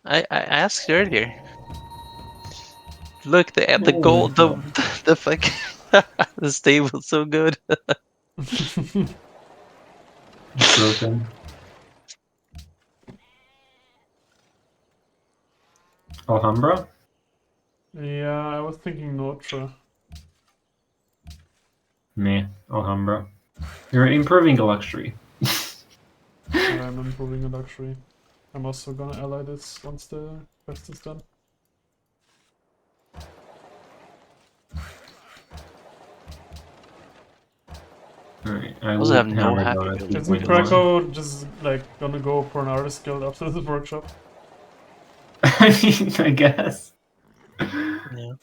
I asked earlier. Look, the Oh, gold, no. the fucking the stable's so good. It's broken. Alhambra? Yeah, I was thinking Notre. Meh, Alhambra. You're improving a luxury. I'm improving a luxury. I'm also gonna ally this once the quest is done. Alright, I Also would have no hammer happy down at buildings. Isn't 2.1. Krakow just like gonna go for an artist guild after the workshop? I mean, I guess. Yeah.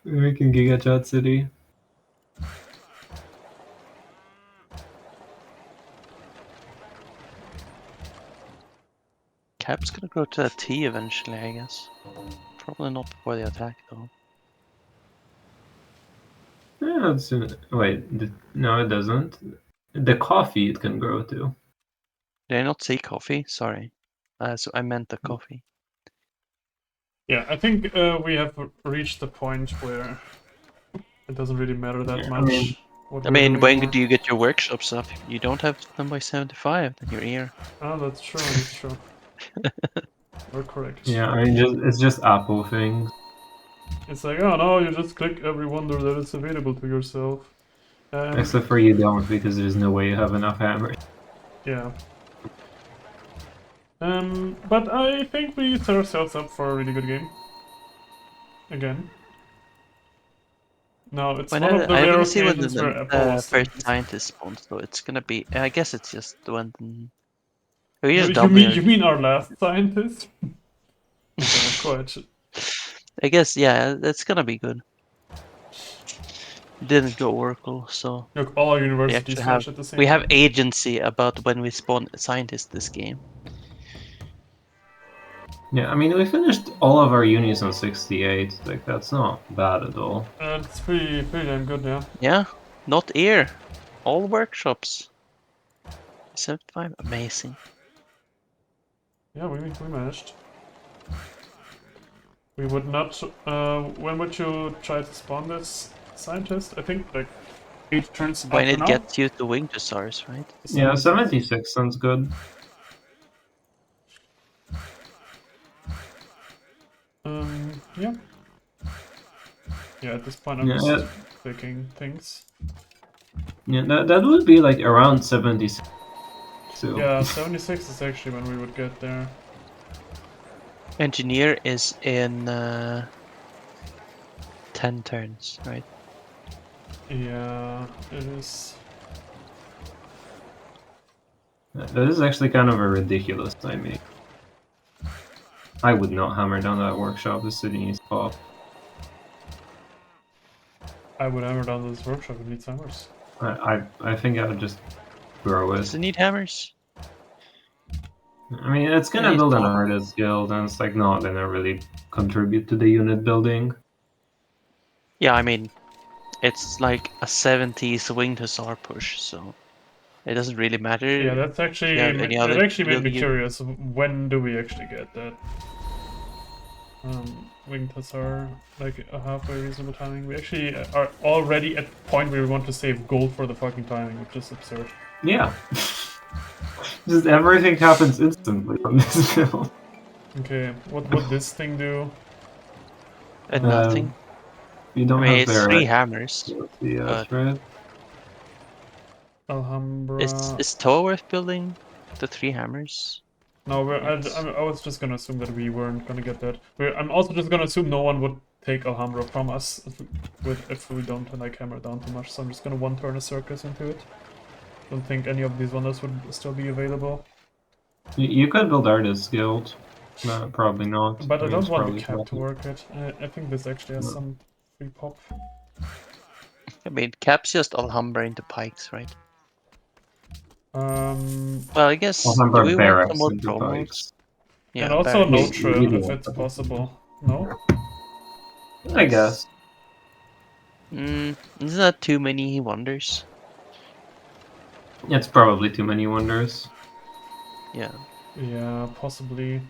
We're making Giga Chat City. Cap's gonna grow to a T eventually, I guess. Probably not before the attack, though. Yeah, wait, no, it doesn't. The coffee it can grow to. Did I not say coffee? Sorry. So I meant the coffee. Yeah, I think we have reached the point where it doesn't really matter that Yeah, much. I mean- what I we're mean, doing when anymore. do you get your workshops up? You don't have them by 75, then you're here. Oh, that's true, that's true. You're correct. Yeah, I mean, it's just Apple things. It's like, oh no, you just click every wonder that is available to yourself. Except for you don't, because there's no way you have enough hammers. Yeah. But I think we set ourselves up for a really good game. Again. Now, it's When one of the I rare want to see when occasions where Apple was first thinking. scientist spawns, though. It's gonna be. I guess it's just when. We You, just you double mean your- you mean our last scientist? Okay, not quite. I guess, yeah, that's gonna be good. Didn't go Oracle, so Look, all our we universities actually finish have at the same we have time. agency about when we spawn scientists this game. Yeah, I mean, we finished all of our unis on 68. Like, that's not bad at all. It's pretty damn good, yeah. Yeah, not here. All workshops. 75, amazing. Yeah, we managed. We would not. When would you try to spawn this scientist? I think like 8 turns When after it now. gets you to wing to SARS, right? Yeah, 76 sounds good. Yeah. Yeah, at this point I'm Yeah, just clicking things. Yeah, that would be like around 76. So. Yeah, 76 is actually when we would get there. Engineer is in 10 turns, right? Yeah, it is. That is actually kind of a ridiculous timing. I would not hammer down that workshop. The city needs pop. I would hammer down this workshop and need hammers. I think I would just grow Does it. it need hammers? I mean, it's gonna It build an needs pop. artist guild, and it's like not gonna really contribute to the unit building. Yeah, I mean, it's like a 70s winged hussar push, so it doesn't really matter. Yeah, that's actually have any that other actually made me building curious. When do we actually get that? Winged Hussar, like a halfway reasonable timing. We actually are already at the point where we want to save gold for the fucking timing, which is absurd. Yeah. Just everything happens instantly on this build. Okay, what would this thing do? and nothing. You I don't mean, have it's their 3 hammers. yes, but- right? Alhambra. Is Toa worth building the 3 hammers? No, Yes. I was just gonna assume that we weren't gonna get that. I'm also just gonna assume no one would take Alhambra from us if we don't like hammer down too much. So I'm just gonna one turn a circus into it. Don't think any of these wonders would still be available. You could build artist guild. No, probably not. But I mean, don't it's want the probably cap to possible. work it. I think this actually has No. some free pop. I mean, Cap's just Alhambra into pikes, right? Well, I guess. Alhambra Do we want barracks some more into promos? pikes. Yeah, And also barracks. You Notre, do if want it's that. possible. No? I guess. Isn't that too many wonders? It's probably too many wonders. Yeah. Yeah, possibly.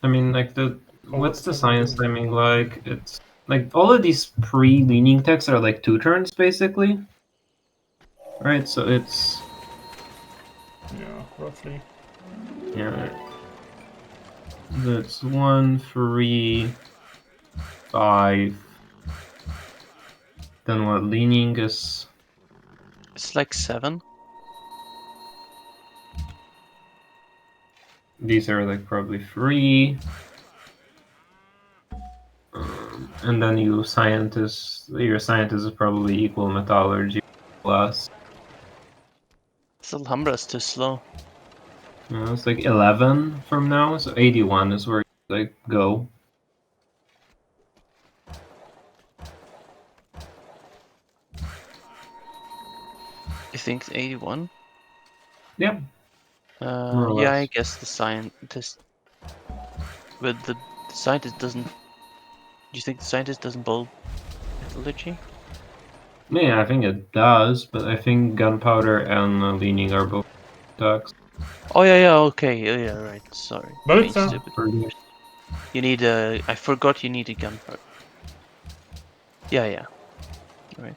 I mean, like Oh, what's the Lekmod science doing? timing like? It's like all of these pre-leaning techs are like 2 turns basically, right? So it's Yeah, roughly. yeah, that's 1, 3, 5. Then what leaning is? It's like 7. These are like probably 3. And then your scientist is probably equal metallurgy plus. So Alhambra's too slow. It's like 11 from now, so 81 is where you like go. You think it's 81? Yeah, more or Yeah, I less. guess the scientist. But the scientist doesn't. Do you think the scientist doesn't bowl metallurgy? Yeah, I think it does, but I think gunpowder and leaning are both attacks. Oh yeah, okay, yeah, right. Sorry, But being it's stupid. You need a. I forgot you need a gunpowder. Yeah. Right.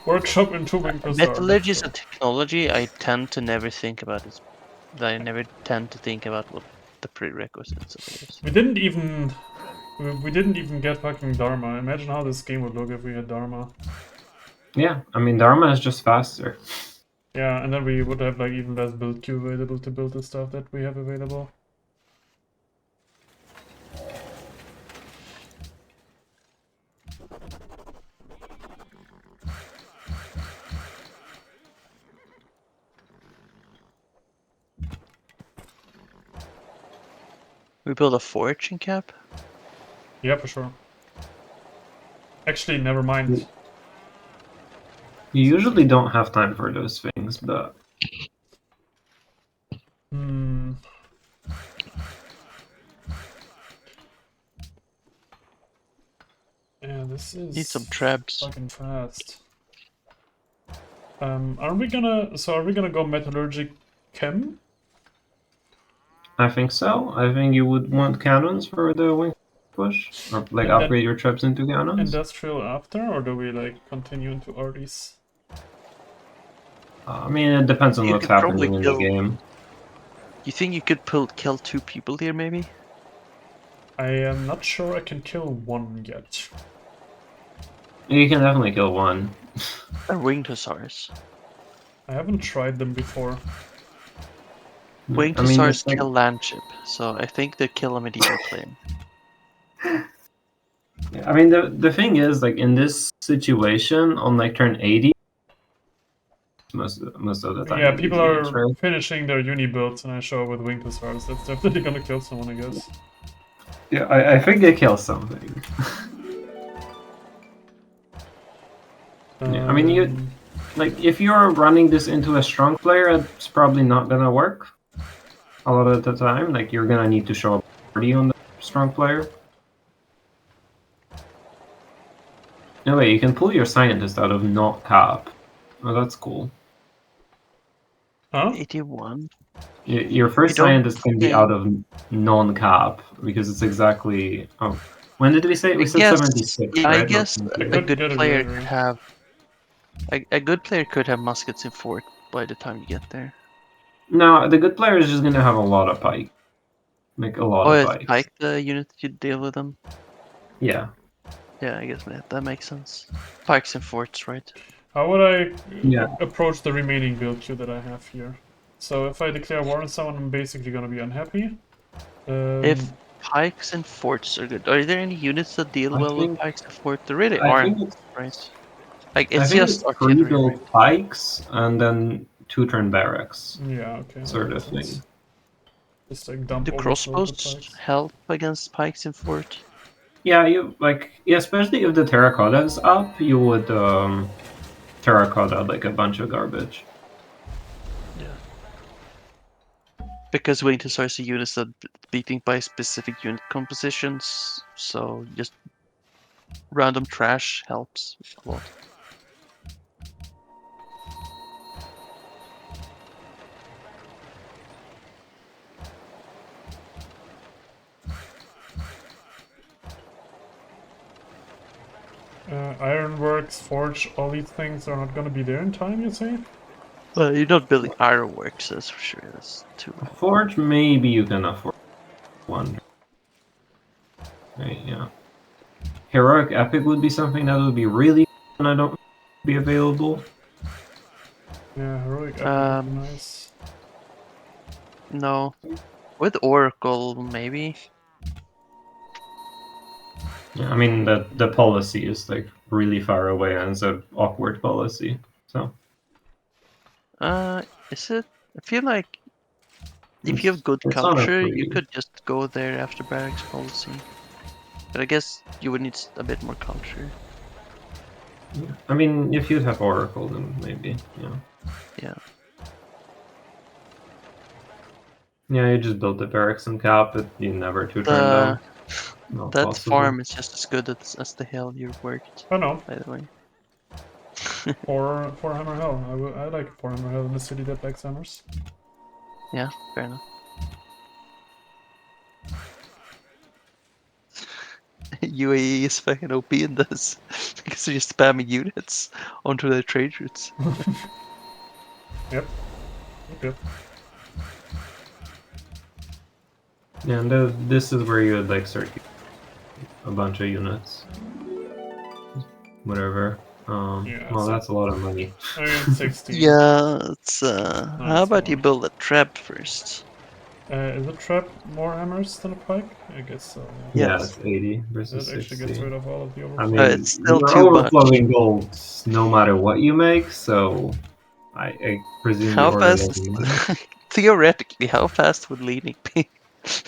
workshop into Winter Metallurgy is a technology I tend to never think about. I never tend to think about what the prerequisites of it is. We didn't even get fucking Dharma. Imagine how this game would look if we had Dharma. Yeah, I mean Dharma is just faster. Yeah, and then we would have like even less build queue available to build the stuff that we have available. We build a forge in cap. Yeah, for sure. Actually, never mind. You usually don't have time for those things, but Hmm. Yeah, this is Need some traps. fucking fast. Are we gonna go metallurgic chem? I think so. I think you would want cannons for the wing push, or like And then upgrade your traps into cannons. Industrial after, or do we like continue into arties? I mean, it depends on You what's could probably happening in the kill- game. You think you could kill 2 people here, maybe? I am not sure I can kill one yet. You can definitely kill one. Or winged hussars. I haven't tried them before. Winged I mean, hussars it's like, kill landship, so I think they kill a medieval player. I mean, the thing is, like in this situation, on like turn 80, most of the time. Yeah, in people these games, are right? finishing their uni builds and I show up with winged hussars. That's definitely gonna kill someone, I guess. Yeah, I think they kill something. Yeah, I mean, you like if you're running this into a strong player, it's probably not gonna work. A lot of the time, like you're gonna need to show up party on the strong player. No way, you can pull your scientist out of not cap. Oh, that's cool. Huh? 81. Your first don't scientist can be think- out of non-cap because it's exactly. Oh, when did we say it? We said 76, yeah, right? I guess Not I a 78. could good get a player delivery. could have a good player could have muskets in fort by the time you get there. No, the good player is just gonna have a lot of pike, like a lot Oh, of it's pikes. like the unit you deal with them. Yeah. Yeah, I guess that makes sense. Pikes and forts, right? How would I Yeah. approach the remaining build queue that I have here? So if I declare war on someone, I'm basically gonna be unhappy. If pikes and forts are good, are there any units that deal I well with think pikes and forts? There really I aren't, think it's right? Like I it's think just it's artillery, pre-built right? pikes and then 2-turn barracks Yeah, okay. that sort makes of sense. thing. Just like dump Do overflow to crossbows pikes. help against pikes and fort? Yeah, you like especially if the terracotta is up, you would terracotta like a bunch of garbage. Yeah. Because winged hussars are units that beating by specific unit compositions, so just random trash helps a lot. Ironworks, Forge, all these things are not gonna be there in time, you say? Well, you're not building ironworks, that's for sure. That's too. Forge, maybe you can afford one. Right, yeah. Heroic Epic would be something that would be really and I don't be available. Yeah, heroic epic would be Um, nice. No. With Oracle, maybe. Yeah, I mean the policy is like really far away and it's an awkward policy. So Is it? I feel like if you have good it's not a culture, you free. could just go there after barracks policy. But I guess you would need a bit more culture. I mean, if you'd have Oracle, then maybe, yeah. Yeah. Yeah, you just build the barracks and cap it. You never two turn The them. Not that possible. farm is just as good as the hill you worked, Oh no, by the way. for Hammer Hell. I like for Hammer Hell in the city that likes hammers. Yeah, fair enough. UAE is fucking OP in this because they're just spamming units onto their trade routes. Yep. Okay. Yeah, and this is where you would like start a bunch of units. Whatever. Yeah, Well, so- that's a lot of money. I mean, 16. Yeah, it's how it's about you more. build a trap first? Is a trap more hammers than a pike? I guess so. Yeah, Yes. it's 80 versus That actually 60. gets rid of all of the I overflow. mean, It's still you're too much. overflowing gold no matter what you make, so I presume How you order fast? them. Theoretically, how fast would leading be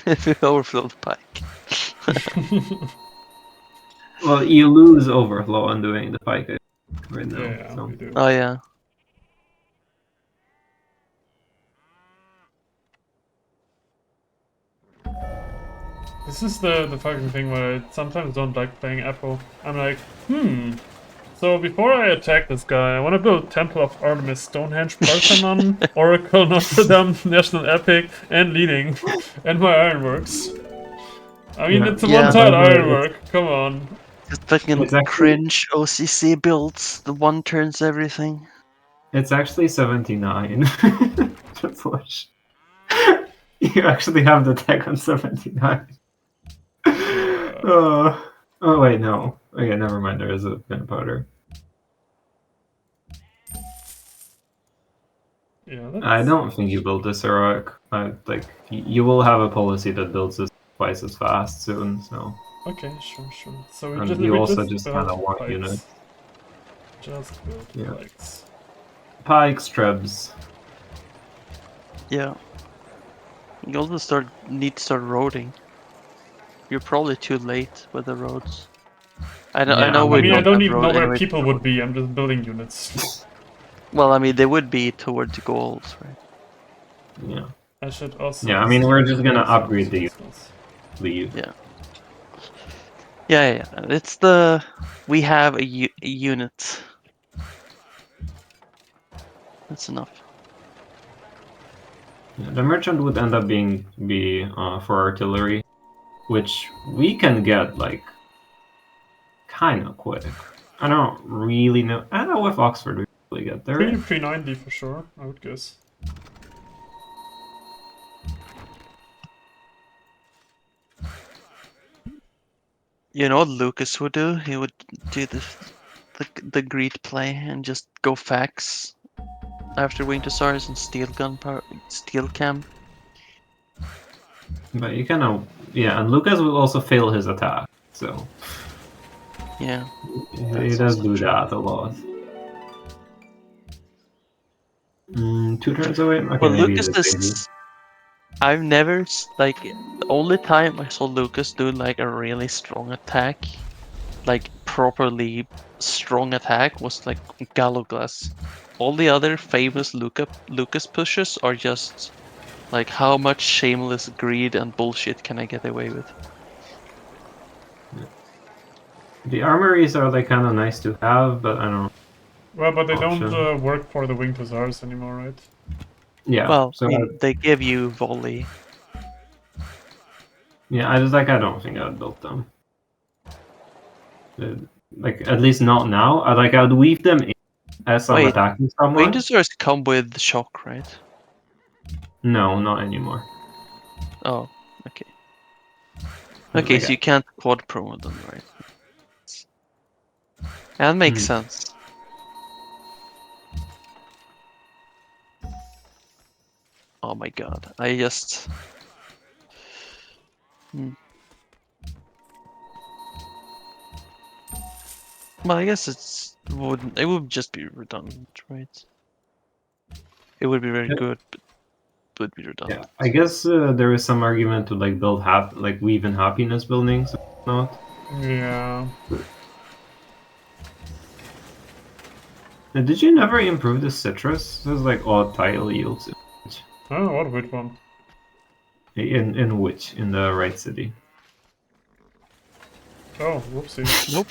if you overflow the pike? Well, you lose overflow on doing the pike right now. Yeah, So. we do. Oh yeah. This is the fucking thing where I sometimes don't like playing Apple. I'm like, so before I attack this guy, I want to build Temple of Artemis, Stonehenge, Parthenon, Oracle, Notre Dame, National Epic, and Leading, and my ironworks. I mean, Yeah. it's a Yeah. one-tile By the way, ironwork. Come on. Just fucking It's actually- cringe OCC builds. The one turns everything. It's actually 79 to push. You actually have the tech on 79. Oh wait, no. Okay, never mind. There is a gunpowder. Yeah, that's... I don't think you build this heroic. Like you will have a policy that builds this twice as fast soon. So. Okay, sure. So And we you also just just build kinda want pikes. units. Just build Yeah. pikes. Pikes, trebs. Yeah. You also need to start roading. You're probably too late with the roads. I know Yeah, we I mean, I don't don't have even know road where anyway. people would be. I'm just building units. Well, I mean, they would be towards the goals, right? Yeah. I should also... Yeah, I mean, we're just gonna upgrade the leave. Yeah. Yeah. It's the we have a unit. That's enough. Yeah, the merchant would end up be for artillery, which we can get like kind of quick. I don't really know. I don't know if Oxford would really get there. 390 for sure, I would guess. You know what Lucas would do? He would do the greed play and just go fax after Winter Stars and steal gunpowder, steal camp. But you kind of and Lucas will also fail his attack, so Yeah. he does do that a lot. 2 turns away. Okay, Well, maybe Lucas he's a baby. is. I've never the only time I saw Lucas do like a really strong attack, like properly strong attack, was like Galloglass. All the other famous Lucas pushes are just like how much shameless greed and bullshit can I get away with? The armories are like kind of nice to have, but I don't. Well, but they Option. don't work for the Winged Hussars anymore, right? Yeah. Well, so I mean, they give you volley. I don't think I would build them. like at least not now. I'd weave them in as I'm Wait, attacking someone. Wayne Desires come with shock, right? No, not anymore. Oh, okay. Like, Okay, so you can't quad promo them, right? That makes sense. Oh my god, I just... Well, I guess it would just be redundant, right? It would be very Yeah. good, but it would be redundant. Yeah, I guess there is some argument to like build weave in happiness buildings, not. Yeah. Did you never improve the citrus? There's like odd tile yields. Oh, what a weird one. In which? In the right city. Oh, whoopsie. Nope.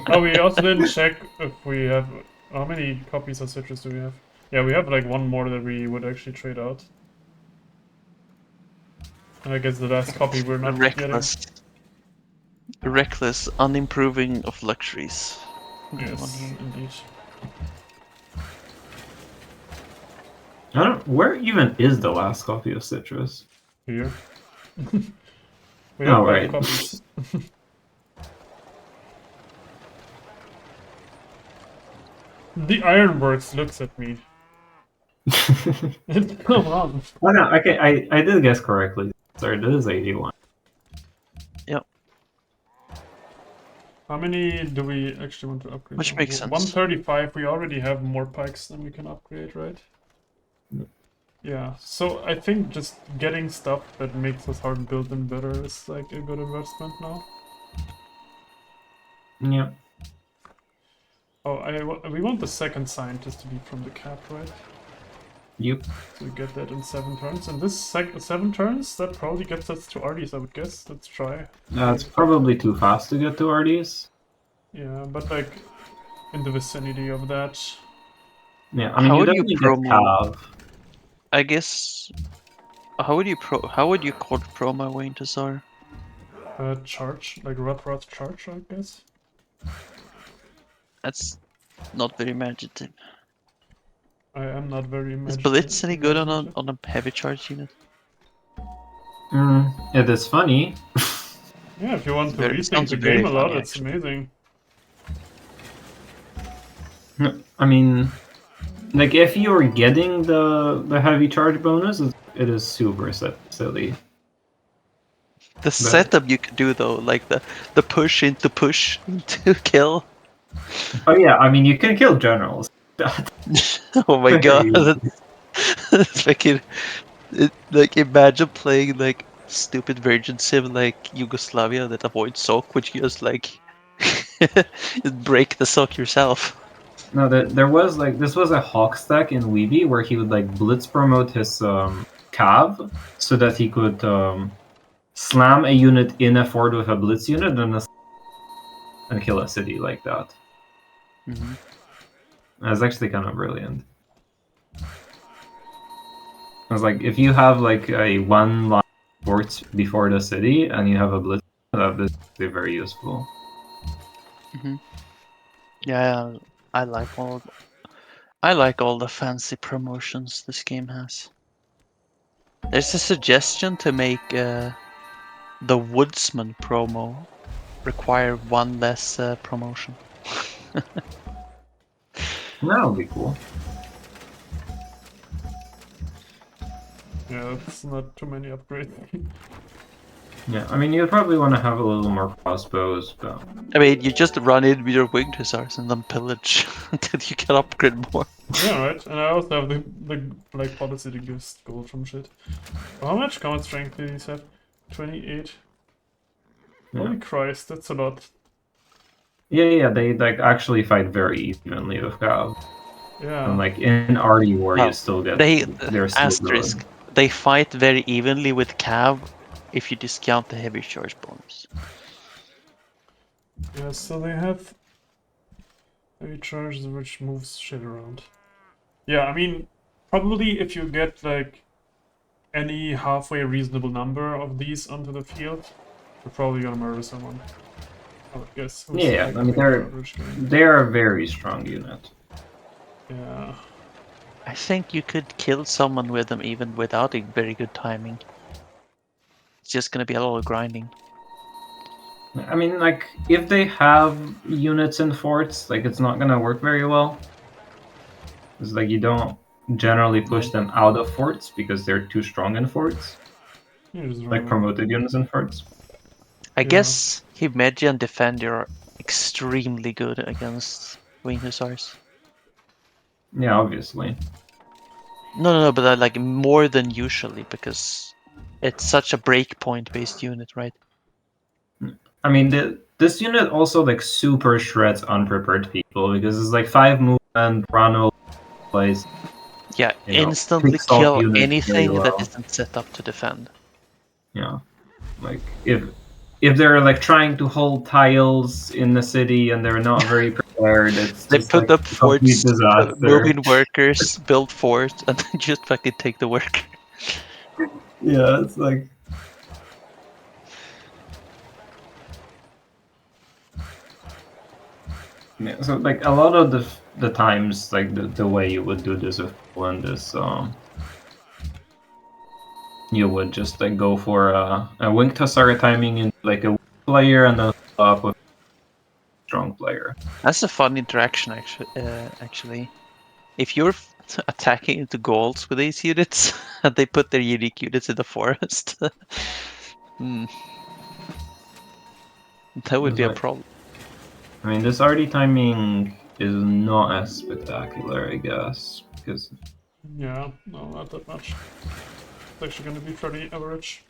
Oh, we also didn't check if we have... How many copies of Citrus do we have? Yeah, we have like one more that we would actually trade out. And I guess the last copy we're not Reckless. Reckless, unimproving of luxuries. getting. Yes, indeed. I don't. Where even is the last copy of citrus? Here. We have Oh, like right. copies. The Ironworks looks at me. Come on. Oh no, okay, I did guess correctly. Sorry, that is 81. Yep. How many do we actually want to upgrade? Which makes sense. 135, we already have more pikes than we can upgrade, right? Yep. Yeah, so I think just getting stuff that makes us hard build them better is like a good investment now. Yeah. Oh, we want the second scientist to be from the cap, right? Yep. So we get that in 7 turns. And this 7 turns, that probably gets us to Ardes, I would guess. Let's try. It's probably too fast to get to Ardes. Yeah, but like in the vicinity of that. Yeah, I mean, How you would you definitely get promo? Cav. I guess. How would you quad promo Wayne Desire? Charge, like Rot charge, I guess. That's not very imaginative. I am not very Is imaginative. Blitz any good on a heavy charge unit? It is funny. Yeah, if you want to rethink sounds the very game a lot, funny, it's actually. amazing. I mean, like if you're getting the heavy charge bonus, it is super silly. The setup you could do though, like the push into kill. Oh yeah, I mean you can kill generals. Oh my god, Very that's fucking. Like imagine playing like stupid Virgin Civ like Yugoslavia that avoids sock, which you just like just break the sock yourself. No, there was like this was a hawk stack in Weeby where he would like blitz promote his cav so that he could slam a unit in a fort with a blitz unit and kill a city like that. Mm-hmm. That's actually kind of brilliant. I was like, if you have like a one line forts before the city and you have a blitz, that would be very useful. Mm-hmm. Yeah, I like all the fancy promotions this game has. There's a suggestion to make the Woodsman promo require one less promotion. That would be cool. Yeah, that's not too many upgrades. Yeah, I mean, you'd probably want to have a little more crossbows, but... I mean, you just run in with your winged hussars and then pillage until you can upgrade more. Yeah, right. And I also have the like policy that gives gold from shit. How much combat strength do these have? 28. Yeah. Holy Christ, that's a lot. Yeah, they like actually fight very evenly with Cav. Yeah. And like in RD War, you still get... they're still asterisk. good. They fight very evenly with Cav if you discount the heavy charge bonus. Yeah, so they have heavy charges which moves shit around. Yeah, I mean, probably if you get like any halfway reasonable number of these onto the field, you're probably gonna murder someone. I would guess. Who's, Yeah, like, I mean playing the average game. they're a very strong unit. Yeah. I think you could kill someone with them even without a very good timing. It's just gonna be a lot of grinding. I mean, like, if they have units in forts, like, it's not gonna work very well. It's like you don't generally push them out of forts because they're too strong in forts. You just run Like away. promoted units in forts. I Yeah. guess Himeji and Defender are extremely good against Wing Hussars. Yeah, obviously. No, but like more than usually because it's such a breakpoint based unit, right? I mean, this unit also like super shreds unprepared people because it's like 5 movement, run all place. Yeah, You know, instantly picks off kill units very anything that well. isn't set up to defend. Yeah, like if they're like trying to hold tiles in the city and they're not very prepared, it's They just put like up a complete forts, disaster. move in workers, build forts, and then just fucking take the work. Yeah, it's like. Yeah, so like a lot of the times, like the way you would do this with Poland is you would just like go for a winged hussar timing in like a player and then follow up with a strong player. That's a fun interaction, actually. If you're attacking into goals with these units, and they put their unique units in the forest, that would be a problem. I mean, this RD timing is not as spectacular, I guess, because Yeah, no, not that much. It's actually gonna be fairly average.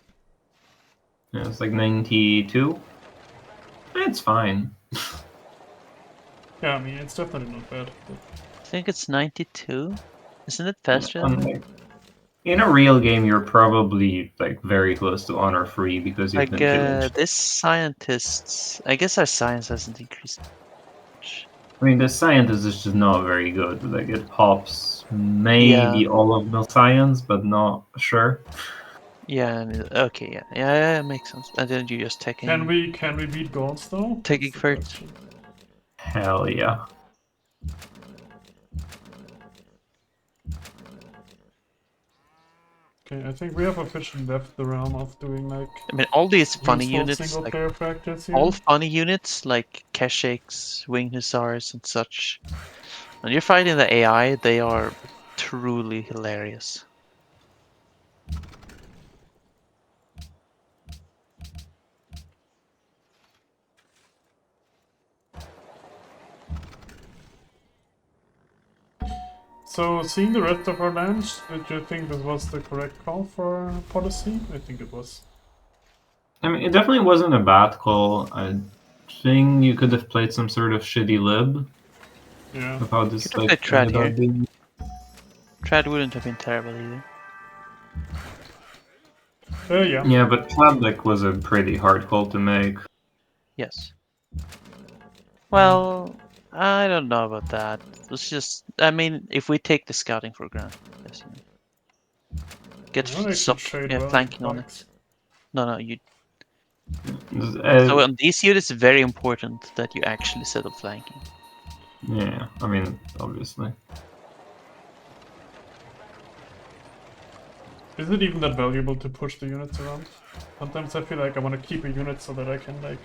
yeah, it's like 92. It's fine. Yeah, I mean, it's definitely not bad. But I think it's 92. Isn't it faster than that? Like, in a real game, you're probably like very close to honor free because you've Like, been killing. this scientists, I guess our science hasn't increased much. I mean, the scientist is just not very good. Like, it pops maybe all of the science, but not sure. Yeah, okay, yeah, it makes sense. And then you just taking can we beat goals though? taking That's the first. question. Hell yeah. Okay, I think we have officially left the realm of doing like I mean, all these funny useful units, single like player practice here. all funny units like Keshaks, Wing Hussars, and such. When you're fighting the AI, they are truly hilarious. So, seeing the rest of our lands, did you think this was the correct call for policy? I think it was. I mean, it definitely wasn't a bad call. I think you could have played some sort of shitty lib. Yeah. Of how this Could have like played Trad ended up here. being. Trad wouldn't have been terrible either. Yeah. Yeah, but Trad like was a pretty hard call to make. Yes. Well, I don't know about that. Let's just, I mean, if we take the scouting for granted, yes, you know. Get Well, they should trade well flanking on flanks. it. No, you. Uh, So on these units, it's very important that you actually set up flanking. yeah, I mean, obviously. Is it even that valuable to push the units around? Sometimes I feel like I want to keep a unit so that I can like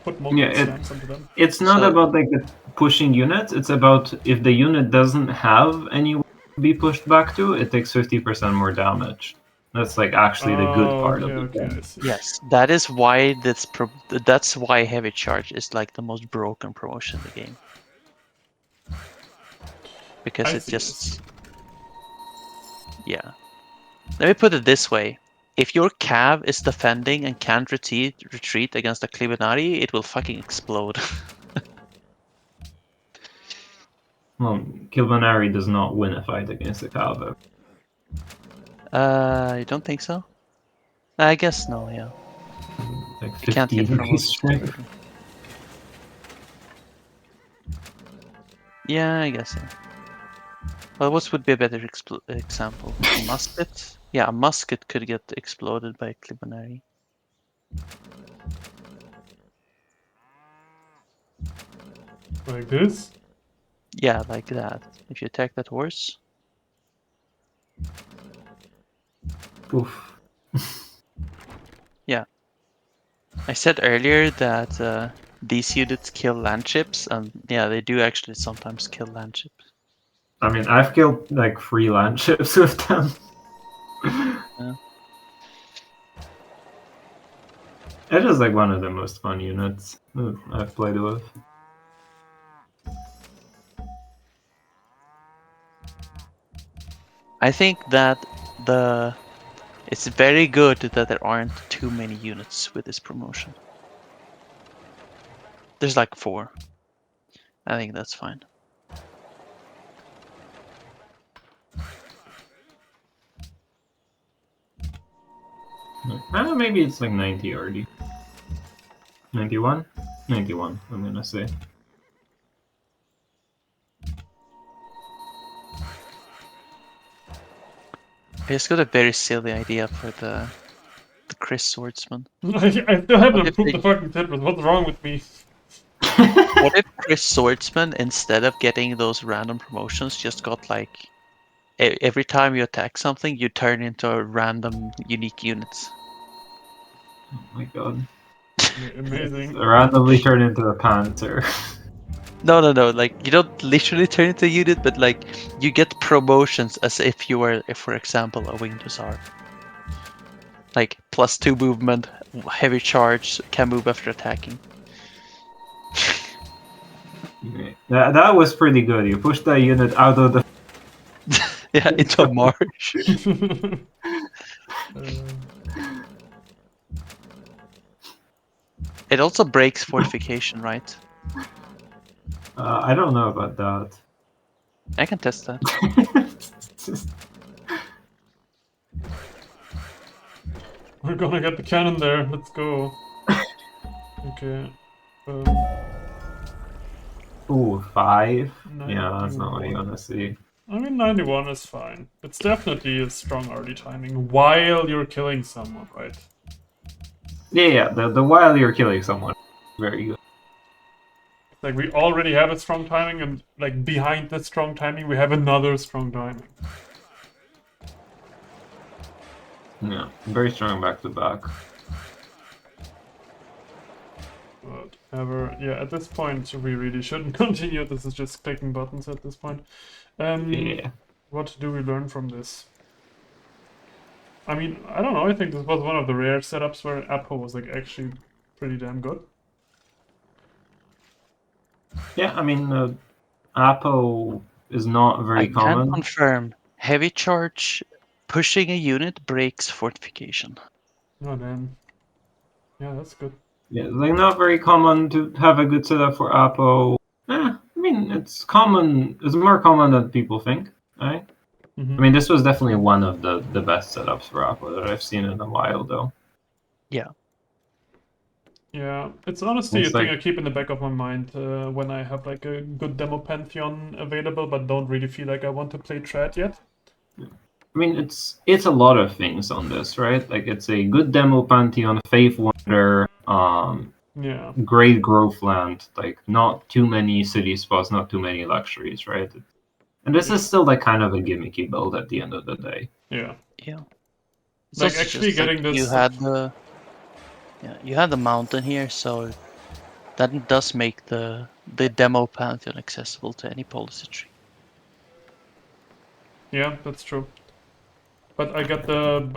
put multiple slams onto them. It's not So- about like the pushing units. It's about if the unit doesn't have anywhere to be pushed back to, it takes 50% more damage. That's like actually the good part of the game. I see. Yes, that is why that's why heavy charge is like the most broken promotion in the game. Because I it see, just, yeah. Let me put it this way: if your cav is defending and can't retreat against a Clibinari, it will fucking explode. Well, Kilbanari does not win a fight against a Calvo. You don't think so? I guess no. Yeah, Like you can't get 15 promoted. strength. Yeah, I guess so. Well, what would be a better example? A musket? Yeah, a musket could get exploded by a Clibinari. Like this? Yeah, like that. If you attack that horse. Oof. I said earlier that these units kill land ships, and yeah, they do actually sometimes kill land ships. I mean, I've killed like 3 land ships with them. It is like one of the most fun units I've played with. I think that it's very good that there aren't too many units with this promotion. There's like 4. I think that's fine. Maybe it's like 90 already. 91? 91, I'm gonna say. I just got a very silly idea for the Chris Swordsman. I still haven't What if improved they- the fucking Tetris. What's wrong with me? What if Chris Swordsman, instead of getting those random promotions, just got like every time you attack something, you turn into a random unique units. Oh my god. Amazing. Randomly turn into a panther. No. Like you don't literally turn into a unit, but like you get promotions as if you were, for example, a winged hussar. Like +2 movement, heavy charge, can move after attacking. That was pretty good. You pushed that unit out of the. Yeah, into a march. It also breaks fortification, right? I don't know about that. I can test that. We're gonna get the cannon there. Let's go. Okay. Ooh, 5? Yeah, that's not what you 91. wanna see. I mean, 91 is fine. It's definitely a strong early timing while you're killing someone, right? Yeah, the while you're killing someone. Very good. Like, we already have a strong timing, and, like, behind that strong timing, we have another strong timing. Yeah, very strong back to back. Whatever. Yeah, at this point, we really shouldn't continue. This is just clicking buttons at this point. Yeah. What do we learn from this? I mean, I don't know. I think this was one of the rare setups where Apo was, like, actually pretty damn good. Yeah, I mean, Apo is not very I can common. confirm. Heavy charge pushing a unit breaks fortification. Oh, damn. Yeah, that's good. Yeah, like not very common to have a good setup for Apo. I mean, it's common. It's more common than people think, right? Mm-hmm. I mean, this was definitely one of the best setups for Apo that I've seen in a while, though. Yeah, it's honestly It's a thing like- I keep in the back of my mind when I have like a good demo Pantheon available, but don't really feel like I want to play Trad yet. I mean, it's a lot of things on this, right? Like it's a good demo Pantheon, Faith Wonder, Yeah. great growth land, like not too many city spots, not too many luxuries, right? And this is still like kind of a gimmicky build at the end of the day. Yeah. It's Like, also actually just, like, getting this- you had the mountain here, so that does make the demo Pantheon accessible to any policy tree. Yeah, that's true. But I got the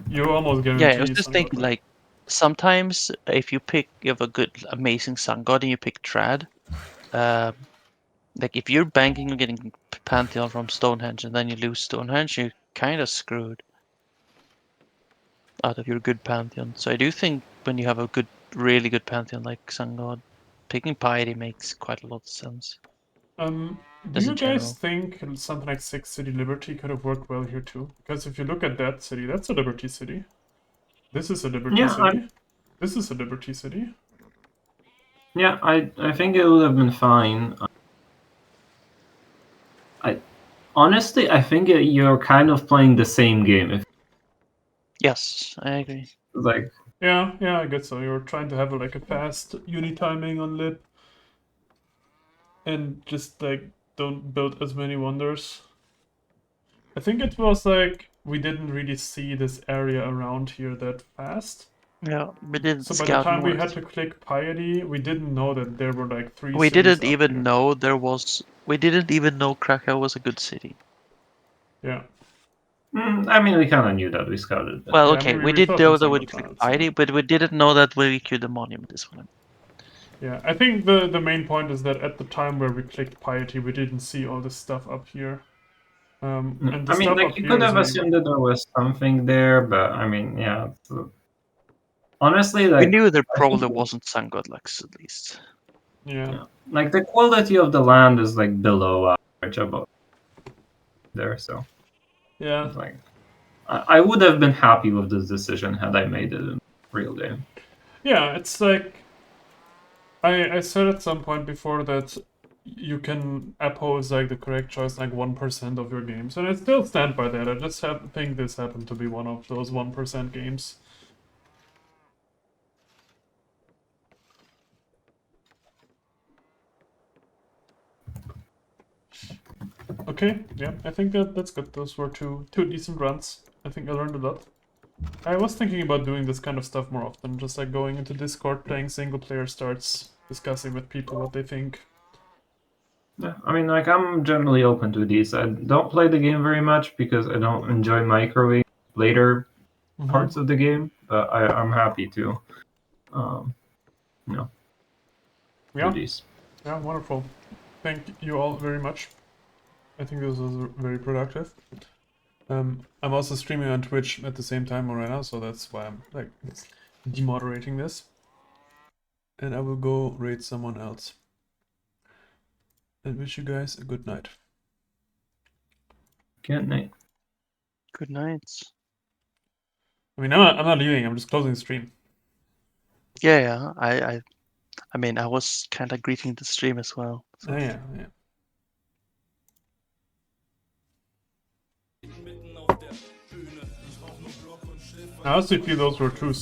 you almost guarantee. Yeah, I was just some thinking, good, right? like, sometimes if you have a good, amazing Sun God and you pick Trad, like if you're banking on getting Pantheon from Stonehenge and then you lose Stonehenge, you're kind of screwed out of your good Pantheon. So I do think when you have a good, really good Pantheon like Sun God, picking Piety makes quite a lot of sense. Do As you in guys general. think something like 6 City Liberty could have worked well here too? Because if you look at that city, that's a Liberty city. This is a Liberty Yeah, city. This is a Liberty city. Yeah, I think it would have been fine. Honestly, I think you're kind of playing the same game. If Yes, I agree. like Yeah, I guess so. You're trying to have like a fast uni timing on lip, and just like don't build as many wonders. I think it was like we didn't really see this area around here that fast. Yeah, we didn't So by the scout time we north. had to click Piety, we didn't know that there were like 3 We cities didn't up even here. know there was. We didn't even know Krakow was a good city. Yeah. I mean, we kind of knew that we scouted that. Well, Yeah, okay, we we did thought know in that some we of click that, Piety, so- but we didn't know that we queued the monument this one. Yeah, I think the main point is that at the time where we clicked Piety, we didn't see all this stuff up here. And the I mean, stuff like up you here could is have really assumed that there was something there, but I mean, yeah. Honestly, We like knew there I think probably wasn't Sun Godlocks at least. Yeah. like the quality of the land is like below average above there, so Yeah. it's like I would have been happy with this decision had I made it in real game. Yeah, it's like I said at some point before that you can oppose like the correct choice like 1% of your games, and I still stand by that. I just think this happened to be one of those 1% games. Okay, yeah, I think that's good. Those were two decent runs. I think I learned a lot. I was thinking about doing this kind of stuff more often, just like going into Discord, playing single player starts, discussing with people what they think. Yeah, I mean, like I'm generally open to these. I don't play the game very much because I don't enjoy microwave later parts of the game, but I'm happy to, you know, do these. Yeah, wonderful. Thank you all very much. I think this was very productive. I'm also streaming on Twitch at the same time right now, so that's why I'm like demoderating this. And I will go raid someone else. And wish you guys a good night. Good night. Good night. I mean, I'm not leaving. I'm just closing the stream. Yeah, I mean, I was kind of greeting the stream as well. So. Yeah. I honestly feel those were two